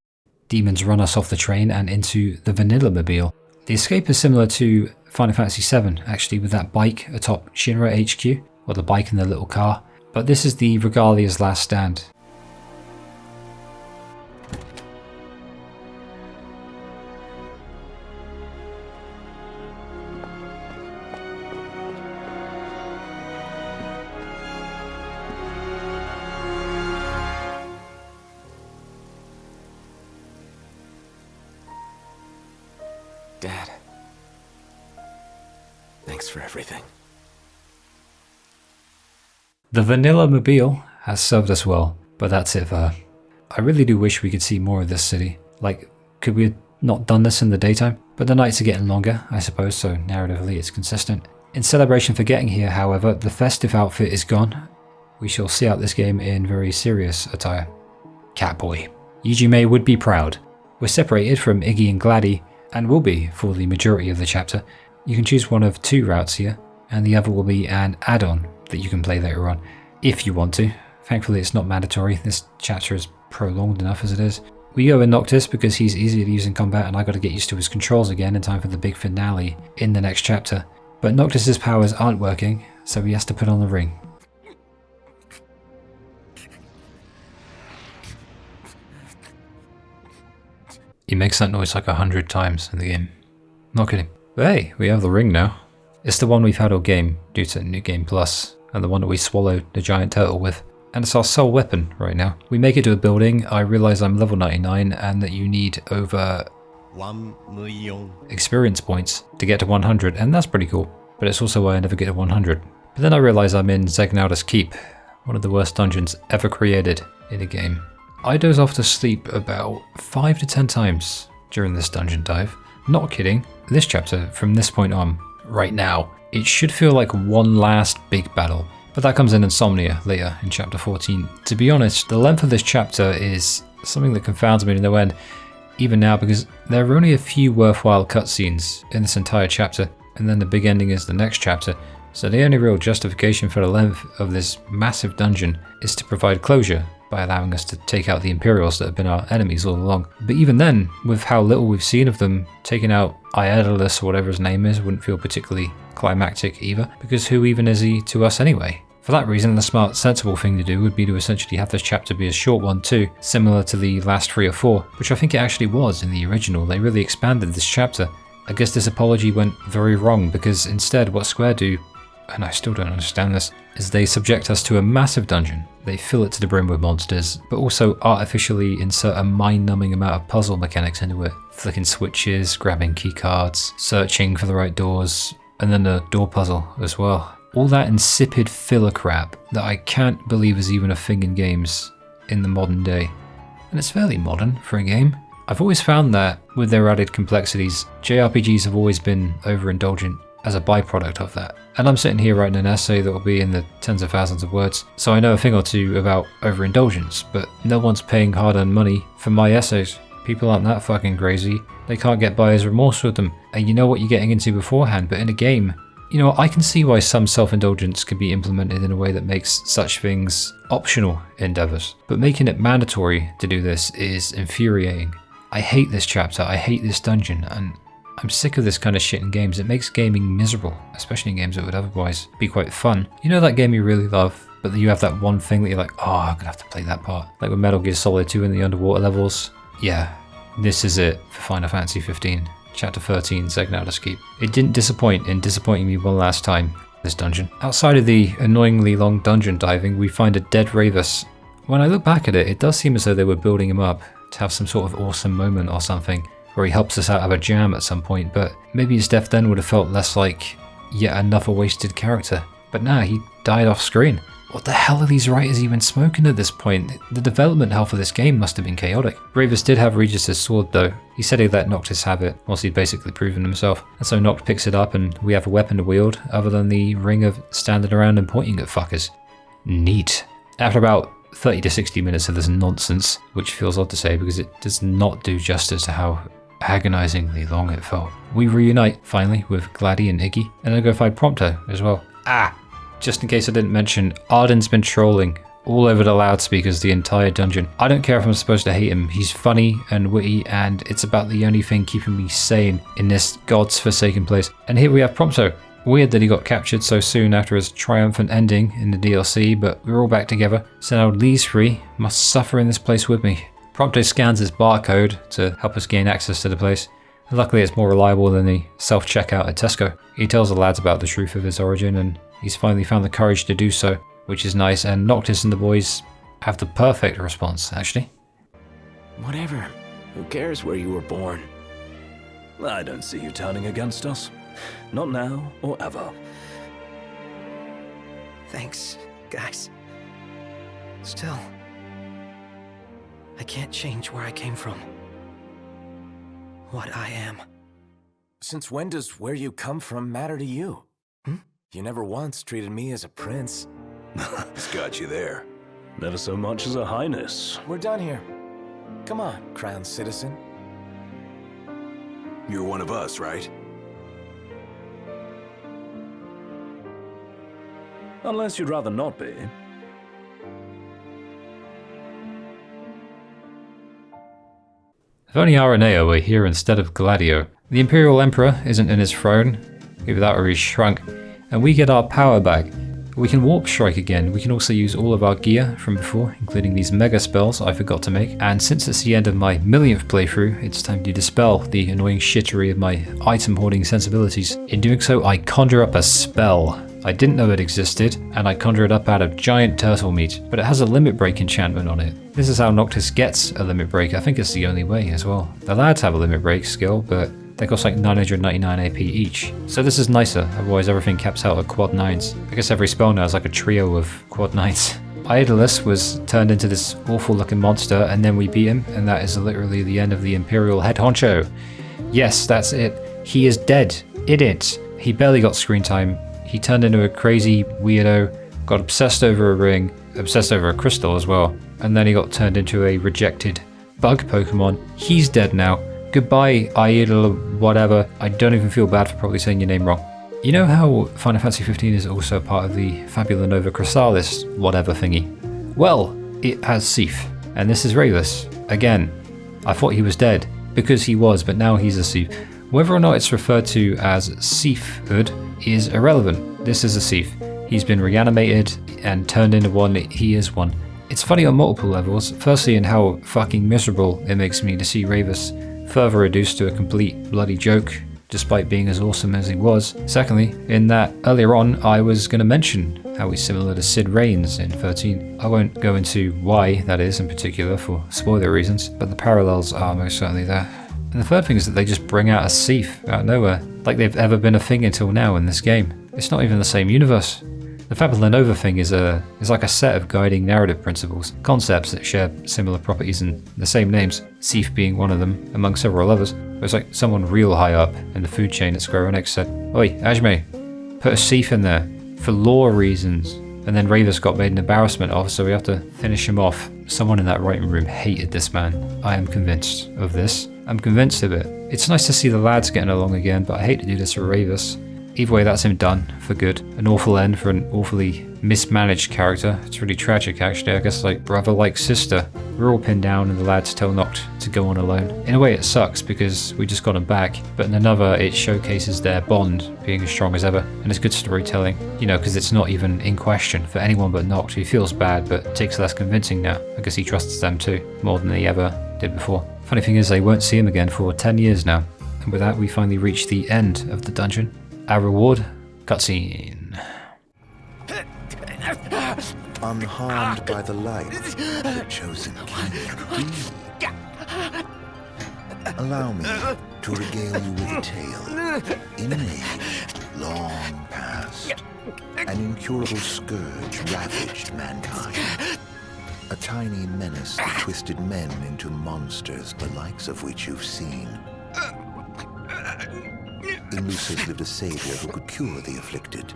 S1: Demons run us off the train and into the Vanilla Mobile. The escape is similar to Final Fantasy VII, actually, with that bike atop Shinra HQ, or the bike in the little car, but this is the Regalia's last stand.
S8: Dad. Thanks for everything.
S1: The Vanilla Mobile has served us well, but that's it for her. I really do wish we could see more of this city. Like, could we have not done this in the daytime? But the nights are getting longer, I suppose, so narratively it's consistent. In celebration for getting here, however, the festive outfit is gone. We shall see out this game in very serious attire. Catboy. Yuji would be proud. We're separated from Iggy and Gladi, and will be for the majority of the chapter. You can choose one of 2 routes here, and the other will be an add-on that you can play later on, if you want to. Thankfully it's not mandatory, this chapter is prolonged enough as it is. We go with Noctis because he's easy to use in combat and I got to get used to his controls again in time for the big finale in the next chapter. But Noctis's powers aren't working, so he has to put on the ring. He makes that noise like 100 times in the game. Not kidding. But hey, we have the ring now. It's the one we've had all game due to New Game Plus, and the one that we swallowed the giant turtle with. And it's our sole weapon right now. We make it to a building, I realise I'm level 99 and that you need over
S17: 1 million
S1: experience points to get to 100, and that's pretty cool. But it's also why I never get to 100. But then I realise I'm in Zegnauda's Keep, one of the worst dungeons ever created in a game. I doze off to sleep about 5 to 10 times during this dungeon dive. Not kidding. This chapter, from this point on, right now, it should feel like one last big battle. But that comes in Insomnia later in chapter 14. To be honest, the length of this chapter is something that confounds me to no end, even now, because there are only a few worthwhile cutscenes in this entire chapter, and then the big ending is the next chapter. So the only real justification for the length of this massive dungeon is to provide closure by allowing us to take out the Imperials that have been our enemies all along. But even then, with how little we've seen of them, taking out Gladiolus or whatever his name is wouldn't feel particularly climactic either, because who even is he to us anyway? For that reason, the smart, sensible thing to do would be to essentially have this chapter be a short one too, similar to the last 3 or 4, which I think it actually was in the original. They really expanded this chapter. I guess this apology went very wrong, because instead what Square do, and I still don't understand this, is they subject us to a massive dungeon. They fill it to the brim with monsters, but also artificially insert a mind-numbing amount of puzzle mechanics into it. Flicking switches, grabbing keycards, searching for the right doors, and then a door puzzle as well. All that insipid filler crap that I can't believe is even a thing in games in the modern day. And it's fairly modern for a game. I've always found that, with their added complexities, JRPGs have always been overindulgent as a byproduct of that. And I'm sitting here writing an essay that will be in the tens of thousands of words, so I know a thing or two about overindulgence, but no one's paying hard-earned money for my essays. People aren't that fucking crazy. They can't get buyer's remorse with them, and you know what you're getting into beforehand, but in a game, you know, I can see why some self-indulgence can be implemented in a way that makes such things optional endeavors, but making it mandatory to do this is infuriating. I hate this chapter, I hate this dungeon, and I'm sick of this kind of shit in games. It makes gaming miserable, especially in games that would otherwise be quite fun. You know that game you really love, but you have that one thing that you're like, oh, I'm gonna have to play that part. Like with Metal Gear Solid 2 in the underwater levels. Yeah, this is it for Final Fantasy 15. Chapter 13, Zegnauda's Keep. It didn't disappoint in disappointing me one last time, this dungeon. Outside of the annoyingly long dungeon diving, we find a dead Ravus. When I look back at it, it does seem as though they were building him up to have some sort of awesome moment or something, where he helps us out of a jam at some point, but maybe his death then would have felt less like yet another wasted character. But nah, he died off screen. What the hell are these writers even smoking at this point? The development hell for this game must have been chaotic. Ravus did have Regis' sword though. He said he let Noctis have it, once he'd basically proven himself. And so Noct picks it up and we have a weapon to wield, other than the ring of standing around and pointing at fuckers. Neat. After about 30 to 60 minutes of this nonsense, which feels odd to say because it does not do justice to how agonizingly long it felt, we reunite finally with Gladi and Iggy, and then go find Prompto as well. Just in case I didn't mention, Ardyn's been trolling all over the loudspeakers the entire dungeon. I don't care if I'm supposed to hate him, he's funny and witty, and it's about the only thing keeping me sane in this god's forsaken place. And here we have Prompto. Weird that he got captured so soon after his triumphant ending in the DLC, but we're all back together, so now Lee's free, must suffer in this place with me. Prompto scans his barcode to help us gain access to the place. Luckily it's more reliable than the self-checkout at Tesco. He tells the lads about the truth of his origin, and he's finally found the courage to do so, which is nice, and Noctis and the boys have the perfect response, actually.
S14: Whatever. Who cares where you were born?
S5: I don't see you turning against us. Not now or ever.
S4: Thanks, guys. Still, I can't change where I came from. What I am.
S8: Since when does where you come from matter to you? You never once treated me as a prince.
S14: It's got you there.
S5: Never so much as a highness.
S8: We're done here. Come on, crowned citizen.
S14: You're one of us, right?
S5: Unless you'd rather not be.
S1: If only Aranea were here instead of Gladio. The Imperial Emperor isn't in his throne, either that or he's shrunk, and we get our power back. We can warp strike again. We can also use all of our gear from before, including these mega spells I forgot to make. And since it's the end of my millionth playthrough, it's time to dispel the annoying shittery of my item hoarding sensibilities. In doing so, I conjure up a spell. I didn't know it existed, and I conjure it up out of giant turtle meat, but it has a limit break enchantment on it. This is how Noctis gets a limit break. I think it's the only way as well. The lads have a limit break skill, but they cost like 999 AP each. So this is nicer, otherwise everything caps out at quad 9s. I guess every spell now is like a trio of quad 9s. Idolus was turned into this awful looking monster, and then we beat him, and that is literally the end of the Imperial head honcho. Yes, that's it. He is dead. It. He barely got screen time. He turned into a crazy weirdo, got obsessed over a ring, obsessed over a crystal as well, and then he got turned into a rejected bug Pokemon. He's dead now. Goodbye, Idol, whatever. I don't even feel bad for probably saying your name wrong. You know how Final Fantasy 15 is also part of the Fabula Nova Chrysalis whatever thingy? Well, it has Sif, and this is Ravus. Again, I thought he was dead, because he was, but now he's a Sif. Whether or not it's referred to as Sifhood is irrelevant. This is a Sif. He's been reanimated and turned into one. He is one. It's funny on multiple levels. Firstly, in how fucking miserable it makes me to see Ravus further reduced to a complete bloody joke, despite being as awesome as he was. Secondly, in that earlier on I was going to mention how he's similar to Cid Reigns in 13. I won't go into why that is in particular for spoiler reasons, but the parallels are most certainly there. And the third thing is that they just bring out a Seath out of nowhere, like they've ever been a thing until now in this game. It's not even the same universe. The Fabulanova thing is like a set of guiding narrative principles, concepts that share similar properties and the same names, Seath being one of them, among several others. But it's like someone real high up in the food chain at Square Enix said, "Oi, Ajme, put a Seath in there, for lore reasons." And then Ravus got made an embarrassment of, so we have to finish him off. Someone in that writing room hated this man. I am convinced of this. I'm convinced of it. It's nice to see the lads getting along again, but I hate to do this for Ravus. Either way, that's him done, for good. An awful end for an awfully mismanaged character. It's really tragic, actually. I guess like brother like sister. We're all pinned down and the lads tell Noct to go on alone. In a way it sucks because we just got him back, but in another it showcases their bond being as strong as ever, and it's good storytelling, you know, because it's not even in question for anyone but Noct, who feels bad but takes less convincing now. I guess he trusts them too, more than he ever did before. Funny thing is they won't see him again for 10 years now, and with that we finally reach the end of the dungeon. Our reward? Cutscene.
S6: Unharmed by the light, the chosen king. Allow me to regale you with a tale. In an age long past, an incurable scourge ravaged mankind. A tiny menace that twisted men into monsters, the likes of which you've seen. In Lucil lived a savior who could cure the afflicted.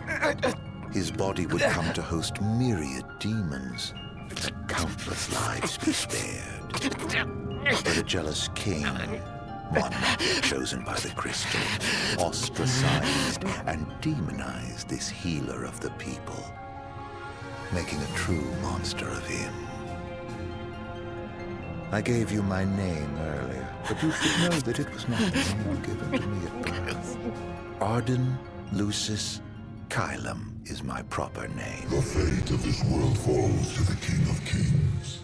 S6: His body would come to host myriad demons, that countless lives be spared. But a jealous king, one not chosen by the crystal, ostracized and demonized this healer of the people, making a true monster of him. I gave you my name earlier, but you should know that it was not the name given to me at birth. Ardyn Lucis Kylum is my proper name.
S3: The fate of this world falls to the King of Kings.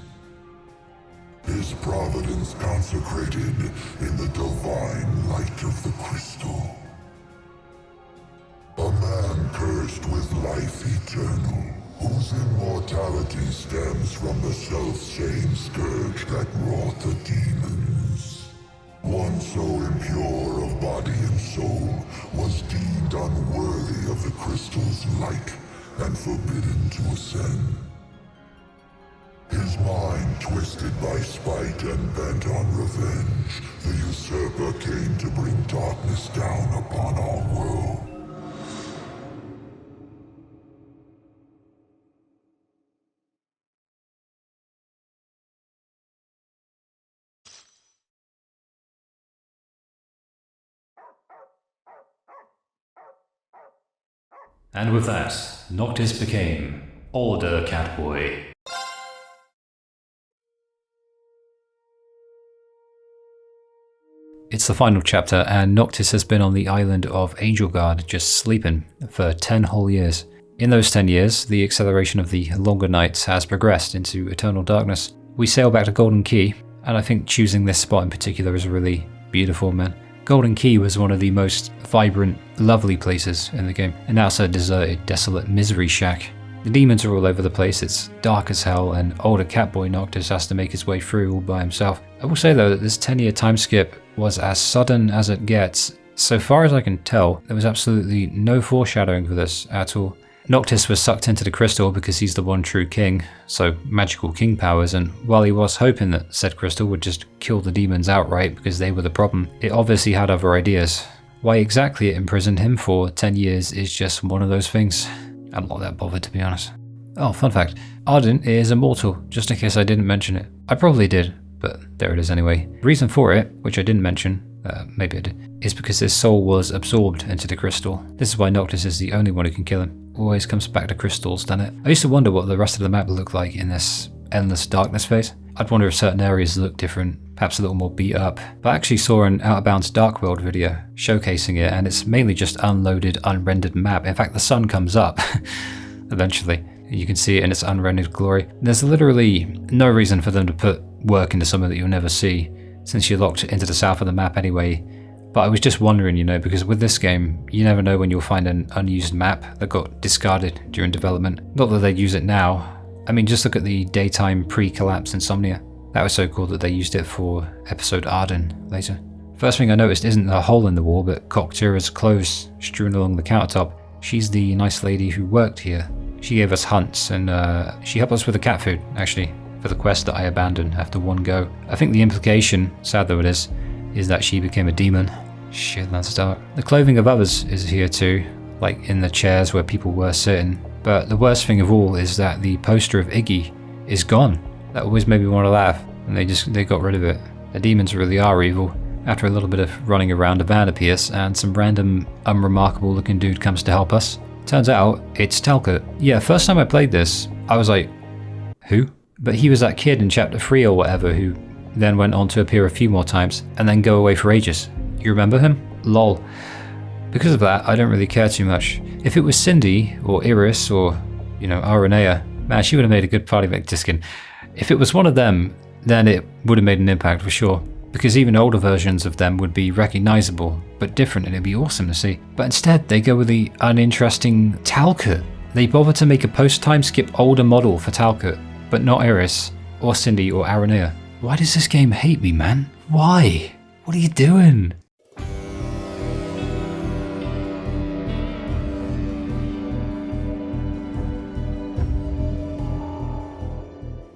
S3: His providence consecrated in the divine light of the crystal. A man cursed with life eternal, whose immortality stems from the self-same scourge that wrought the demons. One so impure of body and soul was deemed unworthy of the crystal's light and forbidden to ascend. His mind twisted by spite and bent on revenge, the usurper came to bring darkness down upon our world.
S1: And with that, Noctis became Older Catboy. It's the final chapter, and Noctis has been on the island of Angelgard just sleeping for 10 whole years. In those 10 years, the acceleration of the longer nights has progressed into eternal darkness. We sail back to Golden Key, and I think choosing this spot in particular is really beautiful, man. Golden Key was one of the most vibrant, lovely places in the game, and now it's a deserted, desolate misery shack. The demons are all over the place, it's dark as hell, and older Catboy Noctis has to make his way through all by himself. I will say though that this 10-year time skip was as sudden as it gets. So far as I can tell, there was absolutely no foreshadowing for this at all. Noctis was sucked into the crystal because he's the one true king, so magical king powers, and while he was hoping that said crystal would just kill the demons outright because they were the problem, it obviously had other ideas. Why exactly it imprisoned him for 10 years is just one of those things. I'm not that bothered, to be honest. Oh, fun fact, Ardyn is immortal, just in case I didn't mention it. I probably did, but there it is anyway. The reason for it, which I didn't mention, maybe I did, is because his soul was absorbed into the crystal. This is why Noctis is the only one who can kill him. Always comes back to crystals, doesn't it? I used to wonder what the rest of the map looked like in this endless darkness phase. I'd wonder if certain areas looked different, perhaps a little more beat up. But I actually saw an Out of Bounds Dark World video showcasing it, and it's mainly just unloaded, unrendered map. In fact, the sun comes up. eventually. You can see it in its unrendered glory. There's literally no reason for them to put work into something that you'll never see, since you're locked into the south of the map anyway. But I was just wondering, you know, because with this game, you never know when you'll find an unused map that got discarded during development. Not that they'd use it now. I mean, just look at the daytime pre-collapse Insomnia. That was so cool that they used it for episode Ardyn later. First thing I noticed isn't a hole in the wall, but Cocktura's clothes strewn along the countertop. She's the nice lady who worked here. She gave us hunts, and she helped us with the cat food, actually, for the quest that I abandoned after one go. I think the implication, sad though it is that she became a demon. Shit, that's dark. The clothing of others is here too, like in the chairs where people were sitting. But the worst thing of all is that the poster of Iggy is gone. That always made me want to laugh, and they got rid of it. The demons really are evil. After a little bit of running around, a van appears, and some random, unremarkable looking dude comes to help us. Turns out, it's Talcott. Yeah, first time I played this, I was like, who? But he was that kid in chapter 3 or whatever who then went on to appear a few more times, and then go away for ages. You remember him? Lol. Because of that, I don't really care too much. If it was Cindy, or Iris, or, you know, Aranea, man, she would have made a good party McDiskin. If it was one of them, then it would have made an impact for sure. Because even older versions of them would be recognizable, but different, and it'd be awesome to see. But instead, they go with the uninteresting Talcott. They bother to make a post-time skip older model for Talcott, but not Iris, or Cindy, or Aranea. Why does this game hate me, man? Why? What are you doing?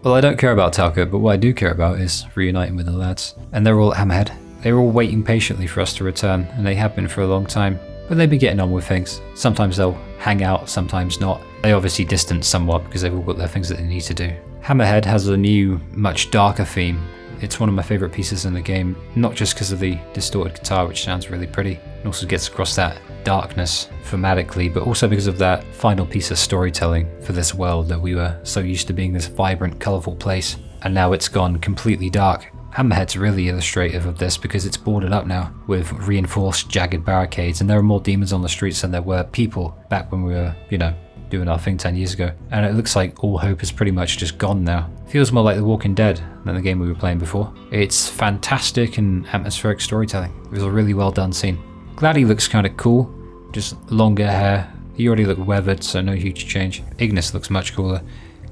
S1: Well, I don't care about Talcott, but what I do care about is reuniting with the lads. And they're all hammerhead. They're all waiting patiently for us to return, and they have been for a long time. But they've been getting on with things. Sometimes they'll hang out, sometimes not. They obviously distance somewhat because they've all got their things that they need to do. Hammerhead has a new, much darker theme. It's one of my favourite pieces in the game, not just because of the distorted guitar, which sounds really pretty, and also gets across that darkness thematically, but also because of that final piece of storytelling for this world that we were so used to being this vibrant, colourful place, and now it's gone completely dark. Hammerhead's really illustrative of this because it's boarded up now with reinforced, jagged barricades, and there are more demons on the streets than there were people back when we were, you know, doing our thing 10 years ago. And it looks like all hope is pretty much just gone now. Feels more like The Walking Dead than the game we were playing before. It's fantastic and atmospheric storytelling. It was a really well done scene. Gladi looks kind of cool, just longer hair. He already looked weathered, so no huge change. Ignis looks much cooler.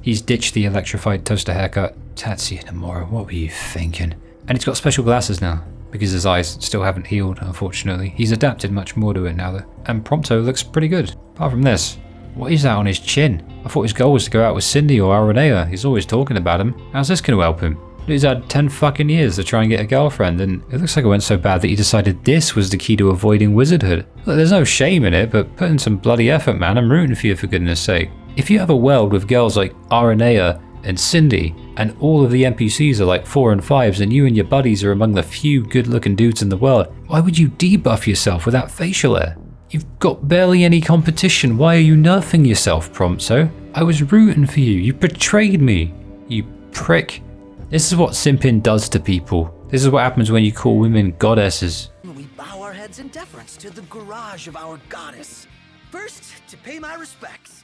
S1: He's ditched the electrified toaster haircut. Tatsuya Nomura, what were you thinking? And he's got special glasses now, because his eyes still haven't healed, unfortunately. He's adapted much more to it now though. And Prompto looks pretty good. Apart from this, what is that on his chin? I thought his goal was to go out with Cindy or Aranea. He's always talking about him. How's this going to help him? He's had 10 fucking years to try and get a girlfriend, and it looks like it went so bad that he decided this was the key to avoiding wizardhood. Look, there's no shame in it, but put in some bloody effort, man. I'm rooting for you, for goodness sake. If you have a world with girls like Aranea and Cindy, and all of the NPCs are like 4 and 5s, and you and your buddies are among the few good-looking dudes in the world, why would you debuff yourself with that facial hair? You've got barely any competition. Why are you nerfing yourself, Prompto? I was rooting for you. You betrayed me. You prick. This is what simping does to people. This is what happens when you call women goddesses.
S4: We bow our heads in deference to the garage of our goddess. First, to pay my respects.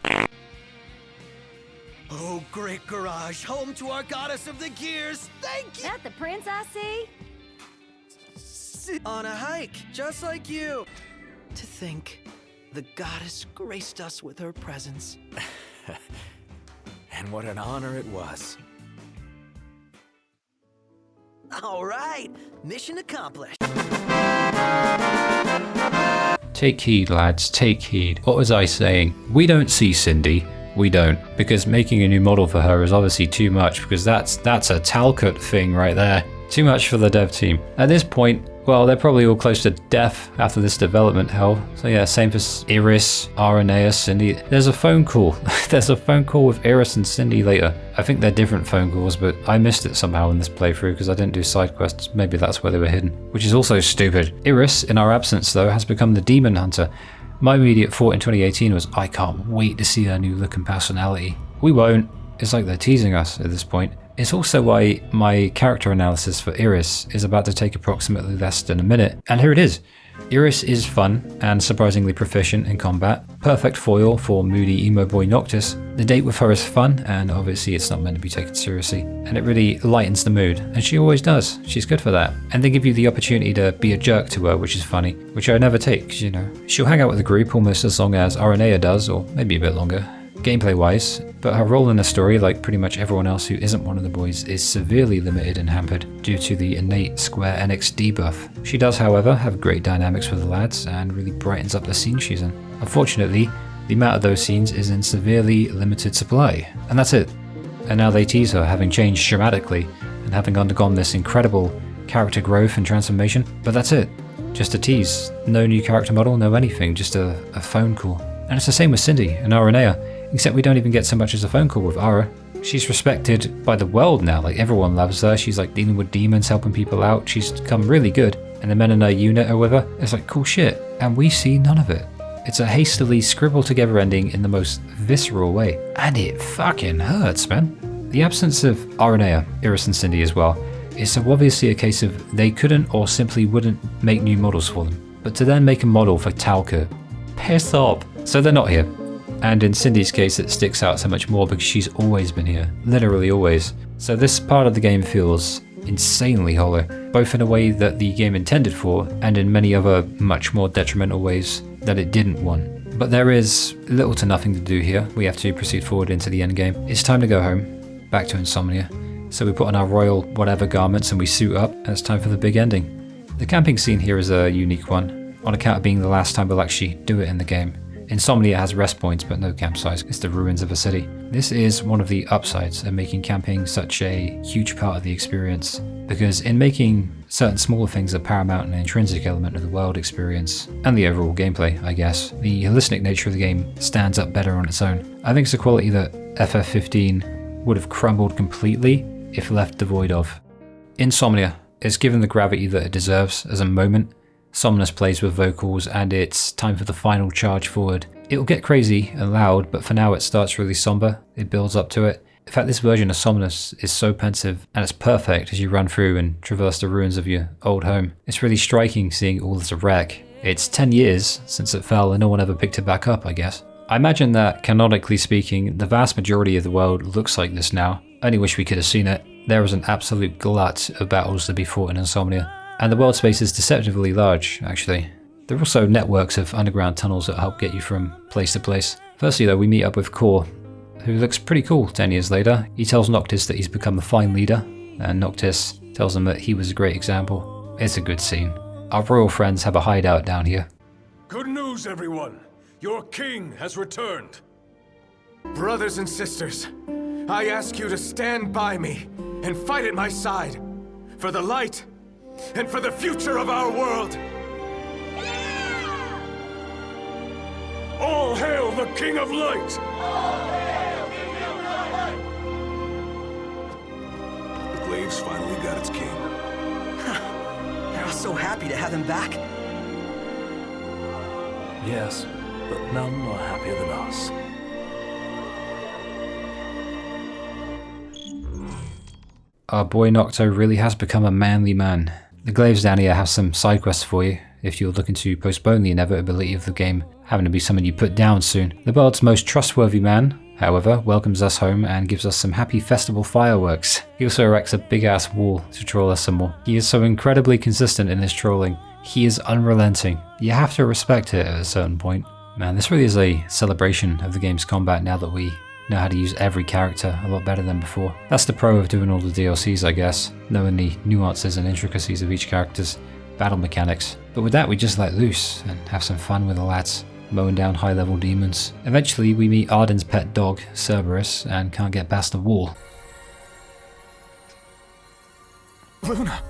S4: Oh, great garage, home to our goddess of the gears. Thank you.
S10: That the prince I see?
S4: On a hike, just like you. To think, the goddess graced us with her presence.
S8: And what an honor it was.
S4: All right, mission accomplished.
S1: Take heed, lads, take heed. What was I saying? We don't see Cindy. We don't, because making a new model for her is obviously too much, because that's a Talcott thing right there. Too much for the dev team. At this point, well, they're probably all close to death after this development hell. So yeah, same for Iris, Aranea, Cindy. There's a phone call. There's a phone call with Iris and Cindy later. I think they're different phone calls, but I missed it somehow in this playthrough because I didn't do side quests. Maybe that's where they were hidden, which is also stupid. Iris, in our absence though, has become the demon hunter. My immediate thought in 2018 was, I can't wait to see her new look and personality. We won't. It's like they're teasing us at this point. It's also why my character analysis for Iris is about to take approximately less than a minute. And here it is. Iris is fun and surprisingly proficient in combat, perfect foil for moody emo boy Noctis. The date with her is fun, and obviously it's not meant to be taken seriously, and it really lightens the mood, and she always does. She's good for that. And they give you the opportunity to be a jerk to her, which is funny, which I never take, 'cause, you know, she'll hang out with the group almost as long as Aranea does, or maybe a bit longer, gameplay wise, but her role in the story, like pretty much everyone else who isn't one of the boys, is severely limited and hampered due to the innate Square Enix debuff. She does, however, have great dynamics with the lads and really brightens up the scene she's in. Unfortunately, the amount of those scenes is in severely limited supply, and that's it. And now they tease her having changed dramatically and having undergone this incredible character growth and transformation, but that's it. Just a tease. No new character model, no anything, just a phone call. And it's the same with Cindy and Aranea, except we don't even get so much as a phone call with Ara. She's respected by the world now, like everyone loves her. She's like dealing with demons, helping people out. She's become really good, and the men in her unit are with her. It's like cool shit, and we see none of it. It's a hastily scribbled together ending in the most visceral way, and it fucking hurts, man. The absence of Aranea, Iris and Cindy as well, is so obviously a case of they couldn't or simply wouldn't make new models for them. But to then make a model for Talcott, piss off. So they're not here. And in Cindy's case, it sticks out so much more because she's always been here, literally always. So this part of the game feels insanely hollow, both in a way that the game intended for and in many other much more detrimental ways that it didn't want. But there is little to nothing to do here. We have to proceed forward into the endgame. It's time to go home, back to Insomnia. So we put on our royal whatever garments and we suit up, and it's time for the big ending. The camping scene here is a unique one, on account of being the last time we'll actually do it in the game. Insomnia has rest points but no campsites. It's the ruins of a city. This is one of the upsides of making camping such a huge part of the experience, because in making certain smaller things a paramount and intrinsic element of the world experience, and the overall gameplay, I guess, the holistic nature of the game stands up better on its own. I think it's a quality that FF15 would have crumbled completely if left devoid of. Insomnia is given the gravity that it deserves as a moment. Somnus plays with vocals, and it's time for the final charge forward. It'll get crazy and loud, but for now it starts really somber. It builds up to it. In fact, this version of Somnus is so pensive, and it's perfect as you run through and traverse the ruins of your old home. It's really striking seeing all this wreck. It's 10 years since it fell and no one ever picked it back up, I guess. I imagine that, canonically speaking, the vast majority of the world looks like this now. I only wish we could have seen it. There is an absolute glut of battles to be fought in Insomnia. And the world space is deceptively large, actually. There are also networks of underground tunnels that help get you from place to place. Firstly though, we meet up with Core, who looks pretty cool 10 years later. He tells Noctis that he's become a fine leader, and Noctis tells him that he was a great example. It's a good scene. Our royal friends have a hideout down here.
S11: Good news, everyone! Your king has returned!
S8: Brothers and sisters, I ask you to stand by me and fight at my side for the light and for the future of our world!
S11: All hail the King of Light!
S17: All hail King of Light!
S11: The Glaives finally got its king.
S4: I was so happy to have him back.
S5: Yes, but none are happier than us.
S1: Our boy Nocto really has become a manly man. The Glaives down here have some side quests for you, if you're looking to postpone the inevitability of the game having to be someone you put down soon. The world's most trustworthy man, however, welcomes us home and gives us some happy festival fireworks. He also erects a big ass wall to troll us some more. He is so incredibly consistent in his trolling. He is unrelenting. You have to respect it at a certain point. Man, this really is a celebration of the game's combat now that we know how to use every character a lot better than before. That's the pro of doing all the DLCs, I guess, knowing the nuances and intricacies of each character's battle mechanics. But with that, we just let loose and have some fun with the lads, mowing down high-level demons. Eventually, we meet Ardyn's pet dog, Cerberus, and can't get past the wall.
S8: Luna!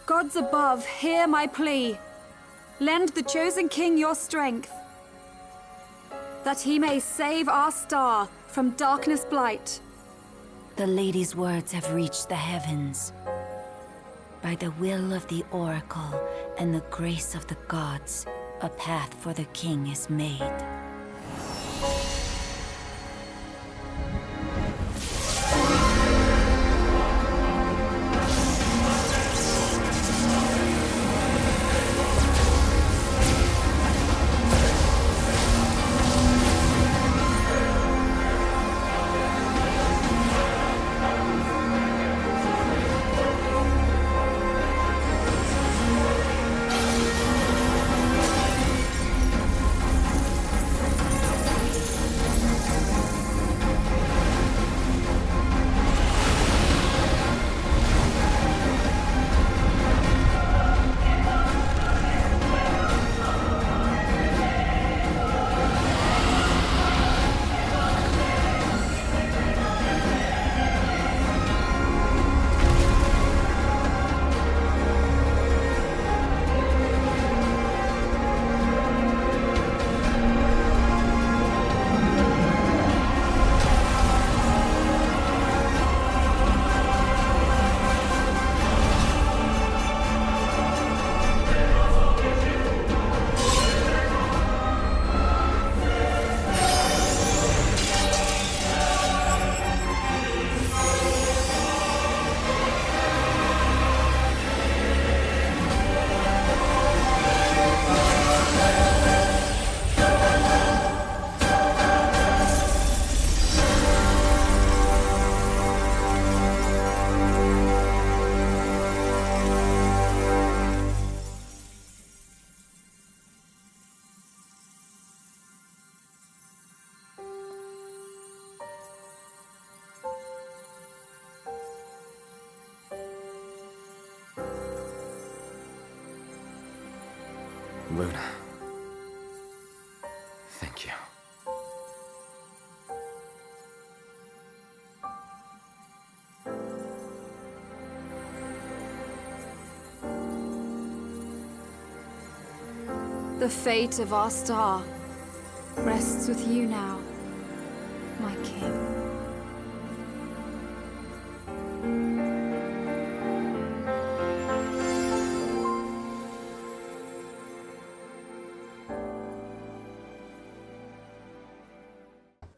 S9: Gods above, hear my plea. Lend the chosen king your strength, that he may save our star from darkness blight.
S21: The lady's words have reached the heavens. By the will of the oracle and the grace of the gods, a path for the king is made.
S8: Luna. Thank you.
S9: The fate of our star rests with you now, my king.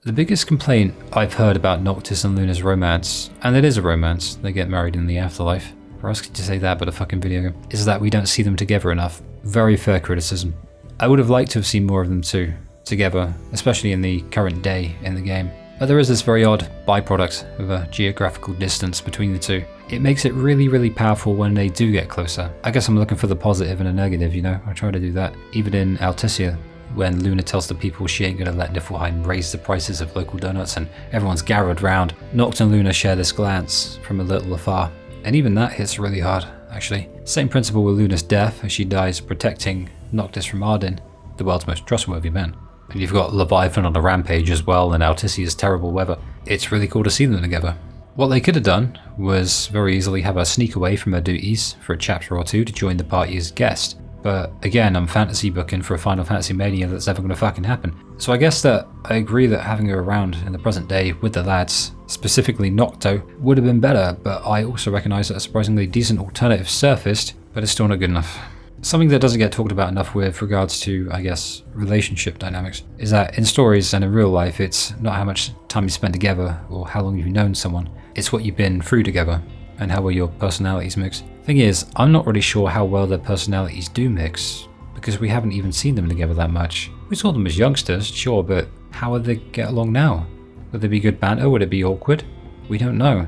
S1: The biggest complaint I've heard about Noctis and Luna's romance, and it is a romance, they get married in the afterlife, we're asking to say that but a fucking video game, is that we don't see them together enough. Very fair criticism. I would have liked to have seen more of them too, together, especially in the current day in the game. But there is this very odd byproduct of a geographical distance between the two. It makes it really, really powerful when they do get closer. I guess I'm looking for the positive and a negative, you know, I try to do that. Even in Alticia, when Luna tells the people she ain't gonna let Niflheim raise the prices of local donuts and everyone's gathered round, Noct and Luna share this glance from a little afar. And even that hits really hard, actually. Same principle with Luna's death as she dies protecting Noctis from Ardyn, the world's most trustworthy man. And you've got Leviathan on a rampage as well in Alticia's terrible weather. It's really cool to see them together. What they could have done was very easily have her sneak away from her duties for a chapter or two to join the party as guest. But again, I'm fantasy booking for a Final Fantasy Mania that's never going to fucking happen. So I guess that I agree that having her around in the present day with the lads, specifically Nocto, would have been better, but I also recognise that a surprisingly decent alternative surfaced, but it's still not good enough. Something that doesn't get talked about enough with regards to, I guess, relationship dynamics, is that in stories and in real life, it's not how much time you spend together or how long you've known someone, it's what you've been through together and how well your personalities mix. Thing is, I'm not really sure how well their personalities do mix, because we haven't even seen them together that much. We saw them as youngsters, sure, but how would they get along now? Would there be good banter? Would it be awkward? We don't know.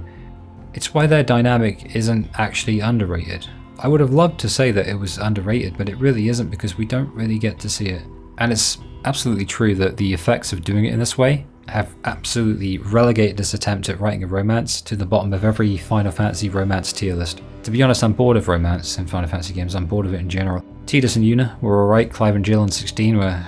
S1: It's why their dynamic isn't actually underrated. I would have loved to say that it was underrated, but it really isn't because we don't really get to see it. And it's absolutely true that the effects of doing it in this way have absolutely relegated this attempt at writing a romance to the bottom of every Final Fantasy romance tier list. To be honest, I'm bored of romance in Final Fantasy games, I'm bored of it in general. Tidus and Yuna were alright, Clive and Jill in 16 were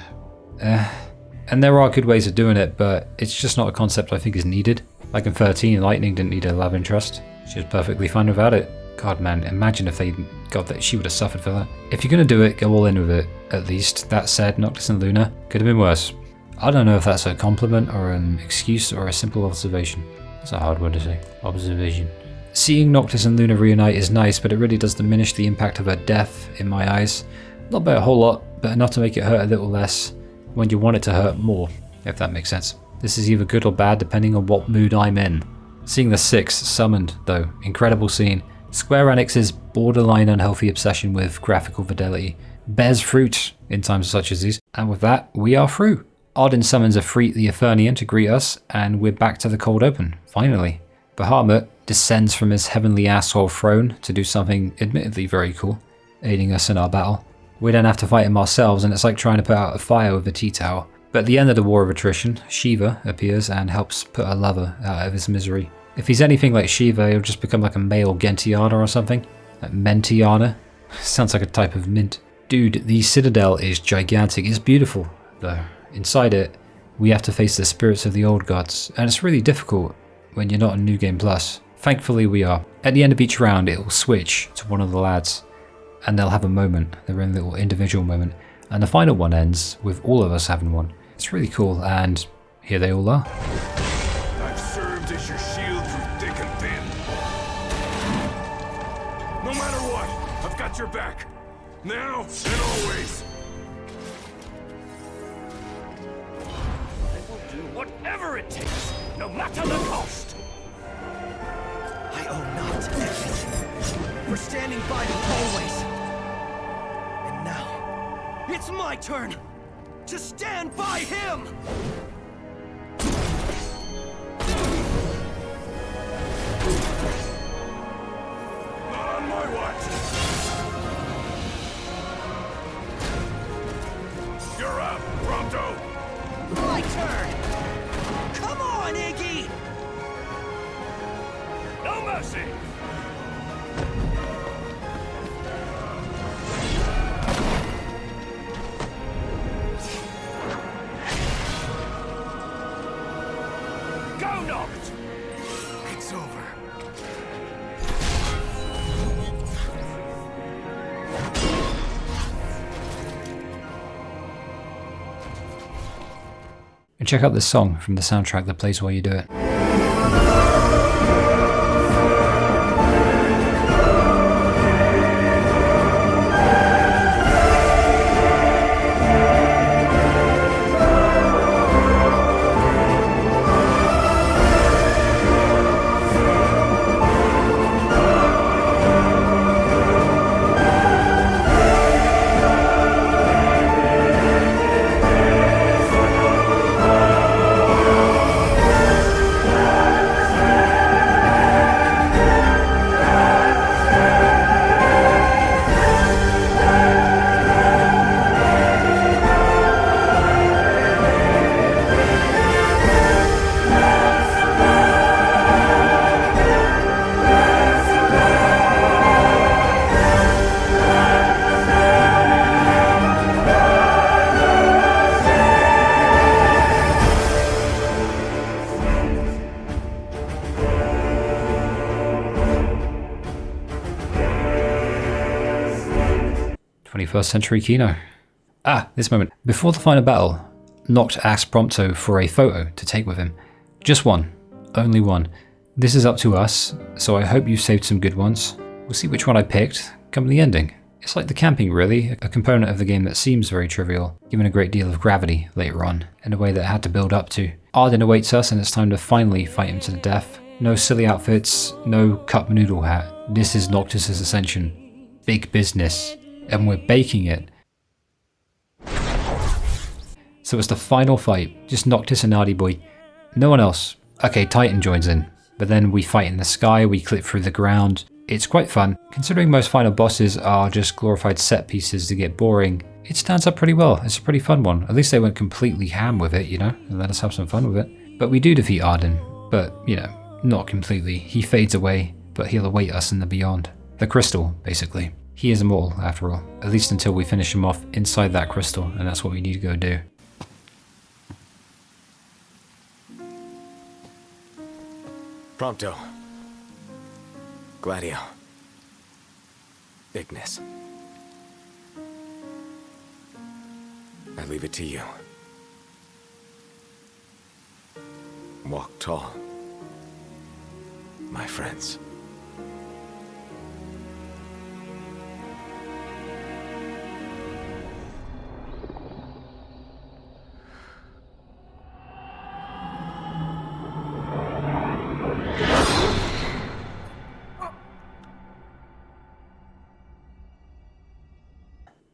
S1: and there are good ways of doing it, but it's just not a concept I think is needed. Like in 13, Lightning didn't need a love interest. She was perfectly fine without it. God man, imagine if they got that, she would have suffered for that. If you're gonna do it, go all in with it, at least. That said, Noctis and Luna could have been worse. I don't know if that's a compliment or an excuse or a simple observation. That's a hard word to say. Observation. Seeing Noctis and Luna reunite is nice, but it really does diminish the impact of her death in my eyes. Not by a whole lot, but enough to make it hurt a little less when you want it to hurt more, if that makes sense. This is either good or bad depending on what mood I'm in. Seeing the Six summoned, though, incredible scene. Square Enix's borderline unhealthy obsession with graphical fidelity bears fruit in times such as these, and with that, we are through. Ardyn summons Afreet the Eternian to greet us, and we're back to the cold open, finally. Bahamut descends from his heavenly asshole throne to do something admittedly very cool, aiding us in our battle. We don't have to fight him ourselves, and it's like trying to put out a fire with a tea towel. But at the end of the War of Attrition, Shiva appears and helps put a lover out of his misery. If he's anything like Shiva, he'll just become like a male Gentiana or something. Like Mentiana. Sounds like a type of mint. Dude, the Citadel is gigantic. It's beautiful, though. Inside it, we have to face the spirits of the old gods, and it's really difficult when you're not on New Game Plus. Thankfully we are. At the end of each round, it will switch to one of the lads, and they'll have a moment, their own little individual moment, and the final one ends with all of us having one. It's really cool, and here they all are.
S17: I've served as your shield through thick and thin. No matter what, I've got your back. Now and always.
S2: I will do whatever it takes, no matter the cost.
S4: I owe Noct everything for standing by me always. And now, it's my turn to stand by him!
S17: Not on my watch! You're up, Prompto!
S4: My turn! Come on, Iggy!
S2: No mercy!
S1: And check out this song from the soundtrack that plays while you do it. Century Kino. This moment. Before the final battle, Noct asks Prompto for a photo to take with him. Just one. Only one. This is up to us, so I hope you saved some good ones. We'll see which one I picked come the ending. It's like the camping really, a component of the game that seems very trivial, given a great deal of gravity later on, in a way that it had to build up to. Ardyn awaits us and it's time to finally fight him to the death. No silly outfits, no cup noodle hat. This is Noctis' Ascension. Big business. And we're baking it. So it's the final fight, just Noctis and Ardy boy. No one else. Okay, Titan joins in, but then we fight in the sky, we clip through the ground. It's quite fun. Considering most final bosses are just glorified set pieces to get boring, it stands up pretty well. It's a pretty fun one. At least they went completely ham with it, you know, and let us have some fun with it. But we do defeat Ardyn, but, you know, not completely. He fades away, but he'll await us in the beyond. The crystal, basically. He is immortal, after all, at least until we finish him off inside that crystal, and that's what we need to go do.
S8: Prompto. Gladio. Ignis. I leave it to you. Walk tall, my friends.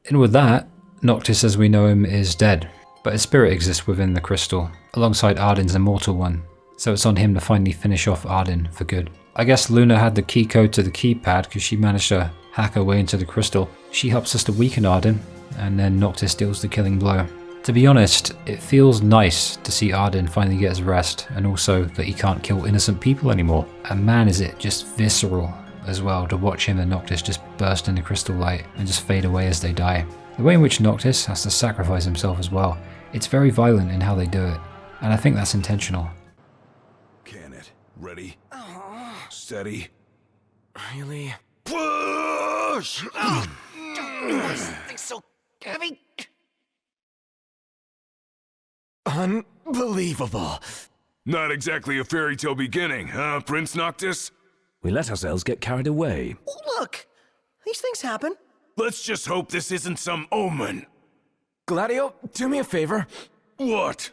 S1: And with that, Noctis as we know him is dead, but his spirit exists within the crystal, alongside Ardyn's immortal one, so it's on him to finally finish off Ardyn for good. I guess Luna had the key code to the keypad because she managed to hack her way into the crystal. She helps us to weaken Ardyn, and then Noctis deals the killing blow. To be honest, it feels nice to see Ardyn finally get his rest, and also that he can't kill innocent people anymore. And man is it just visceral as well to watch him and Noctis just burst into crystal light and just fade away as they die. The way in which Noctis has to sacrifice himself as well, it's very violent in how they do it, and I think that's intentional.
S17: Can it? Ready? Steady.
S8: Really?
S15: Push! This thing's so heavy.
S8: Unbelievable.
S17: Not exactly a fairy tale beginning, huh, Prince Noctis?
S5: We let ourselves get carried away.
S4: Look, these things happen.
S17: Let's just hope this isn't some omen.
S8: Gladio, do me a favor.
S17: What?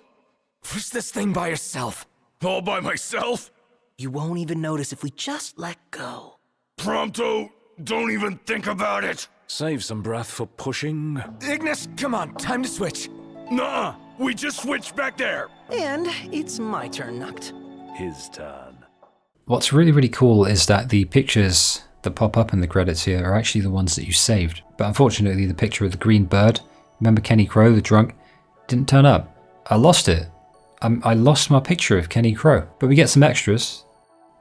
S8: Push this thing by yourself.
S17: All by myself?
S4: You won't even notice if we just let go.
S17: Prompto, don't even think about it.
S5: Save some breath for pushing.
S8: Ignis, come on, time to switch.
S17: Nuh-uh, we just switched back there.
S4: And it's my turn, Noct.
S5: His turn.
S1: What's really cool is that the pictures that pop up in the credits here are actually the ones that you saved. But unfortunately the picture of the green bird, remember Kenny Crow, the drunk, didn't turn up. I lost it. I lost my picture of Kenny Crow. But we get some extras.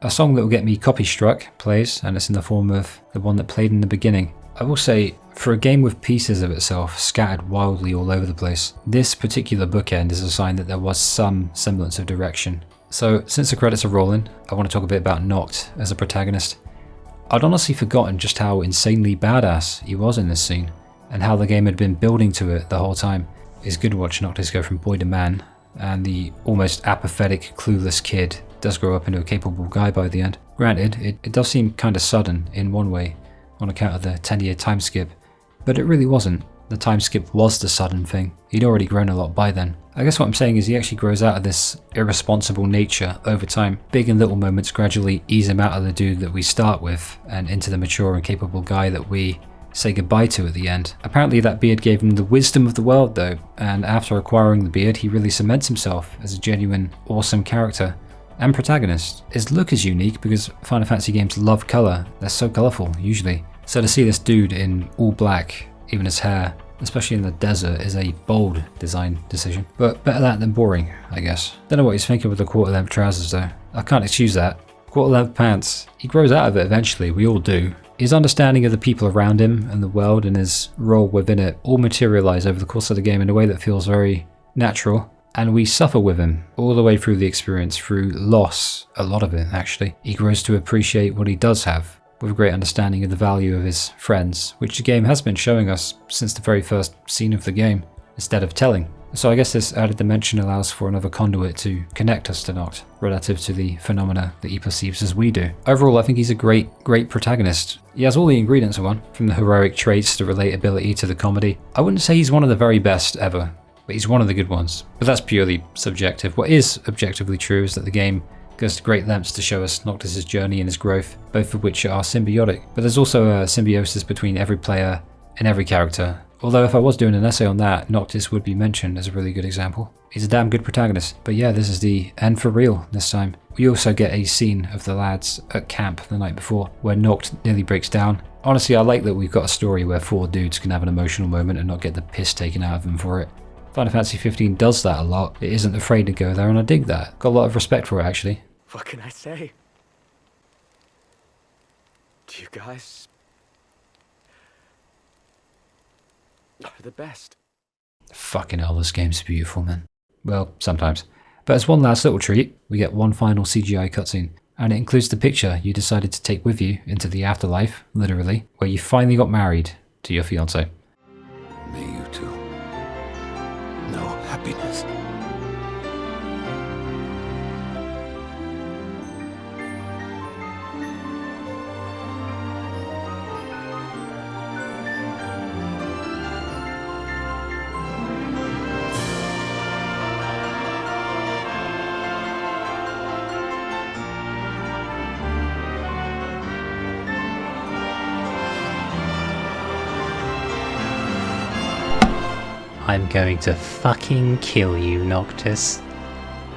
S1: A song that will get me copy struck plays, and it's in the form of the one that played in the beginning. I will say, for a game with pieces of itself scattered wildly all over the place, this particular bookend is a sign that there was some semblance of direction. So, since the credits are rolling, I want to talk a bit about Noct as a protagonist. I'd honestly forgotten just how insanely badass he was in this scene, and how the game had been building to it the whole time. It's good to watch Noctis go from boy to man, and the almost apathetic, clueless kid does grow up into a capable guy by the end. Granted, it does seem kinda sudden in one way, on account of the 10-year time skip, but it really wasn't. The time skip was the sudden thing. He'd already grown a lot by then. I guess what I'm saying is he actually grows out of this irresponsible nature over time. Big and little moments gradually ease him out of the dude that we start with and into the mature and capable guy that we say goodbye to at the end. Apparently that beard gave him the wisdom of the world though, and after acquiring the beard he really cements himself as a genuine, awesome character and protagonist. His look is unique because Final Fantasy games love colour. They're so colourful usually. So to see this dude in all black, even his hair, especially in the desert, is a bold design decision. But better that than boring, I guess. Don't know what he's thinking with the quarter-length trousers though. I can't excuse that. Quarter-length pants. He grows out of it eventually, we all do. His understanding of the people around him and the world and his role within it all materialise over the course of the game in a way that feels very natural. And we suffer with him all the way through the experience, through loss, a lot of it actually. He grows to appreciate what he does have, with a great understanding of the value of his friends, which the game has been showing us since the very first scene of the game, instead of telling. So I guess this added dimension allows for another conduit to connect us to Noct, relative to the phenomena that he perceives as we do. Overall, I think he's a great protagonist. He has all the ingredients of one, from the heroic traits to relatability to the comedy. I wouldn't say he's one of the very best ever, but he's one of the good ones. But that's purely subjective. What is objectively true is that the game goes to great lengths to show us Noctis' journey and his growth, both of which are symbiotic. But there's also a symbiosis between every player and every character. Although if I was doing an essay on that, Noctis would be mentioned as a really good example. He's a damn good protagonist. But yeah, this is the end for real this time. We also get a scene of the lads at camp the night before, where Noct nearly breaks down. Honestly, I like that we've got a story where 4 dudes can have an emotional moment and not get the piss taken out of them for it. Final Fantasy 15 does that a lot. It isn't afraid to go there, and I dig that. Got a lot of respect for it actually.
S8: What can I say? You guys are the best.
S1: Fucking hell, this game's beautiful, man. Well, sometimes. But as one last little treat, we get one final CGI cutscene, and it includes the picture you decided to take with you into the afterlife, literally, where you finally got married to your fiancé.
S14: May you too know happiness.
S1: I'm going to fucking kill you, Noctis.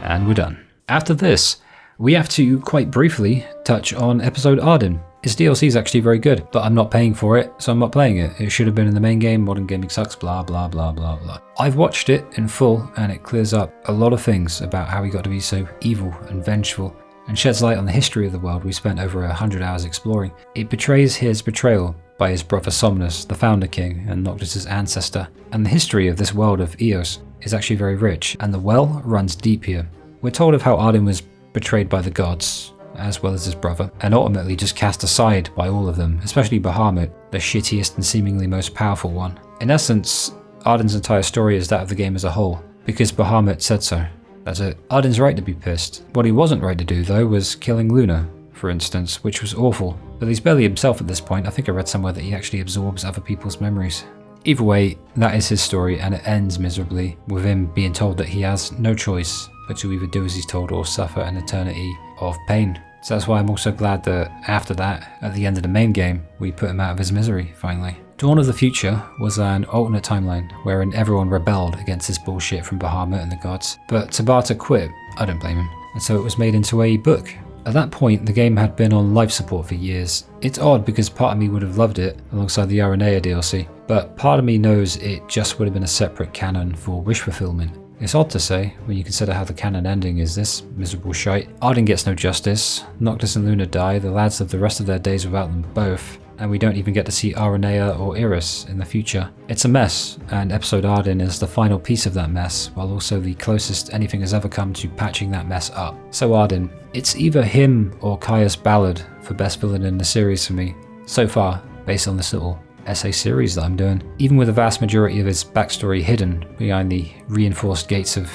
S1: And we're done. After this, we have to quite briefly touch on episode Ardyn. Its DLC is actually very good, but I'm not paying for it, so I'm not playing it. It should have been in the main game, modern gaming sucks, blah blah blah blah blah. I've watched it in full and it clears up a lot of things about how he got to be so evil and vengeful, and sheds light on the history of the world we spent over 100 hours exploring. It betrays his betrayal by his brother Somnus, the Founder King and Noctis' ancestor, and the history of this world of Eos is actually very rich, and the well runs deep here. We're told of how Ardyn was betrayed by the gods, as well as his brother, and ultimately just cast aside by all of them, especially Bahamut, the shittiest and seemingly most powerful one. In essence, Ardyn's entire story is that of the game as a whole, because Bahamut said so. That's it. Ardyn's right to be pissed. What he wasn't right to do though was killing Luna, for instance, which was awful. But he's barely himself at this point. I think I read somewhere that he actually absorbs other people's memories. Either way, that is his story, and it ends miserably, with him being told that he has no choice but to either do as he's told or suffer an eternity of pain. So that's why I'm also glad that after that, at the end of the main game, we put him out of his misery, finally. Dawn of the Future was an alternate timeline, wherein everyone rebelled against this bullshit from Bahamut and the gods. But Tabata quit, I don't blame him, and so it was made into a book. At that point, the game had been on life support for years. It's odd because part of me would have loved it alongside the Aranea DLC, but part of me knows it just would have been a separate canon for wish fulfillment. It's odd to say, when you consider how the canon ending is this miserable shite. Ardyn gets no justice, Noctis and Luna die, the lads live the rest of their days without them both, and we don't even get to see Aranea or Iris in the future. It's a mess, and episode Ardyn is the final piece of that mess, while also the closest anything has ever come to patching that mess up. So Ardyn, it's either him or Caius Ballard for best villain in the series for me, so far, based on this little essay series that I'm doing, even with the vast majority of his backstory hidden behind the reinforced gates of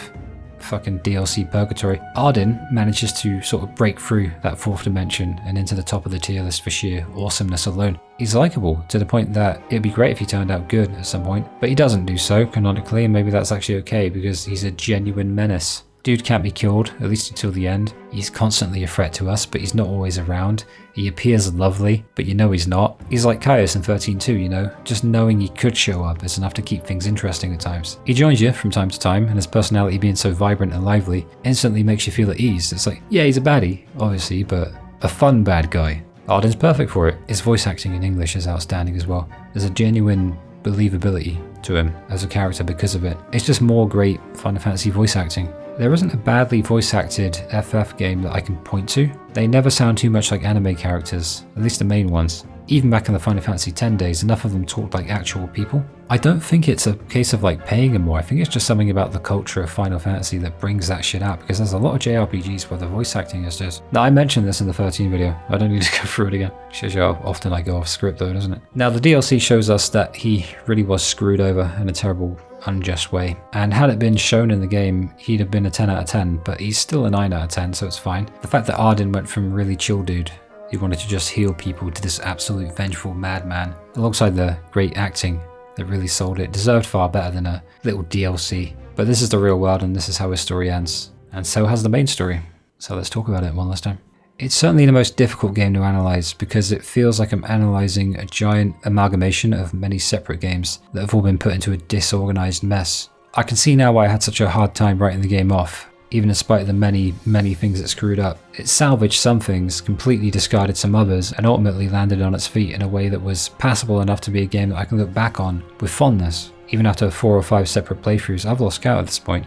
S1: fucking DLC purgatory. Ardyn manages to sort of break through that 4th dimension and into the top of the tier list for sheer awesomeness alone. He's likable to the point that it'd be great if he turned out good at some point, but he doesn't do so canonically, and maybe that's actually okay because he's a genuine menace. Dude can't be killed, at least until the end. He's constantly a threat to us, but he's not always around. He appears lovely, but you know he's not. He's like Caius in 13-2, you know? Just knowing he could show up is enough to keep things interesting at times. He joins you from time to time, and his personality being so vibrant and lively instantly makes you feel at ease. It's like, yeah, he's a baddie, obviously, but a fun bad guy. Ardyn's perfect for it. His voice acting in English is outstanding as well. There's a genuine believability to him as a character because of it. It's just more great Final Fantasy voice acting. There isn't a badly voice acted FF game that I can point to. They never sound too much like anime characters, at least the main ones. Even back in the Final Fantasy X days, enough of them talked like actual people. I don't think it's a case of like paying them more. I think it's just something about the culture of Final Fantasy that brings that shit out, because there's a lot of JRPGs where the voice acting is just... Now, I mentioned this in the 13 video. I don't need to go through it again. Shows you how often I go off script though, doesn't it? Now, the DLC shows us that he really was screwed over in a terrible, unjust way. And had it been shown in the game, he'd have been a 10 out of 10, but he's still a 9 out of 10, so it's fine. The fact that Ardyn went from really chill dude who wanted to just heal people to this absolute vengeful madman, alongside the great acting that really sold it, deserved far better than a little DLC. But this is the real world, and this is how his story ends. And so has the main story. So let's talk about it one last time. It's certainly the most difficult game to analyze because it feels like I'm analyzing a giant amalgamation of many separate games that have all been put into a disorganized mess. I can see now why I had such a hard time writing the game off, even in spite of the many things it screwed up. It salvaged some things, completely discarded some others, and ultimately landed on its feet in a way that was passable enough to be a game that I can look back on with fondness. Even after 4 or 5 separate playthroughs, I've lost count at this point.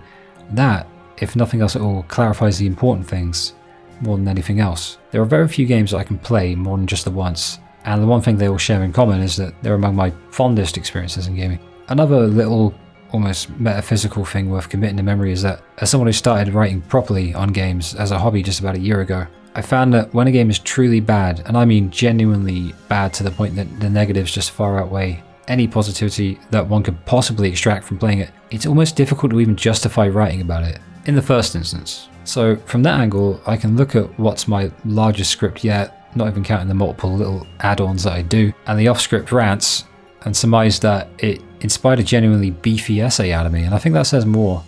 S1: That, if nothing else at all, clarifies the important things more than anything else. There are very few games that I can play more than just the once, and the one thing they all share in common is that they're among my fondest experiences in gaming. Another little, almost metaphysical thing worth committing to memory is that as someone who started writing properly on games as a hobby just about a year ago, I found that when a game is truly bad, and I mean genuinely bad to the point that the negatives just far outweigh any positivity that one could possibly extract from playing it, it's almost difficult to even justify writing about it, in the first instance. So from that angle, I can look at what's my largest script yet, not even counting the multiple little add-ons that I do, and the off-script rants, and surmise that it inspired a genuinely beefy essay out of me, and I think that says more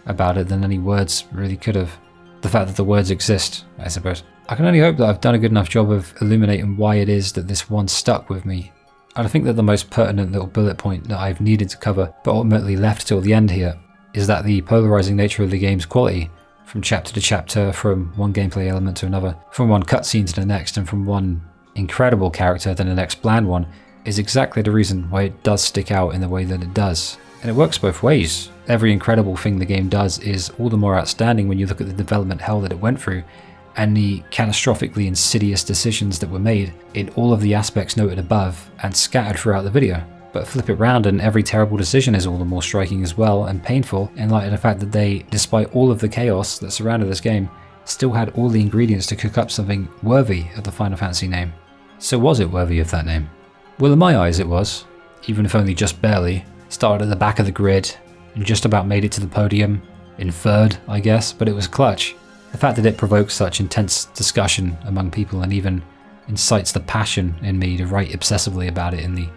S1: about it than any words really could have. The fact that the words exist, I suppose. I can only hope that I've done a good enough job of illuminating why it is that this one stuck with me. And I think that the most pertinent little bullet point that I've needed to cover, but ultimately left till the end here, is that the polarizing nature of the game's quality, from chapter to chapter, from one gameplay element to another, from one cutscene to the next, and from one incredible character to the next bland one, is exactly the reason why it does stick out in the way that it does. And it works both ways. Every incredible thing the game does is all the more outstanding when you look at the development hell that it went through, and the catastrophically insidious decisions that were made in all of the aspects noted above and scattered throughout the video. But flip it round and every terrible decision is all the more striking as well, and painful in light of the fact that they, despite all of the chaos that surrounded this game, still had all the ingredients to cook up something worthy of the Final Fantasy name. So was it worthy of that name? Well, in my eyes it was, even if only just barely. Started at the back of the grid, and just about made it to the podium, in third, I guess, but it was clutch. The fact that it provokes such intense discussion among people and even incites the passion in me to write obsessively about it in the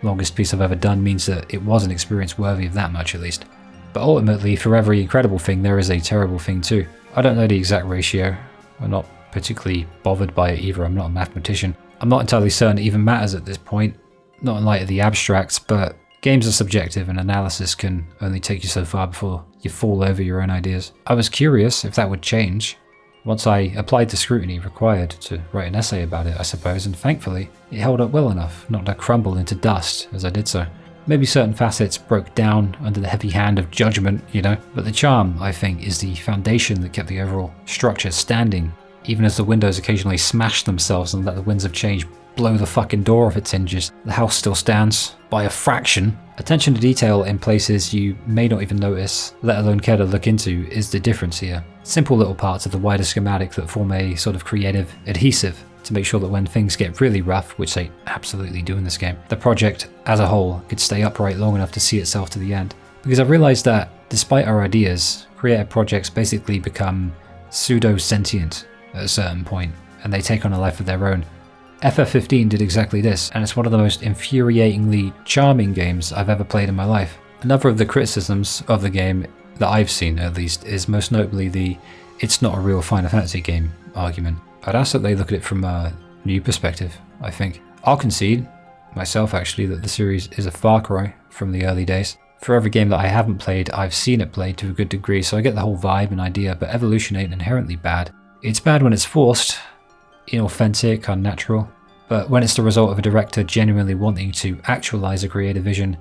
S1: longest piece I've ever done means that it was an experience worthy of that much at least. But ultimately, for every incredible thing there is a terrible thing too. I don't know the exact ratio. I'm not particularly bothered by it either. I'm not a mathematician. I'm not entirely certain it even matters at this point, not in light of the abstracts, but games are subjective and analysis can only take you so far before you fall over your own ideas. I was curious if that would change once I applied the scrutiny required to write an essay about it, I suppose, and thankfully it held up well enough not to crumble into dust as I did so. Maybe certain facets broke down under the heavy hand of judgment, you know, but the charm, I think, is the foundation that kept the overall structure standing, even as the windows occasionally smashed themselves and let the winds of change blow the fucking door off its hinges. The house still stands, by a fraction. Attention to detail in places you may not even notice, let alone care to look into, is the difference here. Simple little parts of the wider schematic that form a sort of creative adhesive to make sure that when things get really rough, which they absolutely do in this game, the project as a whole could stay upright long enough to see itself to the end. Because I've realised that despite our ideas, creative projects basically become pseudo-sentient at a certain point, and they take on a life of their own. FF15 did exactly this, and it's one of the most infuriatingly charming games I've ever played in my life. Another of the criticisms of the game, that I've seen at least, is most notably the "it's not a real Final Fantasy game" argument. I'd ask that they look at it from a new perspective, I think. I'll concede, myself actually, that the series is a far cry from the early days. For every game that I haven't played, I've seen it played to a good degree, so I get the whole vibe and idea, but evolution ain't inherently bad. It's bad when it's forced, inauthentic, unnatural, but when it's the result of a director genuinely wanting to actualize a creative vision,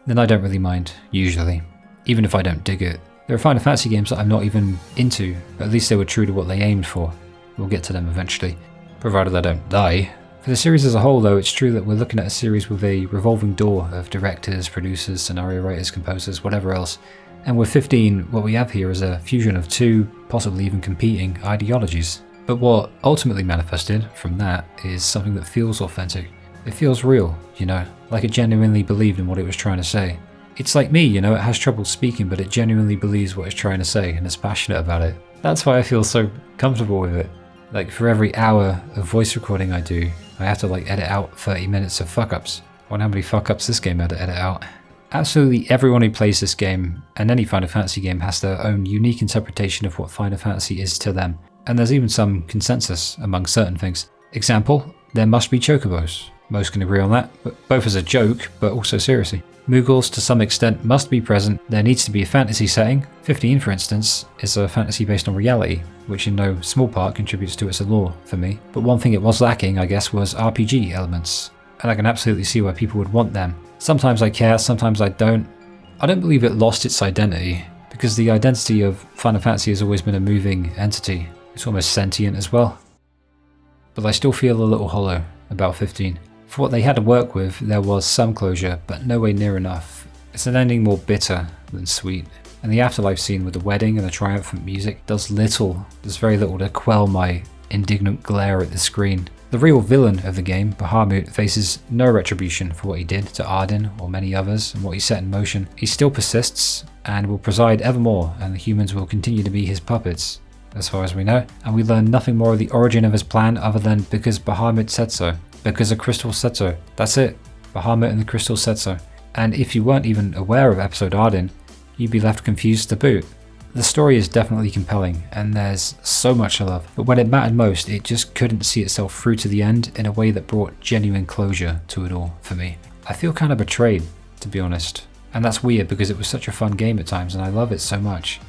S1: then I don't really mind, usually, even if I don't dig it. There are Final Fantasy games that I'm not even into, but at least they were true to what they aimed for. We'll get to them eventually, provided I don't die. For the series as a whole though, it's true that we're looking at a series with a revolving door of directors, producers, scenario writers, composers, whatever else. And with 15, what we have here is a fusion of two, possibly even competing, ideologies. But what ultimately manifested from that is something that feels authentic. It feels real, you know, like it genuinely believed in what it was trying to say. It's like me, you know, it has trouble speaking, but it genuinely believes what it's trying to say and is passionate about it. That's why I feel so comfortable with it. Like, for every hour of voice recording I do, I have to like edit out 30 minutes of fuck-ups. I wonder how many fuck-ups this game had to edit out. Absolutely everyone who plays this game, and any Final Fantasy game, has their own unique interpretation of what Final Fantasy is to them. And there's even some consensus among certain things. Example, there must be chocobos. Most can agree on that, but both as a joke, but also seriously. Moogles to some extent must be present. There needs to be a fantasy setting. 15, for instance, is a fantasy based on reality, which in no small part contributes to its allure for me. But one thing it was lacking, I guess, was RPG elements. And I can absolutely see why people would want them. Sometimes I care, sometimes I don't. I don't believe it lost its identity, because the identity of Final Fantasy has always been a moving entity. It's almost sentient as well. But I still feel a little hollow about 15. For what they had to work with, there was some closure, but nowhere near enough. It's an ending more bitter than sweet. And the afterlife scene with the wedding and the triumphant music does very little to quell my indignant glare at the screen. The real villain of the game, Bahamut, faces no retribution for what he did to Ardyn or many others and what he set in motion. He still persists and will preside evermore, and the humans will continue to be his puppets, as far as we know. And we learn nothing more of the origin of his plan other than because Bahamut said so. Because a crystal said so. That's it. Bahamut and the crystal said so. And if you weren't even aware of episode Ardyn, you'd be left confused to boot. The story is definitely compelling, and there's so much to love, but when it mattered most, it just couldn't see itself through to the end in a way that brought genuine closure to it all for me. I feel kind of betrayed, to be honest. And that's weird because it was such a fun game at times and I love it so much.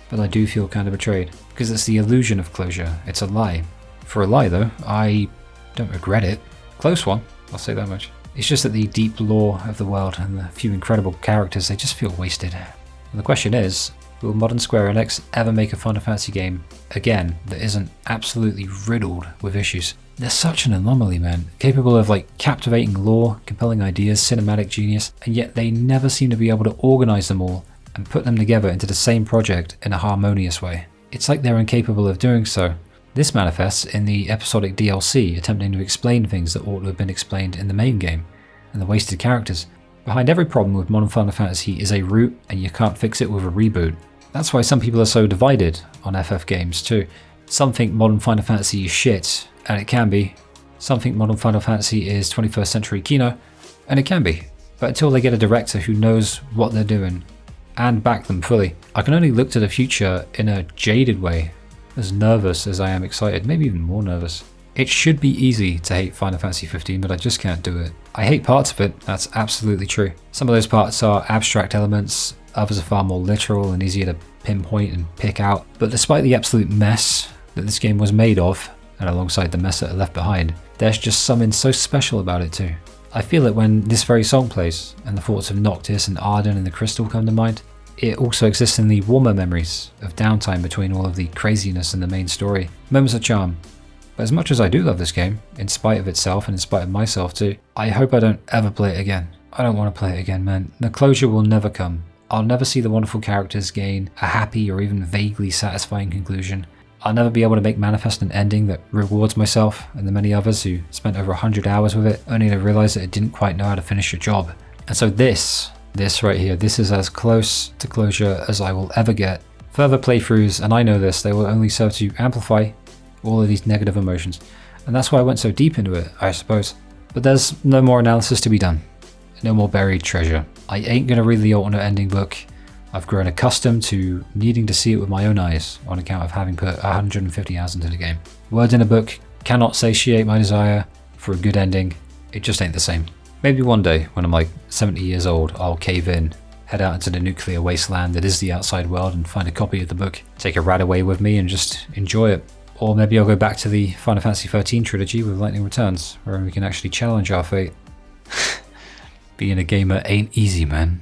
S1: But I do feel kind of betrayed, because it's the illusion of closure. It's a lie. For a lie though, I don't regret it. Close one, I'll say that much. It's just that the deep lore of the world and the few incredible characters, they just feel wasted. And the question is, will modern Square Enix ever make a Final Fantasy game again that isn't absolutely riddled with issues? They're such an anomaly, man. Capable of like captivating lore, compelling ideas, cinematic genius, and yet they never seem to be able to organize them all and put them together into the same project in a harmonious way. It's like they're incapable of doing so. This manifests in the episodic DLC attempting to explain things that ought to have been explained in the main game, and the wasted characters. Behind every problem with modern Final Fantasy is a root, and you can't fix it with a reboot. That's why some people are so divided on FF games too. Some think modern Final Fantasy is shit, and it can be. Some think modern Final Fantasy is 21st century Kino, and it can be. But until they get a director who knows what they're doing, and back them fully, I can only look to the future in a jaded way. As nervous as I am excited, maybe even more nervous. It should be easy to hate Final Fantasy 15, but I just can't do it. I hate parts of it, that's absolutely true. Some of those parts are abstract elements, others are far more literal and easier to pinpoint and pick out. But despite the absolute mess that this game was made of, and alongside the mess that it left behind, there's just something so special about it too. I feel it when this very song plays, and the thoughts of Noctis and Ardyn and the Crystal come to mind. It also exists in the warmer memories of downtime between all of the craziness in the main story. Moments of charm. But as much as I do love this game, in spite of itself and in spite of myself too, I hope I don't ever play it again. I don't want to play it again, man. The closure will never come. I'll never see the wonderful characters gain a happy or even vaguely satisfying conclusion. I'll never be able to make manifest an ending that rewards myself and the many others who spent over 100 hours with it, only to realize that it didn't quite know how to finish your job. And so this This right here, this is as close to closure as I will ever get. Further playthroughs, and I know this, they will only serve to amplify all of these negative emotions. And that's why I went so deep into it, I suppose. But there's no more analysis to be done. No more buried treasure. I ain't gonna read the alternate ending book. I've grown accustomed to needing to see it with my own eyes on account of having put 150 hours into the game. Words in a book cannot satiate my desire for a good ending. It just ain't the same. Maybe one day, when I'm like 70 years old, I'll cave in, head out into the nuclear wasteland that is the outside world and find a copy of the book, take a rat away with me and just enjoy it. Or maybe I'll go back to the Final Fantasy XIII trilogy with Lightning Returns, where we can actually challenge our fate. Being a gamer ain't easy, man.